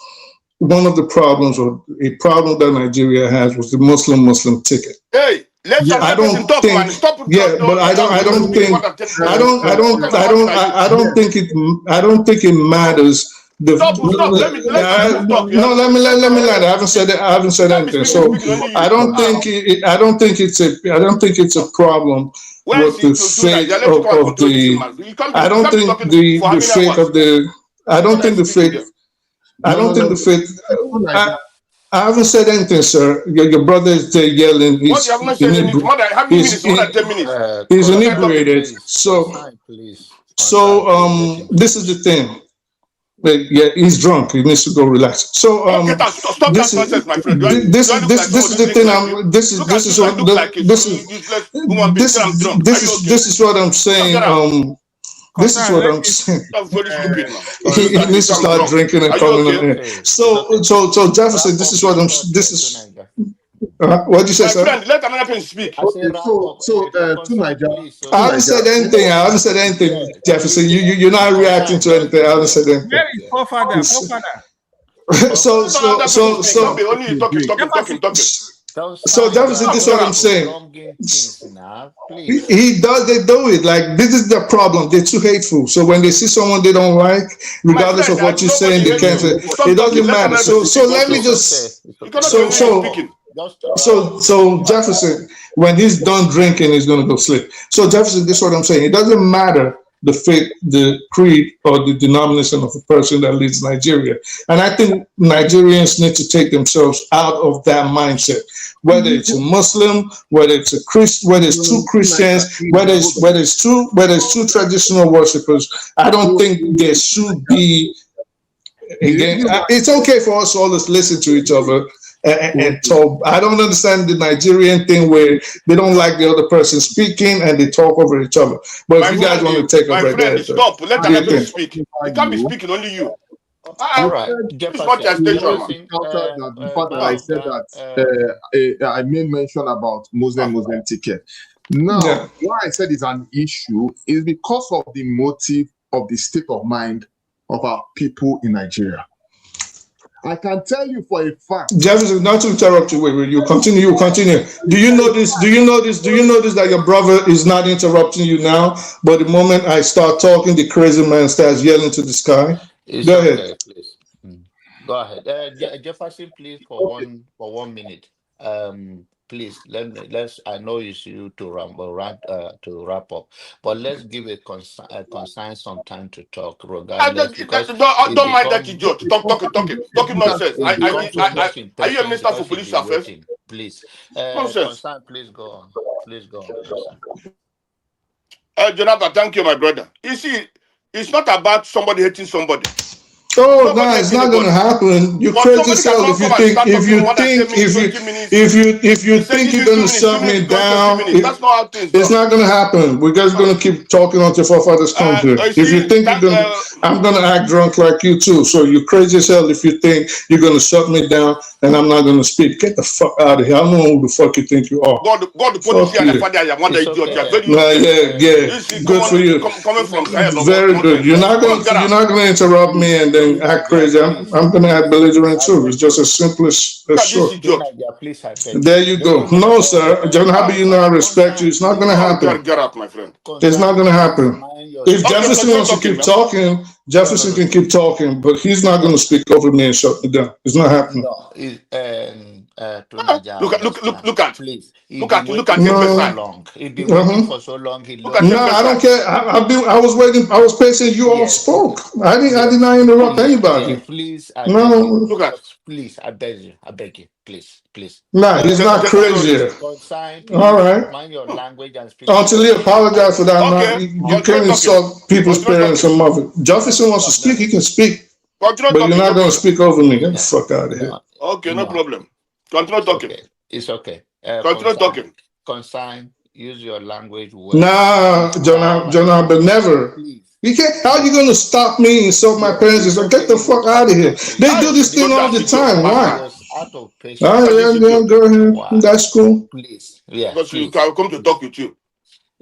one of the problems, or a problem that Nigeria has, was the Muslim ticket. Hey, let some I person don't talk, think, man. Stop. yeah, but I don't think it matters. Stop. Let me talk. No, let me land. I haven't said it. I haven't said anything. So I don't think it's a problem with the fate of the. I don't think the fate of the. I don't think the fate. I don't think the fate. I haven't said anything, sir. Your brother is there yelling. He's inebriated. So this is the thing. Yeah, he's drunk. He needs to go relax. So this is the thing. This is what I'm saying. This is what I'm saying. He needs to start drinking and coming in here. So Jefferson, this is what I'm. This is. What did you say, sir? Let another person speak. To Nigeria. I haven't said anything. Jefferson. You're not reacting to anything. I haven't said anything. Where is forefather? So Jefferson, this is what I'm saying. They do it. Like, this is the problem. They're too hateful. So when they see someone they don't like, regardless of what you're saying, they can't say it doesn't matter. So let me just so Jefferson, when he's done drinking, he's gonna go sleep. So Jefferson, this is what I'm saying. It doesn't matter the faith, the creed, or the denomination of a person that leads Nigeria. And I think Nigerians need to take themselves out of that mindset. Whether it's a Muslim, whether it's a Christian, whether it's two Christians, whether it's two traditional worshipers, I don't think there should be. Again, it's okay for us all to listen to each other and talk. I don't understand the Nigerian thing where they don't like the other person speaking and they talk over each other. But if you guys want to take a break, stop. Let the other speak. You can't be speaking, only you. All right. The fact that I said that I made mention about Muslim ticket. Now, why I said it's an issue is because of the motive of the state of mind of our people in Nigeria. I can tell you for a fact. Jefferson, not to interrupt you. Wait, you continue. Do you notice that your brother is not interrupting you now? But the moment I start talking, the crazy man starts yelling to the sky. Go ahead. Please. Go ahead. Jefferson, please, for 1 minute. Please, let's. I know it's you to wrap up, but let's give a concise some time to talk. Regardless, don't mind that idiot talking nonsense. Are you a minister for police affairs? Please, nonsense. Please go on. Jonathan, thank you, my brother. You see, it's not about somebody hating somebody. Oh no, it's not going to happen. You crazy yourself if you think you're going to shut me down. It's not going to happen. We're just going to keep talking until forefathers come here. If you think you're going to, I'm going to act drunk like you too. So you crazy yourself if you think you're going to shut me down and I'm not going to speak. Get the fuck out of here. I don't know who the fuck you think you are. God, the police and the father, I'm one idiot. Yeah. Good for you. Coming from very good. You're not going to interrupt me and then act crazy. I'm going to act belligerent too. It's just as simple as short. There you go. No, sir. John Happy, I respect you. It's not going to happen. Get up, my friend. It's not going to happen. If Jefferson wants to keep talking, Jefferson can keep talking, but he's not going to speak over me and shut me down. It's not happening. Look at please. Look at him long. He's been waiting for so long. No, I don't care. I was waiting. I was patient. You all spoke. I did not interrupt anybody. Please. Look at. Please, I beg you. Please. Nah, he's not crazy. All right. Mind your language and speak. Until he apologizes for that, you can't insult people's parents and mother. Jefferson wants to speak, he can speak. But you're not going to speak over me. Get the fuck out of here. Okay, no problem. Continue talking. It's okay. Continue talking. Consign. Use your language well. Nah, John, but never. You can't. How are you going to stop me and insult my parents? So get the fuck out of here. They do this thing all the time. Why? Go ahead. That's cool. Please. Yeah. Because I come to talk with you.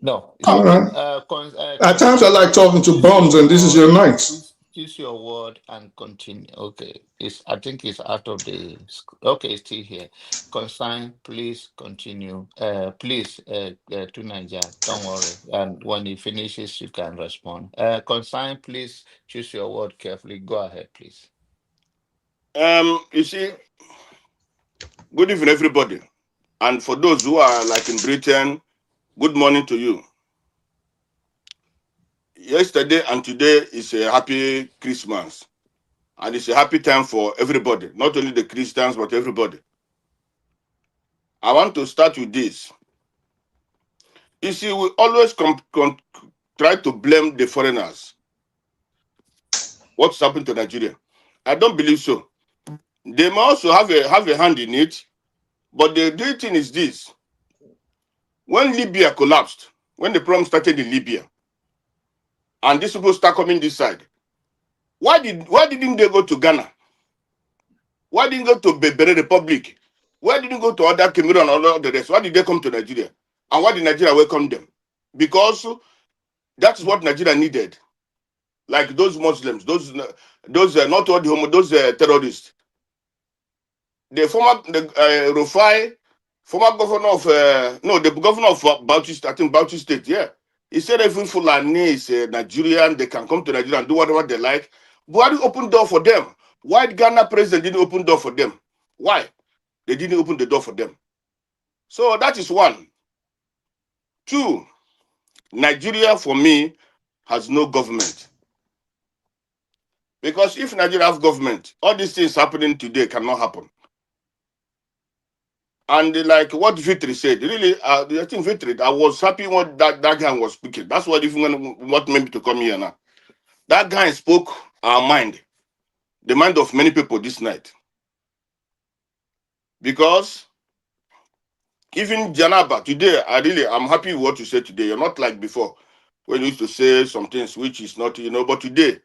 No, it's All okay. right. At times I like talking to bums, and this is your night. Choose your word and continue. Okay, I think it's out of the. Okay, it's still here. Consign, please continue. Please, to Niger. Don't worry. And when he finishes, you can respond. Consign, please choose your word carefully. Go ahead, please. You see, good evening, everybody. And for those who are like in Britain, good morning to you. Yesterday and today is a happy Christmas. And it's a happy time for everybody, not only the Christians, but everybody. I want to start with this. You see, we always try to blame the foreigners. What's happened to Nigeria? I don't believe so. They may also have a hand in it, but the real thing is this. When Libya collapsed, when the problem started in Libya, and these people start coming this side, why didn't they go to Ghana? Why didn't they go to Benin Republic? Why didn't they go to other Cameroon and all the rest? Why did they come to Nigeria? And why did Nigeria welcome them? Because that's what Nigeria needed. Like those Muslims, those not all the homo, those terrorists. The former Rufai, former governor of the governor of Bauchi, I think Bauchi State, yeah. He said if Fulani is Nigerian, they can come to Nigeria and do whatever they like. Buhari opened door for them. Why Ghana president didn't open door for them? Why? They didn't open the door for them. So that is one. Two, Nigeria for me has no government. Because if Nigeria have government, all these things happening today cannot happen. And like what Vitri said, really, I think Vitri, I was happy when that guy was speaking. That's what what made me to come here now. That guy spoke our mind, the mind of many people this night. Because even Janaba, today, I'm happy with what you said today. You're not like before, when you used to say some things which is not, but today,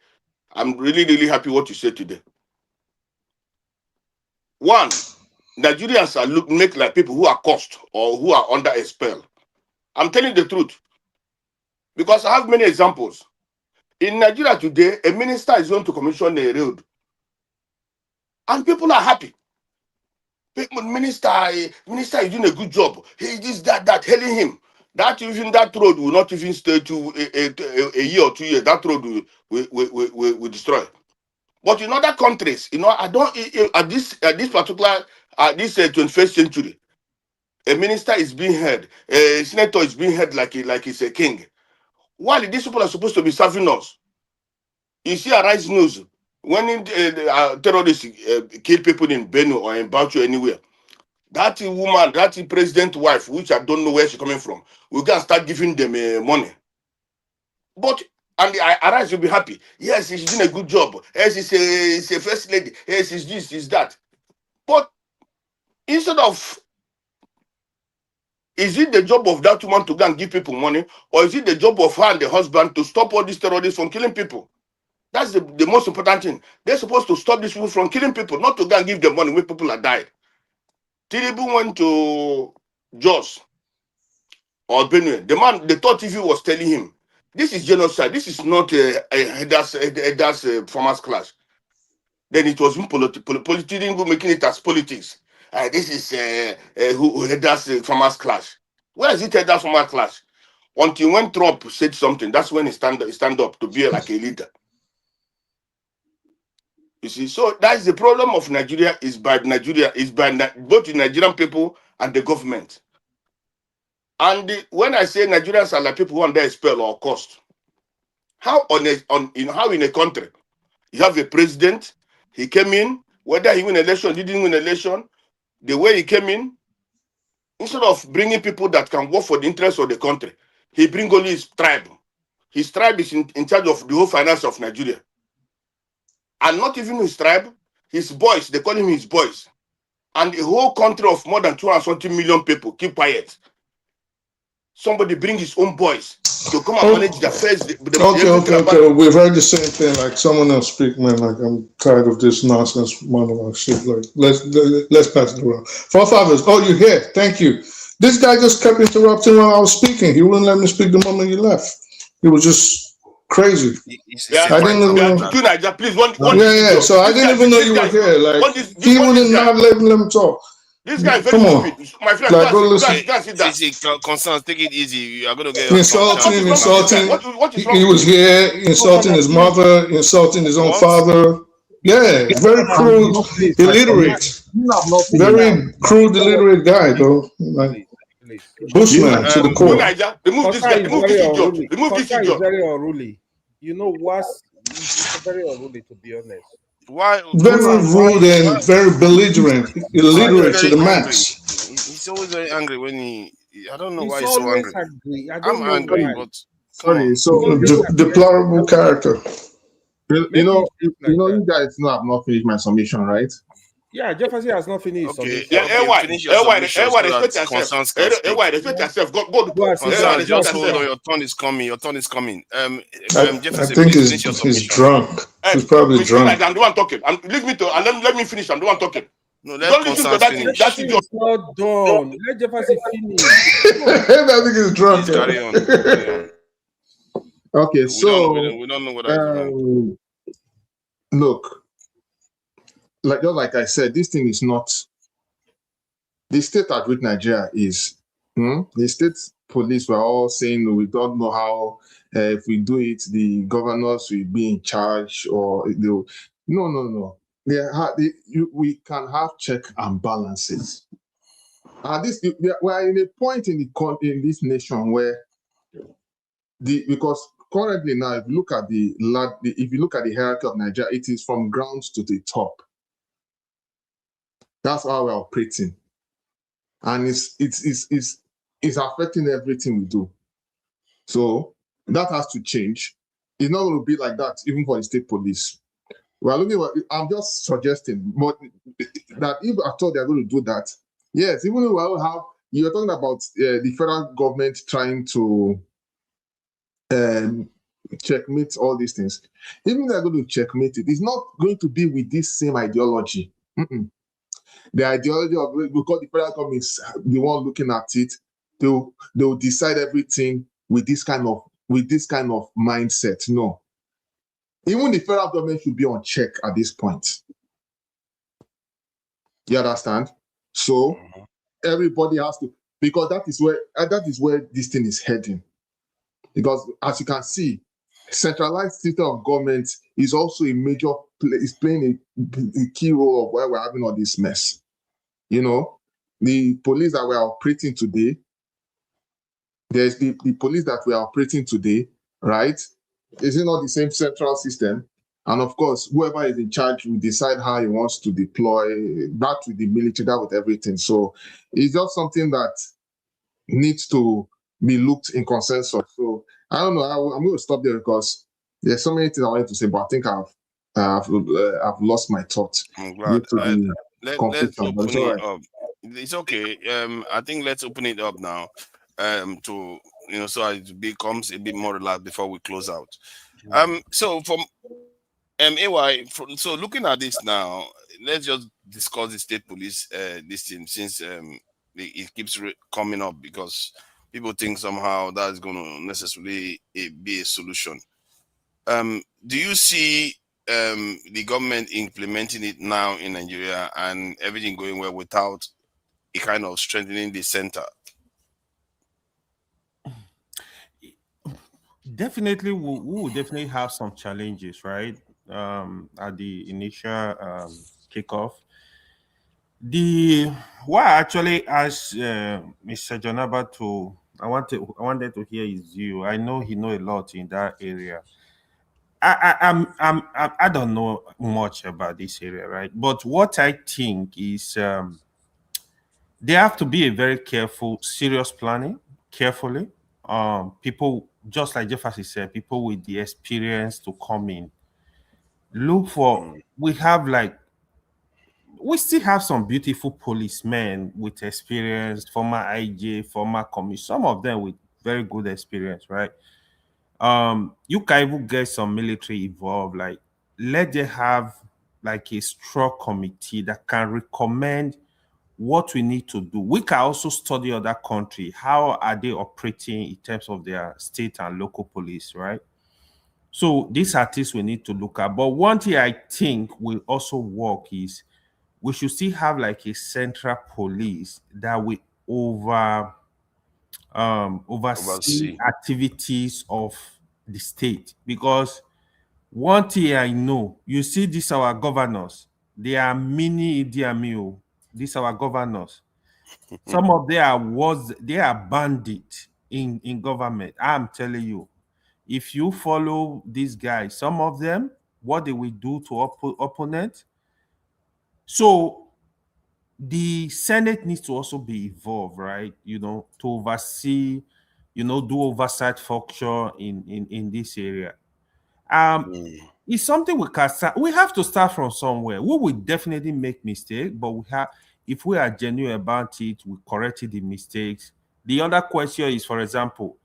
I'm really, really happy what you said today. One, Nigerians are make like people who are cursed or who are under a spell. I'm telling the truth. Because I have many examples. In Nigeria today, a minister is going to commission a road. And people are happy. Minister is doing a good job. He is that, hailing him. That road will not even stay to a year or 2 years. That road will destroy. But in other countries, I don't at this particular 21st century, a minister is being heard, a senator is being heard like he's a king. While these people are supposed to be serving us, you see Arise News when terrorists kill people in Benue or in Bauchi anywhere. That woman, that president wife, which I don't know where she's coming from, we can start giving them money. But and Arise will be happy. Yes, she's doing a good job. Yes, she's a first lady. Yes, she's this, she's that. But instead of, is it the job of that woman to go and give people money, or is it the job of her and the husband to stop all these terrorists from killing people? That's the most important thing. They're supposed to stop these people from killing people, not to go and give them money when people are died. Tinubu went to Jos or Benue. The man, the third TV was telling him, this is genocide. This is not a farmers clash. Then it was politics, making it as politics. This is Heda's farmers clash. Where is it Heda's farmers clash? Until when Trump said something, that's when he stand up to be like a leader. You see, so that's the problem of Nigeria is by both the Nigerian people and the government. And when I say Nigerians are like people who are under a spell or cost, how in a country you have a president, he came in, whether he win election, didn't win election, the way he came in, instead of bringing people that can work for the interest of the country, he bring only his tribe. His tribe is in charge of the whole finance of Nigeria. And not even his tribe, his boys, they call him his boys. And the whole country of more than 220 million people keep quiet. Somebody bring his own boys to come and manage the affairs. Okay. We've heard the same thing. Like someone else speak, man. Like I'm tired of this nonsense monologue shit. Like let's pass it around. Forefathers, oh, you're here. Thank you. This guy just kept interrupting while I was speaking. He wouldn't let me speak the moment he left. It was just crazy. Yeah, I didn't even know. to Niger, please, one Yeah, this yeah. idiot. So I This didn't guy, even know this you guy were is not. here. Like he What wouldn't this guy? not let him talk. This guy is very Come on. stupid. My friend, Like, go go listen. and sit down. See, Constance, take it easy. You are going to get your Insulting. What is wrong He with was you? here insulting his mother, insulting his own What? father. Yeah, very crude, illiterate. Very crude, illiterate guy, though. Like, Bushman to the To core. Niger, remove this Costa guy. is Remove very this idiot. unruly. Remove this Costa is idiot. very unruly. You know what's it's very unruly, to be honest. Why? Very rude and very belligerent, illiterate to the Angry. max. He's always very angry when he. I don't know He's why he's so always angry. angry. I I'm don't know angry, why. but come Sorry, on. so Deplorable character. you know, you guys know I've not finished my summation, right? Yeah, Jefferson has not finished. Okay, Yeah, okay, finish your submission so respect that yourself. Constance can speak. Respect yourself. Go. Constance, just hold on. yourself. Your turn is coming. Your turn is coming. I Jefferson, think please finish your he's submission. drunk. He's probably We feel like drunk. I'm the one talking. Leave me to and let me finish. I'm the one talking. No, let Don't listen to Constance that. finish. That idiot. It's not done. Let Jefferson finish. I think he's drunk. Please carry on. Carry on. Okay, so we don't know whether it's wrong. look, like I said, this thing is not the state at which Nigeria is. The state police were all saying we don't know how if we do it, the governors will be in charge or they'll no. We can have check and balances. We are in a point in this nation where because currently now, if you look at the hierarchy of Nigeria, it is from ground to the top. That's how we're operating, and it's affecting everything we do. So that has to change. It's not going to be like that even for the state police. I'm just suggesting, but that if I thought they're going to do that, yes, even though you're talking about the federal government trying to checkmate all these things. Even if they're going to checkmate it, it's not going to be with this same ideology. The ideology of, because the federal government is the one looking at it, they'll decide everything with this kind of mindset. No. Even the federal government should be on check at this point. You understand? So everybody has to, because that is where this thing is heading. Because as you can see, centralized system of government is also is playing a key role of why we're having all this mess. You know, the police that we're operating today, there's the police that we are operating today, right? Is it not the same central system? And of course, whoever is in charge will decide how he wants to deploy that with the military, that with everything. So it's just something that needs to be looked in consensus. So I don't know. I'm going to stop there because there's so many things I wanted to say, but I think I've lost my thought. I'm glad. Let's open it right. up. It's okay. I think let's open it up now. To so it becomes a bit more relaxed before we close out. So from AY, so looking at this now, let's just discuss the state police this thing since it keeps coming up because people think somehow that's going to necessarily be a solution. Do you see the government implementing it now in Nigeria and everything going well without a kind of strengthening the center? Definitely, we will definitely have some challenges, right? At the initial kickoff. Why I actually asked Mr. Janaba I wanted to hear his view. I know he knows a lot in that area. I don't know much about this area, right? But what I think is there have to be a very careful, serious planning, carefully. People, just like Jefferson said, people with the experience to come in. Look for, we still have some beautiful policemen with experience, former IJ, former commission, some of them with very good experience, right? You can even get some military involved, like let them have like a strong committee that can recommend what we need to do. We can also study other countries. How are they operating in terms of their state and local police, right? So these are things we need to look at. But one thing I think will also work is we should still have like a central police that will oversee activities of the state. Because one thing I know, you see these our governors, they are mini Idi Amin o. These our governors. Some of they are bandit in government. I'm telling you, if you follow these guys, some of them, what they will do to opponent. So the Senate needs to also be involved, right? You know, to oversee, you know, do oversight function in this area. It's something we can start. We have to start from somewhere. We will definitely make mistakes, but if we are genuine about it, we correct the mistakes. The other question is, for example,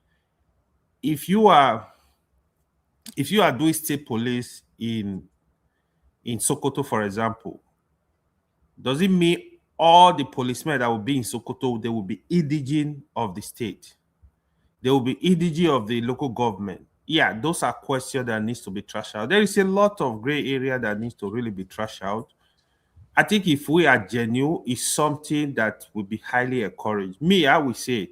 if you are doing state police in Sokoto, for example, does it mean all the policemen that will be in Sokoto, they will be indigene of the state? They will be indigene of the local government? Yeah, those are questions that needs to be trashed out. There is a lot of gray area that needs to really be trashed out. I think if we are genuine, it's something that will be highly encouraged. Me, I would say,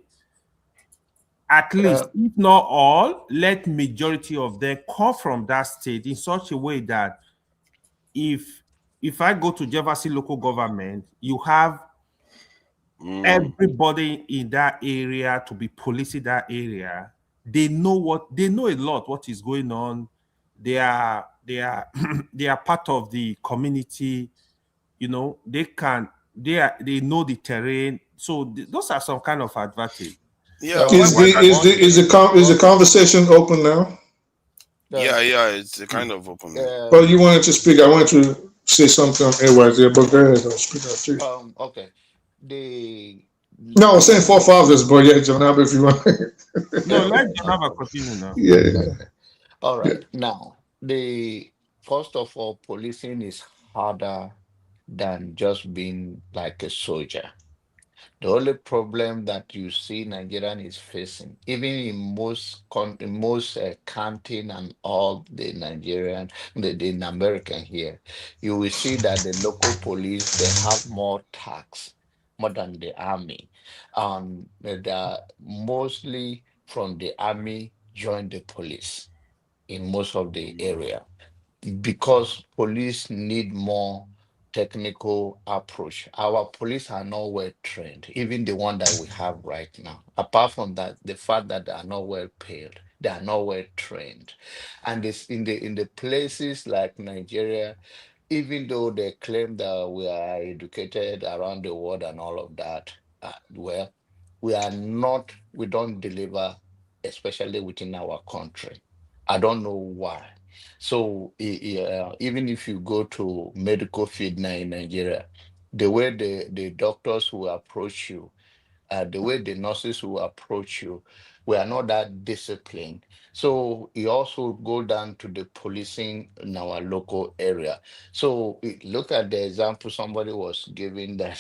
at least, if not all, let majority of them come from that state in such a way that if I go to Jefferson local government, you have everybody in that area to be policing that area. They know a lot what is going on. They are they are part of the community. You know, they know the terrain. So those are some kind of advantage. Yeah, Is the conversation open now? Yeah, it's kind of open. Oh, you wanted to speak. I wanted to say something on Edwards there, but go ahead. I'll speak up too. Okay. No, I was saying forefathers, but yeah, John, if you want. No, let John continue now. Yeah. All right. Now, first of all, policing is harder than just being like a soldier. The only problem that you see Nigerian is facing, even in most counting and all the Nigerian, the American here, you will see that the local police, they have more tax, more than the army. They are mostly from the army join the police in most of the area, because police need more technical approach. Our police are not well trained, even the one that we have right now. Apart from that, the fact that they are not well paid, they are not well trained. And this in the places like Nigeria, even though they claim that we are educated around the world and all of that, well, we don't deliver, especially within our country. I don't know why. So even if you go to medical field now in Nigeria, the way the doctors will approach you, the way the nurses will approach you, we are not that disciplined. So it also go down to the policing in our local area. So look at the example somebody was giving that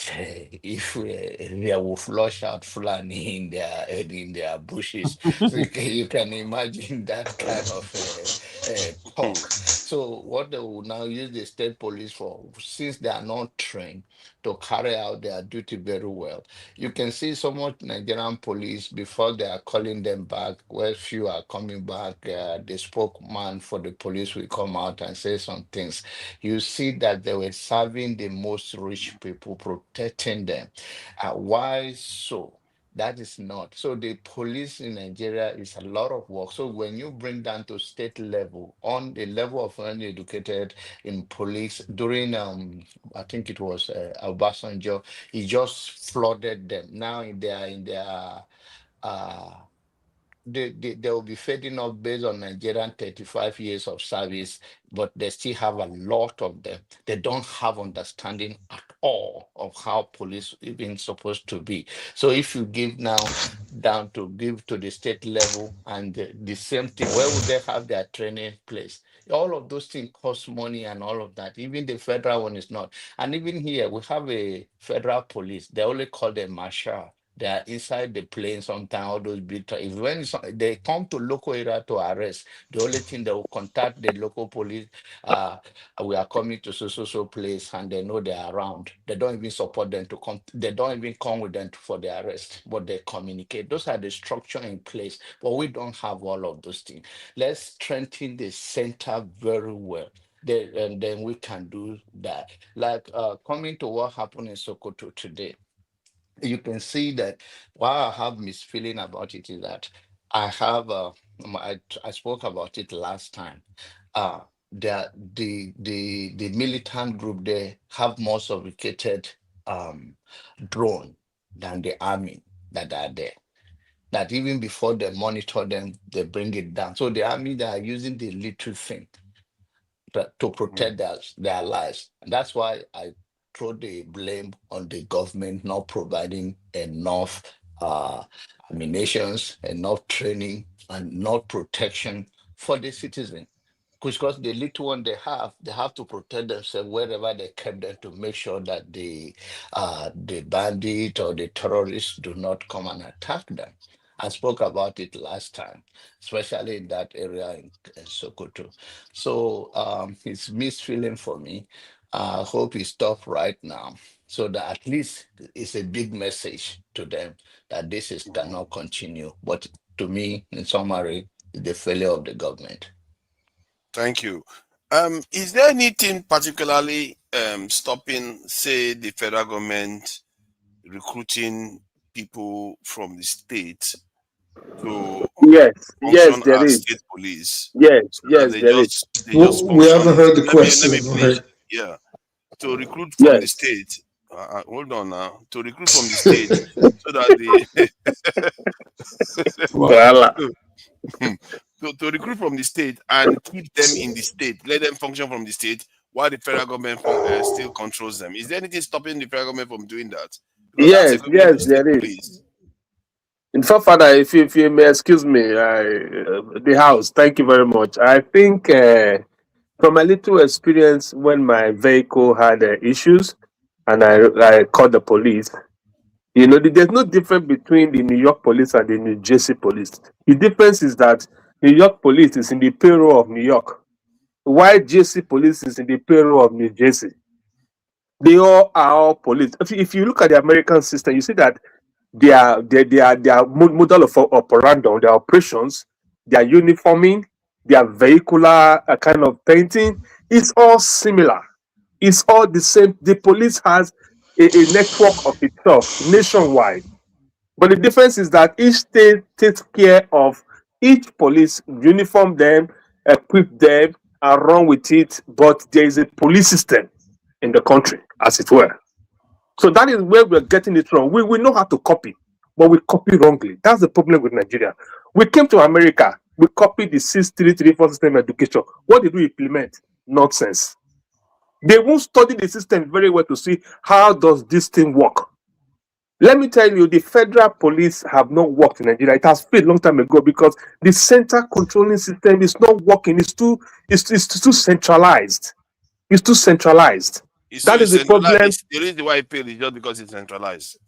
if they will flush out Fulani in their bushes, so you can imagine that kind of talk. So what they will now use the state police for, since they are not trained to carry out their duty very well. You can see so much Nigerian police before they are calling them back, where few are coming back, the spokesman for the police will come out and say some things. You see that they were serving the most rich people, protecting them. Why so? That is not. So the police in Nigeria is a lot of work. So when you bring down to state level, on the level of uneducated in police during I think it was Obasanjo, he just flooded them. Now uh they will be fading off based on Nigerian 35 years of service, but they still have a lot of them. They don't have understanding at all of how police even supposed to be. So if you give now give to the state level and the same thing, where would they have their training place? All of those things cost money and all of that. Even the federal one is not. And even here, we have a federal police. They only call them marshal. They are inside the plane sometimes, all those big if when they come to local area to arrest, the only thing they will contact the local police, we are coming to so place, and they know they are around. They don't even support them to come, they don't even come with them for the arrest, but they communicate. Those are the structure in place, but we don't have all of those things. Let's strengthen the center very well. And then we can do that. Like coming to what happened in Sokoto today, you can see that why I have misfeeling about it is that I have I spoke about it last time. Uh the militant group, they have more sophisticated um drone than the army that are there. That even before they monitor them, they bring it down. So the army, they are using the little thing to protect their lives. And that's why I throw the blame on the government not providing enough ammunitions, enough training, and not protection for the citizen. Because the little one they have to protect themselves wherever they kept them to make sure that the bandit or the terrorists do not come and attack them. I spoke about it last time, especially in that area in Sokoto. So it's mixed feeling for me. I hope it stops right now, so that at least it's a big message to them that this is cannot continue. But to me, in summary, it's the failure of the government. Thank you. Is there anything particularly stopping, say, the federal government recruiting people from the state to Yes, function there as is. state police, Yes, so that yes, there is. they just We haven't function? heard the Let me question. Go finish. ahead. Yeah, to recruit from the Yes. state. Hold on now. To recruit from the state, so that the Voila. to recruit from the state and keep them in the state, let them function from the state while the federal government still controls them. Is there anything stopping the federal government from doing that? Because that's Yes, equivalent yes, to state there is. police. In fact, Father, if you may excuse me, the house, thank you very much. I think from a little experience when my vehicle had issues and I called the police, you know, there's no difference between the New York police and the New Jersey police. The difference is that New York police is in the payroll of New York, while Jersey police is in the payroll of New Jersey. They all are all police. If you look at the American system, you see that their model of operandum, their operations, their uniforming, their vehicular kind of painting, it's all similar. It's all the same. The police has a network of itself nationwide. But the difference is that each state takes care of each police, uniform them, equip them, and run with it. But there is a police system in the country, as it were. So that is where we're getting it wrong. We know how to copy, but we copy wrongly. That's the problem with Nigeria. We came to America, we copied the 6334 system education. What did we implement? Nonsense. They won't study the system very well to see how does this thing work. Let me tell you, the federal police have not worked in Nigeria. It has failed long time ago because the center controlling system is not working. It's too centralized. It's too centralized. So That is it's the centralized. problem. The reason why it failed is just because it's centralized.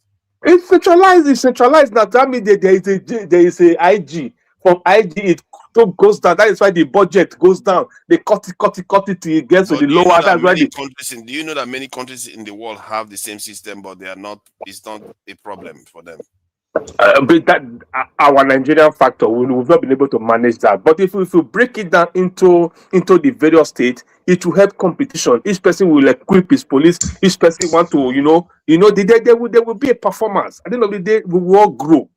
It's centralized. It's centralized. Now that means there is a IG. From IG it goes down. That is why the budget goes down. They cut it till it gets to But the do you know lower. that That's why many countries do you know that many countries in the world have the same system, but they are not? It's not a problem for them. but that our Nigerian factor, we've not been able to manage that. But if we break it down into the various states, it will help competition. Each person will equip his police. Each person want to, there will be a performance. At the end of the day, we will all grow.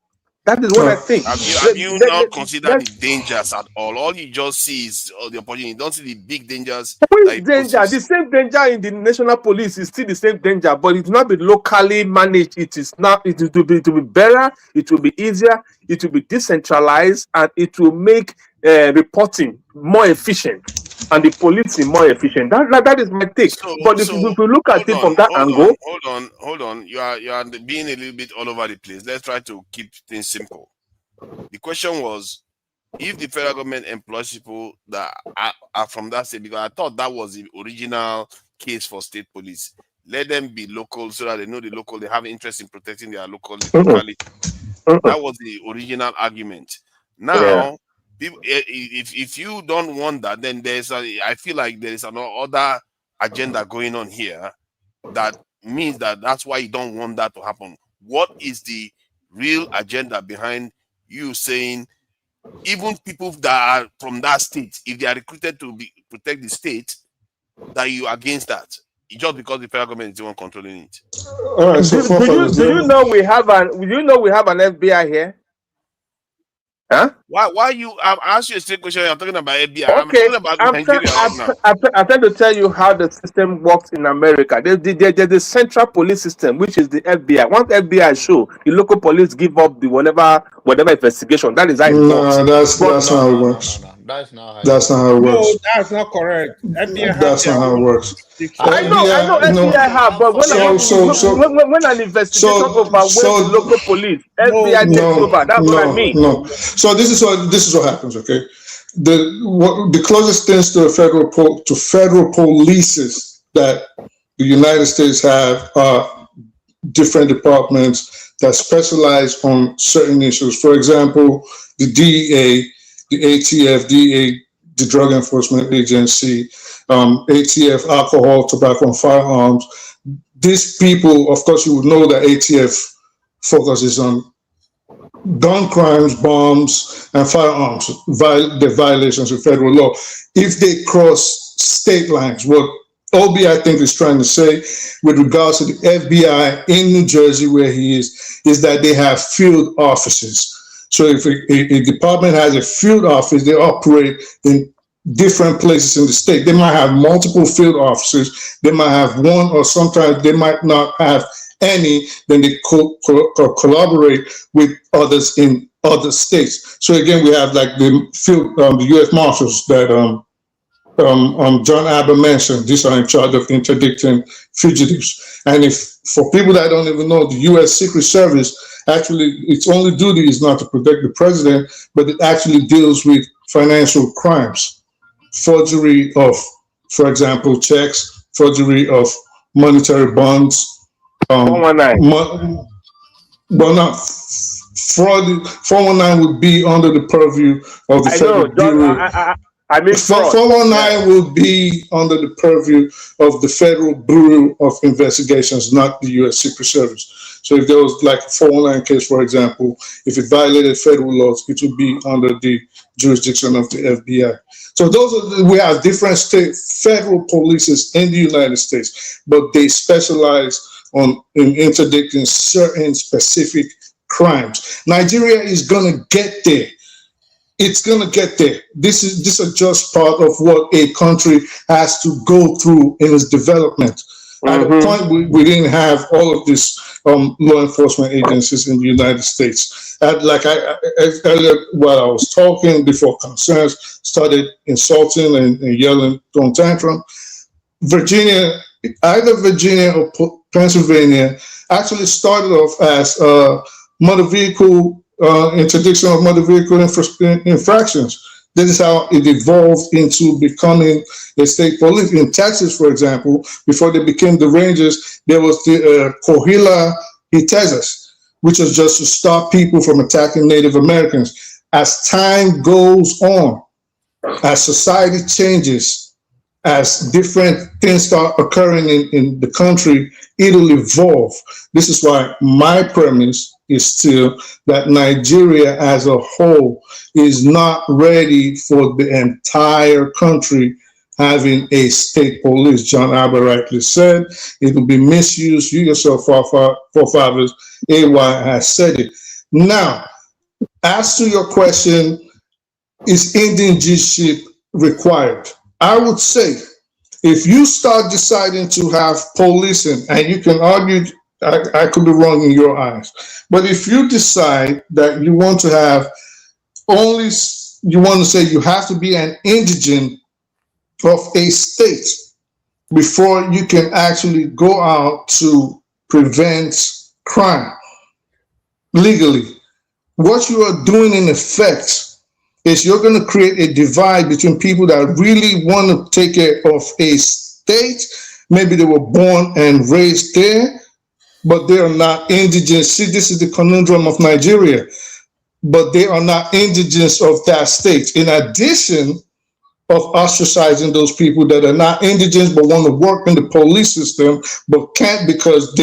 That is what I think. Have you not considered the dangers at all? All you just see is the opportunity. You don't see the big dangers that Which it danger? poses. The same danger in the national police is still the same danger, but it will not be locally managed. It is not. It will be better. It will be easier. It will be decentralized, and it will make reporting more efficient and the policing more efficient. That is my take. But if we look at it from that angle, hold on. You are being a little bit all over the place. Let's try to keep things simple. The question was, if the federal government employs people that are from that state, because I thought that was the original case for state police, let them be local so that they know the local, they have interest in protecting their locality. That was the original argument. Yeah. Now, if you don't want that, then I feel like there is another agenda going on here that means that's why you don't want that to happen. What is the real agenda behind you saying even people that are from that state, if they are recruited to protect the state, that you are against that? Just because the federal government is the one controlling it. All right, so Do you know we have an FBI here? Huh? Why you? I'm asking you a straight question. I'm talking about FBI. Okay, I'm talking about Nigeria right now. I'm trying to tell you how the system works in America. There's the central police system, which is the FBI. Once FBI show, the local police give up the whatever investigation. That is how it works. No, that's not how it works. That's not how That's not how it No, works. that's not correct. FBI has That's their not how it own works. jurisdiction. I know FBI have, but when an investigation overwhelms the local police, FBI takes over. That's what I mean. No. So this is what happens. Okay, the closest things to federal polices that the United States have are different departments that specialize on certain issues. For example, the DEA, the ATF, DEA, the Drug Enforcement Agency, ATF, alcohol, tobacco, and firearms. These people, of course, you would know that ATF focuses on gun crimes, bombs, and firearms, the violations of federal law. If they cross state lines, what Obi, I think, is trying to say with regards to the FBI in New Jersey, where he is that they have field offices. So if a department has a field office, they operate in different places in the state. They might have multiple field officers. They might have one, or sometimes they might not have any. Then they collaborate with others in other states. So again, we have like the field, the U.S. Marshals that John Aber mentioned. These are in charge of interdicting fugitives. And if for people that don't even know, the U.S. Secret Service actually, its only duty is not to protect the president, but it actually deals with financial crimes, forgery of, for example, checks, forgery of monetary bonds. 419. Well, not fraud. 419 would be under the purview of the Federal Bureau. I mean, 419 will be under the purview of the Federal Bureau of Investigations, not the U.S. Secret Service. So if there was like a 419 case, for example, if it violated federal laws, it would be under the jurisdiction of the FBI. So we have different state federal polices in the United States, but they specialize in interdicting certain specific crimes. Nigeria is going to get there. It's going to get there. This is just part of what a country has to go through in its development. At a point, we didn't have all of these law enforcement agencies in the United States. Earlier, while I was talking, before concerns started insulting and yelling, throwing tantrum, Virginia, either Virginia or Pennsylvania, actually started off as motor vehicle interdiction of motor vehicle infractions. This is how it evolved into becoming a state police. In Texas, for example, before they became the Rangers, there was the Coahuila Hitezas, which was just to stop people from attacking Native Americans. As time goes on, as society changes, as different things start occurring in the country, it'll evolve. This is why my premise is still that Nigeria as a whole is not ready for the entire country having a state police. John Aber rightly said, it will be misused. You yourself, forefathers, AY has said it. Now, as to your question, is indigenship required? I would say, if you start deciding to have policing, and you can argue, I could be wrong in your eyes, but if you decide that you want to have you want to say you have to be an indigent of a state before you can actually go out to prevent crime legally, what you are doing in effect is you're going to create a divide between people that really want to take care of a state. Maybe they were born and raised there, but they are not indigenous. See, this is the conundrum of Nigeria, but they are not indigenous of that state. In addition of ostracizing those people that are not indigenous but want to work in the police system but can't because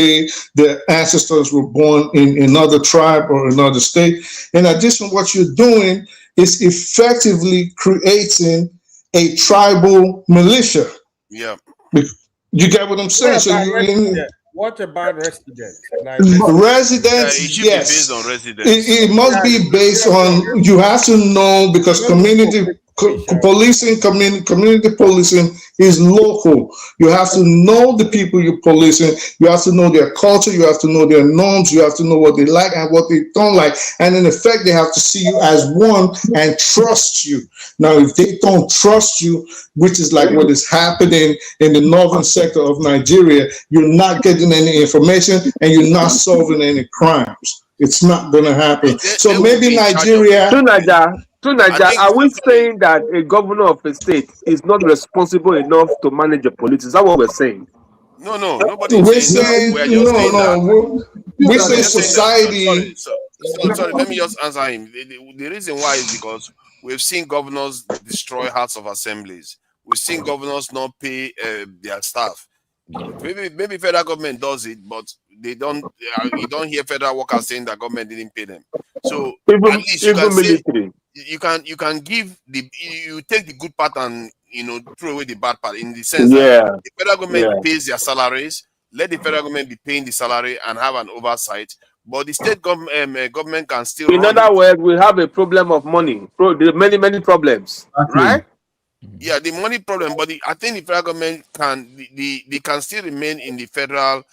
their ancestors were born in another tribe or another state. In addition, what you're doing is effectively creating a tribal militia. Yeah. You get what I'm saying? So What about residents? Like residents, it should yes. be based on residents. It must be based on, you have to know, because community policing, community policing is local. You have to know the people you're policing. You have to know their culture. You have to know their norms. You have to know what they like and what they don't like. And in effect, they have to see you as one and trust you. Now, if they don't trust you, which is like what is happening in the northern sector of Nigeria, you're not getting any information and you're not solving any crimes. It's not going to happen. So maybe Nigeria. Tunaja, are we saying that a governor of a state is not responsible enough to manage the police? Is that what we're saying? No, nobody is saying that. We're just saying that. We're saying society. Sorry, let me just answer him. The reason why is because we've seen governors destroy hearts of assemblies. We've seen governors not pay their staff. Maybe federal government does it, but they don't. You don't hear federal workers saying that government didn't pay them. So at least you can say you can give you take the good part and throw away the bad part, in the sense that the federal government pays their salaries. Let the federal government be paying the salary and have an oversight. But the state government can still. In other words, we have a problem of money. Many problems, right? Yeah, the money problem, but I think the federal government they can still remain in the federal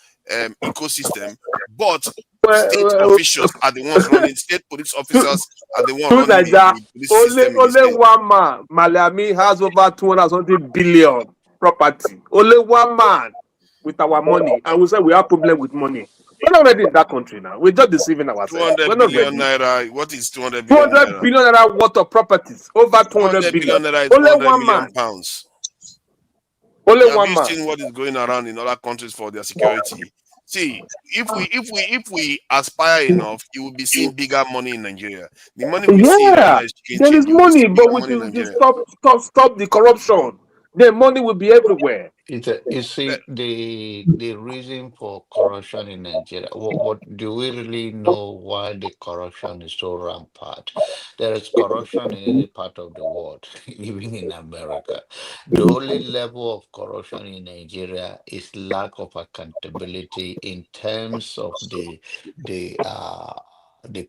ecosystem, but state officials are the ones running. State police officers are the ones running the police system. Only one man, Malami, has over 200 billion property. Only one man with our money, and we say we have problem with money. We're not ready in that country now. We're just deceiving ourselves. 200 billion naira. What is 200 billion 200 billion naira worth of properties. Over 200 billion naira is only 100 one million man. pounds. Only Have one you man. seen what is going around in other countries for their security? See, if we aspire enough, you will be seeing bigger money in Nigeria. The money we see right now is there is money, but we should stop the corruption. The money will be everywhere. You see, the reason for corruption in Nigeria, what do we really know why the corruption is so rampant? There is corruption in any part of the world, even in America. The only level of corruption in Nigeria is lack of accountability in terms of the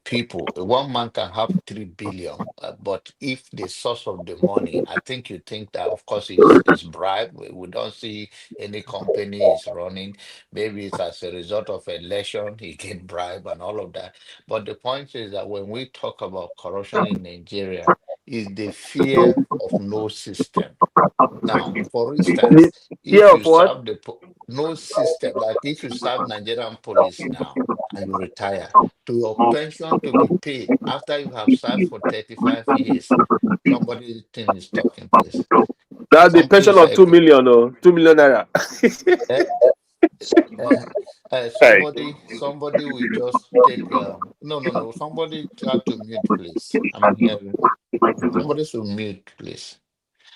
people. One man can have 3 billion, but if the source of the money, I think you think that, of course, it's bribe. We don't see any company is running. Maybe it's as a result of election, he get bribe and all of that. But the point is that when we talk about corruption in Nigeria, is the fear of no system. Now, for instance, if you serve no system, like if you serve Nigerian police now and you retire, to your pension to be paid after you have served for 35 years, somebody is talking, please. That's the pension of 2 million or 2 million naira. Somebody will just take no. Somebody try to mute, please. I'm hearing. Somebody should mute, please.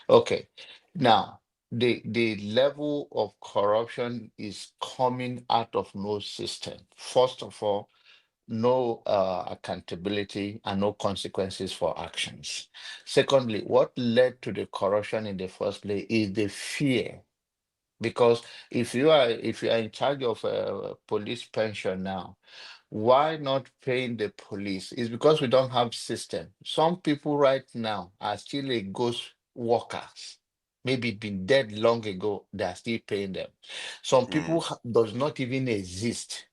Okay. Now, the level of corruption is coming out of no system. First of all, no accountability and no consequences for actions. Secondly, what led to the corruption in the first place is the fear. Because if you are in charge of a police pension now, why not paying the police? It's because we don't have system. Some people right now are still a ghost workers, maybe been dead long ago. They are still paying them. Some people does not even exist.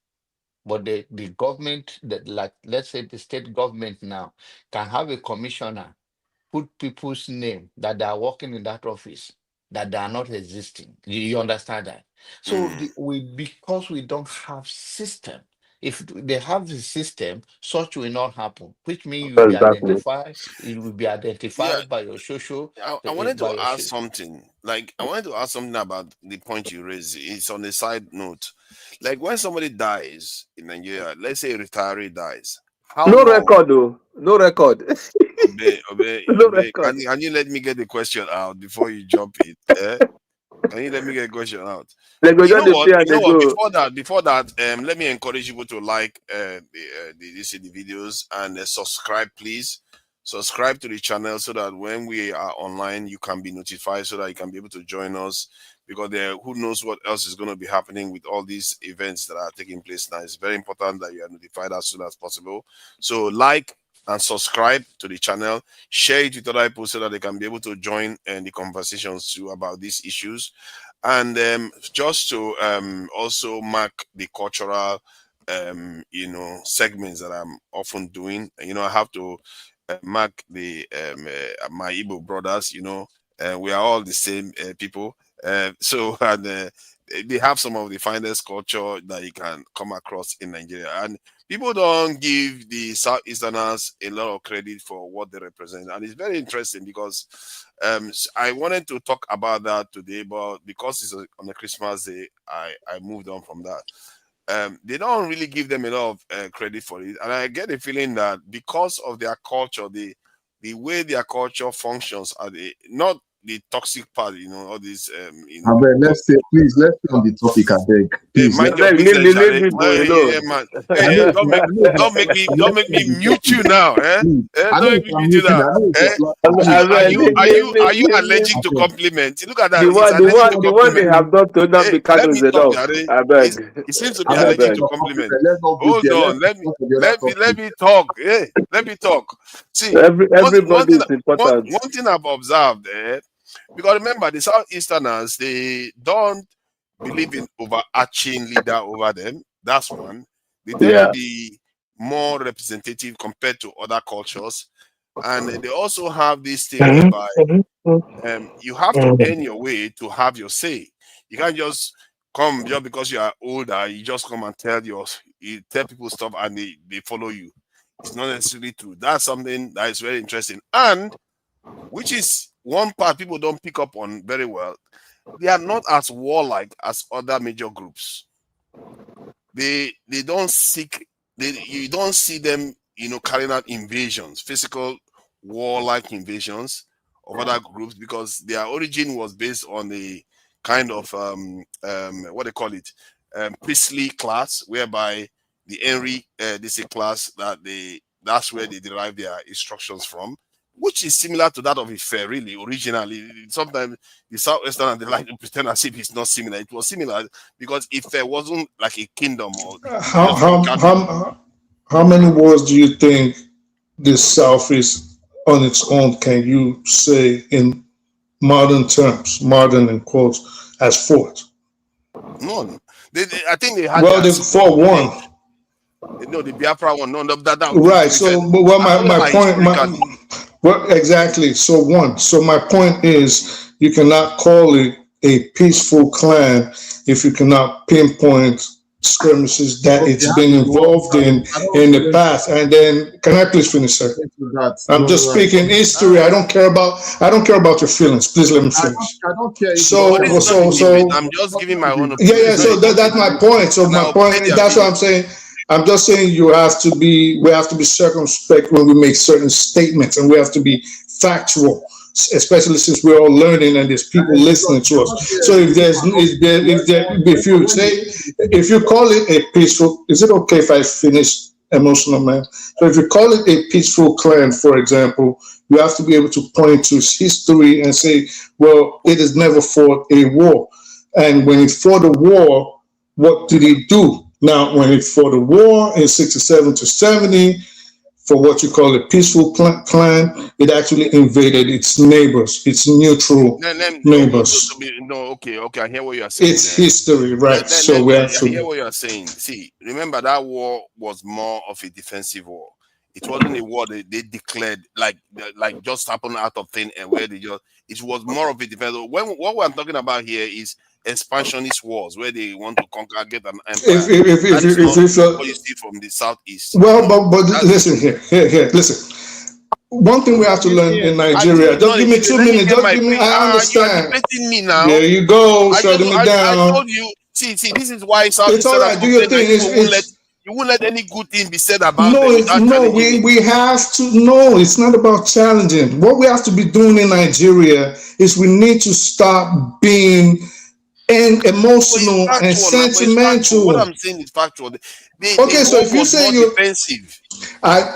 But the government, that, like, let's say the state government now, can have a commissioner put people's name that they are working in that office, that they are not existing. You understand that? So because we don't have system, If they have the system, such will not happen, which means you will be Exactly. identified, you will be Yeah, identified by your social, I wanted to by your ask something. Like, I wanted to ask something about the point you raised. It's on a side note. Like, when somebody dies in Nigeria, let's say a retiree dies, how No long? record, though. No record. No record. Can you let me get the question out before you jump it? Can you let me get the question out? They go You just know dey what? pay and they go. Before that, let me encourage people to like the videos and subscribe, please. Subscribe to the channel so that when we are online, you can be notified, so that you can be able to join us. Because there, who knows what else is going to be happening with all these events that are taking place now. It's very important that you are notified as soon as possible. So like and subscribe to the channel. Share it with other people so that they can be able to join the conversations too about these issues. And just to also mark the cultural segments that I'm often doing. I have to mark the my Igbo brothers. We are all the same people. So and they have some of the finest culture that you can come across in Nigeria, and people don't give the Southeasterners a lot of credit for what they represent, and it's very interesting because I wanted to talk about that today, but because it's on a Christmas day, I moved on from that. They don't really give them a lot of credit for it, and I get the feeling that because of their culture, the way their culture functions, are not the toxic part, all these, Abeg, let's stay on the topic, abeg. Hey, Please, mind your Abeg, business, leave Jare. people Yeah, alone. man. I Hey, know it's don't make, I know it's don't let's make stay on me the mute topic. you now, eh? Please, I know Don't make it's me I'm mute you muting. now, I know it's eh? Abeg, Are you leave. allergic to abeg. compliment? Look at that. The He's one, the allergic one, to the one they compliment. have done to Hey, Nnamdi let Kanu is me talk, enough. Jare. Abeg, He seems to be Abeg, allergic let's to abeg. not go compliment. there. Let's not go Hold there. on. Let's discuss the other Let topic. me talk. Hey, let me talk. See, Everybody is important. one thing I've observed, because remember the Southeasterners, they don't believe in overarching leader over them. That's one. They tend to Yeah. be more representative compared to other cultures, and they also have this thing whereby you have to earn your way to have your say. You can't just come just because you are older. You just come and you tell people stuff and they follow you. It's not necessarily true. That's something that is very interesting, and which is one part people don't pick up on very well. They are not as warlike as other major groups. They don't seek. You don't see them, carrying out invasions, physical warlike invasions of other groups, because their origin was based on the kind of what they call it, priestly class, whereby the Henry this is a class that's where they derive their instructions from, which is similar to that of Ife, really, originally. Sometimes the Southwestern, they like to pretend as if it's not similar. It was similar because Ife wasn't like a kingdom or How just one how capital. how many wars do you think this South is on its own? Can you say in modern terms, modern in quotes, as fought? None. I think they had Well, their they civil fought war. one, No, the Biafra one. No, no, that right? historically. So, but what I'm talking my about point, historically. well, exactly. So one. So my point is, you cannot call it a peaceful clan if you cannot pinpoint skirmishes that Okay, it's how been many wars? involved I don't in want to the get past. And then, can I please finish, sir? into that. I'm No, no, just no. speaking history. Uh, I don't care about your feelings. Please let me finish. I don't care if you don't but care this So is about not a so it. debate. so I'm just giving my own yeah, opinion. yeah. It's not So a debate. that's my point. So And I my will play point, their that's what video. I'm saying. I'm just saying we have to be circumspect when we make certain statements, and we have to be factual, especially since we're all learning and there's people listening to us. So if you call it a peaceful, is it okay if I finish, emotional man? So if you call it a peaceful clan, for example, you have to be able to point to its history and say, well, it has never fought a war. And when it fought a war, what did it do? Now, when it fought a war in 67 to 70, for what you call a peaceful clan, it actually invaded its neighbors, its neutral neighbors. Okay. I hear what you are saying It's there. history, right? So we have I hear to. what you are saying. See, remember that war was more of a defensive war. It wasn't a war they declared like just happened out of thin air where they just. It was more of a defensive. When what we're talking about here is expansionist wars where they want to conquer, get an empire. If it's what you see from the southeast. Well, but listen here, listen. One thing we have to learn in Nigeria. Just give me 2 minutes. Just give me. I understand. You are debating me now. There you go, shutting me down. I told you. See. This is why Southeast. It's all right. Do your thing. You won't let any good thing be said about no, them. No, we have to. No, it's not about challenging. What we have to be doing in Nigeria is we need to stop being emotional and sentimental. What I'm saying is factual. So if you say you're defensive,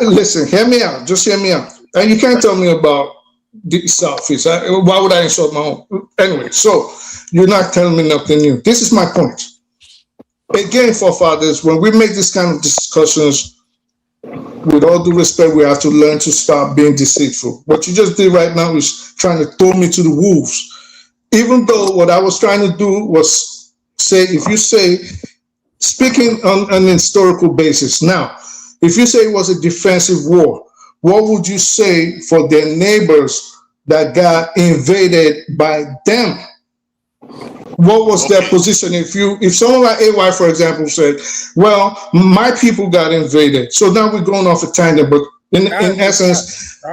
listen, hear me out. Just hear me out. And you can't tell me about the Southeast. Why would I insult my own? Anyway, so you're not telling me nothing new. This is my point. Again, forefathers, when we make this kind of discussions, with all due respect, we have to learn to stop being deceitful. What you just did right now is trying to throw me to the wolves. Even though what I was trying to do was say, if you say, speaking on an historical basis, now, if you say it was a defensive war, what would you say for their neighbors that got invaded by them? What was their position? If someone like AY, for example, said, well, my people got invaded. So now we're going off a tangent, but in essence,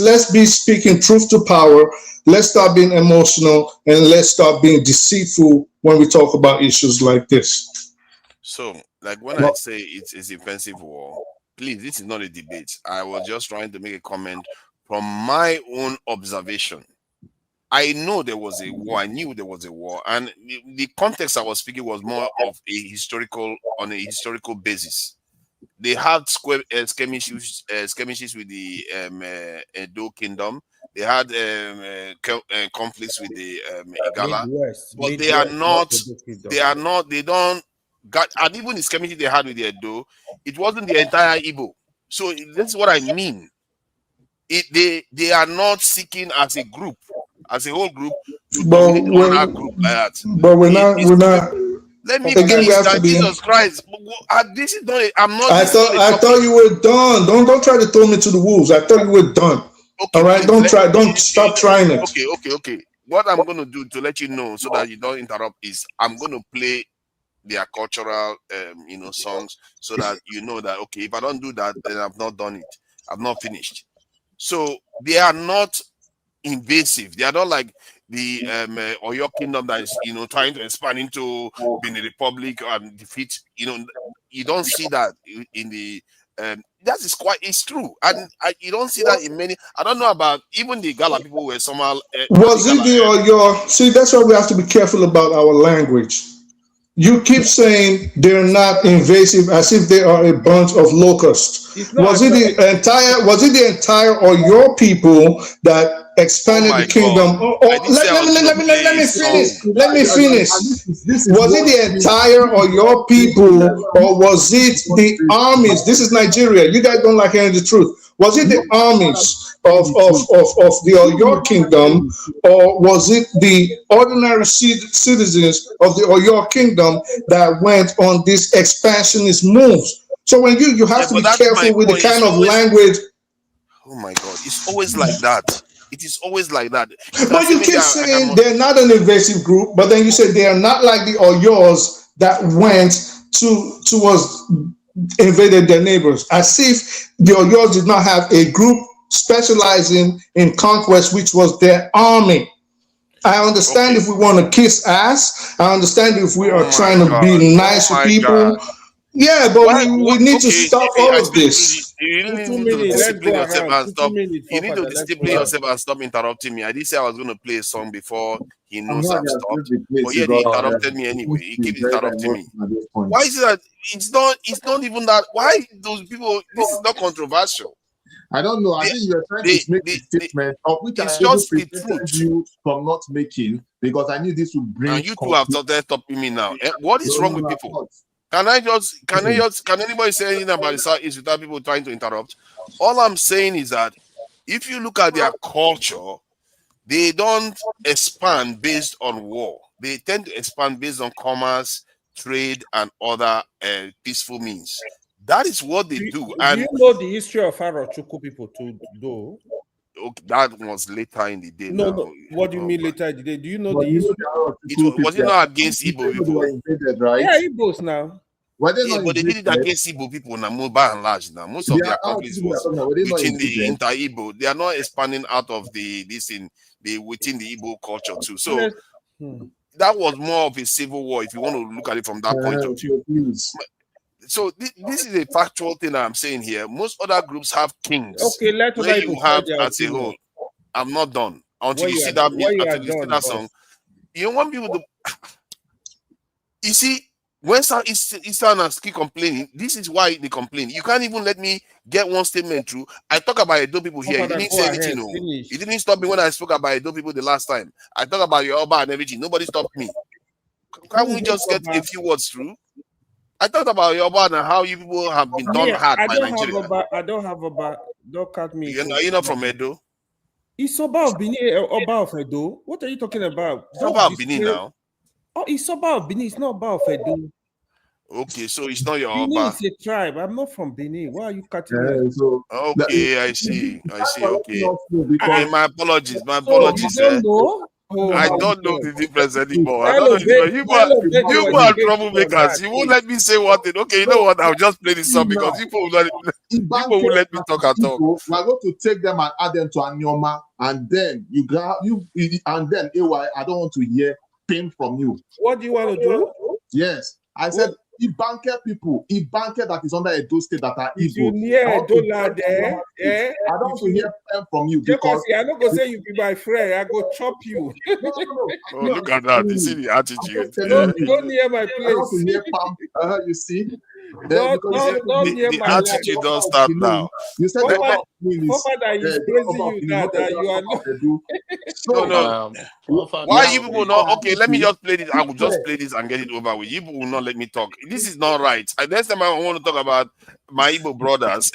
let's be speaking truth to power. Let's stop being emotional and let's stop being deceitful when we talk about issues like this. So, like when I say it's a defensive war, please, this is not a debate. I was just trying to make a comment from my own observation. I know there was a war. I knew there was a war, and the context I was speaking was more of a historical basis. They had skirmishes with the Edo Kingdom. They had conflicts with the Igala, but they don't got, and even the skirmishes they had with the Edo, it wasn't the entire Igbo. So that's what I mean. They are not seeking as a group, as a whole group, to dominate another group. But we're not. Let me again, finish that. Jesus Christ. This is not. I'm not. I thought you were done. Don't try to throw me to the wolves. I thought you were done. Okay, all right. Don't stop trying it. Okay. What I'm going to do to let you know so that you don't interrupt is I'm going to play their cultural, songs so that you know that okay, if I don't do that, then I've not done it. I've not finished. So they are not invasive. They are not like the Oyo Kingdom that is trying to expand into being a republic and defeat. You don't see that in the that is it's true, and you don't see that in many. I don't know about even the Gala people were somehow. Was it the Oyo? See, that's why we have to be careful about our language. You keep saying they're not invasive as if they are a bunch of locusts. Was it the entire or your people that expanded the kingdom? Let me finish. Was it the entire or your people, or was it the armies? This is Nigeria. You guys don't like hearing the truth. Was it the armies of the Oyo kingdom, or was it the ordinary citizens of the Oyo kingdom that went on these expansionist moves? So when you have to be careful with the kind of language. Oh my God, it's always like that. It is always like that. But you keep saying they're not an invasive group, but then you say they are not like the Oyos that went towards invaded their neighbors, as if the Oyos did not have a group specializing in conquest, which was their army. I understand if we want to kiss ass. I understand if we are trying to be nice to people. Yeah, but we need to stop all of this. You need to discipline yourself and stop. You need to discipline yourself and stop interrupting me. I did say I was going to play a song before he knows I've stopped. But yeah, he interrupted me anyway. He keeps interrupting me. Why is it that it's not even that? Why those people? This is not controversial. I don't know. I think you're trying to make a statement of which I just prevented you from not making because I knew this would bring. And you two have started stopping me now. What is wrong with people? Can anybody say anything about the Southeast without people trying to interrupt? All I'm saying is that if you look at their culture, they don't expand based on war. They tend to expand based on commerce, trade, and other peaceful means. That is what they do. And do you know the history of Arochukwu people too, though? Okay, that was later in the day. No, Now, no. What do you mean later in the day? Do you know But the you know history? there are a lot of it people was it there. not against You Igbo know they were people? invaded, right? Yeah, Igbos now. Were they Yeah, not but they did it invaded? against Igbo people now, more by and large. Now, most They of are their how conflicts people are was talking about, were they not within the invaded? inter-Igbo. They are not expanding out of this in the within the Igbo culture too. So Honest. that was more of a civil war, if you want to look at it from that point of view. So please. So this is a factual thing that I'm saying here. Most other groups have kings Okay, let where other you people share have their as a opinion. whole. I'm not done until When you you see are that when you are until you see done, that boss. song. You want people to you see when Southerners keep complaining, this is why they complain. You can't even let me get one statement through. I talk about Edo people here. He Father, didn't go say ahead. anything. No. Finish. He didn't stop me when I spoke about Edo people the last time. I talk about Yoruba and everything. Nobody stopped me. Can't we just get a few words through? I talked about Yoruba and how you people have been done hard by Nigeria. I don't have a don't cut me. You're not from Edo. It's Oba of Benin, Oba of Edo. What are you talking about? It's Oba of Benin now. Oh, it's Oba of Benin. It's not Oba of Edo. Okay, so it's not your Benin Oba. is a tribe. I'm not from Benin. Why are you cutting Yeah, me? so okay, I see. Okay. Because Okay, my apologies. My So you apologies. don't know? Oh I my don't know God. the difference anymore. I While don't know the difference. Obed You was are debating on troublemakers. that, You won't let me say one thing. Okay, you know what? I'll just play this song because now, people will let me talk at all. we are going to take them and add them to Anyoma, and then and then AY, I don't want to hear pain from you. What do you want to do? Yes, I said Ibanke people, Ibanke that is under Edo State that are If you Igbo. near Dola there, I don't want to hear pain from you because I'm not gonna say you be my friend. I go chop you. Oh, look at that. You see the attitude. Don't near my I don't want to place. hear palm. You see. Don't near The my land. attitude don't start now. You said the Oba of Benin is That is praising you now that you are not. No. Why you people not okay? Let me just play this. I will just play this and get it over with. You people will not let me talk. This is not right. Next time I want to talk about my Igbo brothers,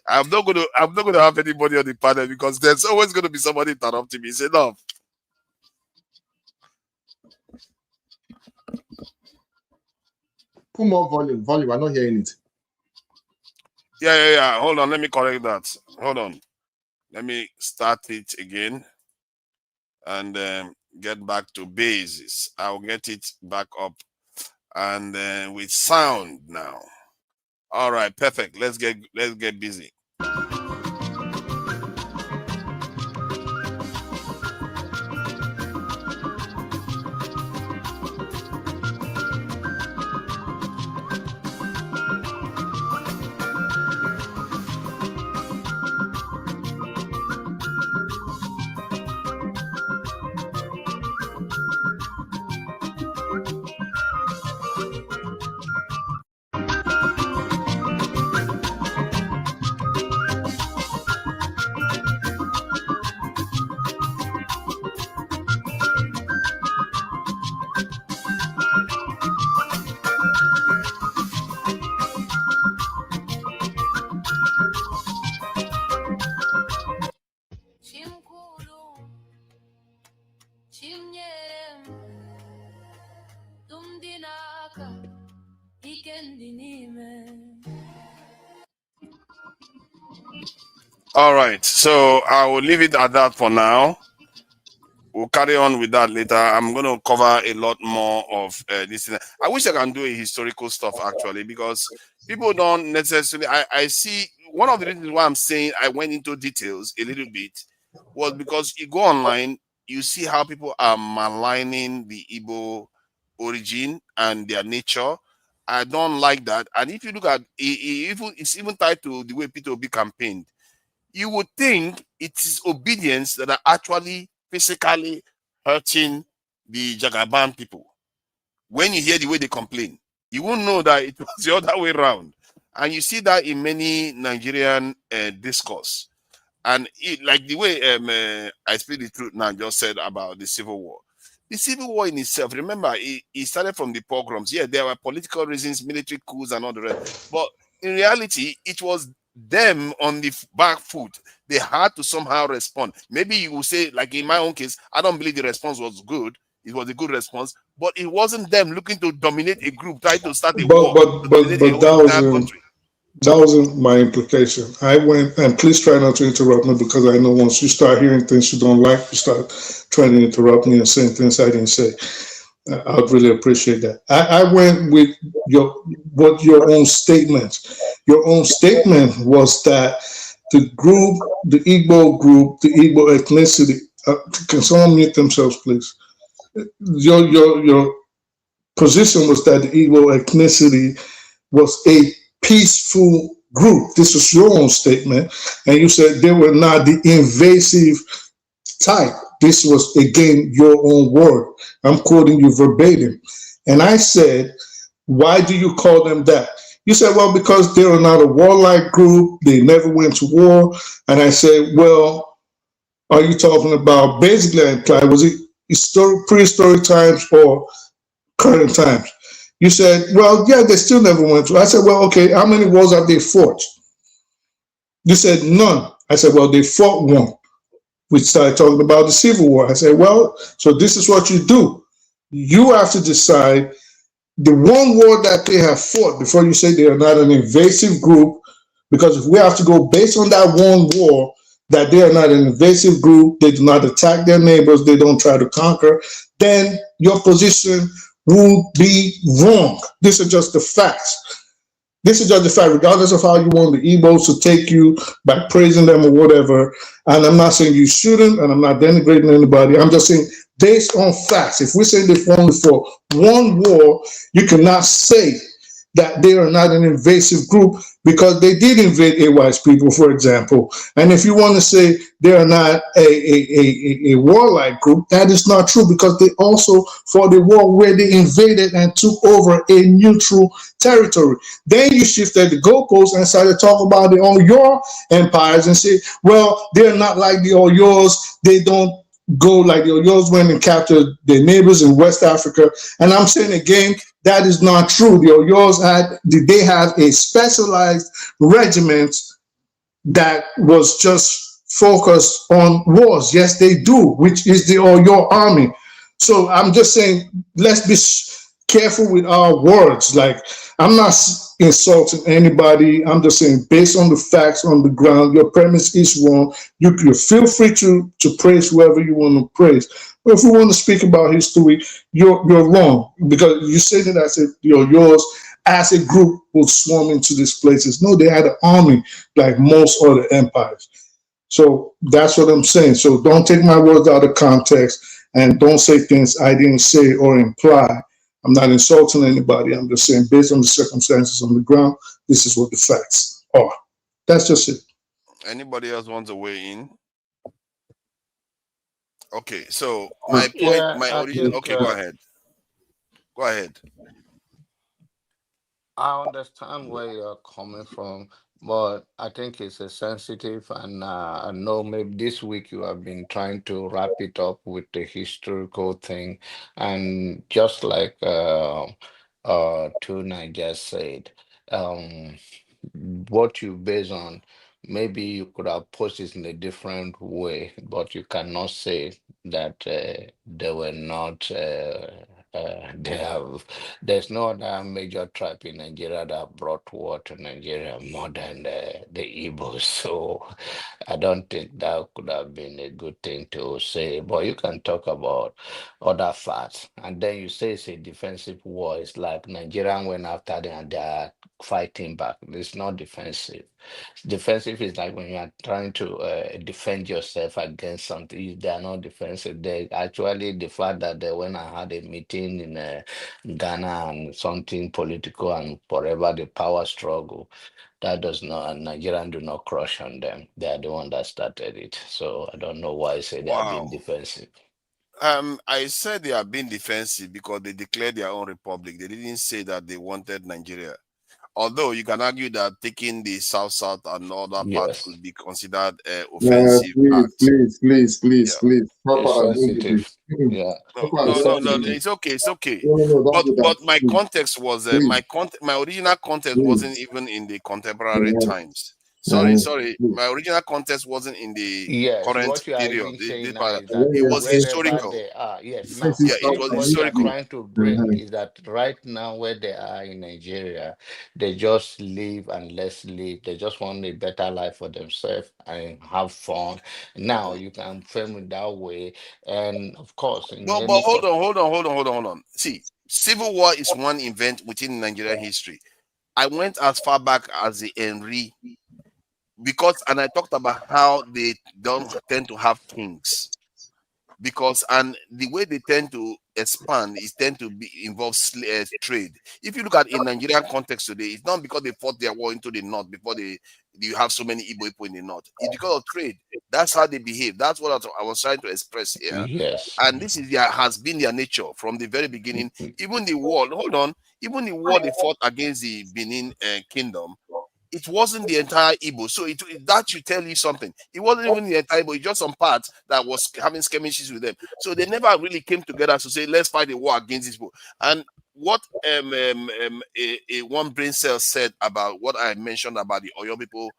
I'm not gonna have anybody on the panel because there's always gonna be somebody interrupting me. It's enough. Put more volume. I'm not hearing it. Yeah. Hold on. Let me correct that. Hold on. Let me start it again and get back to basis. I'll get it back up and with sound now. All right, perfect. Let's get busy. All right, so I will leave it at that for now. We'll carry on with that later. I'm going to cover a lot more of this. I wish I can do a historical stuff actually, because people don't necessarily. I see one of the reasons why I'm saying I went into details a little bit was because you go online, you see how people are maligning the Igbo origin and their nature. I don't like that. And if you look at it's even tied to the way Peter Obi campaigned. You would think it is obedience that are actually physically hurting the Jagaban people. When you hear the way they complain, you won't know that it was the other way around. And you see that in many Nigerian discourse. And like the way I speak the truth now just said about the Civil War. The Civil War in itself, remember, it started from the pogroms. Yeah, there were political reasons, military coups and all the rest. But in reality, it was them on the back foot. They had to somehow respond. Maybe you will say, like in my own case, I don't believe the response was good. It was a good response, but it wasn't them looking to dominate a group, trying to start a war, to dominate a whole entire country. That wasn't my implication. I went, and please try not to interrupt me because I know once you start hearing things you don't like, you start trying to interrupt me and saying things I didn't say. I would really appreciate that. I went with your own statement. Your own statement was that the group, the Igbo ethnicity. Can someone mute themselves, please? Your position was that the Igbo ethnicity was a peaceful group. This was your own statement, and you said they were not the invasive type. This was again your own word. I'm quoting you verbatim. And I said, why do you call them that? You said, well, because they are not a warlike group. They never went to war. And I said, well, are you talking about, basically I implied, was it prehistoric times or current times? You said, well, yeah, they still never went to. I said, well, okay, how many wars have they fought? You said none. I said, well, they fought one. We started talking about the Civil War. I said, well, so this is what you do. You have to decide the one war that they have fought before you say they are not an invasive group, because if we have to go based on that one war, that they are not an invasive group, they do not attack their neighbors, they don't try to conquer, then your position will be wrong. These are just the facts. This is just the fact, regardless of how you want the Igbos to take you by praising them or whatever. And I'm not saying you shouldn't, and I'm not denigrating anybody. I'm just saying, based on facts, if we say they've only fought one war, you cannot say that they are not an invasive group, because they did invade AY's people, for example. And if you want to say they are not a warlike group, that is not true, because they also fought a war where they invaded and took over a neutral territory. Then you shifted the goalposts and started talking about the Oyo empires and say, well, they're not like the Oyos. They don't go like the Oyos went and captured their neighbors in West Africa. And I'm saying again, that is not true. The Oyos they have a specialized regiment that was just focused on wars. Yes, they do, which is the Oyo army. So I'm just saying, let's be careful with our words. Like, I'm not insulting anybody. I'm just saying, based on the facts on the ground, your premise is wrong. You feel free to praise whoever you want to praise. But if we want to speak about history, you're wrong, because you say that as if yours as a group will swarm into these places. No, they had an army like most other empires. So that's what I'm saying. So don't take my words out of context and don't say things I didn't say or imply. I'm not insulting anybody. I'm just saying, based on the circumstances on the ground, this is what the facts are. That's just it. Anybody else wants to weigh in? Okay, so my point, my original. Okay, go ahead. Go ahead. I understand where you're coming from, but I think it's a sensitive, and I know maybe this week you have been trying to wrap it up with the historical thing, and just like Tuna just said, um, what you base on, maybe you could have posted in a different way, but you cannot say that they were not. They have. There's no other major tribe in Nigeria that brought war to Nigeria more than the Igbos. So I don't think that could have been a good thing to say. But you can talk about other facts, and then you say it's a defensive war. It's like Nigerian went after them and they are fighting back. It's not defensive. Defensive is like when you are trying to defend yourself against something. They are not defensive. They actually, the fact that they went and had a meeting in Ghana and something political and forever the power struggle, that does not, and Nigerians do not crush on them. They are the one that started it. So I don't know why I say they are being Wow. defensive. I said they are being defensive because they declared their own republic. They didn't say that they wanted Nigeria. Although you can argue that taking the South and other parts Yes. could be considered Yeah, offensive act. please. Yeah. Papa, It's don't do sensitive. this. Yeah. Papa, No, don't do this. it's okay, it's okay. No, don't do that. But my context was Please. my original context Please. wasn't even in the contemporary Yeah. times. Sorry. My original context wasn't in the Yes, current what you are period. even saying now Part. is that It was wherever historical. they are, yes. Now, Faces It stop was what you are historical. trying to bring is that right now, where they are in Nigeria, they just live and let's live. They just want a better life for themselves and have fun. Now, you can frame it that way. And of course, in But any hold on. See, civil war is one event within Nigerian history. I went as far back as the Henry because, and I talked about how they don't tend to have kings because, and the way they tend to expand is tend to be involve trade. If you look at in Nigerian context today, it's not because they fought their war into the north before you have so many Igbo people in the north. It's because of trade. That's how they behave. That's what I was trying to express here. yes. And this is has been their nature from the very beginning. Even the war, even the war they fought against the Benin kingdom, it wasn't the entire Igbo. So that should tell you something. It wasn't even the entire Igbo, it's just some parts that was having skirmishes with them. So they never really came together to say, let's fight a war against these people. And what one brain cell said about what I mentioned about the Oyo people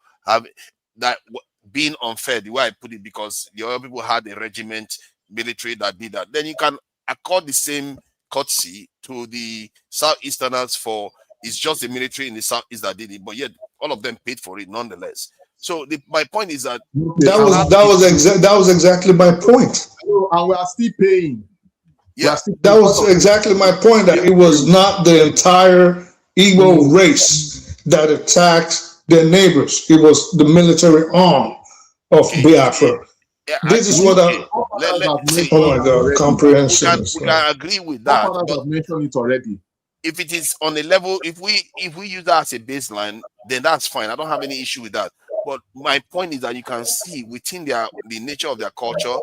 being unfair, the way I put it, because the Oyo people had a regiment military that did that. Then you can accord the same courtesy to the Southeasterners for it's just the military in the Southeast that did it, but yet all of them paid for it nonetheless. So my point is that that was exactly my point. And we are still paying. Yeah, that was exactly my point. That it was not the entire Igbo race that attacked their neighbors. It was the military arm of Biafra. This is what oh my God, comprehension. We can agree with that. But I've mentioned it already. If it is on a level, if we use that as a baseline, then that's fine. I don't have any issue with that. But my point is that you can see within the nature of their culture,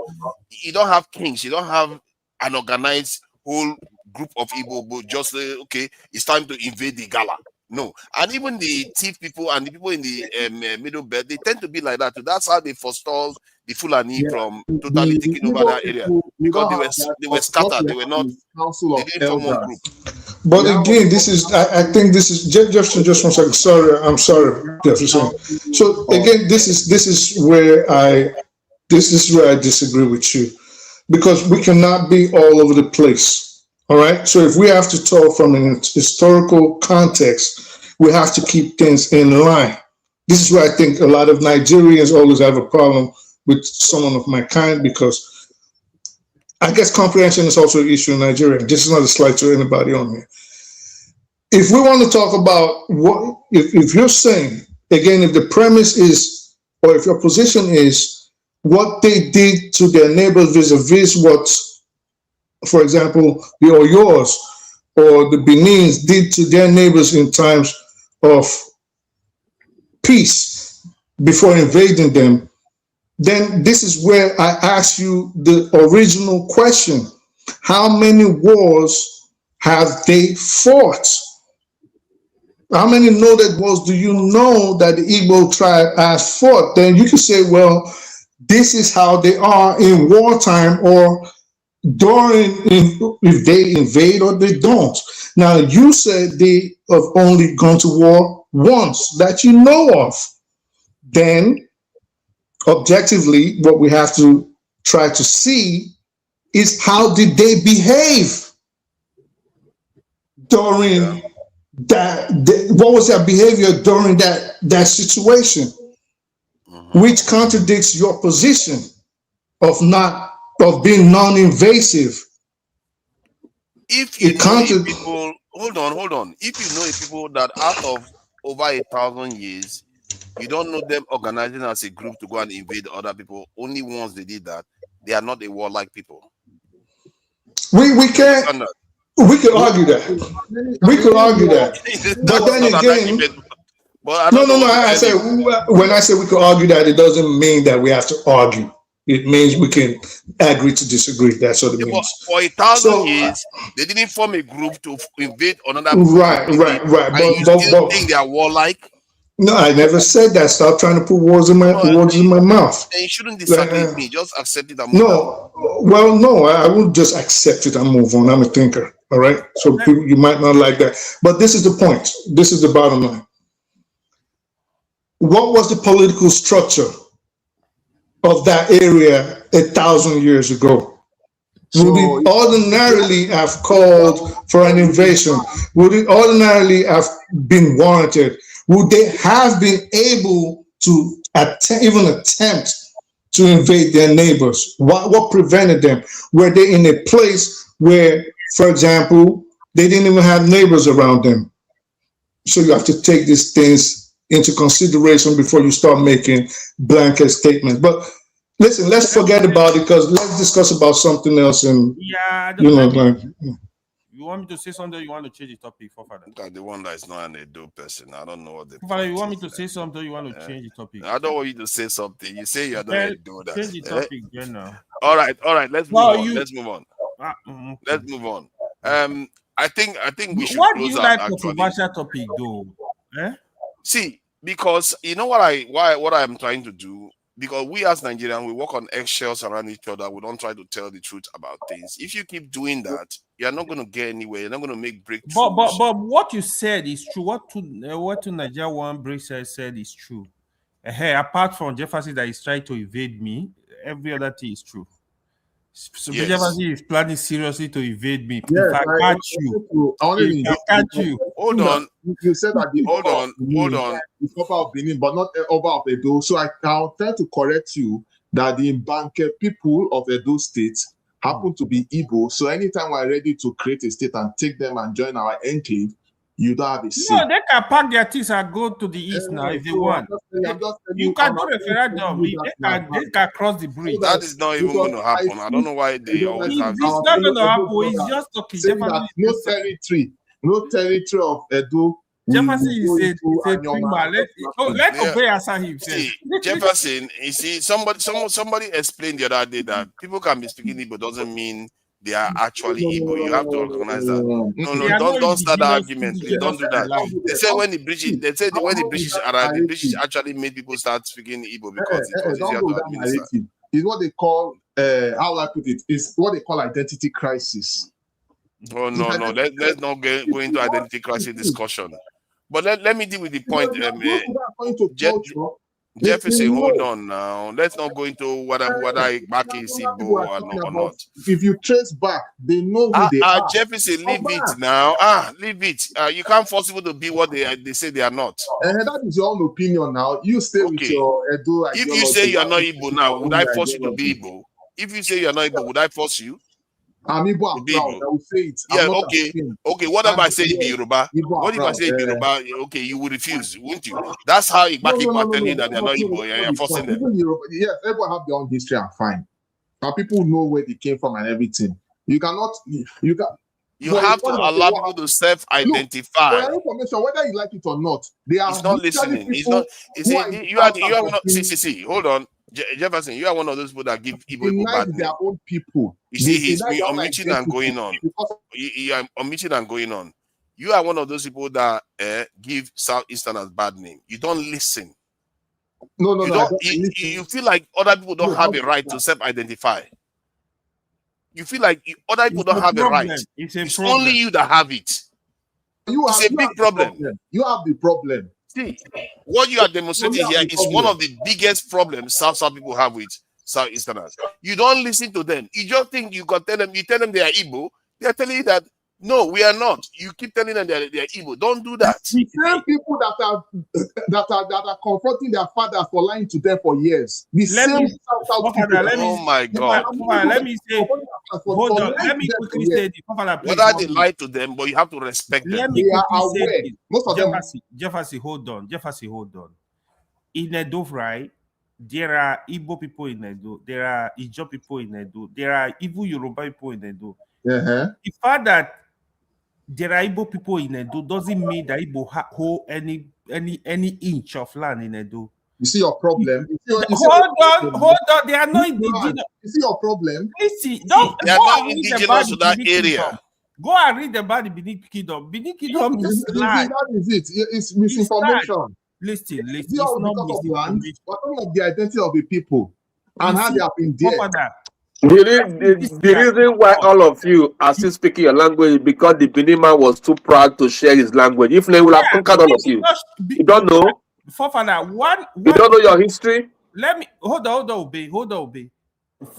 you don't have kings, you don't have an organized whole group of Igbo, but just okay, it's time to invade the Gala. No, and even the thief people and the people in the middle belt, they tend to be like that too. That's how they forestalled the Fulani from totally taking over that area because they were scattered. They were not. They didn't form one group. But again, this is I think this is Jefferson. Just 1 second. I'm sorry, Jefferson. So again, this is where I disagree with you, because we cannot be all over the place. All right. So if we have to talk from an historical context, we have to keep things in line. This is where I think a lot of Nigerians always have a problem with someone of my kind, because I guess comprehension is also an issue in Nigeria. This is not a slight to anybody on here. If we want to talk about what, if you're saying, again, if the premise is, or if your position is what they did to their neighbors vis-a-vis what, for example, the Oyos or the Benins did to their neighbors in times of peace before invading them, then this is where I ask you the original question. How many wars have they fought? How many noted wars do you know that the Igbo tribe has fought? Then you can say, well, this is how they are in wartime or during, if they invade or they don't. Now, you said they have only gone to war once that you know of. Then, objectively, what we have to try to see is how did they behave during that, what was their behavior during that situation, which contradicts your position of being non-invasive. If you know people, hold on. If you know people that out of over 1,000 years, you don't know them organizing as a group to go and invade other people, only once they did that, they are not a warlike people. We can't. We could argue that. We could argue that. But then again, no. I say when I say we could argue that, it doesn't mean that we have to argue. It means we can agree to disagree. That's what it means. For 1,000 years, they didn't form a group to invade another group. Right. And you still think they are warlike? No, I never said that. Stop trying to put words in my mouth. Then you shouldn't disagree with me. Just accept it and move on. Well, no, I won't just accept it and move on. I'm a thinker. All right. So people, you might not like that, but this is the point. This is the bottom line. what was the political structure of that area 1,000 years ago? Would it ordinarily have called for an invasion? Would it ordinarily have been warranted? Would they have been able to even attempt to invade their neighbors? What prevented them? Were they in a place where, for example, they didn't even have neighbors around them? So you have to take these things into consideration before you start making blanket statements. But listen, let's forget about it, because let's discuss about something else. And Yeah, you know, like, you want me to say something? Or you want to change the topic, for father? The one that is not an Edo person. I don't know what the. Father, you want me to say something? Or you want to change the topic? I don't want you to say something. You say you're not Edo. Change the topic, then now. All right. Let's move on. Let's move on. Okay. Let's move on. I think we should. What do you like controversial topic, though? See, because you know what I'm trying to do. Because we as Nigerians, we work on eggshells around each other. We don't try to tell the truth about things. If you keep doing that, you're not going to get anywhere. You're not going to make breakthroughs. But what you said is true. What to Nigeria one breaker said is true. Hey, apart from Jefferson that is trying to evade me, every other thing is true. So yes. Jefferson is planning seriously to evade me. Yes, if I catch you, hold on. You said that hold on. The Papa of Benin, but not Oba of Edo. So I'll try to correct you that the Mbanke people of Edo State happen to be Igbo. So anytime we're ready to create a state and take them and join our enclave, you don't have a say. No, they can pack their things and go to the east now if they want. You can do referendum. They can cross the bridge. That is not even going to happen. I don't know why they always have. It's not going to happen. It's just talking. No territory of Edo. Jefferson is a dreamer. Let Obey answer him. Jefferson, you see, somebody explained the other day that people can be speaking Igbo doesn't mean they are actually Igbo. You have to recognize that. No, don't start the argument. Please don't do that. They say when the British arrived, the British actually made people start speaking Igbo because it was easier to administer. It's what they call, how will I put it? It's what they call identity crisis. Oh no, let's not go into identity crisis discussion. But let me deal with the point. Jefferson, hold on now. Let's not go into whether back is Igbo or not. If you trace back, they know who they are. Jefferson, leave it now. Leave it. You can't force people to be what they say they are not. And that is your own opinion now. You stay with your Edo. If you say you are not Igbo now, would I force you to be Igbo? If you say you are not Igbo, would I force you? I'm Igbo. I will say it. Yeah, okay. What if I say you be Yoruba? What if I say you be Yoruba? Okay, you would refuse, wouldn't you? That's how Igbo people are telling you that they're not Igbo. You're forcing them. Yes, everyone have their own history and fine. And people know where they came from and everything. You have to allow people to self-identify. For your information, whether you like it or not, they are. He's not listening. He's not. You are not. See. Hold on. Jefferson, you are one of those people that give Igbo bad name. Their own people. You see, he's omitting and going on. You are omitting and going on. You are one of those people that give Southeasterners bad name. You don't listen. No. You feel like other people don't have a right to self-identify. You feel like other people don't have a right. It's only you that have it. It's a big problem. You have the problem. See, what you are demonstrating here is one of the biggest problems South people have with Southeasterners. You don't listen to them. You just think you can tell them. You tell them they are Igbo. They are telling you that no, we are not. You keep telling them they are Igbo. Don't do that. The same people that are confronting their fathers for lying to them for years. Oh my God! Let me say. Hold on. Let me quickly say this. Whether they lie to them, but you have to respect them. Let me quickly say this. Most of them. Jefferson, hold on. In Edo, right? There are Igbo people in Edo. There are Ijaw people in Edo. There are Igbo Yoruba people in Edo. The fact that there are Igbo people in Edo doesn't mean that Igbo hold any inch of land in Edo. You see your problem. Hold on. They are not indigenous. You see your problem. Listen, they are not indigenous to that area. Go and read about the Benin Kingdom. Benin Kingdom is lie. That is it. It's misinformation. Listen. It's not misinformation. We're talking of the identity of the people and how they have been there. The reason why all of you are still speaking your language is because the Benin man was too proud to share his language. If they would have conquered all of you, you don't know. Forefather, You don't know your history? let me hold on, Obe.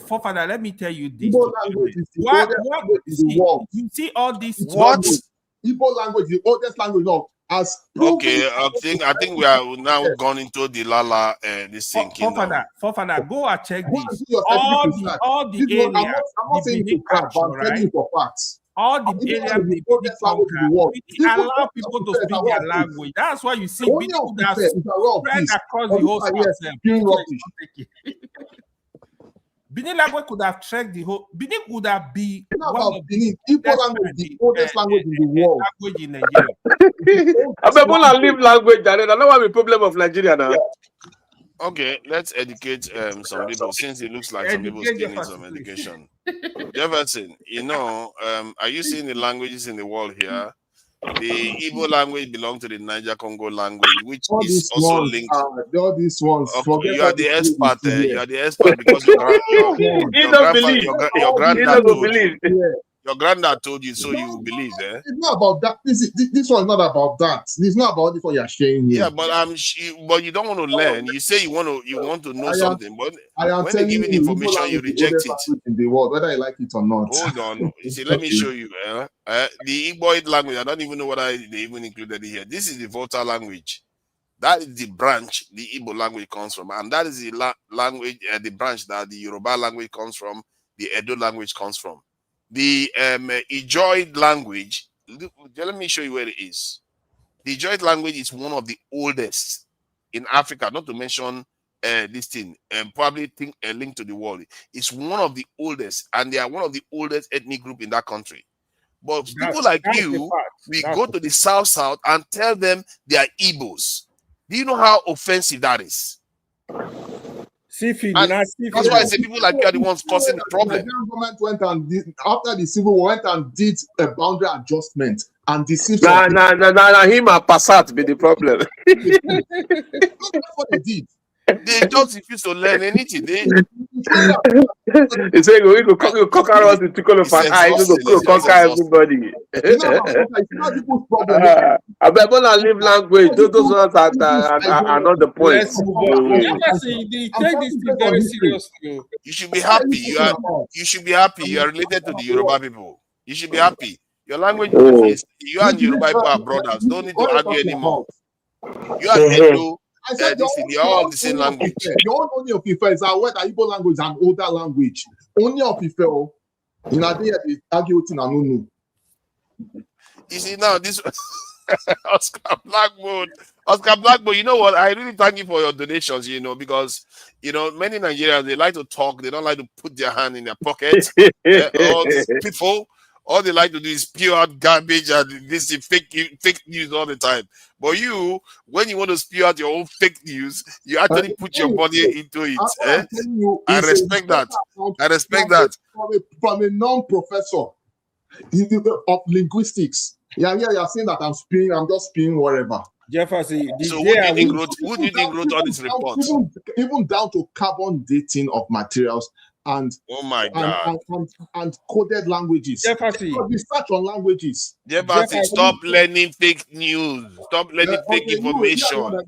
Forefather, let me tell you this. Igbo language is the What oldest language in the world. you see all this What? Igbo language is the oldest language of as Okay, I think we are now gone into the Lala this thing. Forefather, go and check Go and this. do your All the area, area, I'm not saying Benin it to crap, but I'm capture, telling you for facts. all the Igbo area language is they the oldest language in the world. allow people to speak their language. That's why you see Only people of that Ife is aware of spread this. across the whole Yes, south. pure rubbish. Benin language could have trekked the whole. Benin would have been It's not one about of Benin. the Igbo language is the oldest language in the world. language in Nigeria. I'm going to leave language, Jared. I don't have a problem of Nigeria now. Okay, let's educate some people since it looks like some people still need some education. Jefferson, are you seeing the languages in the world here? The Igbo language belongs to the Niger Congo language, which all is also ones, linked. all these ones. Okay, you are the expert. You are the expert because your granddad told you, so you believe. It's not about that. This one is not about that. It's not about this what you're sharing here. Yeah, but but you don't want to learn. You say you want to know something, but when they give you information, you reject it. In the world, whether you like it or not. Hold on. You see, let me show you. The Igbo language, I don't even know whether they even included it here. This is the Volta language. That is the branch the Igbo language comes from. And that is the language, the branch that the Yoruba language comes from, the Edo language comes from. The Ijoid language, let me show you where it is. The Ijoid language is one of the oldest in Africa, not to mention this thing, probably linked to the world. It's one of the oldest, and they are one of the oldest ethnic group in that country. But people like you, we go to the South and tell them they are Igbos. Do you know how offensive that is? That's why I say people like you are the ones causing the problem. The government went and did, after the civil war, went and did a boundary adjustment and deceived. Him and Passat be the problem. That's what they did. They don't refuse to learn anything. They say we go conquer us in Tikolo for eye, we go conquer everybody. I bet when I leave language, those ones are not the point. Take this thing very seriously. You should be happy. You should be happy. You are related to the Yoruba people. You should be happy. Your language is you and Yoruba people are brothers. Don't need to argue anymore. You are Edo. They are all the same language. Your only of Ife is aware that Igbo language is an older language. Only of Ife, in a day, they argue with Nanunu. You see now, this Oscar Blackboard, you know what? I really thank you for your donations, because, many Nigerians, they like to talk. They don't like to put their hand in their pocket. All these people, all they like to do is spew out garbage and this fake news all the time. But you, when you want to spew out your own fake news, you actually put your body into it. I respect that. From a non-professor of linguistics. You're saying that I'm just spewing whatever. Jefferson, so who do you think wrote all these reports? Even down to carbon dating of materials and oh my God, and coded languages. Jefferson, research on languages. Jefferson, stop learning fake news. Stop learning fake information. Go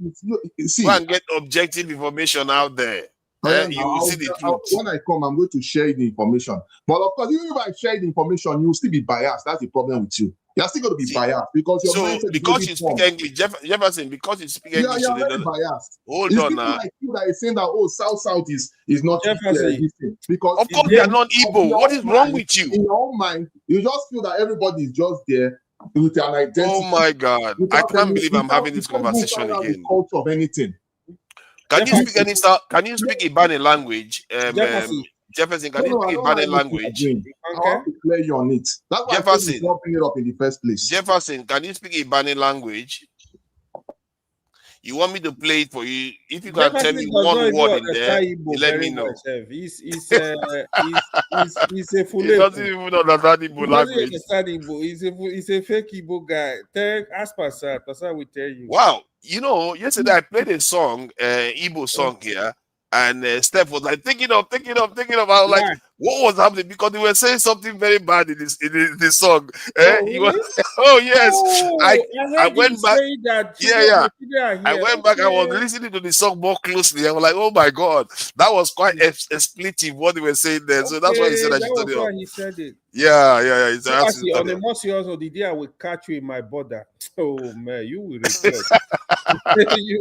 and get objective information out there. You will see the truth. When I come, I'm going to share the information. But of course, even if I share the information, you will still be biased. That's the problem with you. You're still going to be biased because because you speak English, Jefferson, because you speak English, you're very biased. Hold on now. Like you that is saying that South is not Jefferson. Because of course they are not Igbo. What is wrong with you? In your own mind, you just feel that everybody is just there with an identity. Oh my God! I can't believe I'm having this conversation again. Culture of anything. Can you speak any style? Can you speak Ibani language? Jefferson, can you speak Ibani language? I want to clear you on it. That's why Jefferson, I bring it up in the first place. Jefferson, can you speak Ibani language? You want me to play it for you? If you can tell me one word in there, let me know. He's a fool. He doesn't even understand Igbo language. He's a fake Igbo guy. Ask Passat. Passat will tell you. Wow. Yesterday I played a song, Igbo song here. And Steph was like thinking of. I was like, Why? what was happening? Because they were saying something very bad in this song. Oh, He was, really? oh yes. Oh, I I I heard him went back. say that Yeah, children, yeah. my children are I here. went back. I was Okay. listening to the song more closely. I was like, oh my god, that was quite expletive what they were saying there. So that's why he said Okay, I that should turn was it off. why he said it. Yeah. He said I Seriously, should turn on it a off. more serious note, the day I will catch you in my border. Oh man, you will regret. you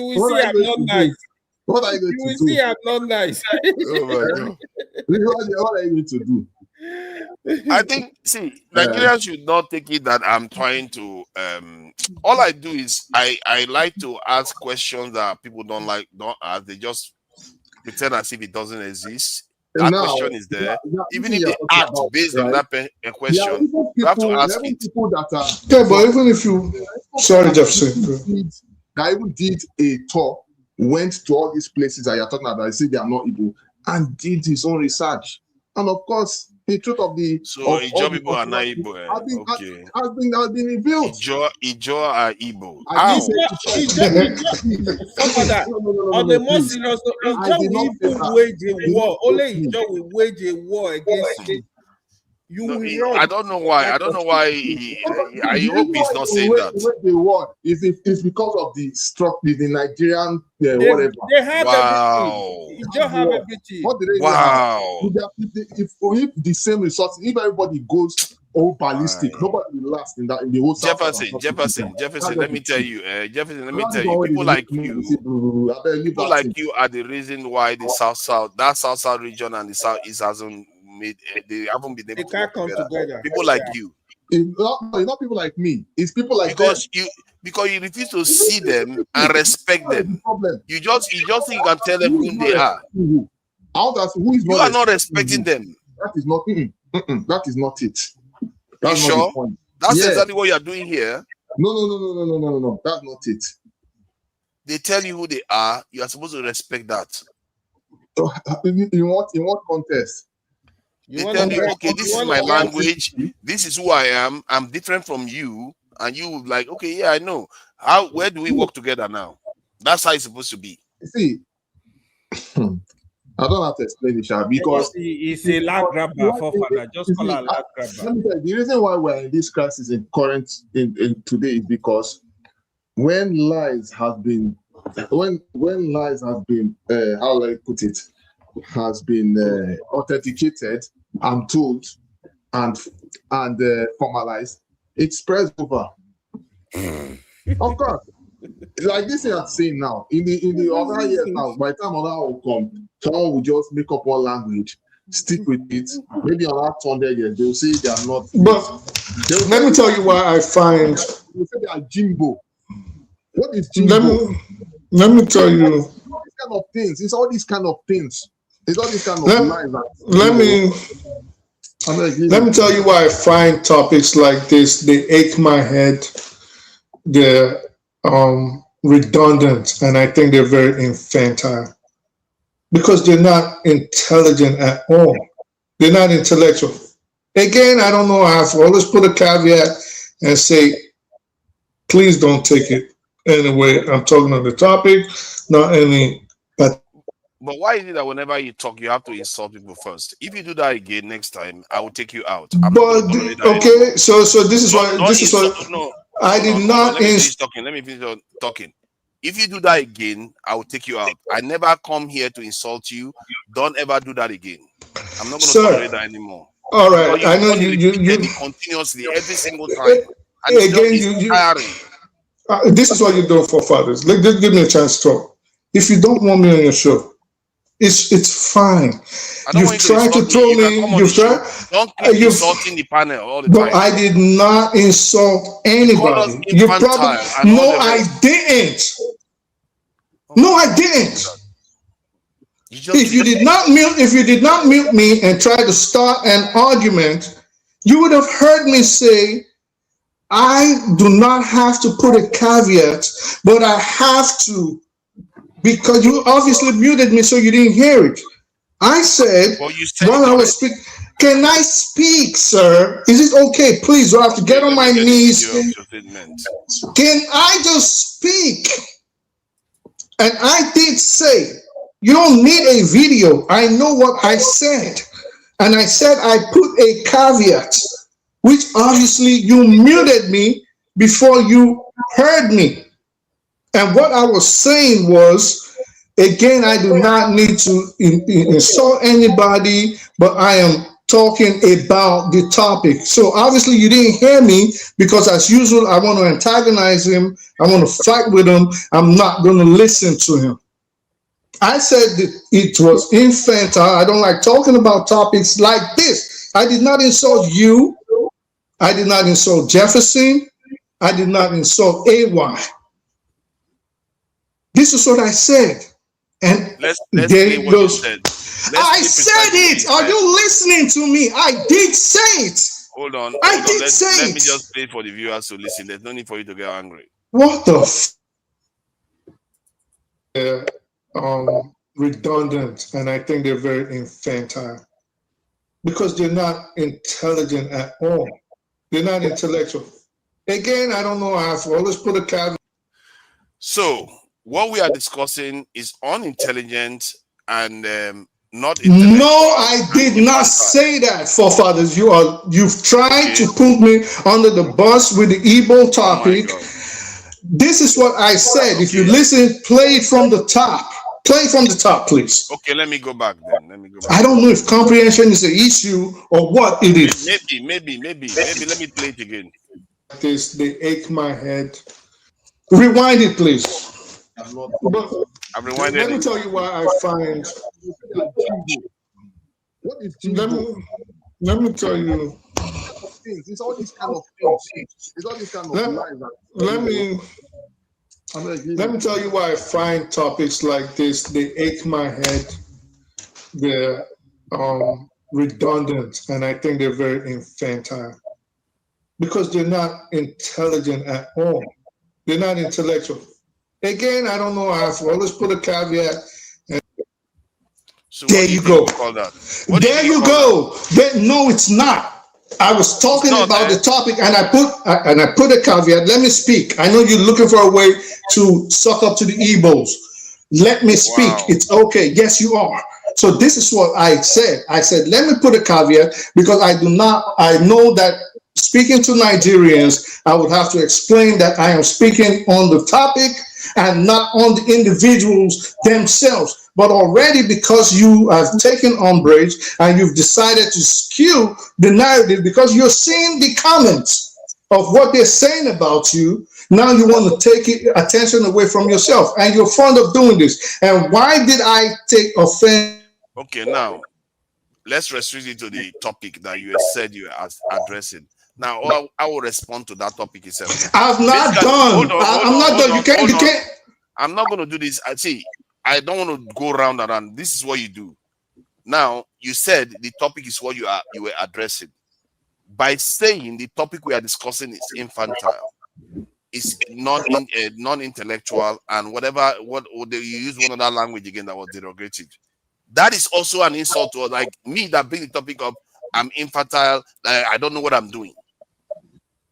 will What see are you I'm going not to nice. do? What are you going You to will do? see I'm not nice. Oh my god. What are you going to do? I think, see, Nigerians should not take it that I'm trying to. All I do is I like to ask questions that people don't ask. They just pretend as if it doesn't exist. That Now, question is there. Even even if you're they talking act about, based on right? that There are question, even you have to people, ask it. that are Yeah, but even if you, sorry, Jefferson. that even did a tour, went to all these places that you're talking about, I see they are not Igbo, and did his own research. And of course, the truth of the So of all Ijo the people are not controversy Igbo. Okay. has been revealed. Ijo are Igbo. I How? didn't say Father, on the more please. serious note, I Ijo did will not say even that. wage a war. Only Please. Ijo will wage a war against you. You No, will run. I don't know why. I don't know why. I The hope reason he's why not they saying that. wage the war is because of the structure, the Nigerian whatever. They have Wow. everything. Ijo have everything. What do they even Wow. have? If the same resources, if everybody goes all ballistic, Wow. nobody will last in the whole South. Jefferson, let me tell you, people like like you are the reason why the South region and the Southeast hasn't they haven't been able They to can't work come together. together. People like you. It's not people like me. It's people like Because them. you refuse to see them and respect them. You just think you can tell them who they are. You are not respecting them. That is not. That is not it. You sure? That's exactly what you are doing here. No. That's not it. They tell you who they are. You are supposed to respect that. So, in what context? They tell you, okay, this is my language. This is who I am. I'm different from you. And you like, okay, yeah, I know. Where do we work together now? That's how it's supposed to be. See, I don't have to explain it, because it's a lag grabber, forefather. Just call it a lag grabber. Let me tell you, the reason why we're in this crisis in today is because when lies have been how do I put it, has been authenticated and told and formalized, it spreads over. Of course. Like this thing I'm saying now, in the other years now, by the time other will come, someone will just make up one language, stick with it. Maybe on that 100 years, they'll say they are not. But let me tell you why I find. They say they are Jimbo. What is Jimbo? Let me tell you. All these kind of things. It's all these kind of things. It's all these kind of lies. Let me tell you why I find topics like this, they ache my head. They're redundant, and I think they're very infantile because they're not intelligent at all. They're not intellectual. Again, I don't know. I've always put a caveat and say, please don't take it anyway. I'm talking on the topic, not any. But why is it that whenever you talk, you have to insult people first? If you do that again next time, I will take you out. Okay, so this is why I did not. Let me finish talking. If you do that again, I will take you out. I never come here to insult you. Don't ever do that again. I'm not going to tolerate that anymore. All right, I know you continuously every single time. And again, tiring. This is what you're doing for fathers. Just give me a chance to talk. If you don't want me on your show, it's fine. You've tried to throw me. You've tried. Don't keep insulting the panel all the time. But I did not insult anybody. You probably no, I didn't. No, I didn't. If you did not mute me and try to start an argument, you would have heard me say, I do not have to put a caveat, but I have to, because you obviously muted me so you didn't hear it. I said, while I was speaking, can I speak, sir? Is it okay? Please, do I have to get on my knees? Can I just speak? And I did say You don't need a video. I know what I said. And I said I put a caveat, which obviously you muted me before you heard me. And what I was saying was, again, I do not need to insult anybody, but I am talking about the topic. So obviously you didn't hear me because, as usual, I want to antagonize him. I want to fight with him. I'm not going to listen to him. I said that it was infantile. I don't like talking about topics like this. I did not insult you. I did not insult Jefferson. I did not insult AY. This is what I said. And let's there play it what you goes. said. I said it. Are you listening to me? I did say it. Hold on. I did say Let it. me just play for the viewers to listen. There's no need for you to get angry. What the redundant, and I think they're very infantile because they're not intelligent at all. They're not intellectual. Again, I don't know. I've always put a caveat. So what we are discussing is unintelligent and not intellectual. No, I did not say that, forefathers. You've tried to put me under the bus with the Igbo topic. This is what I said. If you listen, play it from the top. Play from the top, please. Okay, let me go back then. I don't know if comprehension is an issue or what it is. Maybe. Let me play it again. This, they ache my head. Rewind it, please. But I've rewinded let me tell you why I find. What is let me tell you. It's all these kind of things. It's all these kind of lies. Let me tell you why I find topics like this, they ache my head. They're redundant, and I think they're very infantile. Because they're not intelligent at all. They're not intellectual. Again, I don't know. I've always put a caveat. So there you go. There you go. No, it's not. I was talking about the topic, and I put a caveat. Let me speak. I know you're looking for a way to suck up to the Igbos. Let me speak. Wow. It's okay. Yes, you are. So this is what I said. I said, let me put a caveat because I know that speaking to Nigerians, I would have to explain that I am speaking on the topic and not on the individuals themselves. But already, because you have taken umbrage and you've decided to skew the narrative because you're seeing the comments of what they're saying about you, now you want to take attention away from yourself. And you're fond of doing this. And why did I take offense? Okay, now, let's restrict it to the topic that you said you are addressing. Now, I will respond to that topic itself. I'm not done. I'm not done. You can't. I'm not going to do this. I don't want to go round and round. This is what you do. Now, you said the topic is what you were addressing. By saying the topic we are discussing is infantile, it's non-intellectual, and whatever, you use one other language again that was derogative. That is also an insult to, like, me that bring the topic up. I'm infantile. I don't know what I'm doing.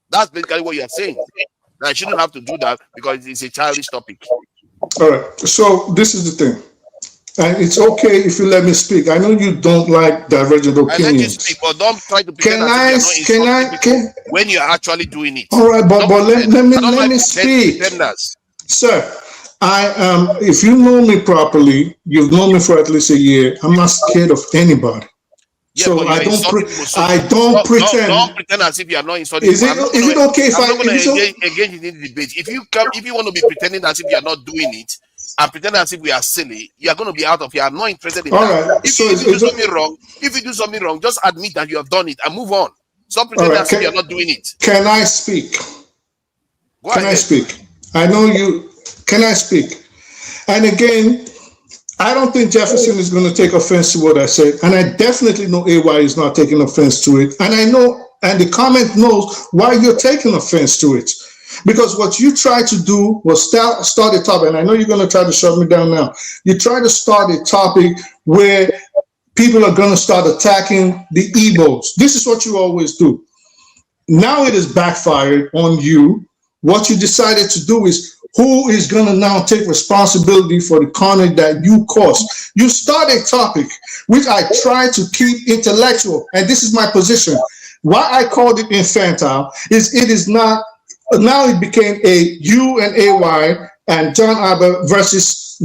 That's basically what you are saying. I shouldn't have to do that because it's a childish topic. All right. So this is the thing. And it's okay if you let me speak. I know you don't like divergent opinions. I let you speak, but don't try to pretend when you're actually doing it. All right, but let me speak. Sir, if you know me properly, you've known me for at least a year. I'm not scared of anybody. Yeah, so I don't pretend. Don't pretend as if you are not insulting. Is it okay if I'm not going to engage in the debate? If you want to be pretending as if you are not doing it and pretend as if we are silly, you are going to be out of here. I'm not interested in that. Right. If you do something wrong, just admit that you have done it and move on. Stop pretending as if you are not doing it. Can I speak? I speak? I know you. Can I speak? And again, I don't think Jefferson is going to take offense to what I said. And I definitely know AY is not taking offense to it. And I know, and the comment knows why you're taking offense to it. Because what you tried to do was start a topic, and I know you're going to try to shut me down now. You try to start a topic where people are going to start attacking the Igbos. This is what you always do. Now it has backfired on you. What you decided to do is who is going to now take responsibility for the carnage that you caused? You start a topic which I try to keep intellectual, and this is my position. Why I called it infantile is it is not, now it became a U and AY and John Aber versus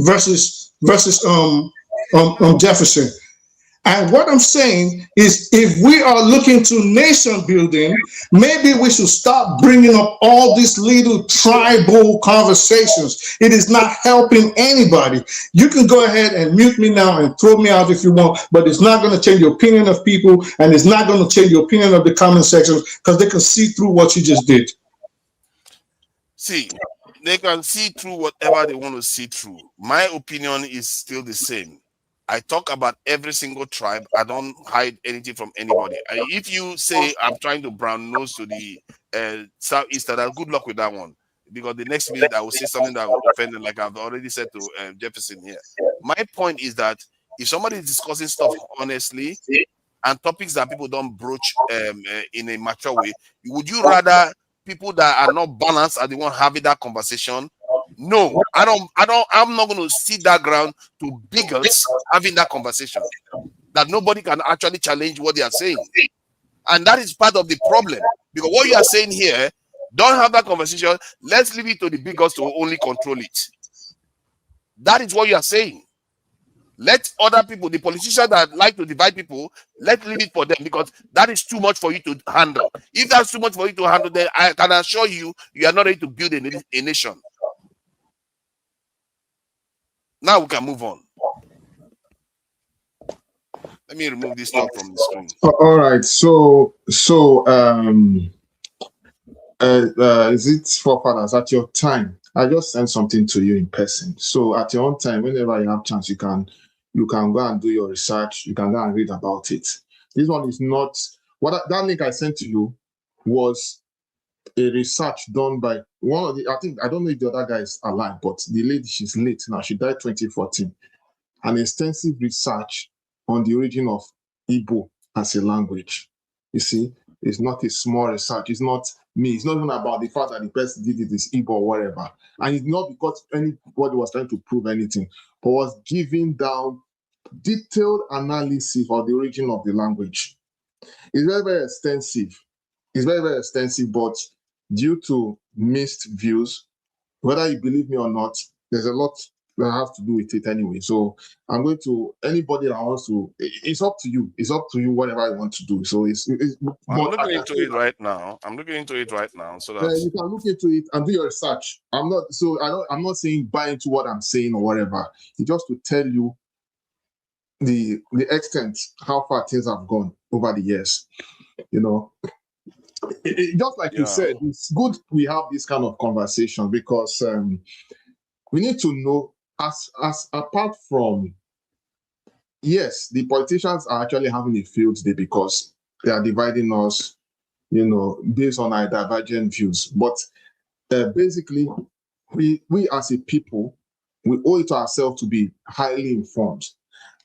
Jefferson. And what I'm saying is, if we are looking to nation building, maybe we should stop bringing up all these little tribal conversations. It is not helping anybody. You can go ahead and mute me now and throw me out if you want, but it's not going to change the opinion of people, and it's not going to change the opinion of the comment section, because they can see through what you just did. See, they can see through whatever they want to see through. My opinion is still the same. I talk about every single tribe. I don't hide anything from anybody. If you say I'm trying to brown nose to the Southeastern, good luck with that one. Because the next minute I will say something that will offend them, like I've already said to Jefferson here. My point is that if somebody is discussing stuff honestly and topics that people don't broach in a mature way, would you rather people that are not balanced are the one having that conversation? No, I'm not going to sit that ground to bigots having that conversation that nobody can actually challenge what they are saying. And that is part of the problem, because what you are saying here, don't have that conversation. Let's leave it to the bigots to only control it. That is what you are saying. Let other people, the politicians that like to divide people, let's leave it for them, because that is too much for you to handle. If that's too much for you to handle, then I can assure you, you are not ready to build a nation. Now we can move on. Let me remove this stuff from the screen. All right. So is it forefathers at your time? I just sent something to you in person. So at your own time, whenever you have chance, you can go and do your research. You can go and read about it. This one is not that link I sent to you was a research done by one of the, I don't know if the other guy is alive, but the lady, she's late now. She died 2014. An extensive research on the origin of Igbo as a language. You see, it's not a small research. It's not me. It's not even about the fact that the person did it is Igbo or whatever. And it's not because anybody was trying to prove anything, but was giving down detailed analysis of the origin of the language. It's very, very extensive. It's very, very extensive, but due to mixed views, whether you believe me or not, there's a lot that has to do with it anyway. So I'm going to, anybody that wants to, it's up to you. It's up to you, whatever you want to do. So it's I'm looking into it right now. So that you can look into it and do your research. I'm not saying buy into what I'm saying or whatever. It's just to tell you the extent, how far things have gone over the years. You know, just like you said, it's good we have this kind of conversation, because we need to know, as apart from, yes, the politicians are actually having a field day because they are dividing us, you know, based on our divergent views. But basically, we as a people, we owe it to ourselves to be highly informed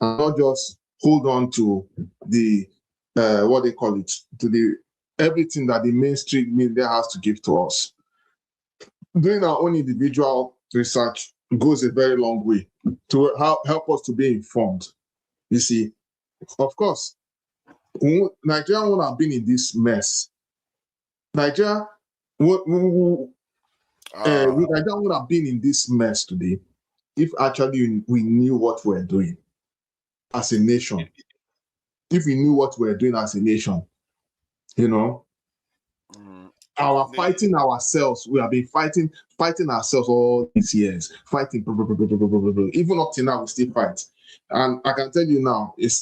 and not just hold on to the what they call it, to the everything that the mainstream media has to give to us. Doing our own individual research goes a very long way to help us to be informed. You see, of course, Nigeria would have been in this mess. Nigeria would have been in this mess today if actually we knew what we're doing as a nation. If we knew what we're doing as a nation, you know, our fighting ourselves, we have been fighting ourselves all these years, fighting, even up to now, we still fight. And I can tell you now, it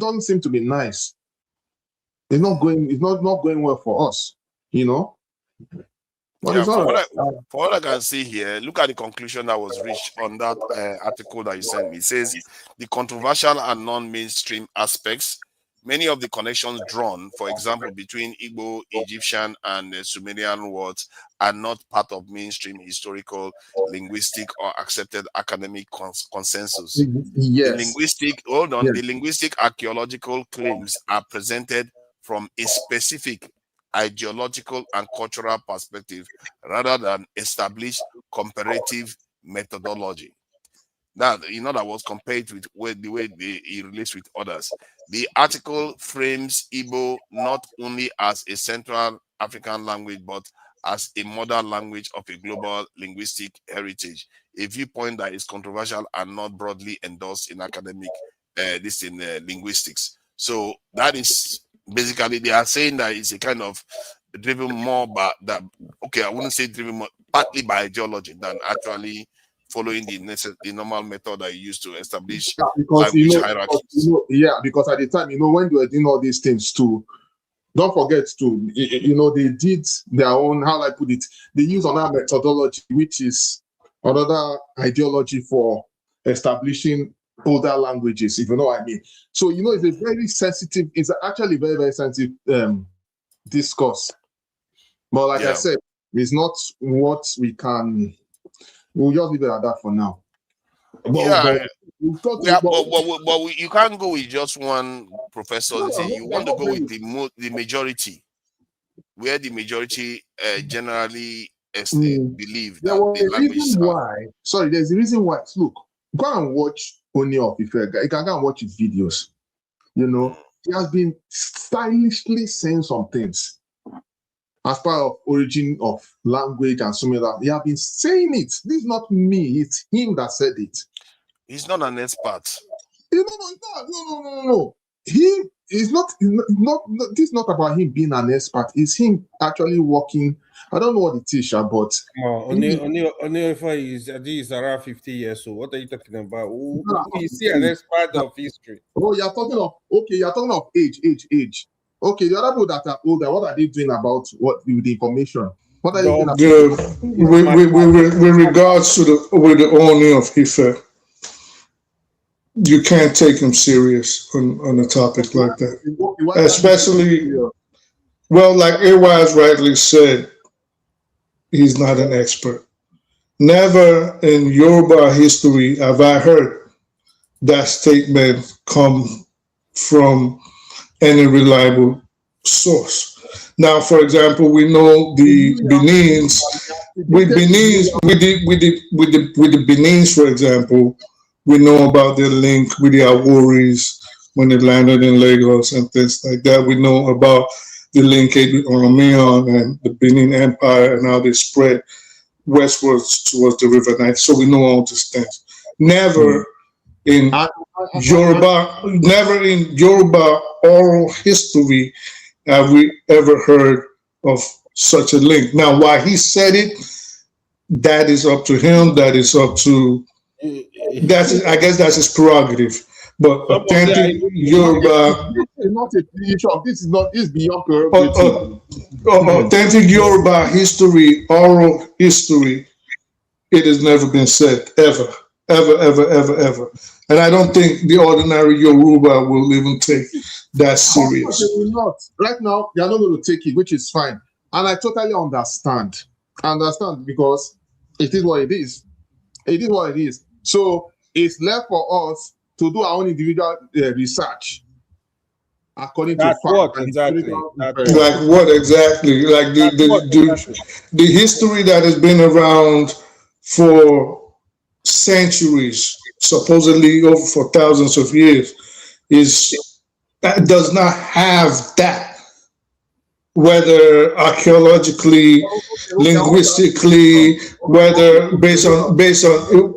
doesn't seem to be nice. It's not going well for us, you know. But yeah, it's all right. For what I can see here, look at the conclusion that was reached on that article that you sent me. It says the controversial and non-mainstream aspects, many of the connections drawn, for example, between Igbo, Egyptian, and Sumerian words, are not part of mainstream historical, linguistic, or accepted academic consensus. Yes. The linguistic archaeological claims are presented from a specific ideological and cultural perspective rather than establish comparative methodology. That, in other words, compared with the way he relates with others. The article frames Igbo not only as a Central African language, but as a modern language of a global linguistic heritage, a viewpoint that is controversial and not broadly endorsed in academic linguistics. So that is basically, they are saying that it's a kind of driven more by that. Okay, I wouldn't say driven more, partly by ideology than actually following the normal method that you use to establish because language hierarchies. because at the time, when they were doing all these things too, don't forget too, they did their own, how I put it, they use another methodology, which is another ideology for establishing older languages, if you know what I mean. So, it's a very sensitive, it's actually very, very sensitive discourse. But like I said, it's not what we'll just leave it at that for now. But you can't go with just one professor. You want to go with the majority, where the majority generally believe that the language is hard. There's a reason why. Look, go and watch Oni of Ife. You can go and watch his videos. He has been stylishly saying some things as part of origin of language and some of that. He has been saying it. This is not me, it's him that said it. He's not an expert. No. He is not. This is not about him being an expert. It's him actually working. I don't know what it is, but Onyefa is around 50 years old. What are you talking about? Who is he an expert of history? Oh, you're talking of age. Okay, the other people that are older, what are they doing about with the information? What are you doing with regards to the owner of Ife? You can't take him serious on a topic like that. Especially, well, like Awaz rightly said, he's not an expert. Never in Yoruba history have I heard that statement come from any reliable source. Now, for example, we know the Benins, with the Benins, for example, we know about their link with the Aworis when they landed in Lagos and things like that. We know about the linkage with Oromion and the Benin Empire and how they spread westwards towards the River Niger. So we know all these things. Never in Yoruba oral history have we ever heard of such a link. Now, why he said it, that is up to him. That is up to I guess that's his prerogative. But authentic Yoruba, this is beyond prerogative. Authentic Yoruba history, oral history, it has never been said ever. And I don't think the ordinary Yoruba will even take that serious. They will not. Right now, they are not going to take it, which is fine. And I totally understand. Because it is what it is. It is what it is. So it's left for us to do our own individual research according to what exactly? Like what exactly? Like the history that has been around for centuries, supposedly over for thousands of years, does not have that. Whether archaeologically, linguistically, whether based on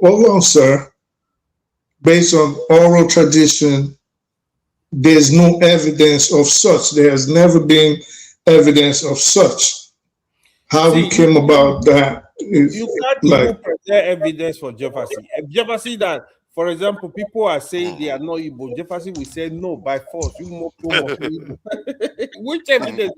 hold on, sir, based on oral tradition, there's no evidence of such. There has never been evidence of such. How we came about that is you can't even present evidence for Jefferson. Jefferson that, for example, people are saying they are not Igbo. Jefferson will say no by force. Which evidence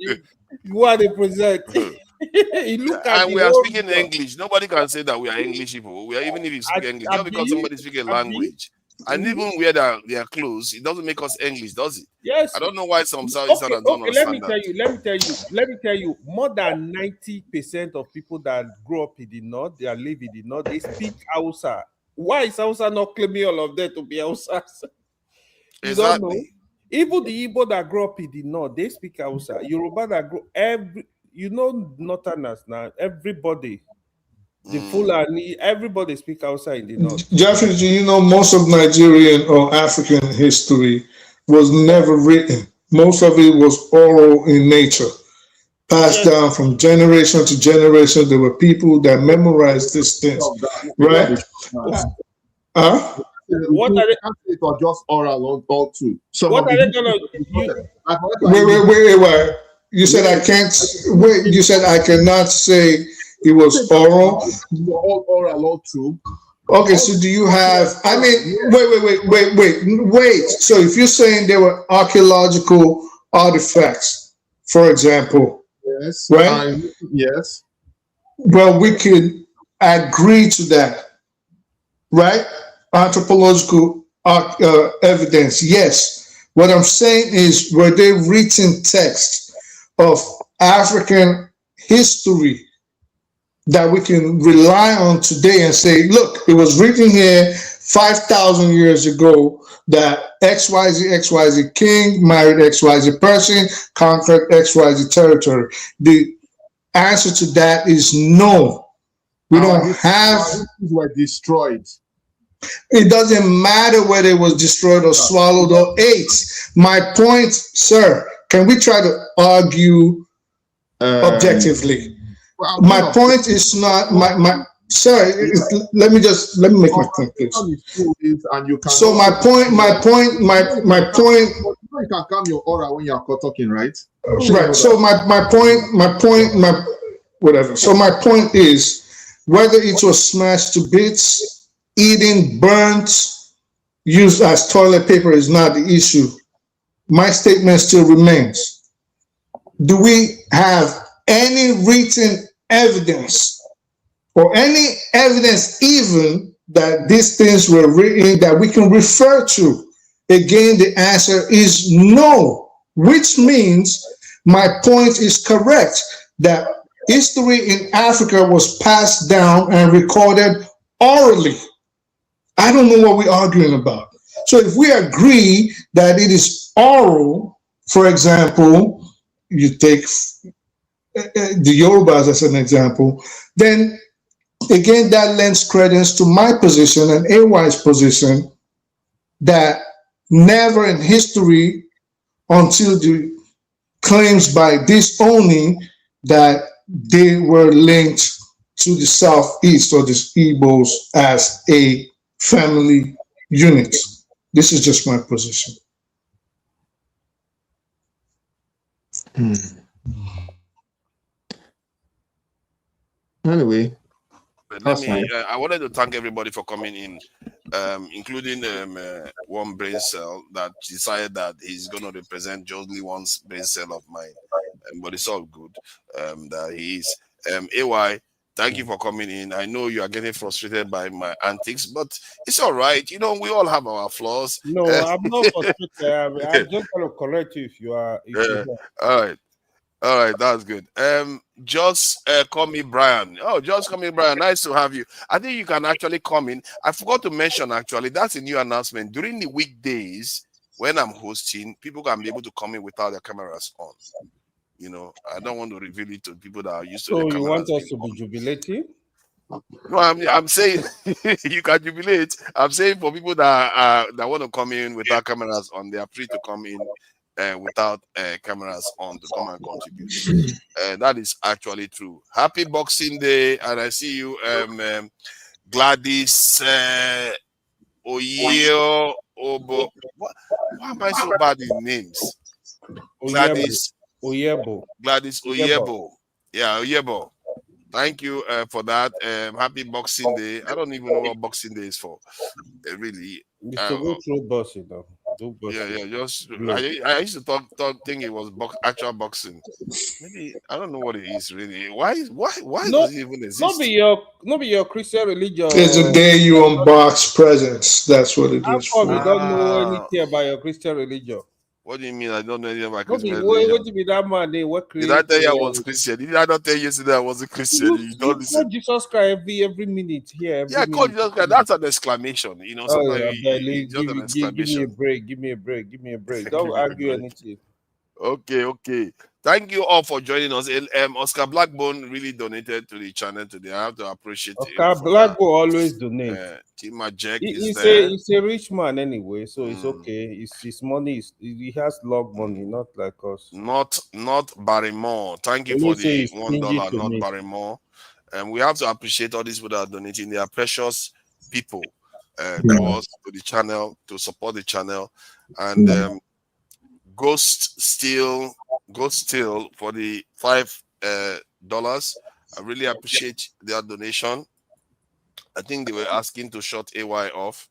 you are the present? Look at and we are speaking English. Nobody can say that we are English people. We are, even if you speak English, just because somebody speaks a language. And even where they are close, it doesn't make us English, does it? Yes. I don't know why some Southeasterners don't understand that. Let me tell you, more than 90% of people that grow up in the north, they live in the north, they speak Hausa. Why is Hausa not claiming all of that to be Hausa? You don't know? Even the Igbo that grew up in the north, they speak Hausa. Yoruba that grew northerners now, everybody, the Fulani, everybody speak Hausa in the north. Jeffrey, you know, most of Nigerian or African history was never written. Most of it was oral in nature, passed down from generation to generation. There were people that memorized these things, right? What are they? It or just oral or two. What are they gonna? Wait. You said I can't. Wait. You said I cannot say it was oral. All oral, all true. Okay, so do you have? I mean, wait. So if you're saying there were archaeological artifacts, for example, yes, right? Yes. Well, we could agree to that, right? Anthropological evidence, yes. What I'm saying is, were they written texts of African history that we can rely on today and say, look, it was written here 5,000 years ago that XYZ king married XYZ person, conquered XYZ territory? The answer to that is no. We don't have. These were destroyed. It doesn't matter whether it was destroyed or swallowed or ate. My point, sir, can we try to argue objectively? My point is not sir. Let me make my point, please. So my point. You can calm your aura when you're talking, right? Right. So my point. Whatever. So my point is, whether it was smashed to bits, eaten, burnt, used as toilet paper is not the issue. My statement still remains. Do we have any written evidence or any evidence even that these things were written that we can refer to? Again, the answer is no, which means my point is correct, that history in Africa was passed down and recorded orally. I don't know what we're arguing about. So if we agree that it is oral, for example, you take the Yorubas as an example, then again, that lends credence to my position and AY's position that never in history, until the claims by this only, that they were linked to the Southeast or the Igbos as a family unit. This is just my position. Anyway, I wanted to thank everybody for coming in, including one brain cell that decided that he's going to represent Josley one's brain cell of mine, but it's all good that he is. AY, thank you for coming in. I know you are getting frustrated by my antics, but it's all right. You know, we all have our flaws. No, I'm not frustrated. I'm just going to correct you if you are. All right, that's good. Just call me Brian. Oh, just call me Brian. Nice to have you. I think you can actually come in. I forgot to mention, actually, that's a new announcement. During the weekdays, when I'm hosting, people can be able to come in without their cameras on. You know, I don't want to reveal it to people that are used to so the you cameras. want us to be jubilating? No, I'm saying you can jubilate. I'm saying for people that want to come in without cameras on, they are free to come in without cameras on to come and contribute. That is actually true. Happy Boxing Day, and I see you, Gladys Oyeo Obo. Why am I so bad in names? Gladys Oyebo. Yeah, Oyebo. Thank you for that. Happy Boxing Day. I don't even know what Boxing Day is for. Really. It's to go through boxing, though. Yeah. Just I used to think it was actual boxing. Maybe I don't know what it is really. Why does it even exist? Not be your Christian religion. It's the day you unbox presents. That's what it is. How come you don't know anything about your Christian religion? What do you mean? I don't know anything about What Christmas what religion. do you mean that man? They what Did I create? tell you I was Christian? Did I not tell you yesterday I was a Christian? You don't You listen. call Jesus Christ every minute here. Every Yeah, I call minute. Jesus Christ. That's an exclamation. You know, Oh, sometimes yeah, it's just an give me a exclamation. break. Give me a break. Give me a break. Give Don't me a argue break. anything. Okay. Thank you all for joining us. Oscar Blackbone really donated to the channel today. I have to appreciate him Okay, for Black that. will always donate. Tima Jack is He's there. a rich man anyway, so it's okay. His money he has log money, not like us. Not Barrymore. Thank you When for you say the he's $1, stingy to not me. Barrymore. And we have to appreciate all these people that are donating. They are precious people to us, to the channel, to support the channel. And Ghost Steel for the $5. I really appreciate their donation. I think they were asking to shut AY off.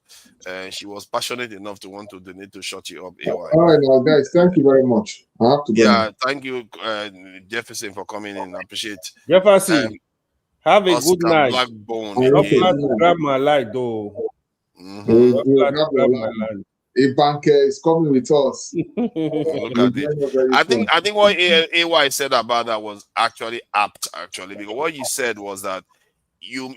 She was passionate enough to want to donate to shut you up, AY. All right, now, guys, thank you very much. I have to go. Yeah, thank you, Jefferson, for coming in. I appreciate. Jefferson, have a good Oscar night. Blackbone Stop again. plan to grab my light, though. We'll grab your line. A banker is coming with us. Look at it. I think what AY said about that was actually apt, actually, because what you said was that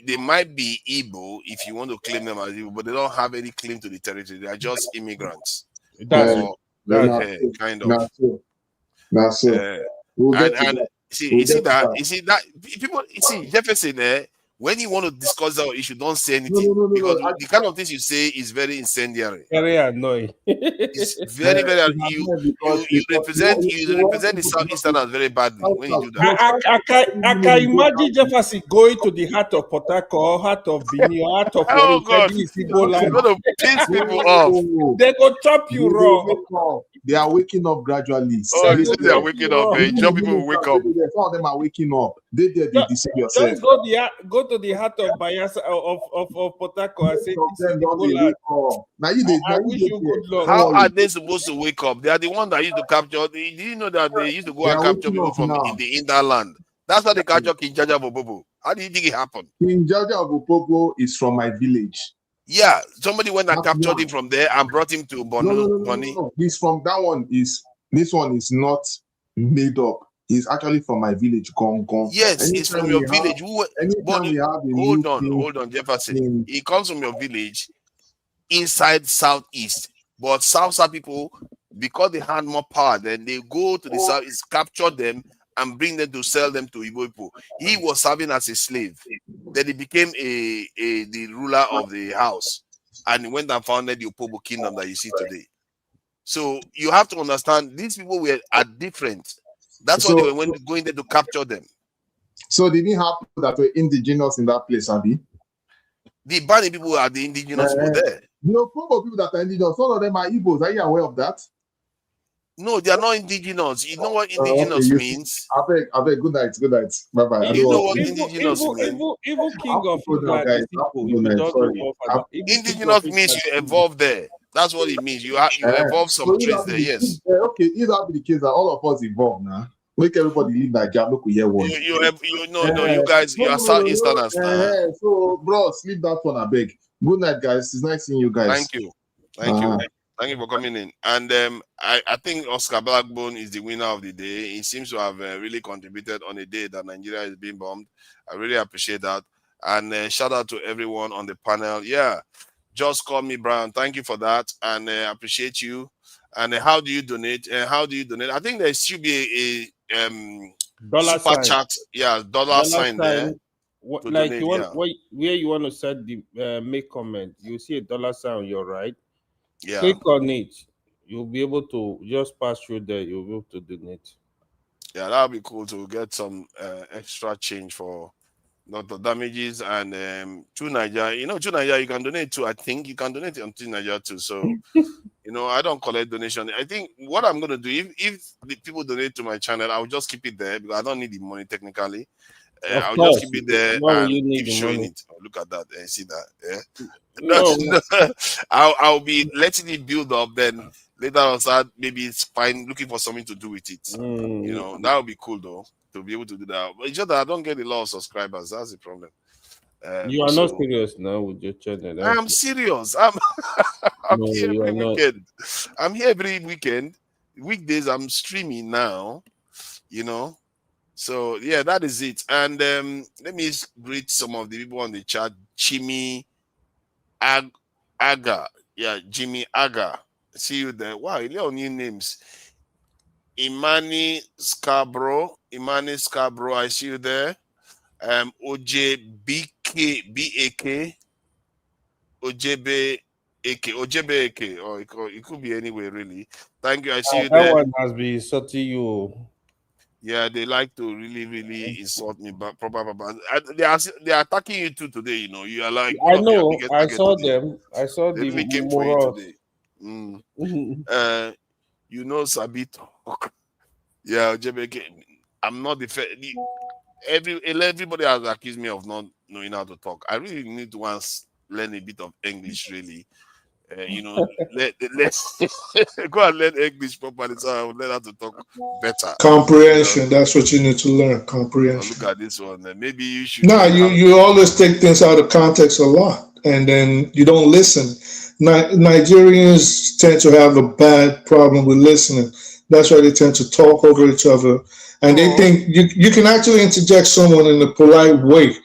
they might be Igbo if you want to claim them as Igbo, but they don't have any claim to the territory. They are just immigrants. That's kind of. That's so. And you see that people Jefferson when you want to discuss that issue, don't say anything because the kind of things you say is very incendiary. Very annoying. It's very you represent the Southeasterners very badly when you do that. I can imagine Jefferson going to the heart of Port Harcourt, heart of Benin, heart of Oh God, you're going to piss people off. They go chop you raw. They are waking up gradually. Oh, you said they are waking up. Job people will wake up. Some of them are waking up. They deceive yourself. Just go to the heart of Bayelsa of Port Harcourt and say, I wish you good luck. How are they supposed to wake up? They are the ones that used to capture. Did you know that they used to go and capture people from in the hinterland? That's how they capture King Jaja Bobobo. How do you think it happened? King Jaja Bobobo is from my village. Yeah, somebody went and captured him from there and brought him to Bonu. No. He's from that one. This one is not made up. He's actually from my village, Gong. Yes, he's from your village. Hold on, Jefferson. He comes from your village inside Southeast. But South people, because they had more power, then they go to the Southeast, capture them, and bring them to sell them to Igbo people. He was serving as a slave. Then he became the ruler of the house. And he went and founded the Opobo kingdom that you see today. So you have to understand, these people are different. That's why they were going there to capture them. So did it happen that were indigenous in that place, Abi? The Bani people are the indigenous people there. Opobo people that are indigenous, some of them are Igbos. Are you aware of that? No, they are not indigenous. You know what indigenous means? I beg. Good night. Bye-bye. You know what indigenous means? Evil king of indigenous means you evolve there. That's what it means. You evolve some traits there, yes. Okay, if that be the case, that all of us evolve now. Make everybody live like Look, we hear one. You guys, you are Southeasterners now. So, bro, sleep that one, I beg. Good night, guys. It's nice seeing you guys. Thank you. Thank you for coming in. And I think Oscar Blackbone is the winner of the day. He seems to have really contributed on a day that Nigeria is being bombed. I really appreciate that. And shout out to everyone on the panel. Yeah, just call me Brian. Thank you for that. And I appreciate you. And how do you donate? I think there should be a dollar super sign. chat. Yeah, dollar sign there. Like donate, you want where you want to set the make comment, you see a dollar sign on your right. Yeah. Click on it. You'll be able to just pass through there. You'll be able to donate. Yeah, that would be cool to get some extra change for not the damages and to Nigeria. To Nigeria you can donate to. I think you can donate to Nigeria too. So I don't collect donation. I think what I'm gonna do if the people donate to my channel, I'll just keep it there because I don't need the money technically. I'll just keep it there and keep showing it. Oh, look at that. See that? Yeah. I'll be letting it build up. Then later on, start maybe it's fine looking for something to do with it. That would be cool though to be able to do that. But it's just that I don't get a lot of subscribers. That's the problem. You are not serious now with your channel. I'm serious. I'm here every weekend. I'm here every weekend. weekdays I'm streaming now, you know. So yeah, that is it. And let me greet some of the people on the chat. Jimmy Aga. Yeah, Jimmy Aga. See you there. Wow, you know new names. Imani Scarborough. I see you there. OJBK. OJBAK, or it could be anywhere really. Thank you. I see you That there. one has been insulting you. Yeah, they like to really insult me, but they are attacking you too today. You know, you are like one I of their know. biggest I target saw today. them. I saw They the really came for you morals. today. You know, Sabito. Yeah, JBK. I'm not everybody has accused me of not knowing how to talk. I really need to once learn a bit of English, really. You know, let's go and learn English properly so I will learn how to talk better. Comprehension. You That's what you need to learn. know, Comprehension. look at this one. Maybe you should No, learn how to. you always take things out of context a lot, and then you don't listen. Nigerians tend to have a bad problem with listening. That's why they tend to talk over each other, and they think you can actually interject someone in a polite way.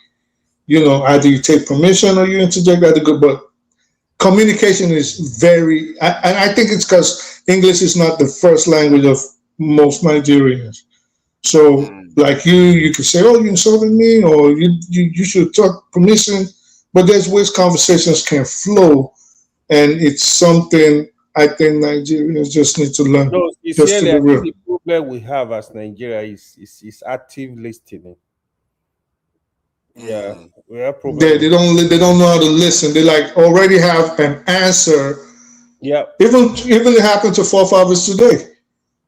You know, either you take permission or you interject. That's good, but communication is very. And I think it's because English is not the first language of most Nigerians. So, like you could say, "Oh, you insulted me," or you should talk permission. But there's ways conversations can flow, and it's something I think Nigerians just need to learn. No, Just to sincerely, be I think real, the problem we have as Nigeria is active listening. Yeah, we have problem with. they don't know how to listen. They like already have an answer. Yeah. Even it happened to forefathers today.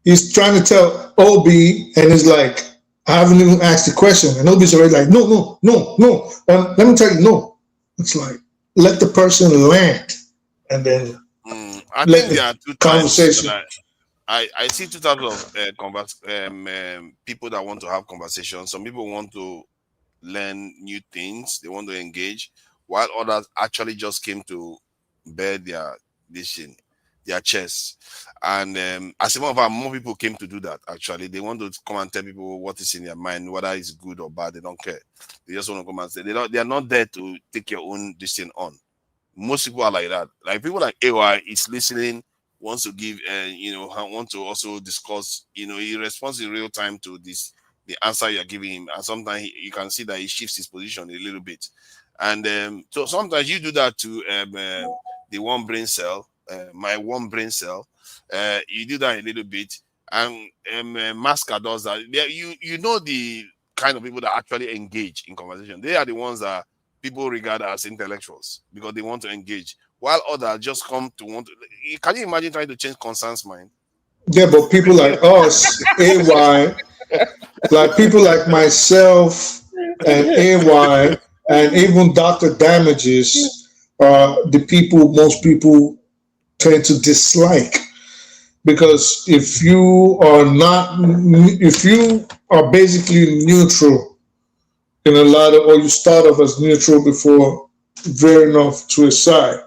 He's trying to tell Obi, and he's like, I haven't even asked the question, and Obi's already like, no, no, no, no. Let me tell you, no. It's like let the person land, and then I let think the there are two types conversation. that I see two types of people that want to have conversations. Some people want to learn new things, they want to engage, while others actually just came to bear their their chest. And as a matter of fact, more people came to do that. Actually, they want to come and tell people what is in their mind, whether it's good or bad. They don't care. They just want to come and say they are not there to take your own decision on. Most people are like that. Like people like AY is listening, wants to give, want to also discuss. You know, he responds in real time to the answer you're giving him, and sometimes you can see that he shifts his position a little bit. And so sometimes you do that to the one brain cell, my one brain cell. You do that a little bit, and Masca does that. You know the kind of people that actually engage in conversation. They are the ones that people regard as intellectuals because they want to engage, while others just come to want to. Can you imagine trying to change Constance's mind? Yeah, but people like us, AY, like people like myself and AY, and even Dr. Damages are the people most people tend to dislike. Because if you are basically neutral in a lot of, or you start off as neutral before veering off to a side,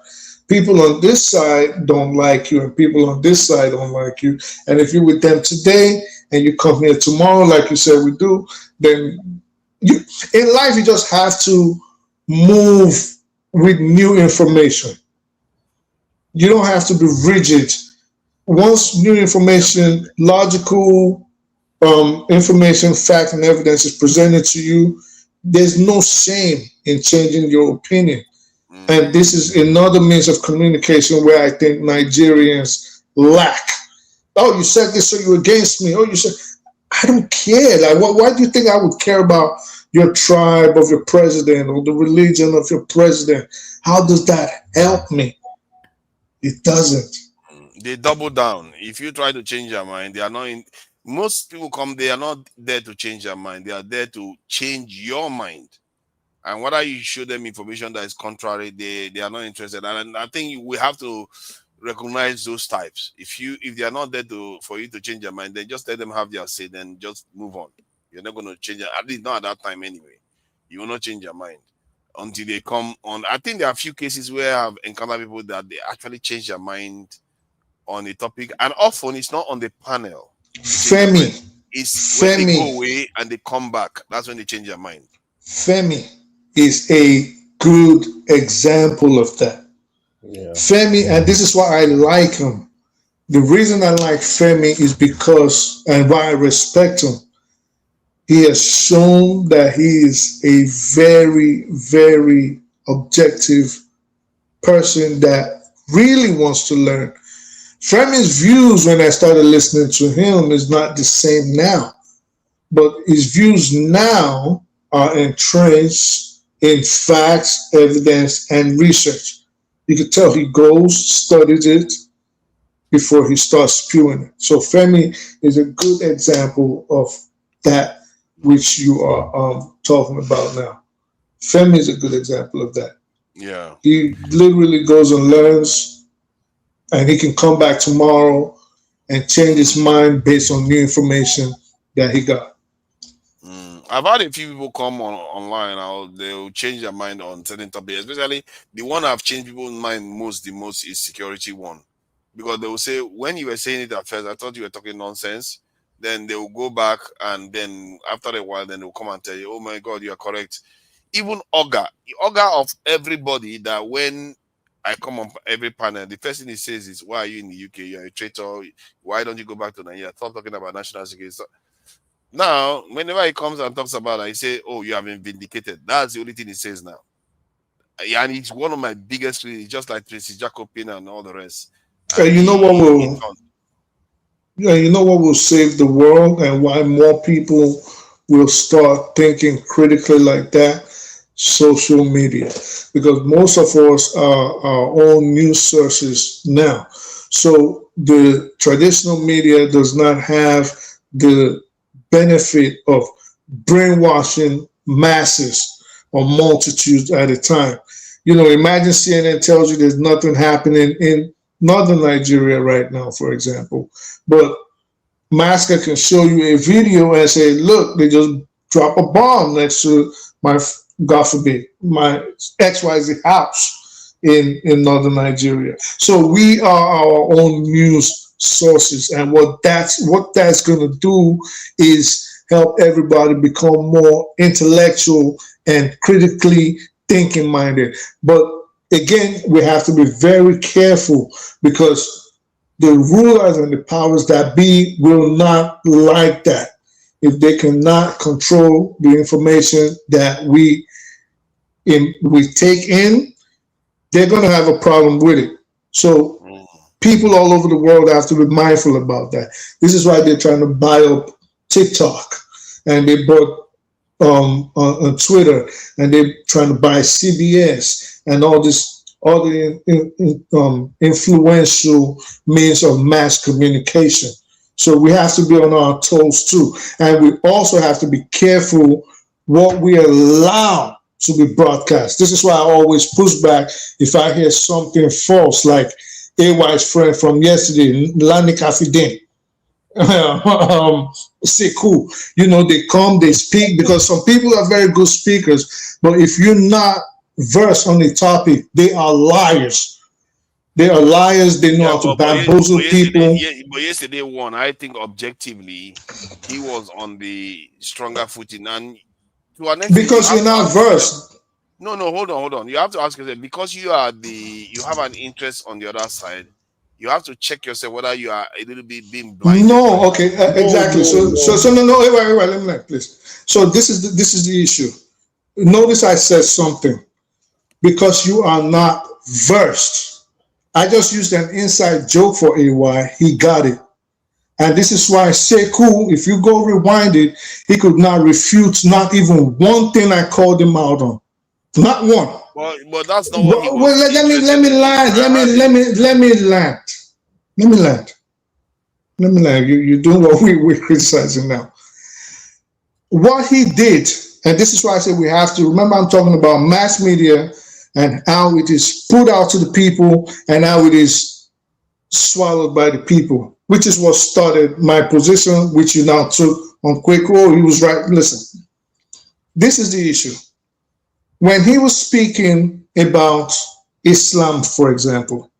people on this side don't like you, and people on this side don't like you. And if you're with them today and you come here tomorrow, like you said we do, then in life you just have to move with new information. You don't have to be rigid. Once new information, logical information, fact, and evidence is presented to you, there's no shame in changing your opinion. And this is another means of communication where I think Nigerians lack. Oh, you said this, so you're against me. Oh, you said, I don't care. Like, why do you think I would care about your tribe of your president or the religion of your president? How does that help me? It doesn't. They double down. If you try to change your mind, they are not in. Most people come, they are not there to change their mind. They are there to change your mind. And whether you show them information that is contrary, they are not interested. And I think we have to recognize those types. If they are not there for you to change your mind, then just let them have their say. Then just move on. You're not going to change it. At least not at that time anyway. You will not change your mind until they come on. I think there are a few cases where I've encountered people that they actually change their mind on a topic, and often it's not on the panel. Femi. It's when they Femi. go away and they come back. That's when they change their mind. Femi is a good example of that. Yeah. Femi, and this is why I like him. The reason I like Femi is because, and why I respect him, he has shown that he is a very, very objective person that really wants to learn. Femi's views when I started listening to him is not the same now, but his views now are entrenched in facts, evidence, and research. You can tell he goes, studies it before he starts spewing it. So Femi is a good example of that which you are talking about now. Femi is a good example of that. Yeah. He literally goes and learns, and he can come back tomorrow and change his mind based on new information that he got. I've had a few people come online. They'll change their mind on certain topics, especially the one I've changed people's mind the most is security one. Because they will say, when you were saying it at first, I thought you were talking nonsense. Then they will go back, and then after a while, then they'll come and tell you, oh my God, you are correct. Even Oga of everybody, that when I come on every panel, the first thing he says is, why are you in the UK? You're a traitor. Why don't you go back to Nigeria? Stop talking about national security. So now, whenever he comes and talks about it, he say, oh, you have been vindicated. That's the only thing he says now. And it's one of my biggest reasons, just like Tracy Jacobin and all the rest. And you know what will save the world, and why more people will start thinking critically like that? Social media, because most of us are our own news sources now. So the traditional media does not have the benefit of brainwashing masses or multitudes at a time. You know, imagine CNN tells you there's nothing happening in northern Nigeria right now, for example, but Masker can show you a video and say, look, they just drop a bomb next to my, God forbid, my XYZ house in northern Nigeria. So we are our own news sources, and what that's going to do is help everybody become more intellectual and critically thinking minded. But again, we have to be very careful, because the rulers and the powers that be will not like that. If they cannot control the information that we take in, they're going to have a problem with it. So people all over the world have to be mindful about that. This is why they're trying to buy up TikTok, and they bought on Twitter, and they're trying to buy CBS and all the influential means of mass communication. So we have to be on our toes too. And we also have to be careful what we allow to be broadcast. This is why I always push back if I hear something false, like AY's friend from yesterday, Lani Kafidin. Sekou, you know, they come, they speak, because some people are very good speakers, but if you're not versed on the topic, they are liars. They are liars. They know how to bamboozle people. But yesterday one, I think objectively, he was on the stronger footing, and to an extent, because you're not versed. No, hold on. You have to ask yourself, because you have an interest on the other side. You have to check yourself whether you are a little bit being blinded. No, okay, exactly. So no, wait, let me like, please. So this is the issue. Notice I said something, because you are not versed. I just used an inside joke for AY. He got it. And this is why Sekou, if you go rewind it, he could not refute not even one thing I called him out on. Not one. But that's not what he was. Well, let me land. You're doing what we're criticizing now. What he did, and this is why I say we have to remember, I'm talking about mass media and how it is put out to the people and how it is swallowed by the people, which is what started my position, which you now took on Quick Roll. He was right. Listen, this is the issue. When he was speaking about Islam, for example,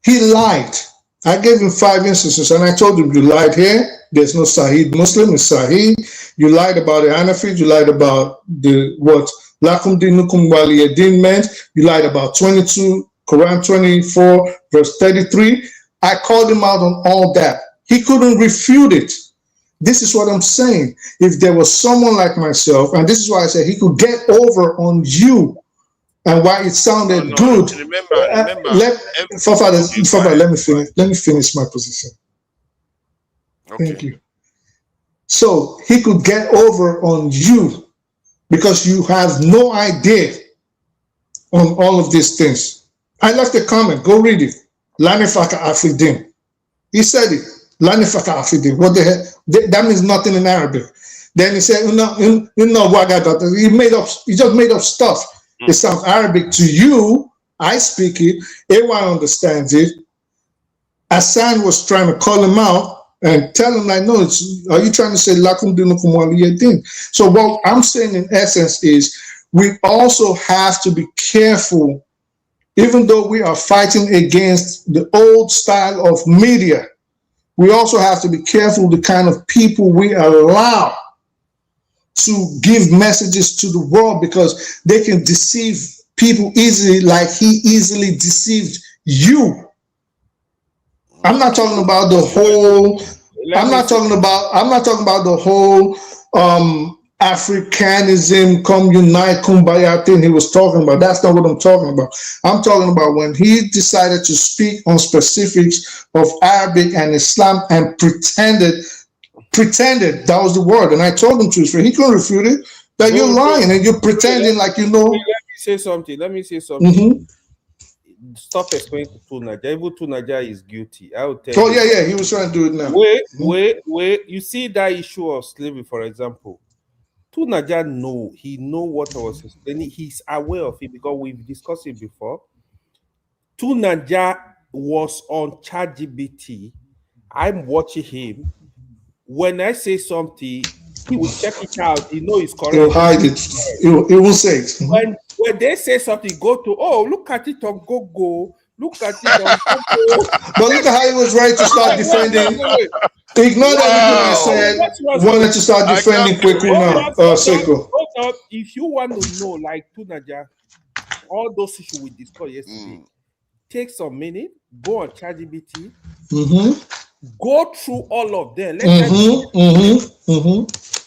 he lied. I gave him 5 instances, and I told him, you lied here. There's no Sahid Muslim, it's Sahid. You lied about the Hanafi. You lied about the what Lakum Dinukum Waliyadin meant. You lied about 22, Quran 24, verse 33. I called him out on all that. He couldn't refute it. This is what I'm saying. If there was someone like myself, and this is why I said he could get over on you, and why it sounded good. Remember, Father, let me finish my position. Okay. Thank you. So he could get over on you because you have no idea on all of these things. I left a comment. Go read it. Lanifaka Afidin. He said it. Lanifaka Afidin. What the hell? That means nothing in Arabic. Then he said, he just made up stuff. It sounds Arabic to you. I speak it. Everyone understands it. Hassan was trying to call him out and tell him, like, no, are you trying to say lakum dinukum waliyadin? So what I'm saying in essence is we also have to be careful, even though we are fighting against the old style of media, we also have to be careful the kind of people we allow to give messages to the world, because they can deceive people easily, like he easily deceived you. I'm not talking about the whole. I'm not talking about the whole Africanism, come unite, kumbaya thing he was talking about. That's not what I'm talking about. I'm talking about when he decided to speak on specifics of Arabic and Islam and pretended that was the word. And I told him to his friend, he couldn't refute it, that you're lying and you're pretending like you know. Let me say something. Mm-hmm. Stop explaining to Tunaja. Even Tunaja is guilty. I will tell you. Oh, yeah, he was trying to do it now. Wait. You see that issue of slavery, for example. Tunaja he know what I was explaining. He's aware of it because we've discussed it before. Tunaja was on ChatGPT. I'm watching him. When I say something, he will check it out. He knows it's correct. He'll hide it. He will say it. When they say something, go to, look at it on Google. Look at it on Google. But look at how he was ready to start defending. Ignore everything I said. Wanted to start defending Kweku now. Seiko. Hold on. If you want to know, like Tunaja, all those issues we discussed yesterday, take some minute, go on ChatGPT, go through all of them.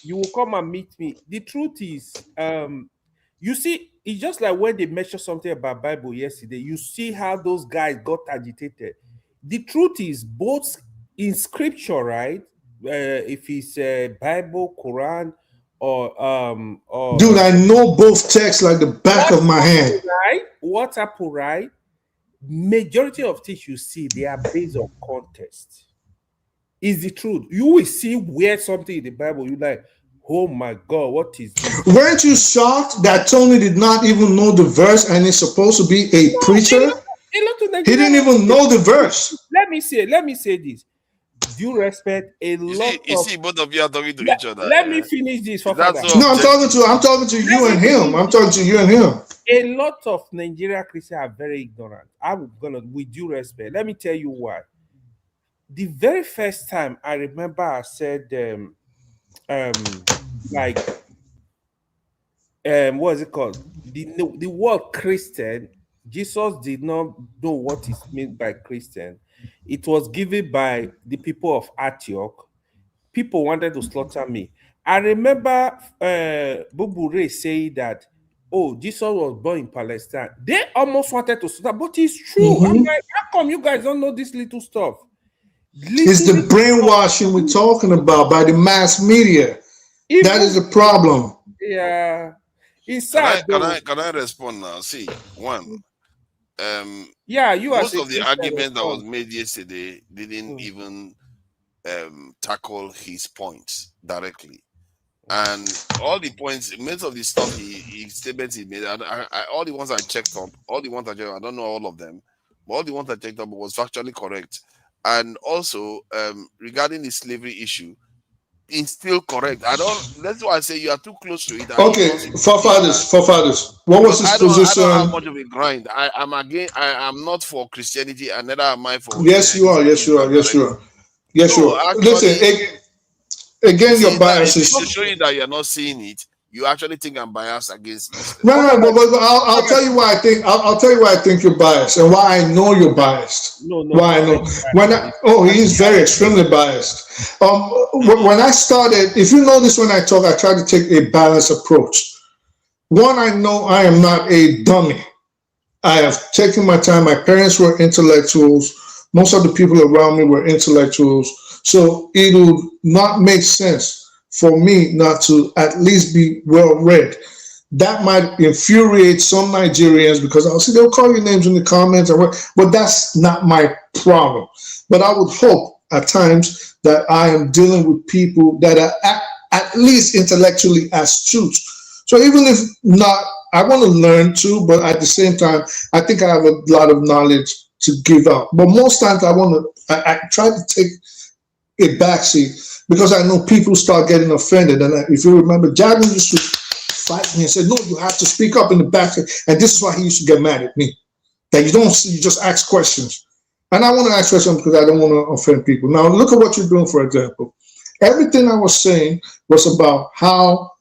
You will come and meet me. The truth is, you see, it's just like when they mentioned something about Bible yesterday. You see how those guys got agitated. The truth is, both in scripture, right? If it's Bible, Quran, or dude, I know both texts like the back of my hand. Right? What's Apple, right? Majority of things you see, they are based on context. Is the truth. You will see where something in the Bible, you're like, oh my God, what is this? Weren't you shocked that Tony did not even know the verse and is supposed to be a preacher? He didn't even know the verse. Let me say this. Due respect, You see, both of you are talking to each other. Let me finish this. No, I'm talking to you and him. I'm talking to you and him. A lot of Nigerian Christians are very ignorant. I'm gonna, with due respect, let me tell you why. The very first time I remember I said, what is it called? The word Christian, Jesus did not know what is meant by Christian. It was given by the people of Antioch. People wanted to slaughter me. I remember Bubure saying that, Jesus was born in Palestine. They almost wanted to slaughter, but it's true. I'm like, how come you guys don't know this little stuff? It's the brainwashing we're talking about by the mass media. That is the problem. Yeah. It's sad. Can I respond now? See, one. Most of the argument that was made yesterday didn't even tackle his points directly. And all the points, most of the stuff statements he made, all the ones I checked up, I don't know all of them, but all the ones I checked up was factually correct. And also, regarding the slavery issue, is still correct. I don't. That's why I say you are too close to it. And you Okay, don't seem to see forefathers, that. forefathers. What was Because his I don't have position? much of a grind. I'm again. I am not for Christianity, and neither am I for Yes, you are. Yes, you are. Islam Yes, you directly. are. Yes, you No, are. Listen, actually, you again, your see that biases. to show you that you're not seeing it. You actually think I'm biased against Islam. No, no, but I'll tell you why I think I'll tell you why I think you're biased and why I know you're biased. No, Why I he's know very when biased. he is very extremely biased. When I started, if you notice when I talk, I try to take a balanced approach. One, I know I am not a dummy. I have taken my time. My parents were intellectuals. Most of the people around me were intellectuals. So it would not make sense for me not to at least be well read. That might infuriate some Nigerians because I'll see they'll call you names in the comments, but that's not my problem. But I would hope at times that I am dealing with people that are at least intellectually astute. So even if not, I want to learn too, but at the same time, I think I have a lot of knowledge to give out. But most times I try to take a backseat because I know people start getting offended. And if you remember, Jagger used to fight me and said, no, you have to speak up in the back. And this is why he used to get mad at me. That you just ask questions. And I want to ask questions because I don't want to offend people. Now, look at what you're doing, for example. Everything I was saying was about how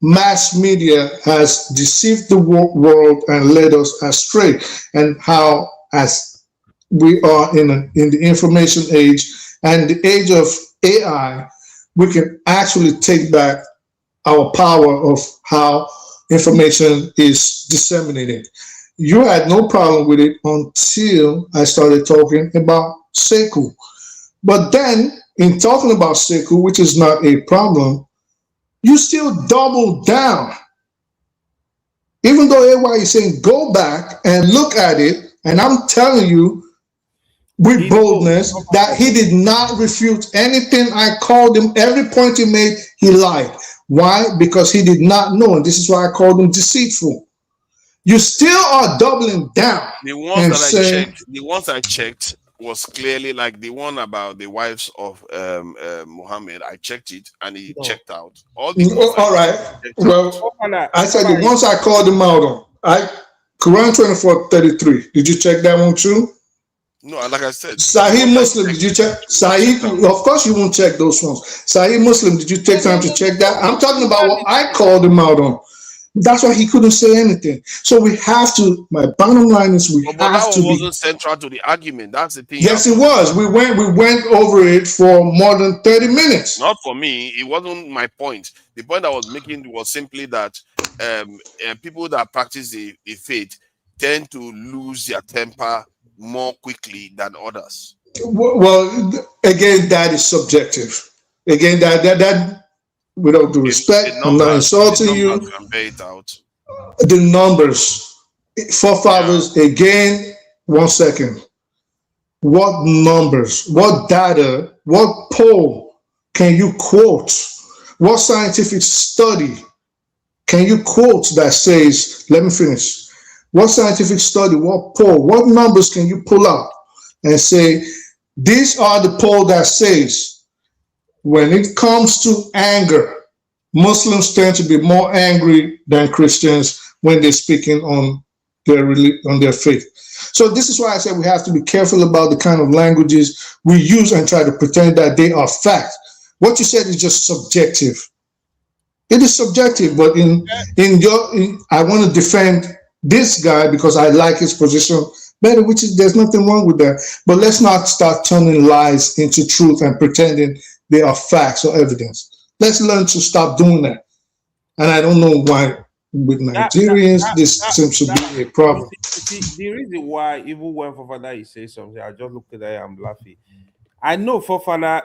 mass media has deceived the world and led us astray, and how, as we are in the information age and the age of AI, we can actually take back our power of how information is disseminated. You had no problem with it until I started talking about Seku. But then, in talking about Seku, which is not a problem, you still double down. Even though everybody is saying go back and look at it, and I'm telling you with boldness that he did not refute anything I called him. Every point he made, he lied. Why? Because he did not know, and this is why I called him deceitful. You still are doubling down. The ones I checked was clearly like the one about the wives of Muhammad. I checked it and he checked out. All right. Well, I said the ones I called him out on. Quran 24:33. Did you check that one too? No, like I said, Sahih Muslim, did you check? Sahih, of course you won't check those ones. Sahih Muslim, did you take time to check that? I'm talking about what I called him out on. That's why he couldn't say anything. So we have to. My bottom line is we but have that to one be. wasn't central to the argument. That's the thing. Yes, it was. We went over it for more than 30 minutes. Not for me. It wasn't my point. The point I was making was simply that people that practice the faith tend to lose their temper more quickly than others. Well, again, that is subjective. Again, that with all due respect, I'm not insulting you. Can bear it out. The numbers, forefathers, again, 1 second. What numbers, what data, what poll can you quote? What scientific study can you quote that says, let me finish. What scientific study, what poll, what numbers can you pull out and say, these are the poll that says, when it comes to anger, Muslims tend to be more angry than Christians when they're speaking on their faith. So this is why I said we have to be careful about the kind of languages we use and try to pretend that they are fact. What you said is just subjective. It is subjective, but I want to defend this guy because I like his position better, which is there's nothing wrong with that. But let's not start turning lies into truth and pretending they are facts or evidence. Let's learn to stop doing that. And I don't know why with Nigerians this seems to be a problem. See, the reason why even when Fofana is saying something, I just look at that and I'm laughing. I know Fofana,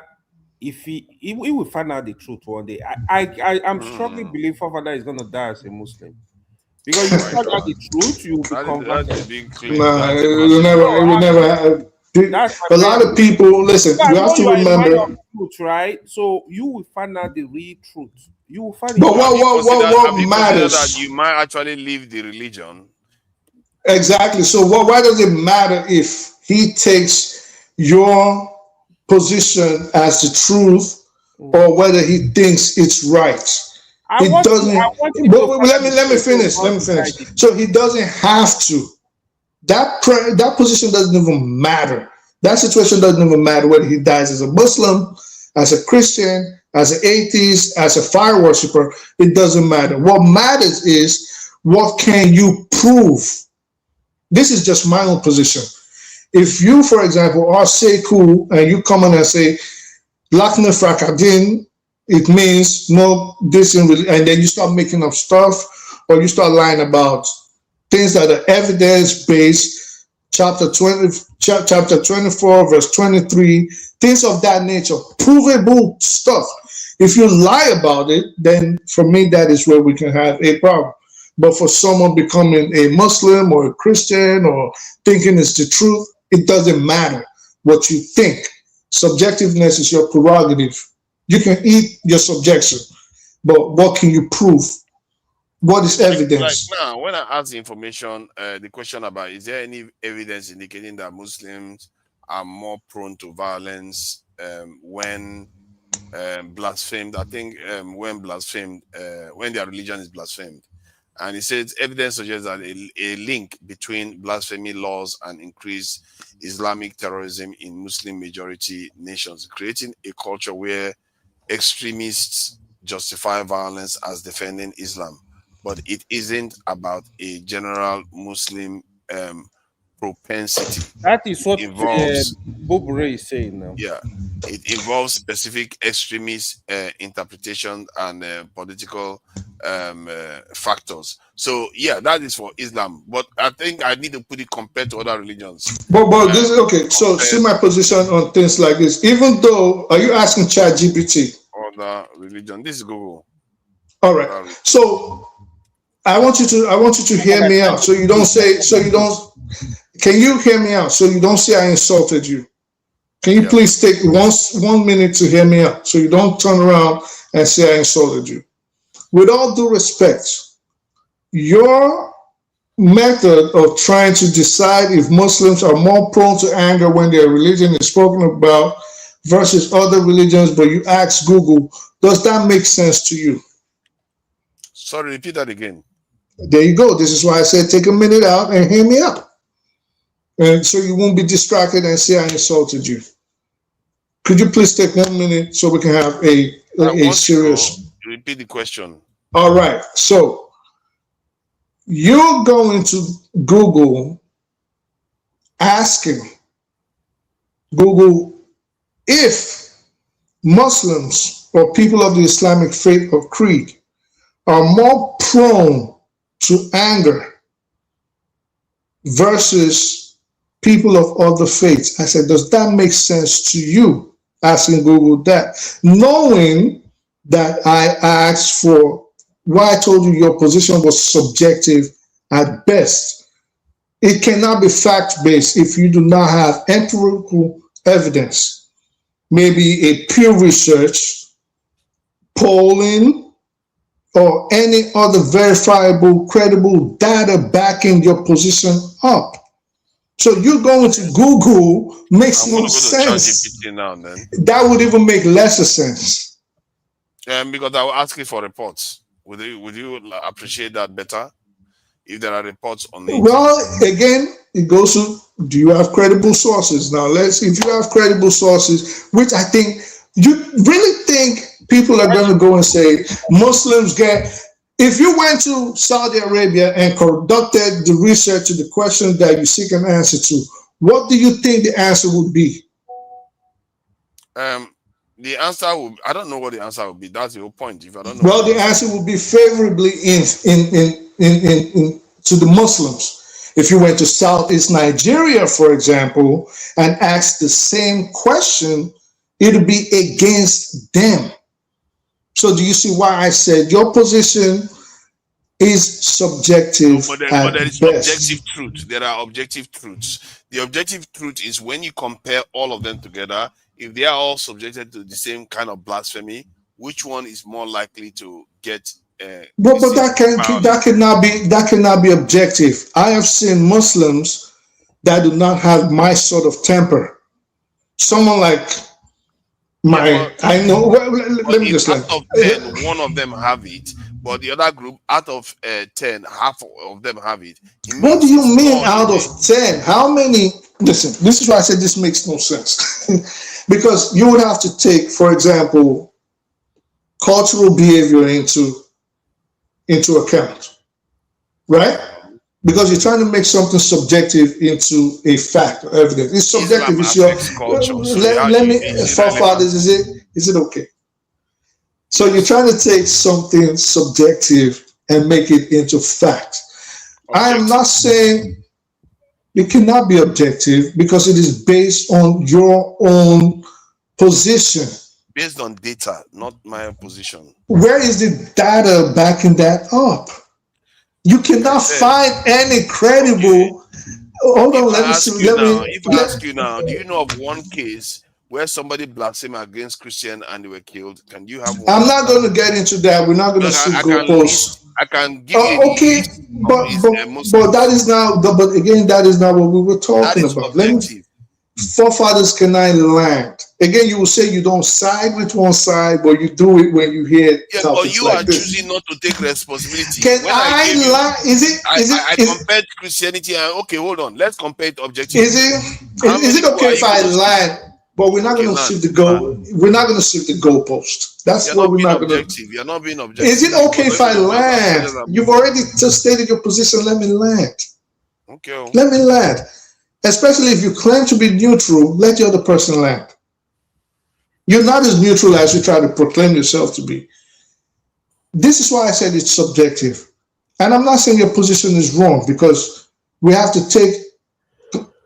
if he will find out the truth one day, I'm strongly believe Fofana is gonna die as a Muslim. Because you find out the truth, you will be converted. It will never. A lot of people listen. You have to remember, truth, right? So you will find out the real truth. You will find. But what matters? That you might actually leave the religion. Exactly. So why does it matter if he takes your position as the truth or whether he thinks it's right. I It want to- doesn't. I want you But to let me follow finish. the Let me rules finish. guide. So he doesn't have to. That position doesn't even matter. That situation doesn't even matter whether he dies as a Muslim, as a Christian, as an atheist, as a fire worshiper. It doesn't matter. What matters is what can you prove. This is just my own position. If you, for example, are Sekou and you come in and say Lakna Frakadin, it means no this and then you start making up stuff or you start lying about things that are evidence based, chapter 24, verse 23, things of that nature, provable stuff. If you lie about it, then for me that is where we can have a problem. But for someone becoming a Muslim or a Christian or thinking it's the truth, it doesn't matter what you think. Subjectiveness is your prerogative. You can eat your subjection, but what can you prove? What is evidence? Like now, when I ask the information, the question about is there any evidence indicating that Muslims are more prone to violence when blasphemed? I think when blasphemed, when their religion is blasphemed. And he says evidence suggests that a link between blasphemy laws and increased Islamic terrorism in Muslim majority nations, creating a culture where extremists justify violence as defending Islam. But it isn't about a general Muslim propensity. That is what involves Bob Ray is saying now. yeah, it involves specific extremist interpretation and political factors. So yeah, that is for Islam. But I think I need to put it compared to other religions. But this is okay. So see my position on things like this. Even though, are you asking ChatGPT? Other religion. This is Google. All right. So I want you to hear me out. So you don't say. Can you hear me out? So you don't say I insulted you. Can you please take 1 minute to hear me out? So you don't turn around and say I insulted you. With all due respect, your method of trying to decide if Muslims are more prone to anger when their religion is spoken about versus other religions, but you ask Google, does that make sense to you? Sorry, repeat that again. There you go. This is why I said take a minute out and hear me out. And so you won't be distracted and say I insulted you. Could you please take 1 minute so we can have a serious... Repeat the question. All right. So you're going to Google asking Google if Muslims or people of the Islamic faith or creed are more prone to anger versus people of other faiths. I said, does that make sense to you? Asking Google that, knowing that I asked for why I told you your position was subjective at best. It cannot be fact-based if you do not have empirical evidence, maybe a peer research, polling, or any other verifiable, credible data backing your position up. So you going to Google makes no sense. Now, then. That would even make lesser sense. Because I will ask you for reports. Would you appreciate that better if there are reports on it? Well, again, it goes to, do you have credible sources? Now, if you have credible sources, which I think, you really think people are going to go and say Muslims get... If you went to Saudi Arabia and conducted the research to the question that you seek an answer to, what do you think the answer would be? The answer would, I don't know what the answer would be. That's the whole point. If I don't know. Well, the answer would be favorably to the Muslims. If you went to Southeast Nigeria, for example, and asked the same question, it would be against them. So do you see why I said your position is subjective? But there is objective truth. There are objective truths. The objective truth is when you compare all of them together, if they are all subjected to the same kind of blasphemy, which one is more likely to get? But that cannot be objective. I have seen Muslims that do not have my sort of temper. Someone like I know. Well, let me if just out of 10, one of them have it, but the other group, out of 10, half of them have it. What do you mean out of 10? How many? Listen, this is why I said this makes no sense. Because you would have to take, for example, cultural behavior into account, right? Because you're trying to make something subjective into a fact or evidence. It's subjective. It's your culture. So let me forefathers. Is it okay? So you're trying to take something subjective and make it into fact. I am not saying it cannot be objective because it is based on your own position. Based on data, not my position. Where is the data backing that up? You cannot find any credible. Hold on, let me see. If I ask you now, do you know of one case where somebody blasphemed against Christian and they were killed? Can you have one? I'm not going to get into that. We're not going to see goalposts. I can give you okay, but that is now. But again, that is not what we were talking about. Forefathers cannot land. Again, you will say you don't side with one side, but you do it when you hear topics but you like are this. choosing not to take responsibility. Can I lie? I compared Christianity and okay, hold on. Let's compare it objectively. Is it okay if I lie? But we're not going to shift the goal. We're not going to shift the goalpost. That's what we're not going to. You're not being objective. Is it okay if I land? You've already just stated your position. Let me land. Okay. Let me land. Especially if you claim to be neutral, let the other person land. You're not as neutral as you try to proclaim yourself to be. This is why I said it's subjective. And I'm not saying your position is wrong because we have to take,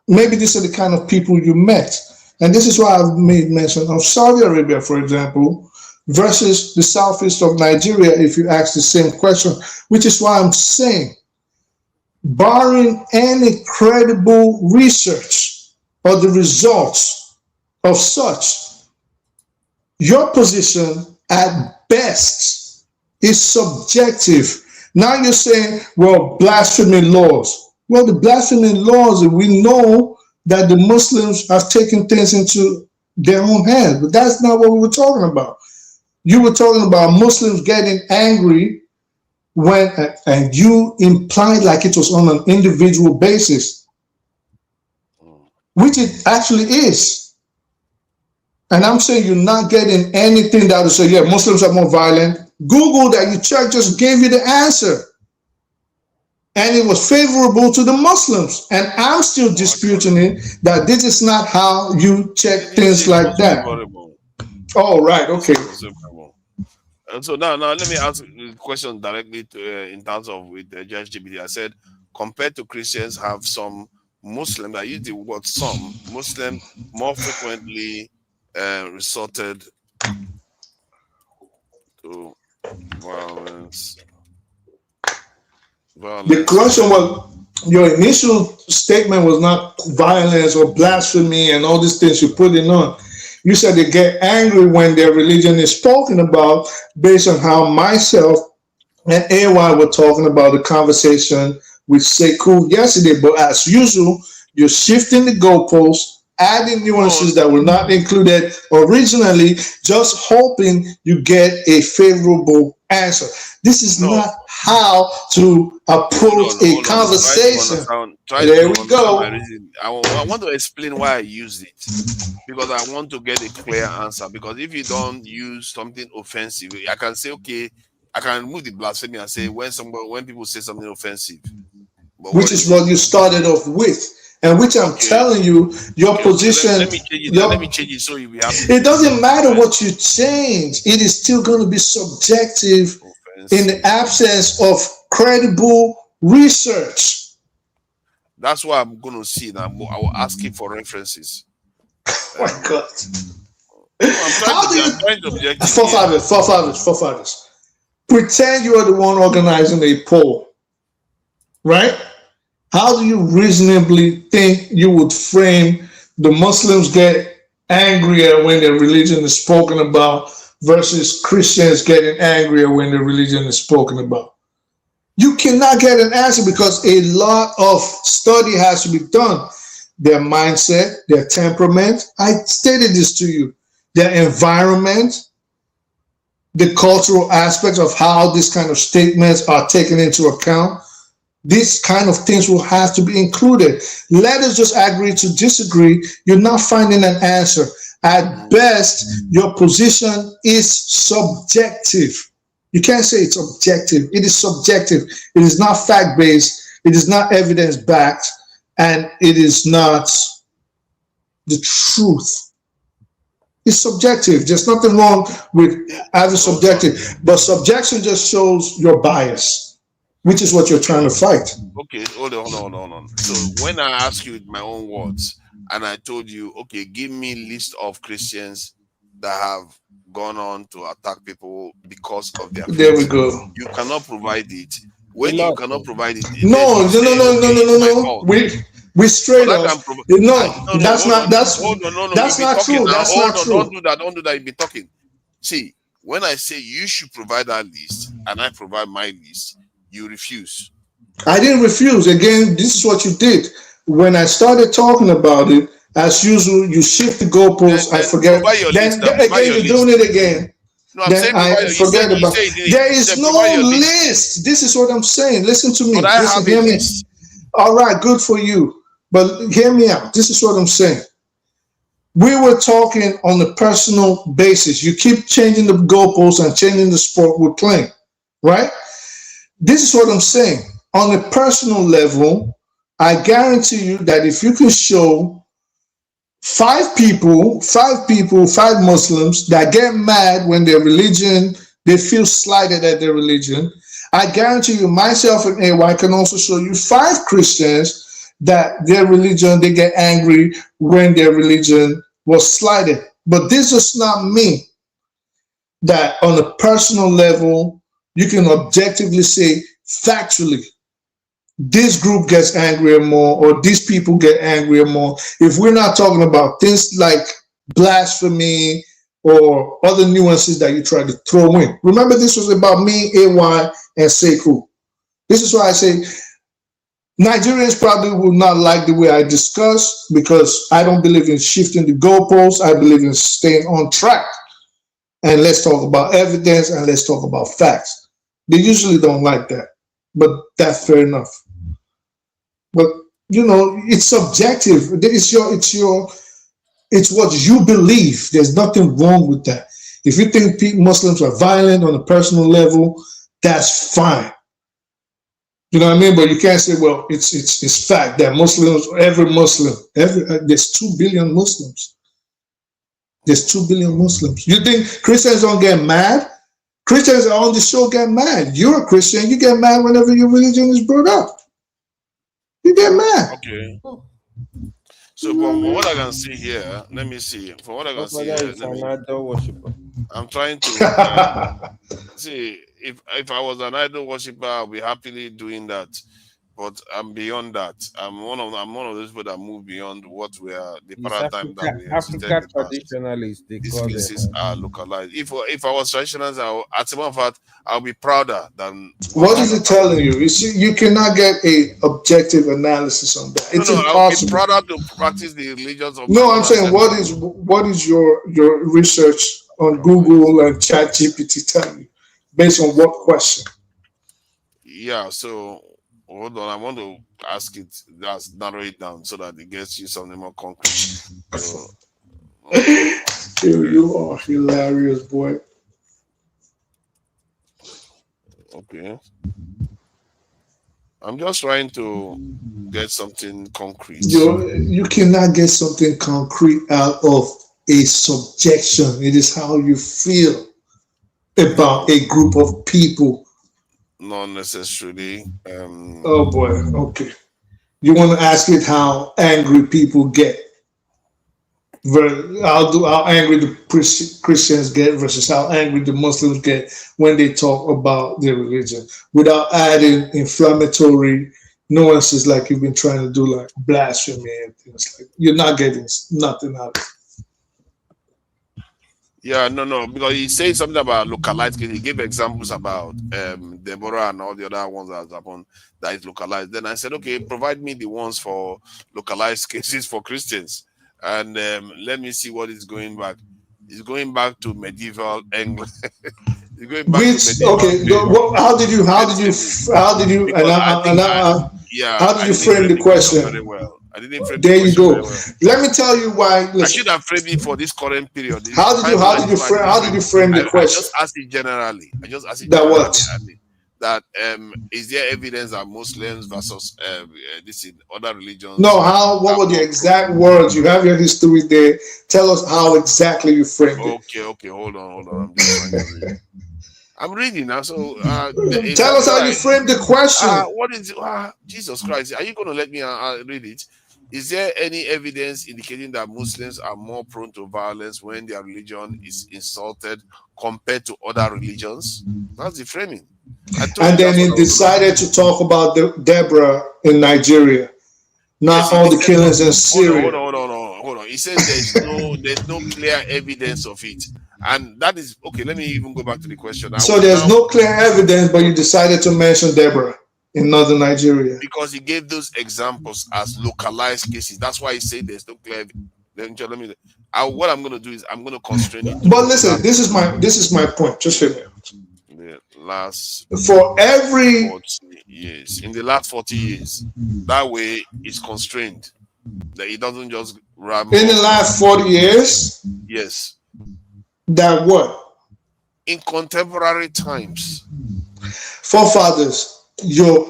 maybe these are the kind of people you met. And this is why I've made mention of Saudi Arabia, for example, versus the southeast of Nigeria, if you ask the same question, which is why I'm saying, barring any credible research or the results of such, your position at best is subjective. Now you're saying, well, blasphemy laws. Well, the blasphemy laws, we know that the Muslims have taken things into their own hands, but that's not what we were talking about. You were talking about Muslims getting angry when, and you implied like it was on an individual basis, which it actually is. And I'm saying you're not getting anything that will say, yeah, Muslims are more violent. Google that, you check, just gave you the answer. And it was favorable to the Muslims. And I'm still disputing it, that this is not how you check things like that. Oh, right, okay. And so now let me ask the question directly to, in terms of with Judge GBD. I said, compared to Christians, have some Muslims, I use the word some, Muslims more frequently resorted to violence. The question was, your initial statement was not violence or blasphemy and all these things you put in on. You said they get angry when their religion is spoken about, based on how myself and AY were talking about the conversation with Sekou yesterday. But as usual, you're shifting the goalposts, adding nuances that were not included originally, just hoping you get a favorable answer. This is not how to approach a conversation. There we go. I want to explain why I use it, because I want to get a clear answer. Because if you don't use something offensive, I can say, okay, I can remove the blasphemy and say when people say something offensive. But which is what you started off with. And which I'm telling you, your position. Let me change it. Let me change it so you'll be happy. It doesn't matter what you change. It is still going to be subjective in the absence of credible research. That's why I'm going to see now. I will ask you for references. Oh my God. I'm trying to object. Forefathers. Pretend you are the one organizing a poll, right? How do you reasonably think you would frame the Muslims get angrier when their religion is spoken about versus Christians getting angrier when their religion is spoken about? You cannot get an answer because a lot of study has to be done. Their mindset, their temperament. I stated this to you. their environment, the cultural aspects of how these kind of statements are taken into account. These kind of things will have to be included. Let us just agree to disagree. You're not finding an answer. At best, your position is subjective. You can't say it's objective. It is subjective. It is not fact-based. It is not evidence-backed. And it is not the truth. It's subjective. There's nothing wrong with having subjective. But subjection just shows your bias, which is what you're trying to fight. Okay, hold on. So when I ask you with my own words, and I told you, okay, give me a list of Christians that have gone on to attack people because of their faith. There we go. You cannot provide it. When you cannot provide it, No. We straight up. That's not true. That's not true. Don't do that. You'll be talking. See, when I say you should provide that list and I provide my list, you refuse. I didn't refuse. Again, this is what you did. When I started talking about it, as usual, you shift the goalposts. I forget. Then again, you're doing it again. No, I'm saying I forget about. There is no list. This is what I'm saying. Listen to me. Listen, hear me. All right, good for you. But hear me out. This is what I'm saying. We were talking on a personal basis. You keep changing the goalposts and changing the sport we're playing, right? This is what I'm saying. On a personal level, I guarantee you that if you can show five Muslims that get mad when their religion, they feel slighted at their religion, I guarantee you, myself and AY can also show you 5 Christians that their religion, they get angry when their religion was slighted. But this does not mean that on a personal level, you can objectively say factually, this group gets angrier more or these people get angrier more. If we're not talking about things like blasphemy or other nuances that you try to throw in. Remember, this was about me, AY, and Sekou. This is why I say Nigerians probably will not like the way I discuss, because I don't believe in shifting the goalposts. I believe in staying on track. And let's talk about evidence and let's talk about facts. They usually don't like that, but that's fair enough. But you know, it's subjective. It's what you believe. There's nothing wrong with that. If you think Muslims are violent on a personal level, that's fine. You know what I mean? But you can't say, well, it's fact that Muslims, there's 2 billion Muslims. There's 2 billion Muslims. You think Christians don't get mad? Christians on the show get mad. You're a Christian, you get mad whenever your religion is brought up. You get mad. Okay. So from what I can see here, let me see. From what I can see here, I'm trying to see if I was an idol worshiper, I'll be happily doing that. But I'm beyond that. I'm one of those people that move beyond what we are, the paradigm that we African traditionalists. These cases are localized. If I was traditionalist, as a matter of fact, I'll be prouder than. What is it telling you? You see, you cannot get a objective analysis on that. It's impossible. I'll be prouder to practice the religions of. No, I'm saying, what is your research on Google and ChatGPT telling you, based on what question? Yeah. So. Hold on, I want to ask it. Just narrow it down so that it gets you something more concrete. So, you are hilarious, boy. Okay. I'm just trying to get something concrete. You cannot get something concrete out of a subjection. It is how you feel about a group of people. Not necessarily. Oh boy. Okay. You want to ask it how angry people get? How angry the Christians get versus how angry the Muslims get when they talk about their religion, without adding inflammatory nuances like you've been trying to do, like blasphemy and things like. You're not getting nothing out of it. Yeah, no, because he said something about localized cases. He gave examples about Deborah and all the other ones that happened that is localized. Then I said, okay, provide me the ones for localized cases for Christians, and let me see what is going back. It's going back to medieval England. It's going back Which to medieval okay? period. How did you? Because I think how did I you didn't frame frame the the question question? very well. I didn't frame the There you question very go. well. Let me tell you why. I should Listen, have framed it for this current period. The how did timeline is why I didn't how did you frame the I just question? asked it generally. I just asked it That generally. what? That is there evidence that Muslims versus this in other religions? No, how? What were the exact words? You have your history there. Tell us how exactly you framed it. Okay, hold on. I'm just trying to read. I'm reading now. So Tell us how you framed the question. what is Jesus Christ? Are you going to let me read it? Is there any evidence indicating that Muslims are more prone to violence when their religion is insulted compared to other religions? That's the framing. And then he decided to talk about Deborah in Nigeria, not all the killings in Syria. Hold on. He says there's no clear evidence of it. And that is okay. Let me even go back to the question. So there's no clear evidence, but you decided to mention Deborah in northern Nigeria because he gave those examples as localized cases. That's why he said there's no clear. What I'm going to do is I'm going to constrain it. But listen, this is my point. Just hear me out. The last for every 40 years, in the last 40 years, that way it's constrained. That it doesn't just ramble. In the last 40 years, yes. That what? In contemporary times. Forefathers, your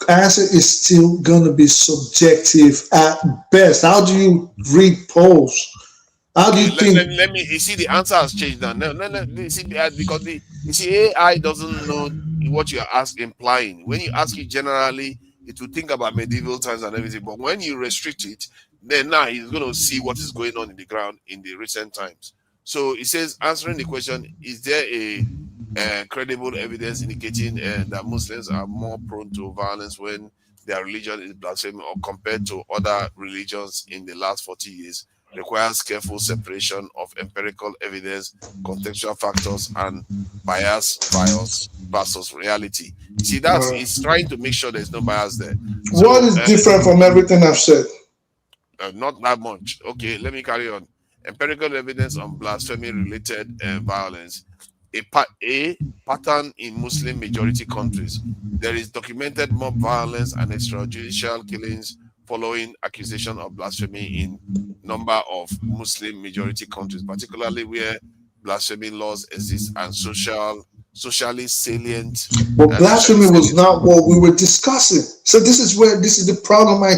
answer is still going to be subjective at best. How do you read polls? How do you think? Let me. You see, the answer has changed now. No. You see, because you see, AI doesn't know what you are implying. When you ask it generally, it will think about medieval times and everything. But when you restrict it, then now he's going to see what is going on in the ground in the recent times. So it says, answering the question, is there a credible evidence indicating that Muslims are more prone to violence when their religion is blasphemy or compared to other religions in the last 40 years? Requires careful separation of empirical evidence, contextual factors, and bias versus reality. See, it's trying to make sure there's no bias there. What is different from everything I've said? Not that much. Okay, let me carry on. Empirical evidence on blasphemy-related violence. A pattern in Muslim majority countries. There is documented mob violence and extrajudicial killings following accusation of blasphemy in number of Muslim majority countries, particularly where blasphemy laws exist and socially salient. But blasphemy was not what we were discussing. So this is the problem I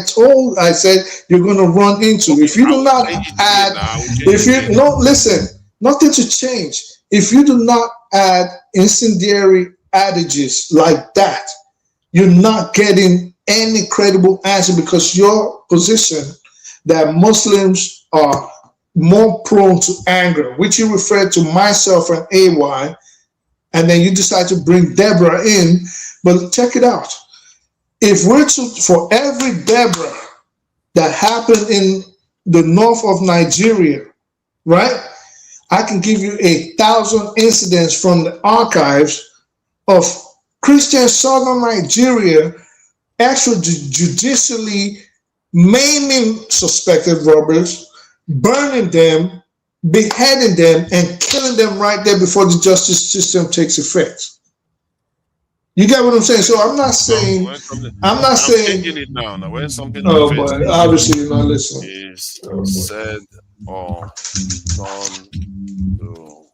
said you're going to run into. Okay, if you do not add, listen, nothing to change. If you do not add incendiary adages like that, you're not getting any credible answer, because your position that Muslims are more prone to anger, which you referred to myself and AY, and then you decide to bring Deborah in. But check it out. If we're for every Deborah that happened in the north of Nigeria, right? I can give you 1,000 incidents from the archives of Christian southern Nigeria extrajudicially maiming suspected robbers, burning them, beheading them, and killing them right there before the justice system takes effect. You get what I'm saying? So I'm not saying changing it now. Now, when something but obviously you're not listening. Is said or done to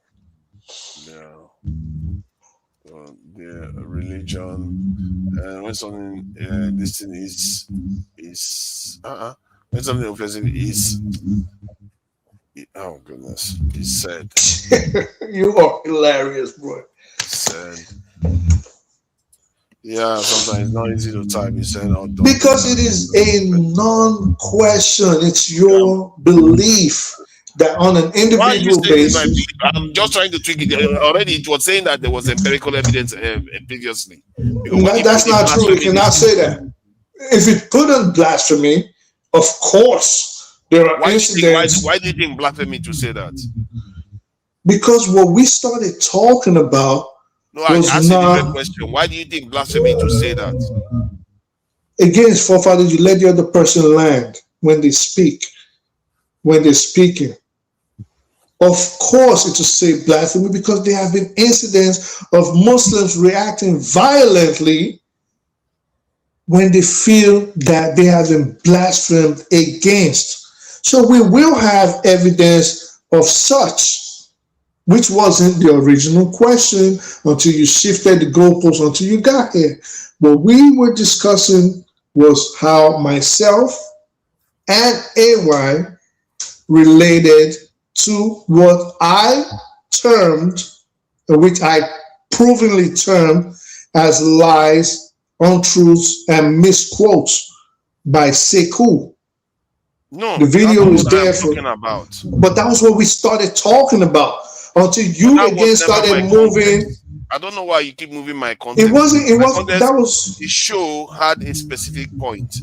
their religion, and when something this thing is when something offensive is, oh goodness, he said. You are hilarious, bro. Said. Yeah, sometimes it's not easy to type. You said because it is a non-question. It's your belief that on an individual basis. I'm just trying to tweak it. Already, it was saying that there was empirical evidence previously. That's not true. You cannot say that. If you put on blasphemy, of course there are incidents. Why do you think blasphemy to say that? Because what we started talking about. No, I asked you a different question. Why do you think blasphemy to say that? Again, forefathers, you let the other person land when they speak, when they're speaking. Of course, it will say blasphemy because there have been incidents of Muslims reacting violently when they feel that they have been blasphemed against. So we will have evidence of such, which wasn't the original question until you shifted the goalposts until you got here. What we were discussing was how myself and AY related to what I termed, which I provenly termed as lies, untruths, and misquotes by Sekou. No, the video is what there I'm for, talking about. but that was what we started talking about until you That again was never started my moving. context. I don't know why you keep moving my context. It wasn't. It My wasn't. context, That was. the show had a specific point.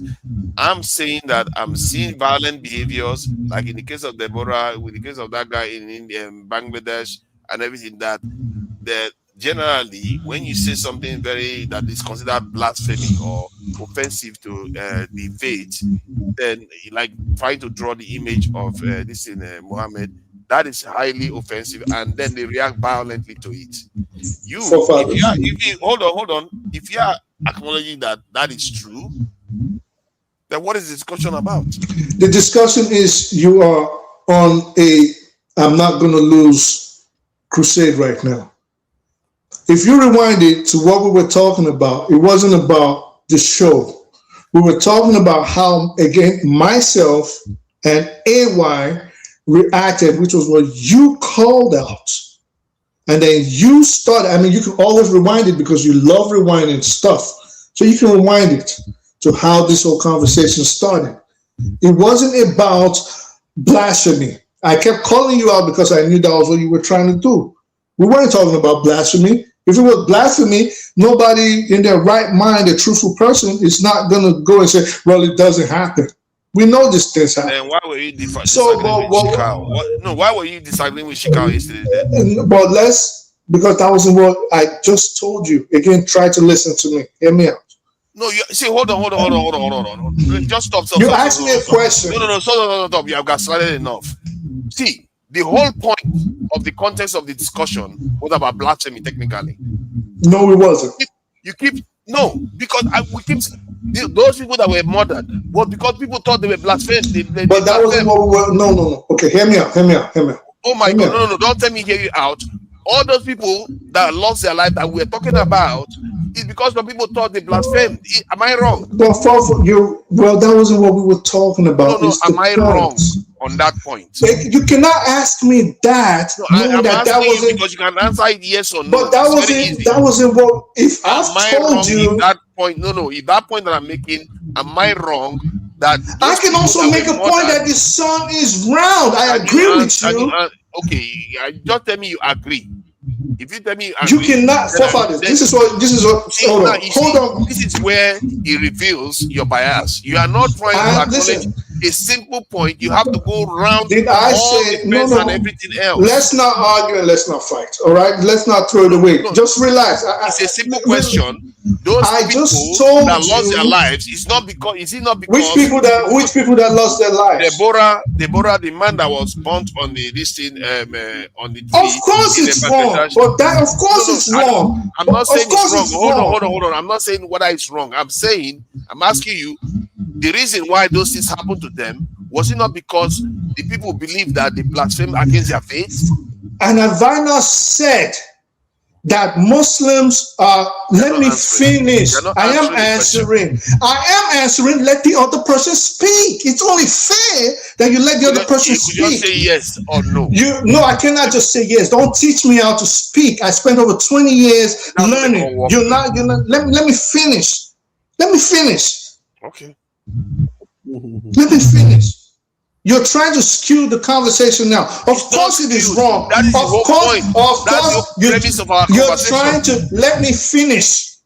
I'm saying that I'm seeing violent behaviors, like in the case of Deborah, with the case of that guy in India, Bangladesh, and everything. That generally, when you say something that is considered blasphemy or offensive to the faith, then like trying to draw the image of this in Muhammad, that is highly offensive, and then they react violently to it. Hold on, if you are acknowledging that that is true, then what is the discussion about? The discussion is you are on a I'm not going to lose crusade right now. If you rewind it to what we were talking about, it wasn't about the show. We were talking about how, again, myself and AY reacted, which was what you called out. And then you started, I mean, you can always rewind it because you love rewinding stuff. So you can rewind it to how this whole conversation started. It wasn't about blasphemy. I kept calling you out because I knew that was what you were trying to do. We weren't talking about blasphemy. If it was blasphemy, nobody in their right mind, a truthful person, is not going to go and say, well, it doesn't happen. We know these things happen. Then why were you disagreeing with Shikau? No, why were you disagreeing with Shikau yesterday then? But because that wasn't what I just told you. Again, try to listen to me. Hear me out. No, you see, hold on. Just stop. You asked me a question. No, stop. You have gaslighted enough. See, the whole point of the context of the discussion was about blasphemy, technically. No, it wasn't. Because we keep those people that were murdered was because people thought they were blasphemed. But that wasn't what we were. No. Okay, hear me out. Oh my God, no, don't tell me hear you out. All those people that lost their life that we're talking about is because the people thought they blasphemed. Am I wrong? Well, that wasn't what we were talking about. No, am I wrong on that point? You cannot ask me that. No, I'm asking you because you can answer it yes or no. But that wasn't what. If I told you that point, if that point that I'm making, am I wrong? That I can also make a point that the sun is round. I agree with you. Okay, just tell me you agree. If you tell me you agree, you cannot forefathers. This is what. Hold on. This is where it reveals your bias. You are not trying to acknowledge a simple point. You have to go around and everything else. Let's not argue and let's not fight. All right, let's not throw it away. Just relax. It's a simple question. Those people that lost their lives, is it not because which people that lost their lives? Deborah, the man that was burnt on the listing on the tree. Of course it's wrong. But that, of course, it's wrong. I'm not saying it's wrong. Hold on. I'm not saying whether it's wrong. I'm asking you, the reason why those things happened to them, was it not because the people believe that they blasphemed against their faith? And have I not said that Muslims are? Let me finish. I am answering. Let the other person speak. It's only fair that you let the other person speak. You just say yes or no. No, I cannot just say yes. Don't teach me how to speak. I spent over 20 years learning. You're not. Let me finish. Okay. Let me finish. You're trying to skew the conversation now. Of course it is wrong. That is the whole point. You're trying to let me finish.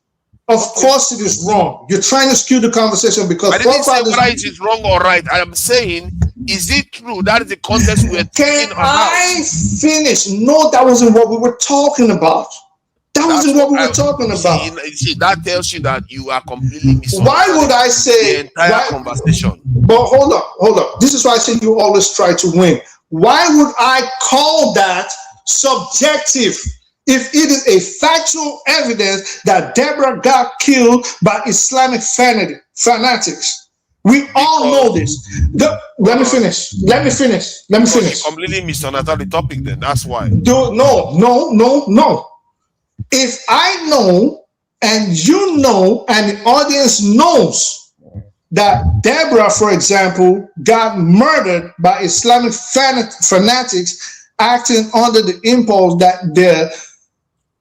Of course it is wrong. You're trying to skew the conversation because I didn't say whether it is wrong or right. I am saying, is it true? That is the context we're talking about. Can I finish? No, that wasn't what we were talking about. That wasn't what we were talking about. See, that tells you that you are completely misunderstanding. Why would I say the entire conversation? But hold on. This is why I say you always try to win. Why would I call that subjective if it is a factual evidence that Deborah got killed by Islamic fanatics? We all know this. Let me finish. Because you completely misunderstood the topic then. That's why. No. If I know and you know and the audience knows that Deborah, for example, got murdered by Islamic fanatics acting under the impulse that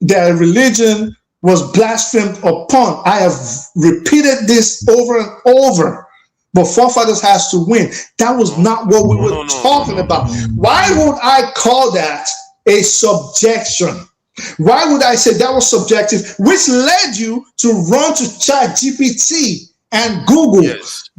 their religion was blasphemed upon. I have repeated this over and over. But forefathers has to win. That was not what we were talking about. Why would I call that a subjection? Why would I say that was subjective? Which led you to run to ChatGPT and Google,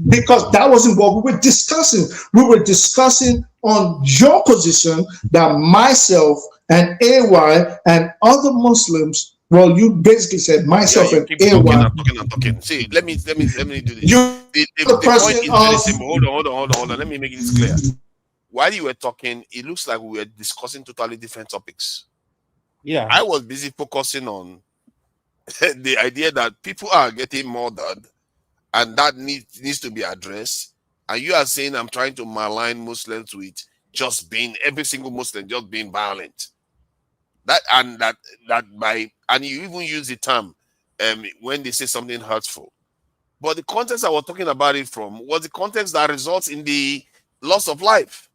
because that wasn't what we were discussing. We were discussing on your position that myself and AY and other Muslims, well, you basically said myself and AY. Talking. See, let me do this. The point is very simple. Hold on. Let me make it clear. While you were talking, it looks like we were discussing totally different topics. Yeah. I was busy focusing on the idea that people are getting murdered and that needs to be addressed. And you are saying I'm trying to malign Muslims with just being every single Muslim just being violent. And you even use the term when they say something hurtful. But the context I was talking about it from was the context that results in the loss of life.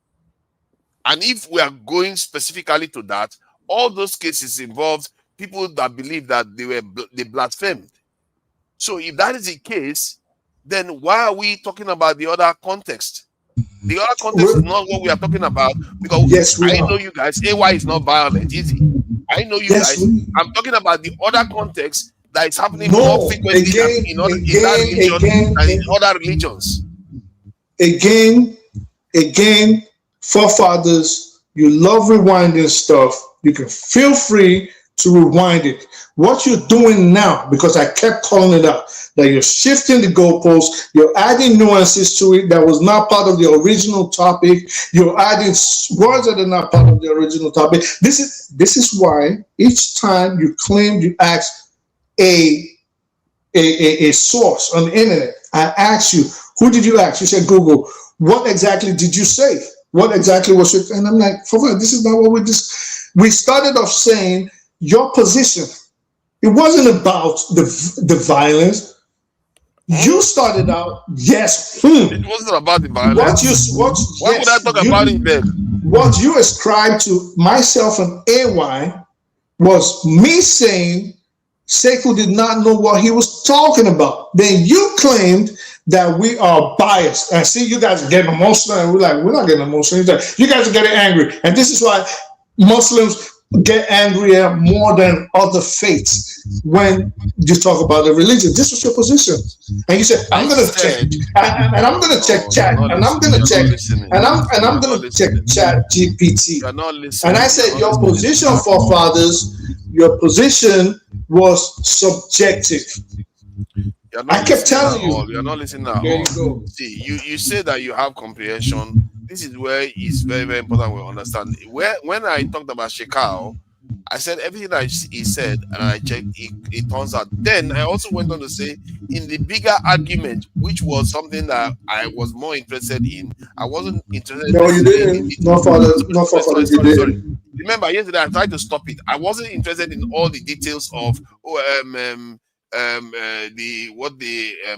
And if we are going specifically to that, all those cases involved people that believe that they blasphemed. So if that is the case, then why are we talking about the other context? The other context is not what we are talking about, because I know you guys, AY is not violent, is he? I know you guys. I'm talking about the other context that is happening more frequently in that religion and in other religions. Again, forefathers, you love rewinding stuff. You can feel free to rewind it. What you're doing now, because I kept calling it out, that you're shifting the goalposts, you're adding nuances to it that was not part of the original topic. You're adding words that are not part of the original topic. This is why each time you claim you ask a source on the internet, I ask you, who did you ask? You said Google. What exactly did you say? What exactly was it? And I'm like, for real, this is not what we started off saying. Your position, it wasn't about the violence. You started out, It wasn't about the violence. Why would I talk about it then? What you ascribed to myself and AY was me saying Sekou did not know what he was talking about. Then you claimed that we are biased. And see, you guys are getting emotional, and we're not getting emotional. You guys are getting angry. And this is why Muslims get angrier more than other faiths when you talk about a religion. This was your position. And you said, I'm gonna check, and I'm gonna check chat, and I'm gonna check, and I'm gonna check chat GPT. And I said, your position, forefathers, your position was subjective. I kept telling you. You're not listening at all. See, you say that you have comprehension. This is where it's very, very important we understand. When I talked about Shekau, I said everything that he said, and I checked, it turns out. Then I also went on to say, in the bigger argument, which was something that I was more interested in, I wasn't interested. No, you didn't. No, father, you didn't. Remember, yesterday I tried to stop it. I wasn't interested in all the details of what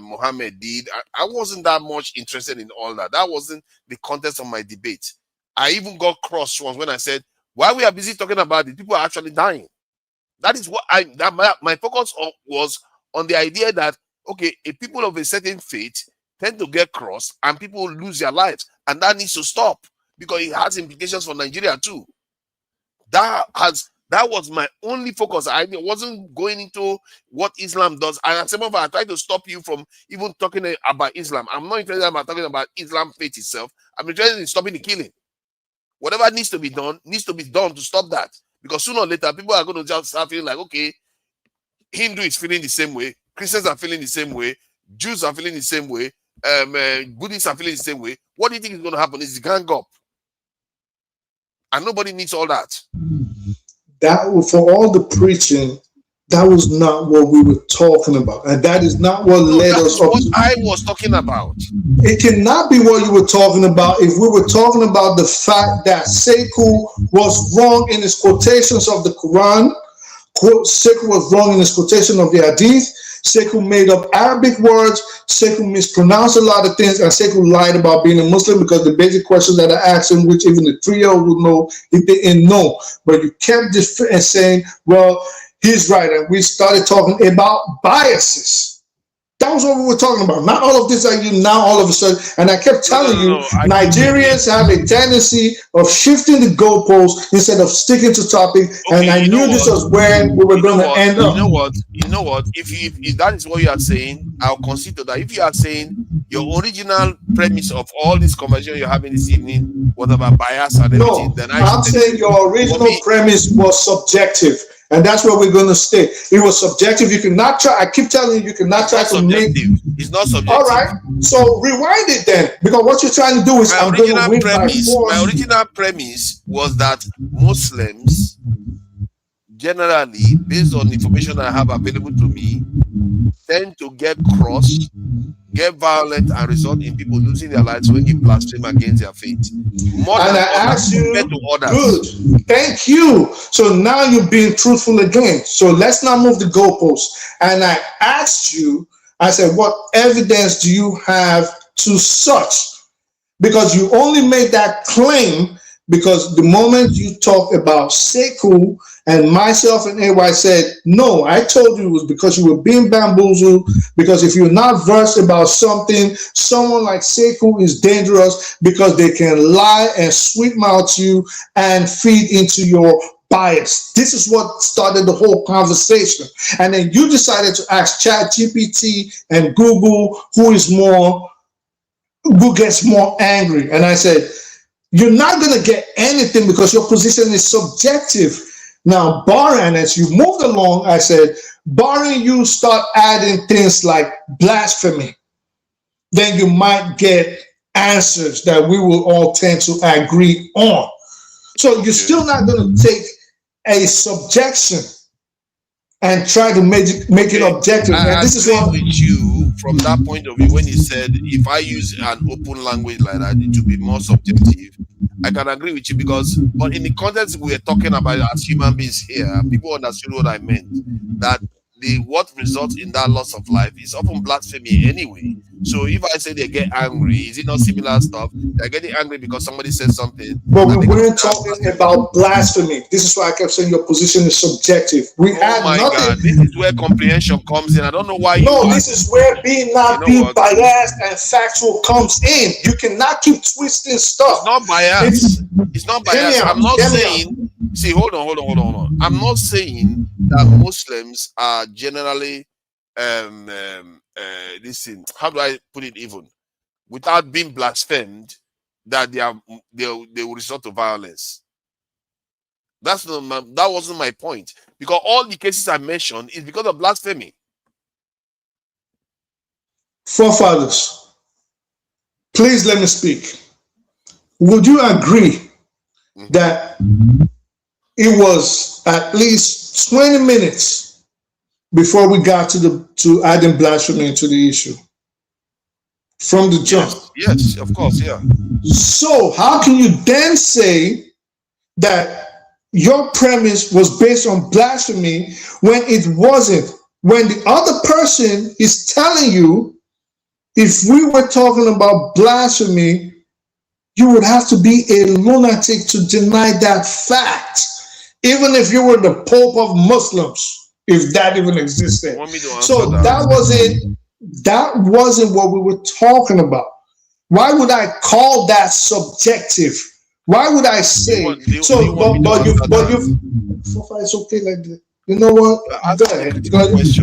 Muhammad did. I wasn't that much interested in all that. That wasn't the context of my debate. I even got cross once when I said, while we are busy talking about it, people are actually dying. That is what my focus was on, the idea that, okay, if people of a certain faith tend to get cross and people lose their lives, and that needs to stop because it has implications for Nigeria too. That was my only focus. I wasn't going into what Islam does. And as some of I tried to stop you from even talking about Islam. I'm not interested in talking about Islam faith itself. I'm interested in stopping the killing. Whatever needs to be done to stop that. Because sooner or later, people are going to just start feeling like, okay, Hindu is feeling the same way, Christians are feeling the same way, Jews are feeling the same way, Buddhists are feeling the same way. What do you think is going to happen? Is gang up. And nobody needs all that. That for all the preaching, that was not what we were talking about, and that is not what led That us is up. what I was talking about. It cannot be what you were talking about if we were talking about the fact that Sekou was wrong in his quotations of the Quran. Sekou was wrong in his quotation of the Hadith. Sekou made up Arabic words. Sekou mispronounced a lot of things, and Sekou lied about being a Muslim because the basic question that I asked him, which even the 3-year-old would know, he didn't know. But you kept just saying, well, he's right. And we started talking about biases. That was what we were talking about. Not all of this are you now all of a sudden. And I kept telling you, Nigerians have a tendency of shifting the goalposts instead of sticking to topic. Okay, and I knew this was where we were going to end up. You know what? If that is what you are saying, I'll concede to that. If you are saying your original premise of all this conversation you're having this evening was about bias and everything, then I'm saying your original premise was subjective. And that's where we're going to stay. It was subjective. You cannot try. I keep telling you, you cannot try to make. It's not subjective. All right. So rewind it then, because what you're trying to do is my original premise was that Muslims, generally, based on information I have available to me, tend to get crossed, get violent, and result in people losing their lives when you blaspheme against their faith. More and than I asked you, to others. good, thank you. So now you're being truthful again. So let's not move the goalposts. And I asked you, I said, what evidence do you have to such? Because you only made that claim because the moment you talk about Sekou and myself and AY said, no, I told you it was because you were being bamboozled, because if you're not versed about something, someone like Sekou is dangerous because they can lie and sweet mouth you and feed into your bias. This is what started the whole conversation. And then you decided to ask ChatGPT and Google who gets more angry. And I said, you're not going to get anything because your position is subjective. Now, barring, as you moved along, I said, barring you start adding things like blasphemy, then you might get answers that we will all tend to agree on. So you're still not going to take a subjection and try to make it objective. And this is what with you from that point of view when you said if I use an open language like that, it will be more subjective. I can agree with you but in the context we are talking about as human beings here, people understood what I meant. That what results in that loss of life is often blasphemy anyway. So if I say they get angry, is it not similar stuff? They're getting angry because somebody says something. But we weren't talking about blasphemy. This is why I kept saying your position is subjective. We had nothing. God, this is where comprehension comes in. I don't know why you. No, this is where being biased and factual comes in. You cannot keep twisting stuff. It's not biased. It's not biased. I'm not saying. See, hold on. I'm not saying that Muslims are generally listen, how do I put it even? Without being blasphemed, that they will resort to violence. That wasn't my point. Because all the cases I mentioned is because of blasphemy. Forefathers, please let me speak. Would you agree that it was at least 20 minutes before we got to adding blasphemy into the issue? From the jump. Yes, of course, yeah. So how can you then say that your premise was based on blasphemy when it wasn't? When the other person is telling you, if we were talking about blasphemy, you would have to be a lunatic to deny that fact, even if you were the Pope of Muslims, if that even existed. So that wasn't what we were talking about. Why would I call that subjective? Why would I say it's okay like that? You know what? Go ahead.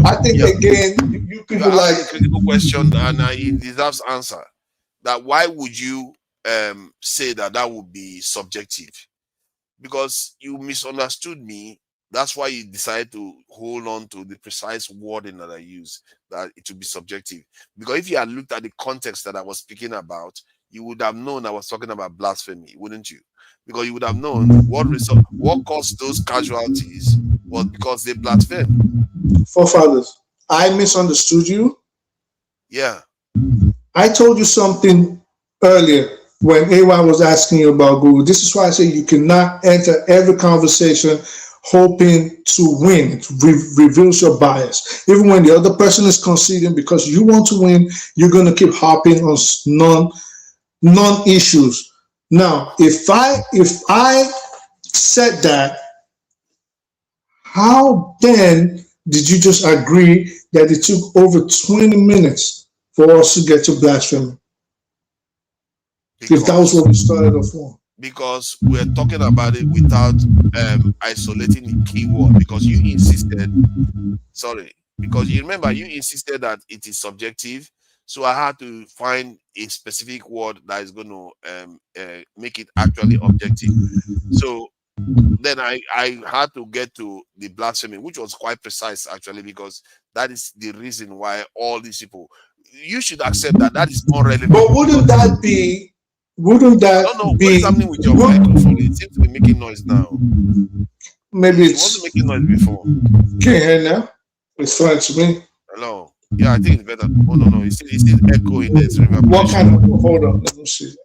I think again, you people like a critical question, and it deserves answer. That why would you say that would be subjective? Because you misunderstood me. That's why you decided to hold on to the precise wording that I use, that it will be subjective. Because if you had looked at the context that I was speaking about, you would have known I was talking about blasphemy, wouldn't you? Because you would have known what caused those casualties was because they blasphemed. Forefathers, I misunderstood you. Yeah. I told you something earlier when AY was asking you about Google. This is why I say you cannot enter every conversation hoping to win. It reveals your bias. Even when the other person is conceding because you want to win, you're going to keep harping on non-issues. Now, if I said that, how then did you just agree that it took over 20 minutes for us to get to blasphemy? If that was what we started off on. Because we're talking about it without isolating the key word, because you insisted, because you remember you insisted that it is subjective, so I had to find a specific word that is going to make it actually objective. So then I had to get to the blasphemy, which was quite precise actually, because that is the reason why all these people, you should accept that is more relevant. But wouldn't that be? Wouldn't that I don't know be? what is happening with your microphone. It seems to be making noise now. Maybe It wasn't making noise before. Can't hear now. It's fine to me. Hello. Yeah, I think it's better. Oh no, it's still echoing. There's reverberation. What kind of? Hold on, let me see.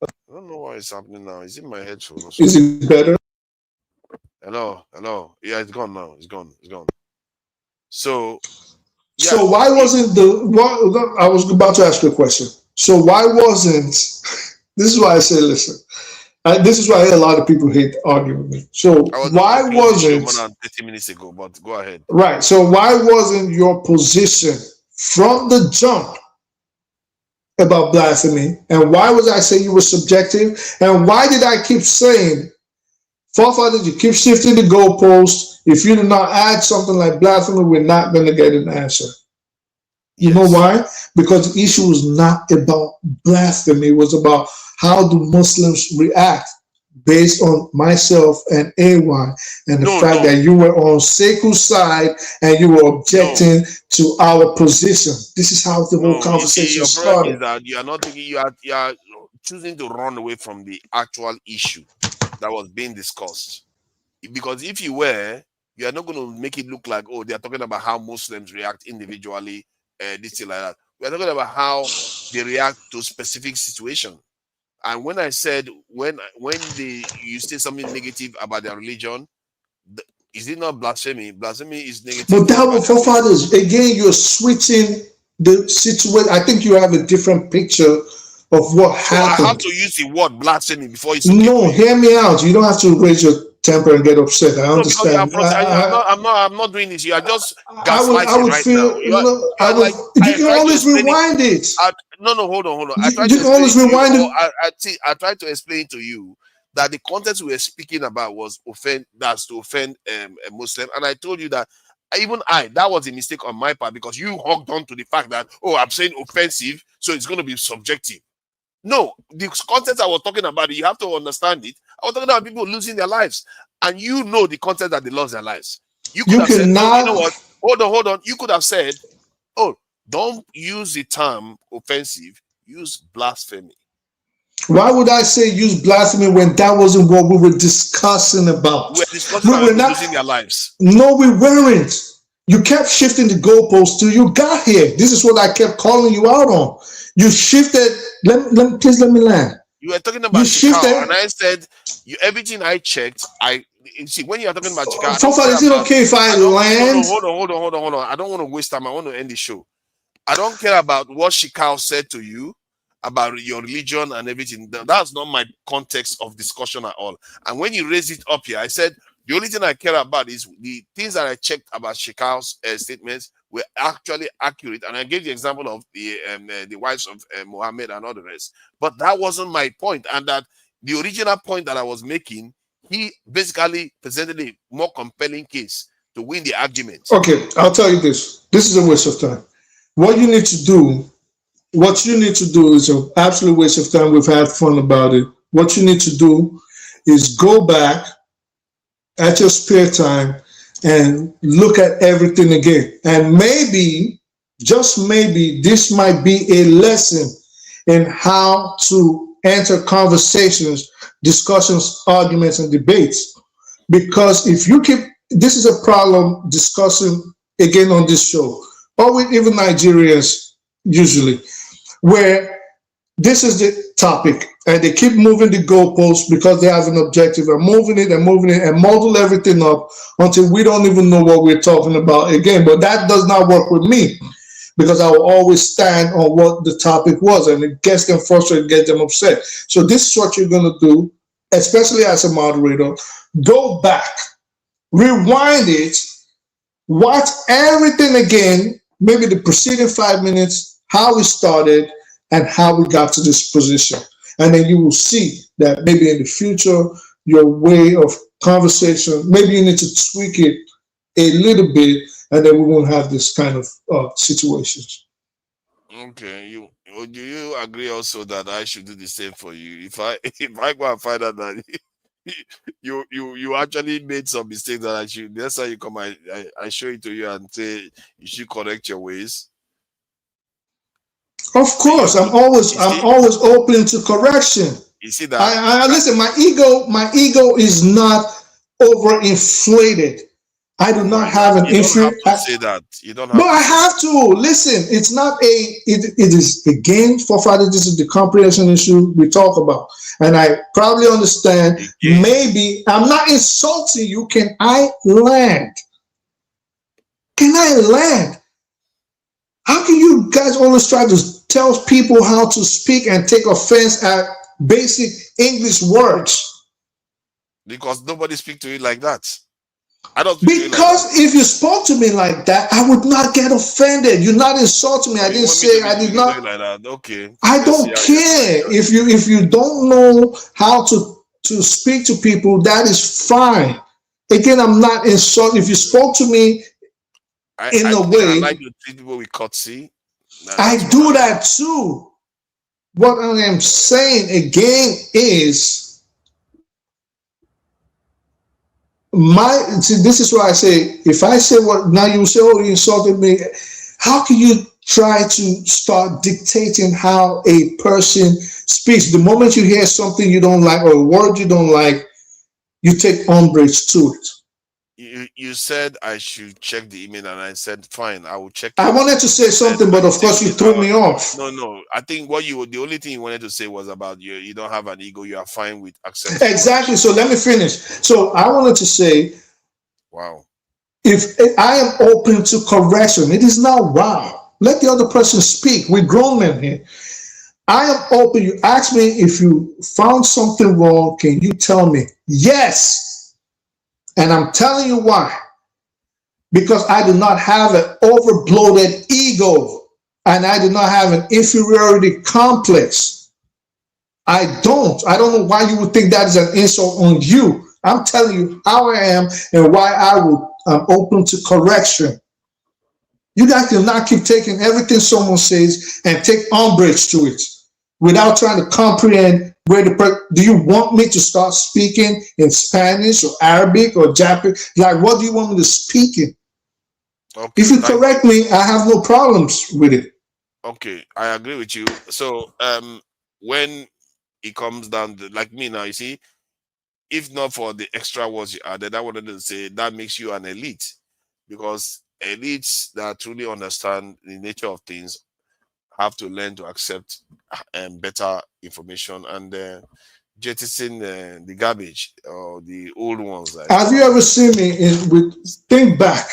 I don't know why it's happening now. Is it my headphone or Is something? it better? Hello. Yeah, it's gone now. It's gone. So yeah. So why wasn't I was about to ask you a question. So why wasn't? This is why I say, listen. This is why a lot of people hate arguing with me. So why wasn't more than 30 minutes ago? But go ahead. Right. So why wasn't your position from the jump about blasphemy? And why was I saying you were subjective? And why did I keep saying, forefathers, you keep shifting the goalpost? If you do not add something like blasphemy, we're not going to get an answer. You know why? Because the issue was not about blasphemy. It was about how do Muslims react based on myself and AY and the fact that you were on Seku's side and you were objecting to our position. This is how the whole conversation your started. problem is that you are not thinking, you are choosing to run away from the actual issue that was being discussed. Because if you were, you are not going to make it look like, oh, they are talking about how Muslims react individually, this thing like that. We are talking about how they react to specific situation. And when I said when you say something negative about their religion, is it not blasphemy? Blasphemy is negative. But that was forefathers. Again, you're switching the situation. I think you have a different picture of what happened. I have to use the word blasphemy before it's okay. No, hear me out. You don't have to raise your temper and get upset. I understand. I'm not doing this. You are just gaslighting right now. You can always rewind it. No, hold on. You can always rewind it. I tried to explain to you that the context we were speaking about was to offend a Muslim, and I told you that that was a mistake on my part, because you hogged on to the fact that, oh, I'm saying offensive, so it's going to be subjective. No, the context I was talking about, you have to understand it. I was talking about people losing their lives, and you know the context that they lost their lives. You could have said, oh, you know what? Hold on. You could have said, oh, don't use the term offensive, use blasphemy. Why would I say use blasphemy when that wasn't what we were discussing about? We were discussing about losing their lives. No, we weren't. You kept shifting the goalposts till you got here. This is what I kept calling you out on. You shifted. Please let me land. You were talking about Chicago, and I said, everything I checked, see, when you are talking about Chicago, is it okay if I land? Hold on. I don't want to waste time. I want to end the show. I don't care about what Chicago said to you about your religion and everything. That's not my context of discussion at all. And when you raised it up here, I said the only thing I care about is the things that I checked about Chicago's statements were actually accurate. And I gave the example of the wives of Muhammad and all the rest. But that wasn't my point. And that the original point that I was making, he basically presented a more compelling case to win the argument. Okay, I'll tell you this. This is a waste of time. What you need to do is an absolute waste of time. We've had fun about it. What you need to do is go back at your spare time and look at everything again. And maybe, just maybe, this might be a lesson in how to enter conversations, discussions, arguments, and debates. Because if you keep, this is a problem discussing again on this show, or with even Nigerians usually, where this is the topic and they keep moving the goalposts because they have an objective and moving it and model everything up until we don't even know what we're talking about again. But that does not work with me, because I will always stand on what the topic was, and it gets them frustrated, gets them upset. So this is what you're going to do, especially as a moderator. Go back, rewind it, watch everything again, maybe the preceding 5 minutes, how we started and how we got to this position. And then you will see that maybe in the future, your way of conversation, maybe you need to tweak it a little bit, and then we won't have this kind of situations. Okay, do you agree also that I should do the same for you? If I go and find out that you actually made some mistakes that I should, next time you come, I show it to you and say you should correct your ways. Of course, I'm always open to correction. You see that? I listen. My ego is not overinflated. I do not have an issue. You don't have to say that. You don't have. No, I have to listen. It's not it is again, forefather. This is the comprehension issue we talk about, and I probably understand. Maybe I'm not insulting you. Can I land? Can I land? How can you guys always try to tell people how to speak and take offense at basic English words? Because nobody speaks to you like that. I don't. Because if you spoke to me like that, I would not get offended. You're not insulting me. I didn't say I did not. Like that. Okay. I don't care if you don't know how to speak to people. That is fine. Again, I'm not insulting. If you spoke to me in a way, I like to treat people with courtesy. I do that too. What I am saying again is, this is why I say, if I say what now, you say, oh, you insulted me. How can you try to start dictating how a person speaks? The moment you hear something you don't like or a word you don't like, you take umbrage to it. You said I should check the email, and I said fine, I will check. I wanted to say something, but of course you threw me off. No. I think the only thing you wanted to say was about you don't have an ego. You are fine with accepting. Exactly. So let me finish. So I wanted to say, wow. If I am open to correction, it is not wow. Let the other person speak. We're grown men here. I am open. You ask me if you found something wrong. Can you tell me? Yes. And I'm telling you why. Because I do not have an overbloated ego, and I do not have an inferiority complex. I don't know why you would think that is an insult on you. I'm telling you how I am and why I'm open to correction. You guys cannot keep taking everything someone says and take umbrage to it without trying to comprehend where do you want me to start speaking in Spanish or Arabic or Japanese? Like, what do you want me to speak in? Okay, if you correct me, I have no problems with it. Okay, I agree with you. So when it comes down to, like me now, you see, if not for the extra words you added, I wanted to say that makes you an elite, because elites that truly understand the nature of things have to learn to accept better information and jettison the garbage or the old ones. Have you ever seen me think back?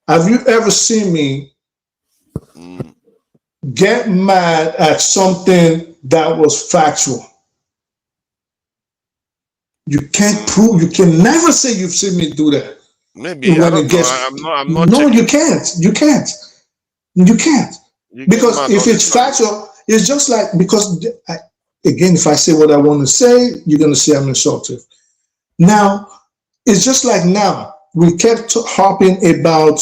Have you ever seen me get mad at something that was factual? You can't prove. You can never say you've seen me do that. Maybe I don't know. I'm not. No, you can't. You can't. Because if it's factual, it's just like, because again, if I say what I want to say, you're going to say I'm insultive. Now, it's just like now we kept harping about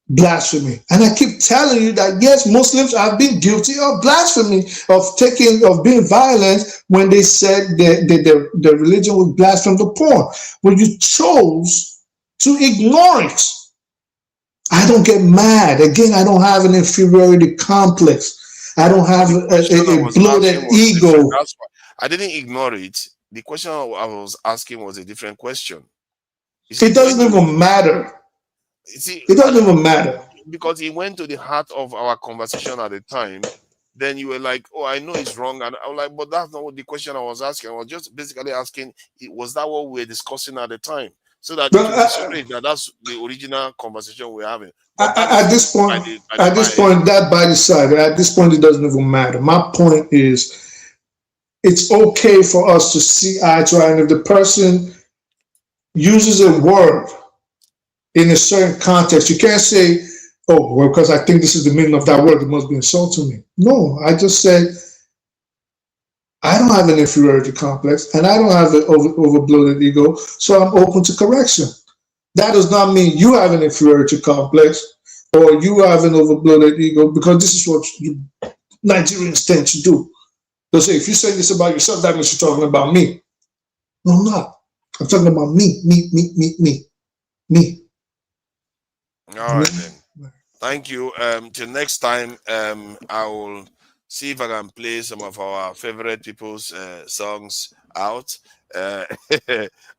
blasphemy, and I keep telling you that yes, Muslims have been guilty of blasphemy, of being violent when they said their religion would blaspheme the poor. But you chose to ignore it. I don't get mad. Again, I don't have an inferiority complex. I don't have The question I a was bloated asking was different. ego. That's why I didn't ignore it. The question I was asking was a different question. You see, It doesn't even matter. you see, It doesn't even matter. because it went to the heart of our conversation at the time. Then you were like, "Oh, I know it's wrong," and I was like, "But that's not what the question I was asking. I was just basically asking, was that what we were discussing at the time, so that it But will be straight that that's the original conversation we're having." But that at is this point, by the at this by. point, that by the side. At this point, it doesn't even matter. My point is, it's okay for us to see eye to eye, and if the person uses a word in a certain context, you can't say, "Oh, well, because I think this is the meaning of that word, it must be insulting me." No, I just said I don't have an inferiority complex, and I don't have an overbloated ego, so I'm open to correction. That does not mean you have an inferiority complex or you have an overbloated ego, because this is what Nigerians tend to do. They'll say, if you say this about yourself, that means you're talking about me. No, I'm not. I'm talking about me. All right then. Thank you. Till next time, I will see if I can play some of our favorite people's songs out.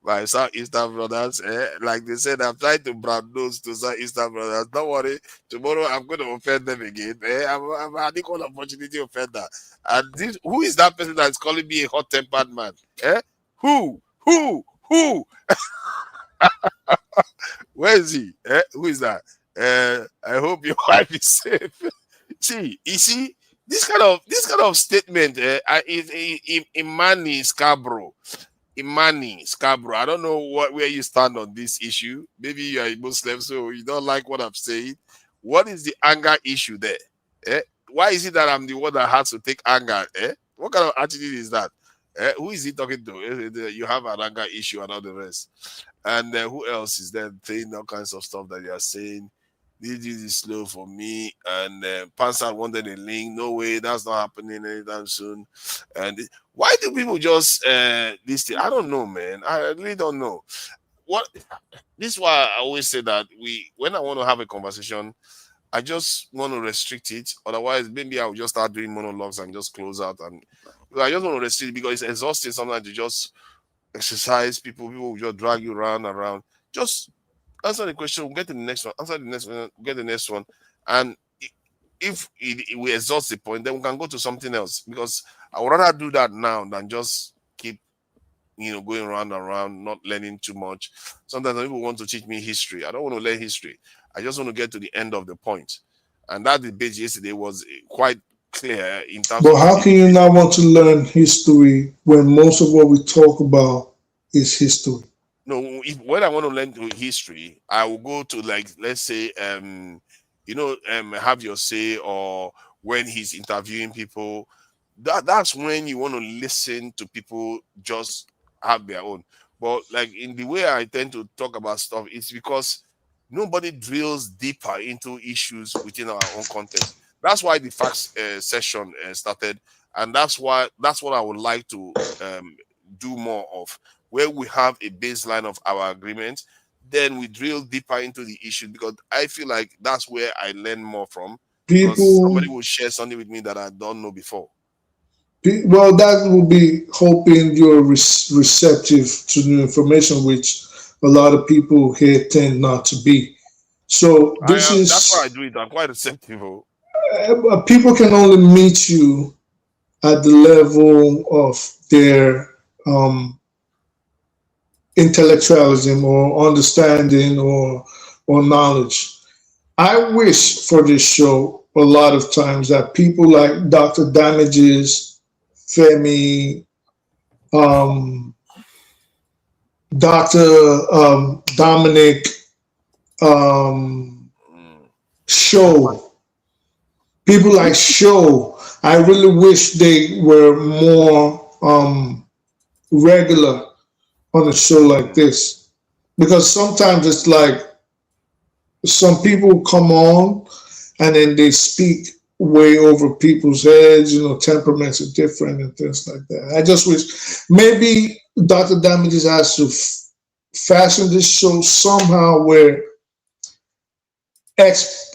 My Southeastern brothers, like they said, I'm trying to brand those to Southeastern brothers. Don't worry, tomorrow I'm going to offend them again. I'm an equal opportunity offender. And this, who is that person that's calling me a hot-tempered man? Who? Where is he? Who is that? I hope your wife is safe. You see, this kind of statement. Imani Scarborough. I don't know where you stand on this issue. Maybe you are a Muslim, so you don't like what I'm saying. What is the anger issue there? Why is it that I'm the one that has to take anger? What kind of attitude is that? Who is he talking to? You have an anger issue and all the rest. And who else is there saying all kinds of stuff that you are saying? This is slow for me. And Panzer wanted a link. No way, that's not happening anytime soon. And why do people just this thing? I don't know, man. I really don't know. This is why I always say that when I want to have a conversation, I just want to restrict it. Otherwise, maybe I'll just start doing monologues and just close out. And I just want to restrict it because it's exhausting sometimes to just exercise. People will just drag you around. Just answer the question, we'll get to the next one. Answer the next one, we'll get the next one. And if we exhaust the point, then we can go to something else. Because I would rather do that now than just keep, going around and around, not learning too much. Sometimes people want to teach me history. I don't want to learn history. I just want to get to the end of the point. And that debate yesterday was quite clear in terms But of. how can you not want to learn history when most of what we talk about is history? No, when I want to learn history, I will go to, like, let's say, have your say, or when he's interviewing people. That's when you want to listen to people just have their own. But like in the way I tend to talk about stuff, it's because nobody drills deeper into issues within our own context. That's why the facts session started, and that's what I would like to do more of, where we have a baseline of our agreement, then we drill deeper into the issue, because I feel like that's where I learn more from. Because somebody will share something with me that I don't know before. Well, that will be hoping you're receptive to new information, which a lot of people here tend not to be. So that's why I do it. I'm quite receptive. People can only meet you at the level of their intellectualism or understanding or knowledge. I wish for this show a lot of times that people like Dr. Damages, Femi, Dr. Dominic, Show, people like Show, I really wish they were more regular on a show like this, because sometimes it's like some people come on and then they speak way over people's heads, temperaments are different and things like that. I just wish maybe Dr. Damages has to fashion this show somehow where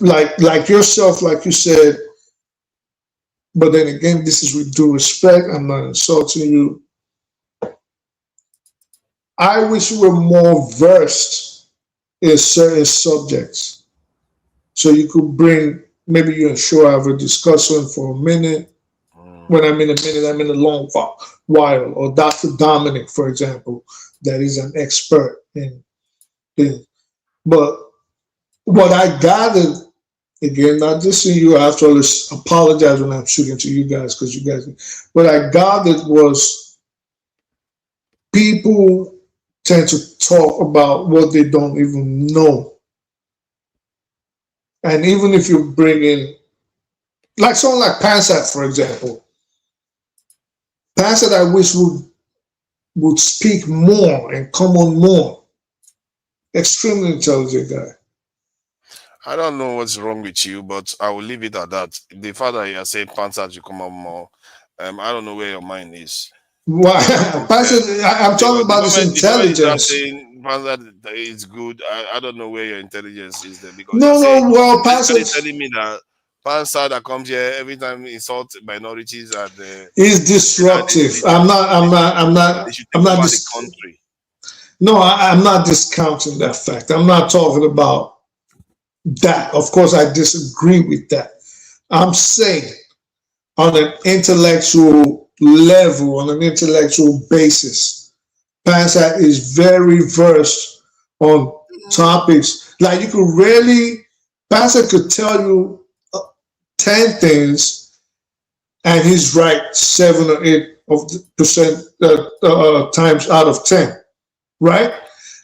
like yourself, like you said. But then again, this is with due respect. I'm not insulting you. I wish you were more versed in certain subjects, so you could bring, maybe you and Sure have a discussion for a minute. When I mean a minute, I mean a long while. Or Dr. Dominic, for example, that is an expert in things. But what I gathered, again, not just to you, I have to always apologize when I'm shooting to you guys, because you guys, what I gathered was people tend to talk about what they don't even know. And even if you bring in, like someone like Pansat, for example, Pansat, I wish would speak more and come on more. Extremely intelligent guy. I don't know what's wrong with you, but I will leave it at that. The fact that you are saying Panzer should come up more, I don't know where your mind is. Why? I'm talking about his intelligence. Panzer is good. I don't know where your intelligence is there, because well, Panzer is telling me that Panzer that comes here every time insults minorities and is disruptive. I'm not the country. No, I'm not discounting that fact. I'm not talking about that. Of course, I disagree with that. I'm saying on an intellectual level, on an intellectual basis, Pansa is very versed on topics. Like you could really, Pansa could tell you 10 things, and he's right 7 or 8% times out of 10, right?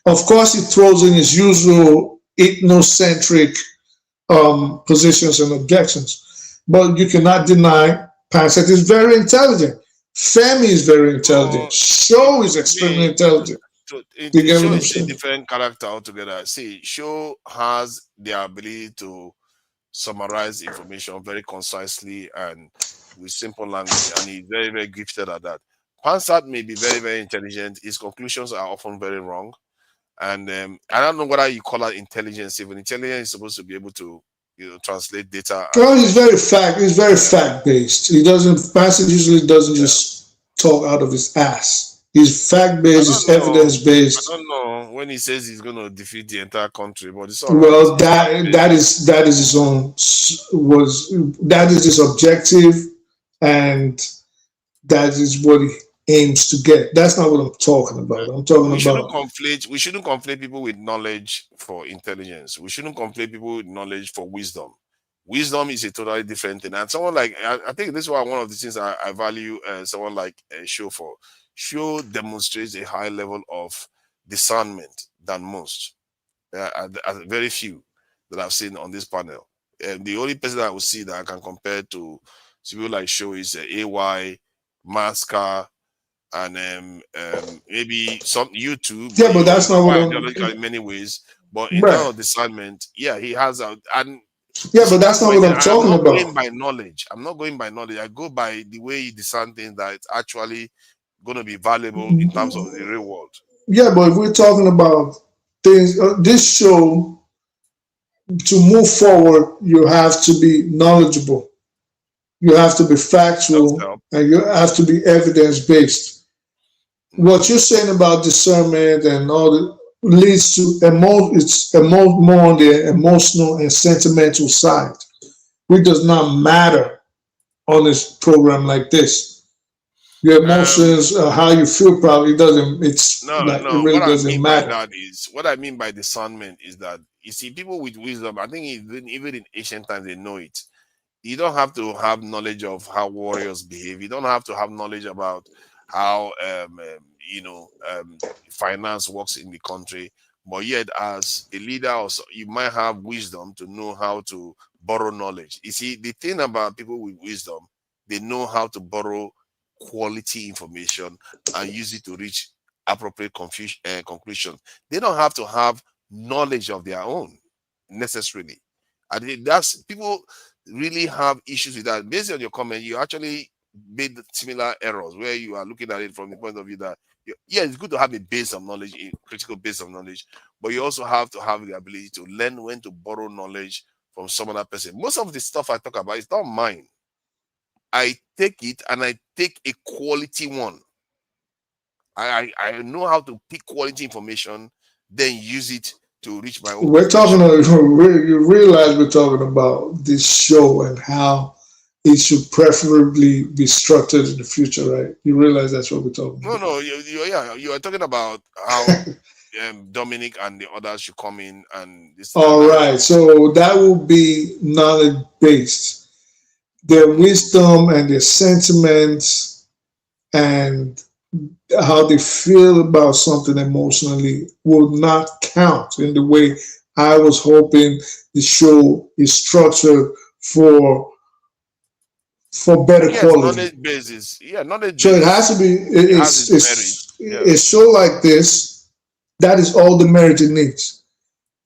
Of course, he throws in his usual ethnocentric positions and objections, but you cannot deny Pansat is very intelligent. Femi is very intelligent. Show is extremely intelligent. So Show is a different character altogether. See, Show has the ability to summarize information very concisely and with simple language, and he's very, very gifted at that. Pansat may be very, very intelligent. His conclusions are often very wrong. And I don't know whether you call that intelligence. Even intelligence is supposed to be able to, translate data. Well, he's very fact based. He doesn't. Pansat usually doesn't just talk out of his ass. He's fact based. He's evidence based. I don't know when he says he's going to defeat the entire country, but it's all well, right. that is his own that is his objective, and that is what he aims to get. That's not what I'm talking about. I'm talking we shouldn't conflate people with knowledge for intelligence. We shouldn't conflate people with knowledge for wisdom. Wisdom is a totally different thing. And someone like, I think this is one of the things I value someone like Show for. Show demonstrates a high level of discernment than most. Very few that I've seen on this panel. The only person that I would see that I can compare to people like Show is AY, Masca, and maybe some YouTube. Yeah, but that's not what in many ways. But in terms of discernment, yeah, he has but that's not what I'm talking about. I'm not going by knowledge. I'm not going by knowledge. I go by the way you discern things that it's actually going to be valuable in terms of the real world. Yeah, but if we're talking about things, this show, to move forward, you have to be knowledgeable. You have to be factual, and you have to be evidence-based. What you're saying about discernment and all that leads to more on the emotional and sentimental side, which does not matter on this program like this. Your emotions, how you feel, probably doesn't. It really doesn't matter. What I mean by discernment is that, you see, people with wisdom, I think even in ancient times they know it. You don't have to have knowledge of how warriors behave. You don't have to have knowledge about how finance works in the country. But yet, as a leader, also, you might have wisdom to know how to borrow knowledge. You see, the thing about people with wisdom, they know how to borrow quality information and use it to reach appropriate conclusions. They don't have to have knowledge of their own necessarily. And that's people really have issues with that. Based on your comment, you actually made similar errors where you are looking at it from the point of view that, yeah, it's good to have a base of knowledge, a critical base of knowledge, but you also have to have the ability to learn when to borrow knowledge from some other person. Most of the stuff I talk about is not mine. I take it and I take a quality one. I know how to pick quality information, then use it to reach my own We're talking. potential. You realize we're talking about this show and how it should preferably be structured in the future, right? You realize that's what we're talking about. No, you are talking about how Dominic and the others should come in and this. All right, so that will be knowledge based. Their wisdom and their sentiments and how they feel about something emotionally will not count in the way I was hoping the show is structured for better Yes, quality. knowledge basis. Yeah, knowledge So it basis. has to be. It has its merit. A show like this. That is all the merit it needs.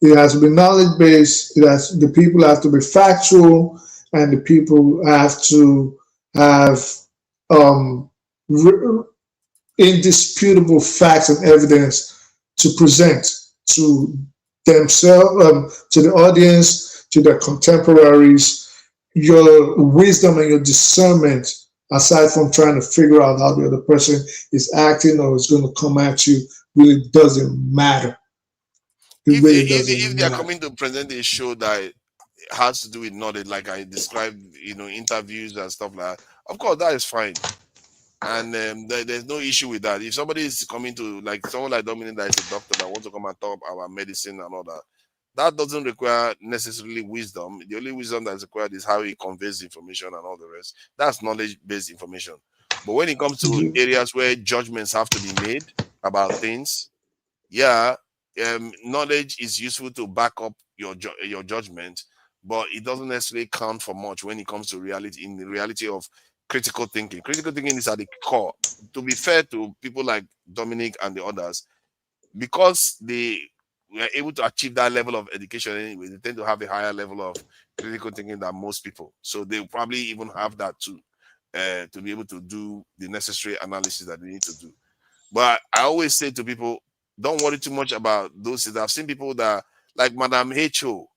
It has to be knowledge based. The people have to be factual, and the people have to have um, indisputable facts and evidence to present to themselves, to the audience, to their contemporaries. Your wisdom and your discernment, aside from trying to figure out how the other person is acting or is going to come at you, really doesn't matter. It really doesn't If they are matter. coming to present a show that has to do with knowledge, like I described, interviews and stuff like that, of course that is fine. And there's no issue with that. If somebody is coming to, like someone like Dominic that is a doctor that wants to come and talk about medicine and all that, that doesn't require necessarily wisdom. The only wisdom that's required is how he conveys information and all the rest. That's knowledge-based information. But when it comes to areas where judgments have to be made about things, knowledge is useful to back up your judgment, but it doesn't necessarily count for much when it comes to reality. In the reality of critical thinking is at the core. To be fair to people like Dominic and the others, because they were able to achieve that level of education anyway, they tend to have a higher level of critical thinking than most people. So they probably even have that too, to be able to do the necessary analysis that they need to do. But I always say to people, don't worry too much about those things. I've seen people that, like Madame H.O.,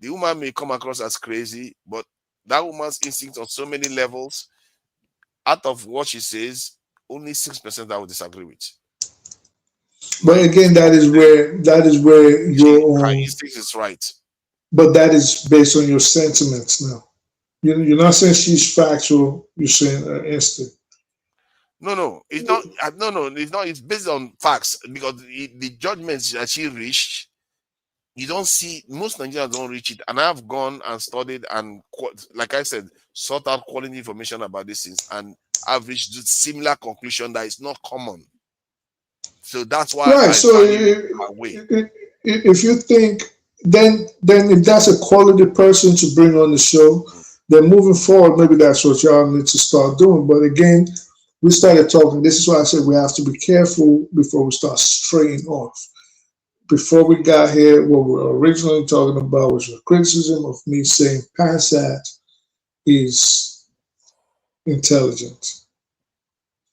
the woman may come across as crazy, but that woman's instinct on so many levels, out of what she says, only 6% I would disagree with. But again, that is where your Her own instinct is right. But that is based on your sentiments now. You're not saying she's factual. You're saying her instinct. No, it's not. No, it's not. It's based on facts, because the judgments that she reached, you don't see, most Nigerians don't reach it. And I've gone and studied and, like I said, sought out quality information about these things, and I've reached similar conclusion that it's not common. So that's why Right. I So value my way. if you think, then if that's a quality person to bring on the show, then moving forward, maybe that's what y'all need to start doing. But again, we started talking. This is why I said we have to be careful before we start straying off. Before we got here, what we were originally talking about was a criticism of me saying Passat is intelligent.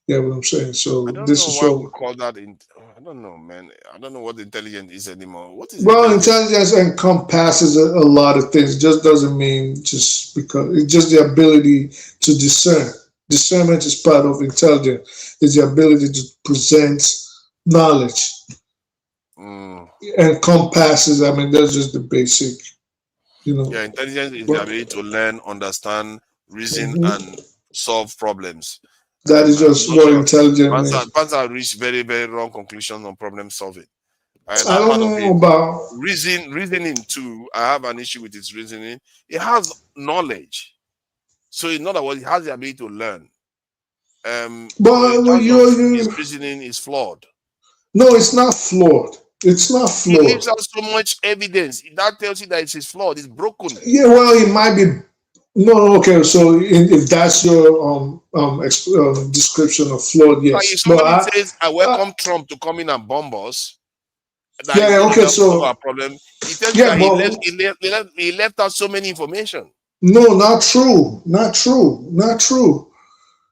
Yeah, what I'm saying. So I don't this know is why what. we call that. I don't know, man. I don't know what intelligent is anymore. What is Well, intelligence? intelligence encompasses a lot of things. It just doesn't mean just because it's just the ability to discern. Discernment is part of intelligence. It's the ability to present knowledge. Encompasses. I mean, that's just the basic. Yeah, intelligence is the ability to learn, understand, reason, and solve problems. That is just what intelligent means. Panzer reached very, very wrong conclusions on problem solving. I don't know about reasoning too. I have an issue with its reasoning. It has knowledge, so in other words, it has the ability to learn. But his reasoning is flawed. No, it's not flawed. It's not flawed. He leaves out so much evidence that tells you that it's flawed. It's broken. Yeah, well, it might be. No, okay. So if that's your description of flawed, yes. Like if somebody says, "I welcome Trump to come in and bomb us," yeah, okay. So our problem. He tells you that he left out so many information. No, not true. Not true. Not true.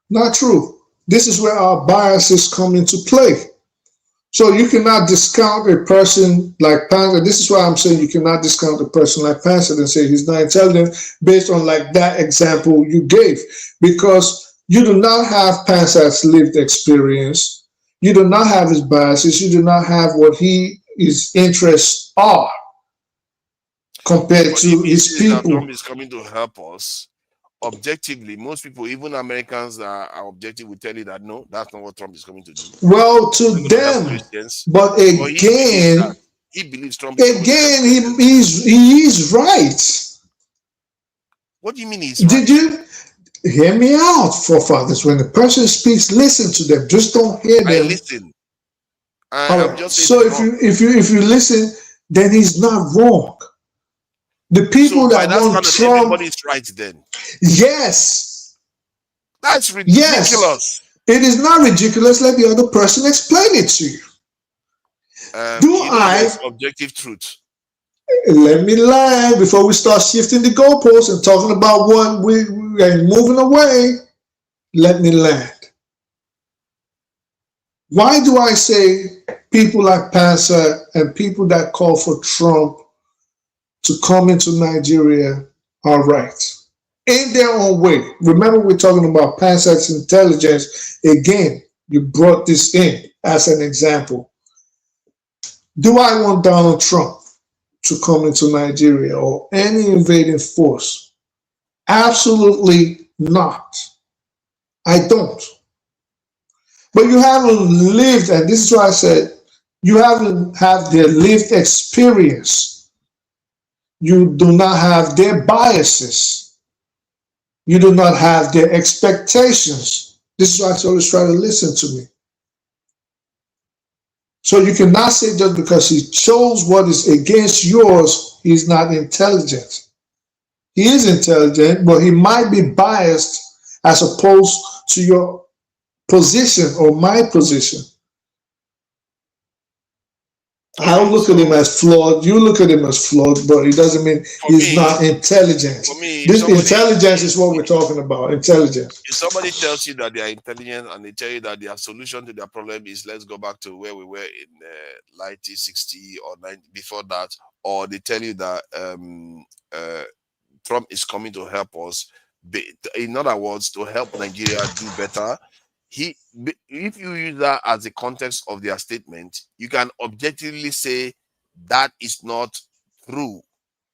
Not true. This is where our biases come into play. So you cannot discount a person like Panther. This is why I'm saying you cannot discount a person like Panther and say he's not intelligent based on like that example you gave, because you do not have Panther's lived experience. You do not have his biases. You do not have what his interests are compared But to if he his says that people. Trump is coming to help us, objectively, most people, even Americans that are objective, will tell you that no, that's not what Trump is coming to do. Well, to He's not going to help them, Christians. but But he believes that. again, He believes Trump is coming to help again, Christians. he is right. What do you mean he's right? Did you hear me out, forefathers? When the person speaks, listen to them. Just don't hear I them. listen. All I'm right. just saying So he's wrong. if you listen, then he's not wrong. The people So by that that want standard, Trump, everybody's right then. yes, That's yes, ridiculous. it is not ridiculous. Let the other person explain it to you. Do You know I? there's objective truth. Let me lie before we start shifting the goalposts and talking about what we are moving away. Let me land. Why do I say people like Pansa and people that call for Trump to come into Nigeria are right in their own way? Remember, we're talking about Pansa's intelligence. Again, you brought this in as an example. Do I want Donald Trump to come into Nigeria or any invading force? Absolutely not. I don't. But you haven't lived, and this is why I said you haven't had their lived experience. You do not have their biases. You do not have their expectations. This is why I always try to listen to me. So you cannot say just because he chose what is against yours, he's not intelligent. He is intelligent, but he might be biased as opposed to your position or my position. I look at him as flawed. You look at him as flawed, but it doesn't mean he's not intelligent. For me, This intelligence is what we're talking about. Intelligence. If somebody tells you that they are intelligent and they tell you that their solution to their problem is let's go back to where we were in 1960 or 90, before that, or they tell you that Trump is coming to help us, in other words, to help Nigeria do better, if you use that as the context of their statement, you can objectively say that is not true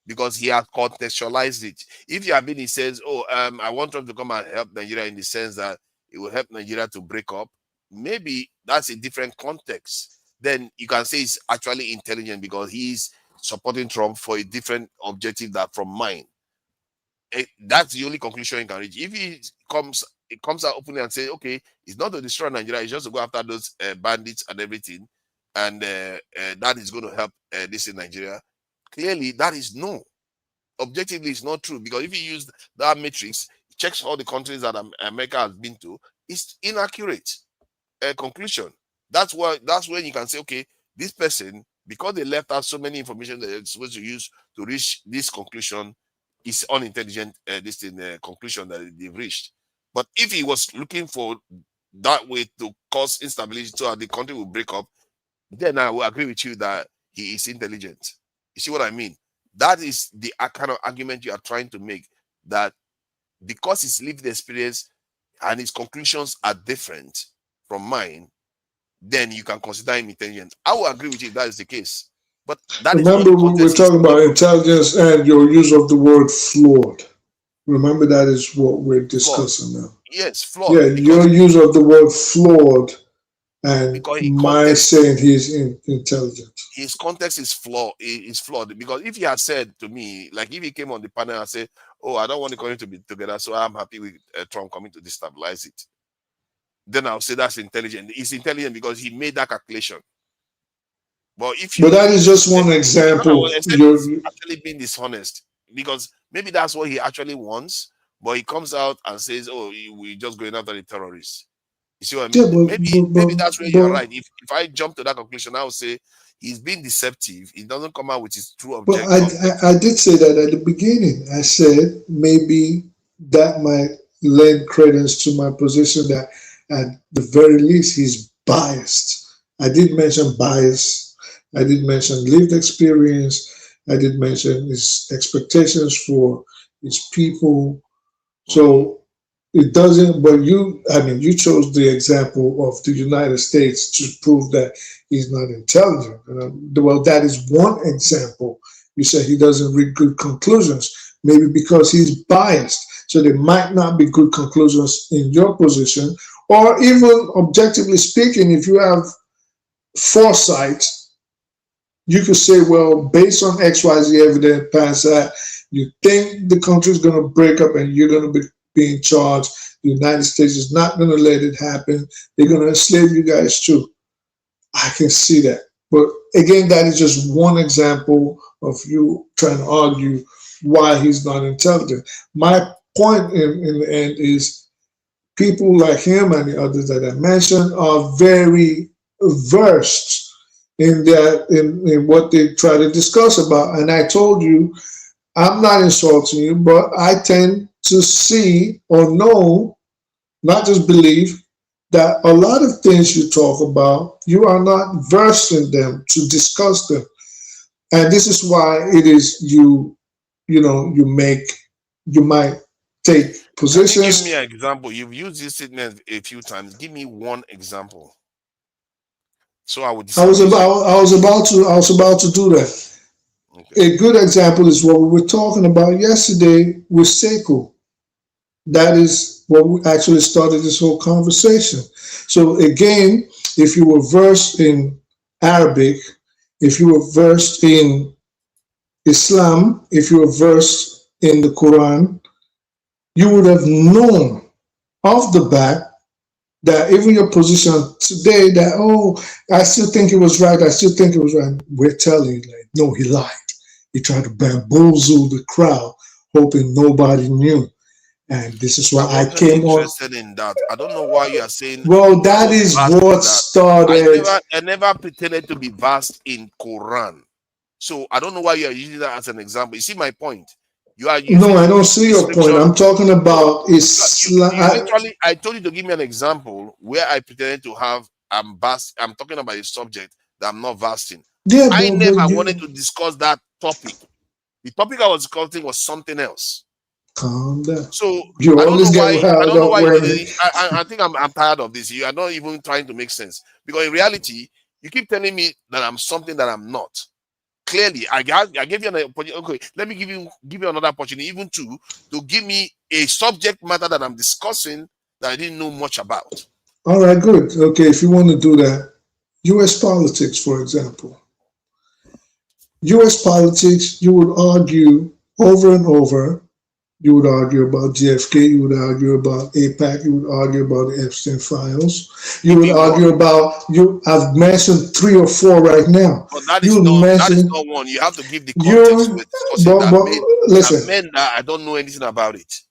because he has contextualized it. If Yabini says, "Oh, I want Trump to come and help Nigeria in the sense that it will help Nigeria to break up," maybe that's a different context. Then you can say it's actually intelligent because he's supporting Trump for a different objective that from mine. That's the only conclusion you can reach. If it comes out openly and say, okay, it's not to destroy Nigeria, it's just to go after those bandits and everything, and that is going to help this in Nigeria. Clearly, that is no. Objectively, it's not true because if you use that matrix, checks all the countries that America has been to, it's inaccurate conclusion. That's when you can say, okay, this person, because they left out so many information that they're supposed to use to reach this conclusion, is unintelligent. This in the conclusion that they've reached. But if he was looking for that way to cause instability so that the country will break up, then I will agree with you that he is intelligent. You see what I mean? That is the kind of argument you are trying to make, that because his lived experience and his conclusions are different from mine, then you can consider him intelligent. I will agree with you if that is the case. But that Remember, is we're talking about intelligence and your use of the word flawed. Remember, that is what we're discussing now. Yes, flawed. Yeah, your use of the word flawed and my context, saying he's intelligent. His context is flawed. Because if he had said to me, like if he came on the panel and said, "Oh, I don't want the country to be together, so I'm happy with Trump coming to destabilize it," then I'll say that's intelligent. He's intelligent because he made that calculation. But that is just one example. He's actually being dishonest because maybe that's what he actually wants, but he comes out and says, "Oh, we're just going after the terrorists." You see what I mean? Yeah, maybe that's where you're right. If I jump to that conclusion, I would say he's being deceptive. He doesn't come out with his true objective. But I did say that at the beginning. I said maybe that might lend credence to my position that at the very least he's biased I did mention bias. I did mention lived experience. I did mention his expectations for his people. So it doesn't, but I mean, you chose the example of the United States to prove that he's not intelligent. Well, that is one example. You said he doesn't reach good conclusions, maybe because he's biased. So there might not be good conclusions in your position, or even objectively speaking, if you have foresight, you could say, well, based on XYZ evidence past that, you think the country is going to break up and you're going to be in charge. The United States is not going to let it happen. They're going to enslave you guys too. I can see that. But again, that is just one example of you trying to argue why he's not intelligent. My point in the end is people like him and the others that I mentioned are very versed in what they try to discuss about. And I told you, I'm not insulting you, but I tend to see or know, not just believe, that a lot of things you talk about, you are not versed in them to discuss them. And this is why it is you might take Can you positions. give me an example? You've used this statement a few times. Give me one example. So I would I was disagree. about to do that. A good example is what we were talking about yesterday with Sekou. That is what we actually started this whole conversation. So again, if you were versed in Arabic, if you were versed in Islam, if you were versed in the Quran, you would have known off the bat that even your position today that, oh, I still think it was right, I still think it was right. We're telling you, like, no, he lied. He tried to bamboozle the crowd, hoping nobody knew. And this is why I wasn't came on. interested in that. I don't know why you are saying. Well, that I was is vast in what that. started. I never pretended to be vast in Quran. So I don't know why you are using that as an example. You see my point? You are using No, I don't see your point. description. I'm talking about You Islam. literally, I told you to give me an example where I pretended to have. I'm talking about a subject that I'm not vast in. Yeah, I but never you wanted to discuss that topic. The topic I was discussing was something else. calm down. So You I don't always know get why. I riled don't know up why you when. did it. I think I'm tired of this. You are not even trying to make sense because in reality, you keep telling me that I'm something that I'm not. Clearly, I gave you an opportunity. Okay, let me give you another opportunity, even to give me a subject matter that I'm discussing that I didn't know much about. All right, good. Okay, if you want to do that, U.S. politics, for example. U.S. politics, you would argue over and over. You would argue about JFK. You would argue about APAC. You would argue about the Epstein files. You would argue about you. I've mentioned 3 or 4 right now. But that You is would not mention one. You have to give the context you, we're discussing that listen. meant that I don't know anything about it,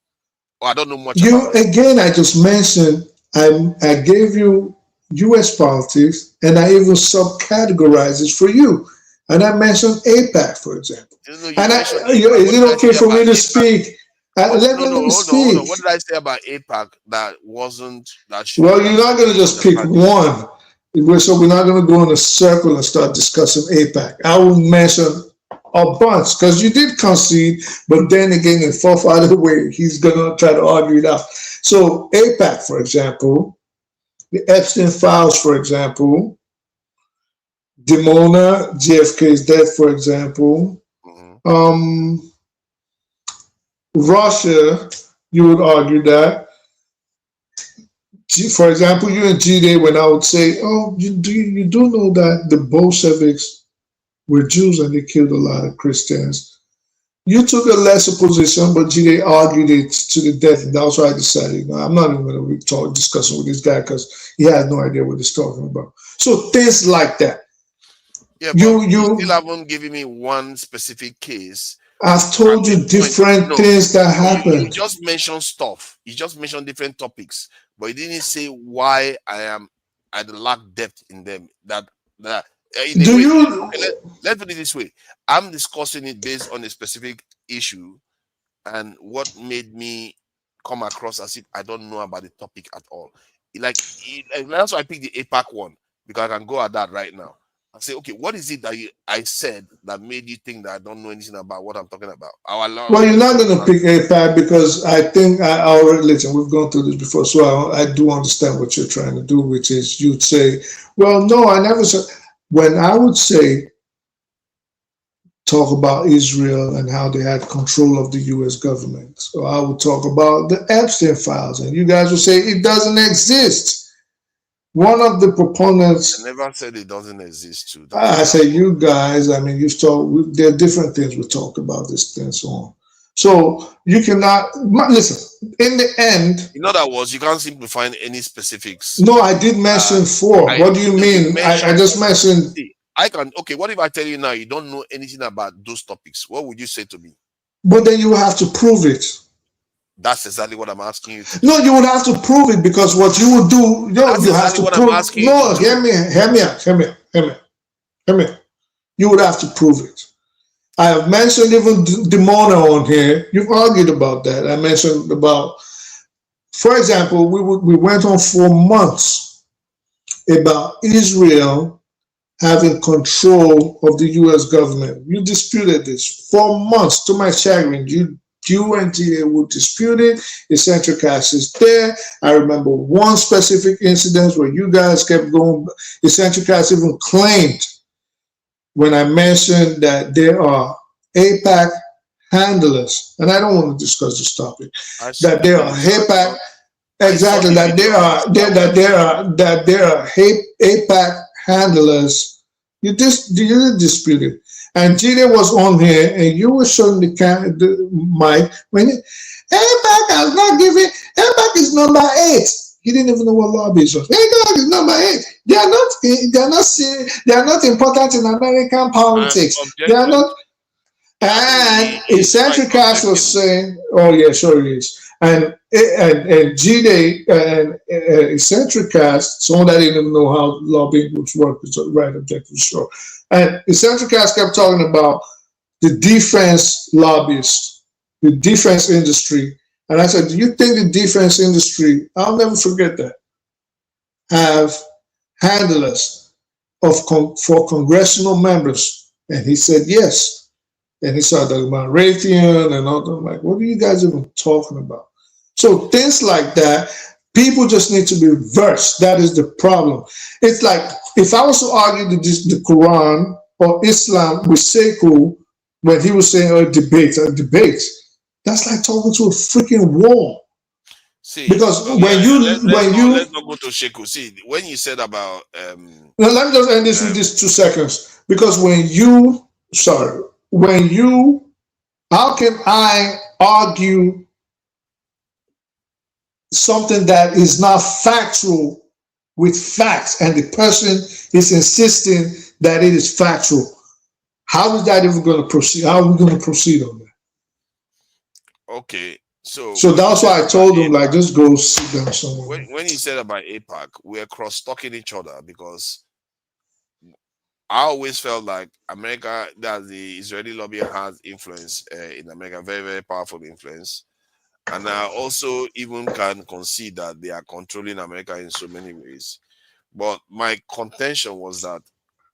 or I don't know much You about it. again. I just mentioned. I gave you U.S. politics, and I even subcategorized it for you. And I mentioned APAC, for example. And is it okay for me to speak? Let me Hold on. speak. What did I say about APAC that wasn't that should? Well, you're not going to just pick one. So we're not going to go in a circle and start discussing APAC. I will mention a bunch because you did concede, but then again, in fourth out of the way, he's going to try to argue it out. So APAC, for example, the Epstein files, for example, Dimona, JFK's death, for example, Russia, you would argue that. For example, you and G-Day, when I would say, oh, you do know that the Bolsheviks were Jews and they killed a lot of Christians. You took a lesser position, but G-Day argued it to the death, and that's why I decided, no, I'm not even going to be discussing with this guy because he has no idea what he's talking about. So things like that. Yeah, but you still haven't given me one specific case. I've told you different things that happened. You just mentioned stuff. You just mentioned different topics, but you didn't say why I lack depth in them. Let's put it this way. I'm discussing it based on a specific issue, and what made me come across as if I don't know about the topic at all. Like that's why I picked the APAC one. because I can go at that right now. I say, okay, what is it that I said that made you think that I don't know anything about what I'm talking about? Well, you're not going to pick APAC because I think I already, listen, we've gone through this before, so I do understand what you're trying to do, which is you'd say, well, no, I never said, when I would say, talk about Israel and how they had control of the US government. So I would talk about the Epstein files, and you guys would say it doesn't exist. One of the proponents. I never said it doesn't exist too. I say you guys, I mean, you've talked, there are different things we talked about this thing and so on. So you cannot, listen, in the end. In other words, you can't seem to find any specifics. No, I did mention four. What do you mean? I just mentioned. I can, okay, what if I tell you now you don't know anything about those topics? What would you say to me? But then you have to prove it. That's exactly what I'm asking you. No, you would have to prove it because what you would do, you have to prove. No, hear me out. You would have to prove it. I have mentioned even Demona on here. You've argued about that. I mentioned about, for example, we went on for months about Israel having control of the U.S. government. You disputed this for months. To my chagrin, you and GA would dispute it. Eccentric Cast is there. I remember one specific incident where you guys kept going. Eccentric Cast even claimed when I mentioned that there are APAC handlers, and I don't want to discuss this topic, that there are APAC, exactly, that there are APAC handlers. You didn't dispute it. And Gina was on here, and you were showing the mic when APAC has not given. APAC is number 8. He didn't even know what lobby is. APAC is number 8. They are not important in American politics. They are not. And Eccentric Cast was saying, "Oh yeah, sure it is." And Gina and Eccentric Cast, someone that didn't even know how lobbying would work, is right, objective, sure. And Eccentric Cast kept talking about the defense lobbyists, the defense industry. And I said, do you think the defense industry, I'll never forget that, have handlers for congressional members? And he said, yes. And he started talking about Raytheon and all that. I'm like, what are you guys even talking about? So things like that, people just need to be versed. That is the problem. It's like, if I was to argue the Quran or Islam with Sekou, when he was saying a debate, that's like talking to a freaking wall. See, because let's not go to Sekou. See, when you said about now let me just end this with these 2 seconds. Because how can I argue something that is not factual with facts, and the person is insisting that it is factual? How is that even going to proceed? How are we going to proceed on that? Okay, so that's why I told him, like, just go sit down somewhere. When you said about APAC, we're cross-talking each other, because I always felt like America, that the Israeli lobby has influence in America, very, very powerful influence. And I also even can concede that they are controlling America in so many ways. But my contention was that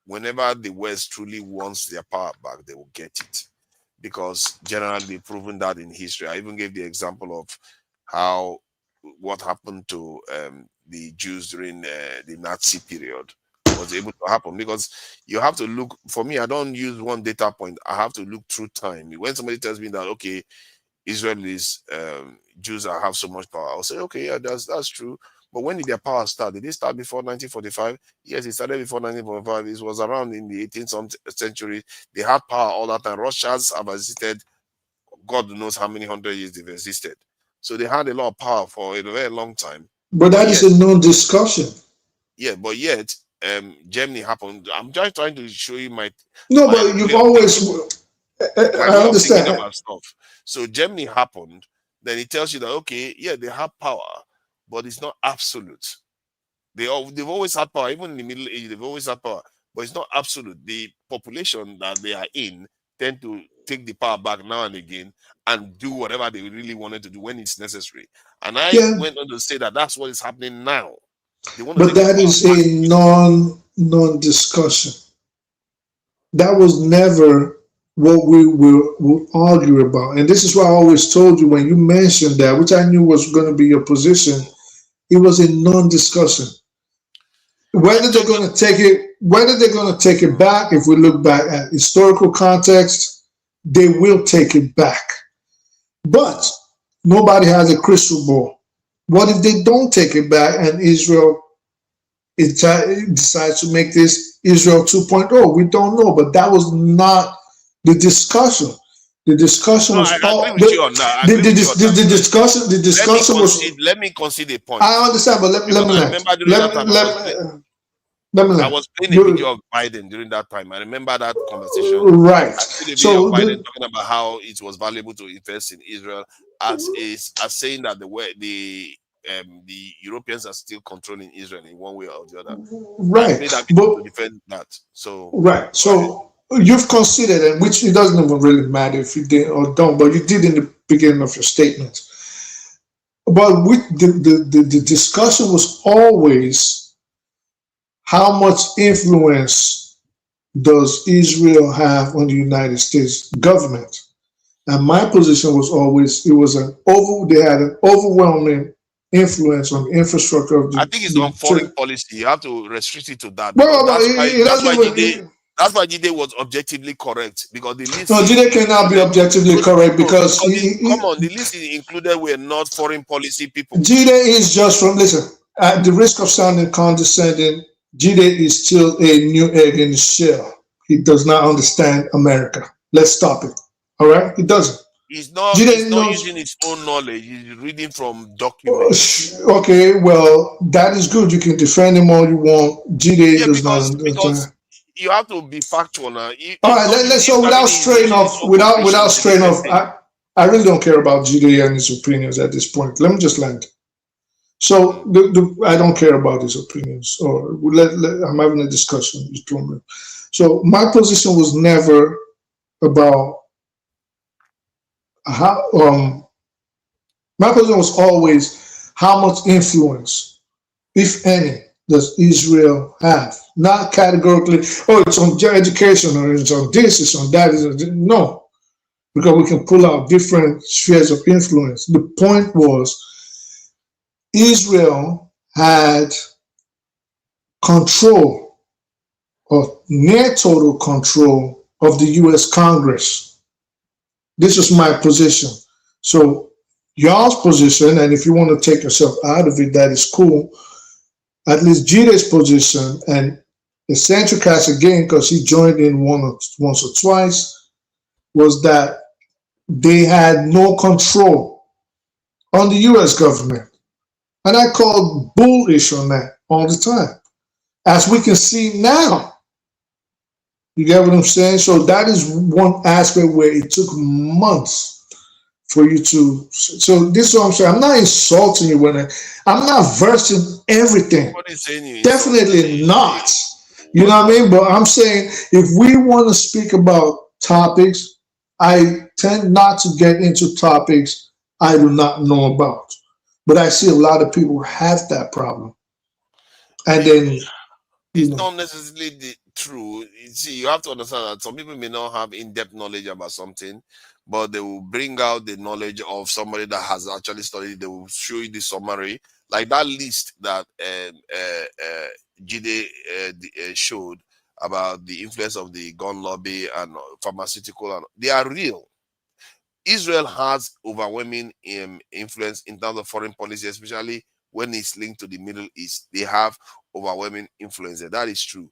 whenever the West truly wants their power back, they will get it. Because generally they've proven that in history. I even gave the example of what happened to the Jews during the Nazi period was able to happen. Because you have to look, for me, I don't use one data point. I have to look through time. When somebody tells me that, okay, Israelis, Jews have so much power, I'll say, okay, yeah, that's true. But when did their power start? Did it start before 1945? Yes, it started before 1945. It was around in the 18th century. They had power all that time. Russians have existed, God knows how many 100 years they've existed. So they had a lot of power for a very long time. But that is a non-discussion. Yeah, but yet, Germany happened. I'm just trying to show you my... No, but you've always... I understand. About stuff. So Germany happened, then it tells you that, okay, yeah, they have power, but it's not absolute. They've always had power, even in the Middle Ages, they've always had power, but it's not absolute. The population that they are in tend to take the power back now and again and do whatever they really wanted to do when it's necessary. And I went on to say that that's what is happening now. They want to But take that over is our a non-discussion. That was never what we will argue about. And this is why I always told you when you mentioned that, which I knew was going to be your position, it was a non-discussion. Whether they're going to take it back, if we look back at historical context, they will take it back. But nobody has a crystal ball. What if they don't take it back and Israel decides to make this Israel 2.0? We don't know, but that was not the discussion. The discussion No, was I agree with you on that. the discussion was. Let me concede a point. I understand, but let me I land. remember during that time I was playing a video of Biden during that time. I remember that conversation. Right. I played a video of Biden talking about how it was valuable to invest in Israel as saying that the Europeans are still controlling Israel in one way or the other. Right. I played that video to defend that. So right. So you've considered it, which it doesn't even really matter if you did or don't, but you did in the beginning of your statement. But with the discussion was always how much influence does Israel have on the United States government? And my position was always they had an overwhelming influence on the infrastructure of the. I think it's on foreign policy. You have to restrict it to that. Well, That's why Jide was objectively correct because the list. No, Jide cannot be objectively correct because come on, the list included were not foreign policy people. Jide is just from at the risk of sounding condescending. Jide is still a new egg in the shell. He does not understand America. Let's stop it. All right? He doesn't. He's not using his own knowledge. He's reading from documents. Okay, well, that is good. You can defend him all you want. Jide does not understand. You have to be factual now. All right, let's so without straying off, I really don't care about Jide and his opinions at this point. Let me just land. So I don't care about his opinions, or I'm having a discussion with him. So my position was never about how. My position was always how much influence, if any, does Israel have? Not categorically. Oh, it's on education, or it's on this, it's on that. No, because we can pull out different spheres of influence. The point was, Israel had control, or near total control, of the U.S. Congress. This was my position. So y'all's position, and if you want to take yourself out of it, that is cool. At least Jide's position, and Eccentric has again, because he joined in once or twice, was that they had no control on the U.S. government. And I called bullish on that all the time. As we can see now. You get what I'm saying? So that is one aspect where it took months for you to. So this is what I'm saying. I'm not insulting you I'm not versed in everything. Definitely not. You know what I mean? But I'm saying if we want to speak about topics, I tend not to get into topics I do not know about. But I see a lot of people have that problem. And then it's not necessarily true. You see, you have to understand that some people may not have in-depth knowledge about something, but they will bring out the knowledge of somebody that has actually studied. They will show you the summary, like that list that Jide showed about the influence of the gun lobby and pharmaceutical, and they are real. Israel has overwhelming influence in terms of foreign policy, especially when it's linked to the Middle East. They have overwhelming influence there. That is true.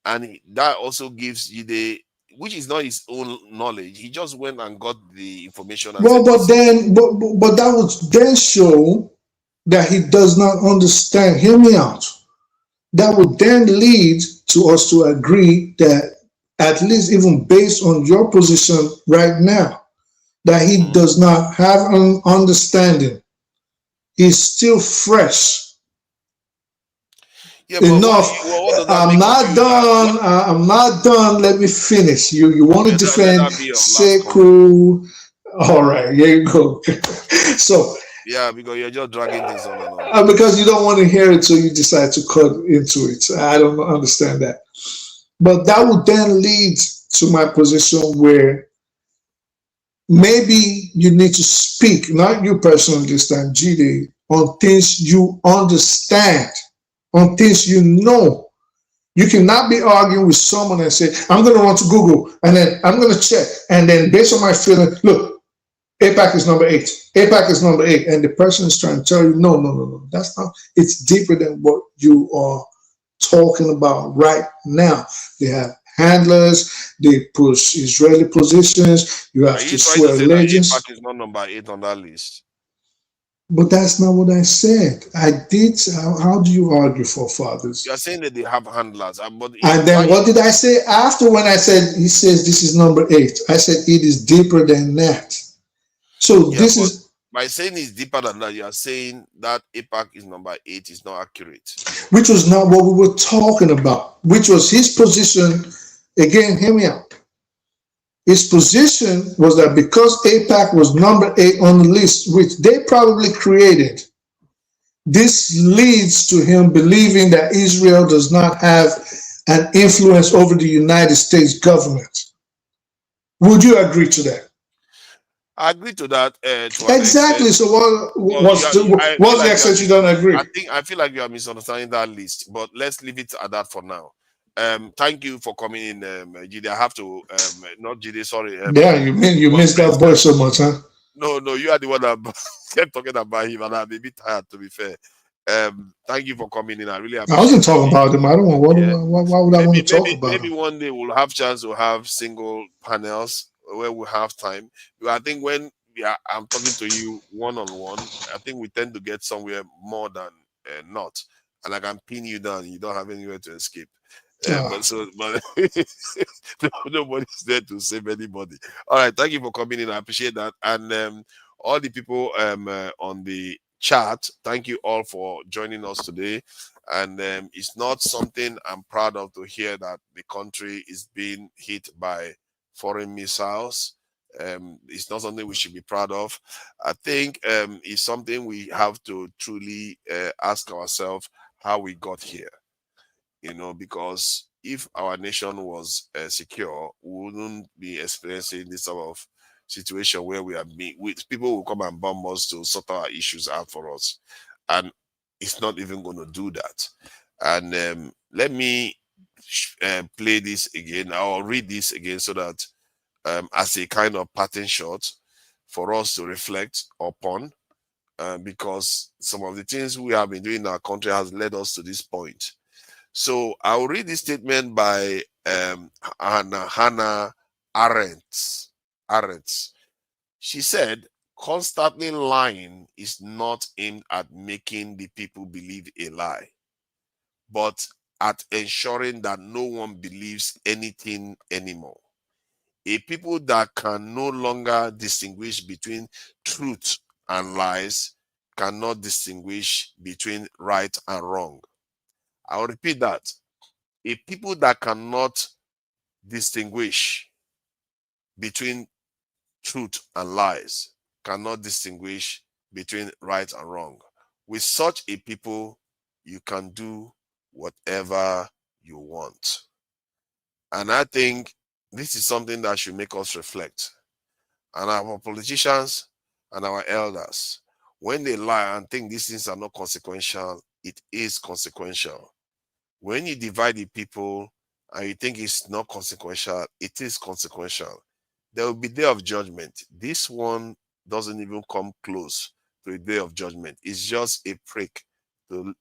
And that also gives Jide, which is not his own knowledge. He just went and got the information. And but that would then show that he does not understand. Hear me out. That would then lead to us to agree that, at least even based on your position right now, that he does not have an understanding. He's still fresh. Yeah, enough. I'm not done. I'm not done. Let me finish. You want to defend? Say cool. All right, here you go. So yeah, because you're just dragging things on and on. because you don't want to hear it, so you decide to cut into it. I don't understand that. But that would then lead to my position where maybe you need to speak, not you personally this time, GD, on things you understand, on things you know. You cannot be arguing with someone and say, I'm going to run to Google and then I'm going to check. And then based on my feeling, look, APAC is number 8. APAC is number 8. And the person is trying to tell you, no. That's not, it's deeper than what you are talking about right now. They have handlers, they push Israeli positions, you have Are to you trying swear to say that allegiance. APAC is not number 8 on that list? But that's not what I said. I did. How do you argue for fathers? You are saying that they have handlers, but And then what did I say after when I said, he says this is number 8? I said it is deeper than that. So yeah, this but is, by saying it's deeper than that, you are saying that APAC is number 8 is not accurate. which was not what we were talking about, which was his position. Again, hear me out. His position was that because APAC was number 8 on the list, which they probably created, this leads to him believing that Israel does not have an influence over the United States government. Would you agree to that? I agree to that to an Exactly. extent. So Well, what's I feel the like extent you don't agree? I feel like you are misunderstanding that list, but let's leave it at that for now. Thank you for coming in, Jide. I have to not Jide, sorry. Yeah, you missed that boy so much, huh? No, you are the one that kept talking about him, and I'm a bit tired, to be fair. Thank you for coming in. I really I appreciate wasn't it. talking about him. I don't want. Yeah. Why would I want to talk about Maybe him? one day we'll have chance to have single panels where we have time. But I think when I'm talking to you one on one, I think we tend to get somewhere more than not, and I can pin you down. You don't have anywhere to escape. But nobody's there to save anybody. All right, thank you for coming in. I appreciate that, and all the people on the chat, thank you all for joining us today. And it's not something I'm proud of to hear that the country is being hit by foreign missiles. It's not something we should be proud of. I think it's something we have to truly ask ourselves how we got here. Because if our nation was secure, we wouldn't be experiencing this sort of situation where we are with people who come and bomb us to sort our issues out for us. And it's not even going to do that. And let me play this again. I'll read this again so that as a kind of pattern shot for us to reflect upon, because some of the things we have been doing in our country has led us to this point. So I'll read this statement by Hannah Arendt. She said, constantly lying is not aimed at making the people believe a lie, but at ensuring that no one believes anything anymore. A people that can no longer distinguish between truth and lies cannot distinguish between right and wrong. I'll repeat that. A people that cannot distinguish between truth and lies cannot distinguish between right and wrong. With such a people, you can do whatever you want. And I think this is something that should make us reflect. And our politicians and our elders, when they lie and think these things are not consequential, it is consequential. When you divide the people and you think it's not consequential, it is consequential. There will be day of judgment. This one doesn't even come close to a day of judgment. It's just a prick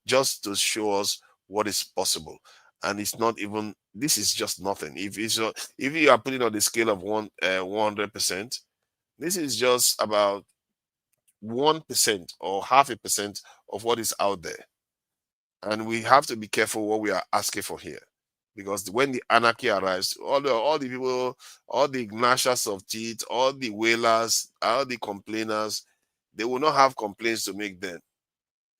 just to show us what is possible. And it's not even, this is just nothing. If you are putting on the scale of 100%, this is just about 1% or 0.5% of what is out there. And we have to be careful what we are asking for here, because when the anarchy arrives, all the people, all the gnashers of teeth, all the wailers, all the complainers, they will not have complaints to make then,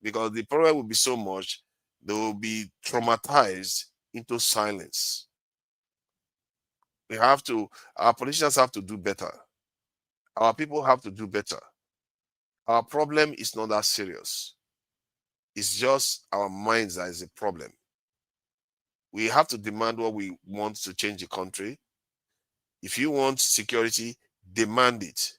because the problem will be so much, they will be traumatized into silence. Our politicians have to do better. Our people have to do better. Our problem is not that serious. It's just our minds that is a problem. We have to demand what we want to change the country. If you want security, demand it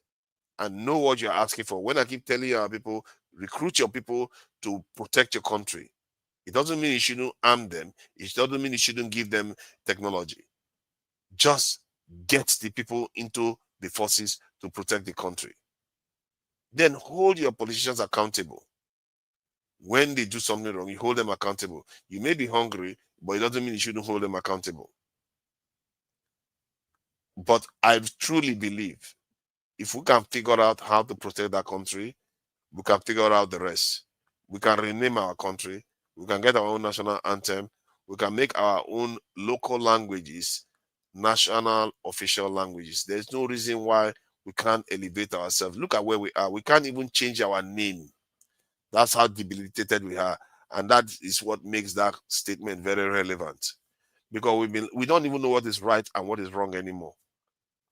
and know what you're asking for. When I keep telling our people, recruit your people to protect your country, it doesn't mean you shouldn't arm them. It doesn't mean you shouldn't give them technology. Just get the people into the forces to protect the country. Then hold your politicians accountable. When they do something wrong, you hold them accountable. You may be hungry, but it doesn't mean you shouldn't hold them accountable. But I truly believe if we can figure out how to protect that country, we can figure out the rest. We can rename our country. We can get our own national anthem. We can make our own local languages national official languages. There's no reason why we can't elevate ourselves. Look at where we are. We can't even change our name. That's how debilitated we are. And that is what makes that statement very relevant. Because we don't even know what is right and what is wrong anymore.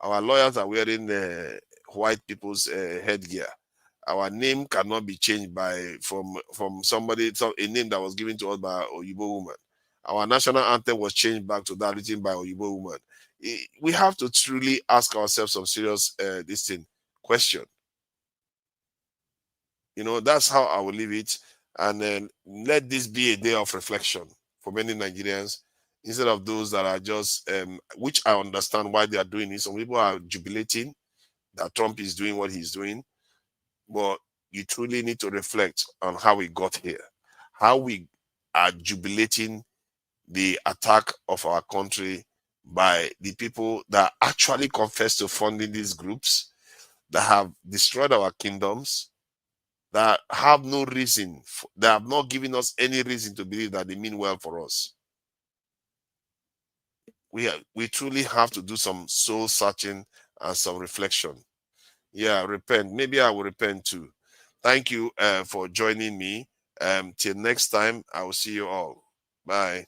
Our lawyers are wearing white people's headgear. Our name cannot be changed from somebody, a name that was given to us by an Oyibo woman. Our national anthem was changed back to that written by Oyibo woman. We have to truly ask ourselves some serious question. You know, that's how I will leave it. And then let this be a day of reflection for many Nigerians, instead of those that are just, which I understand why they are doing it. Some people are jubilating that Trump is doing what he's doing. But you truly need to reflect on how we got here, how we are jubilating the attack of our country by the people that actually confess to funding these groups, that have destroyed our kingdoms, that have no reason, they have not given us any reason to believe that they mean well for us. We truly have to do some soul searching and some reflection. Yeah, repent. Maybe I will repent too. Thank you for joining me. Till next time, I will see you all. Bye.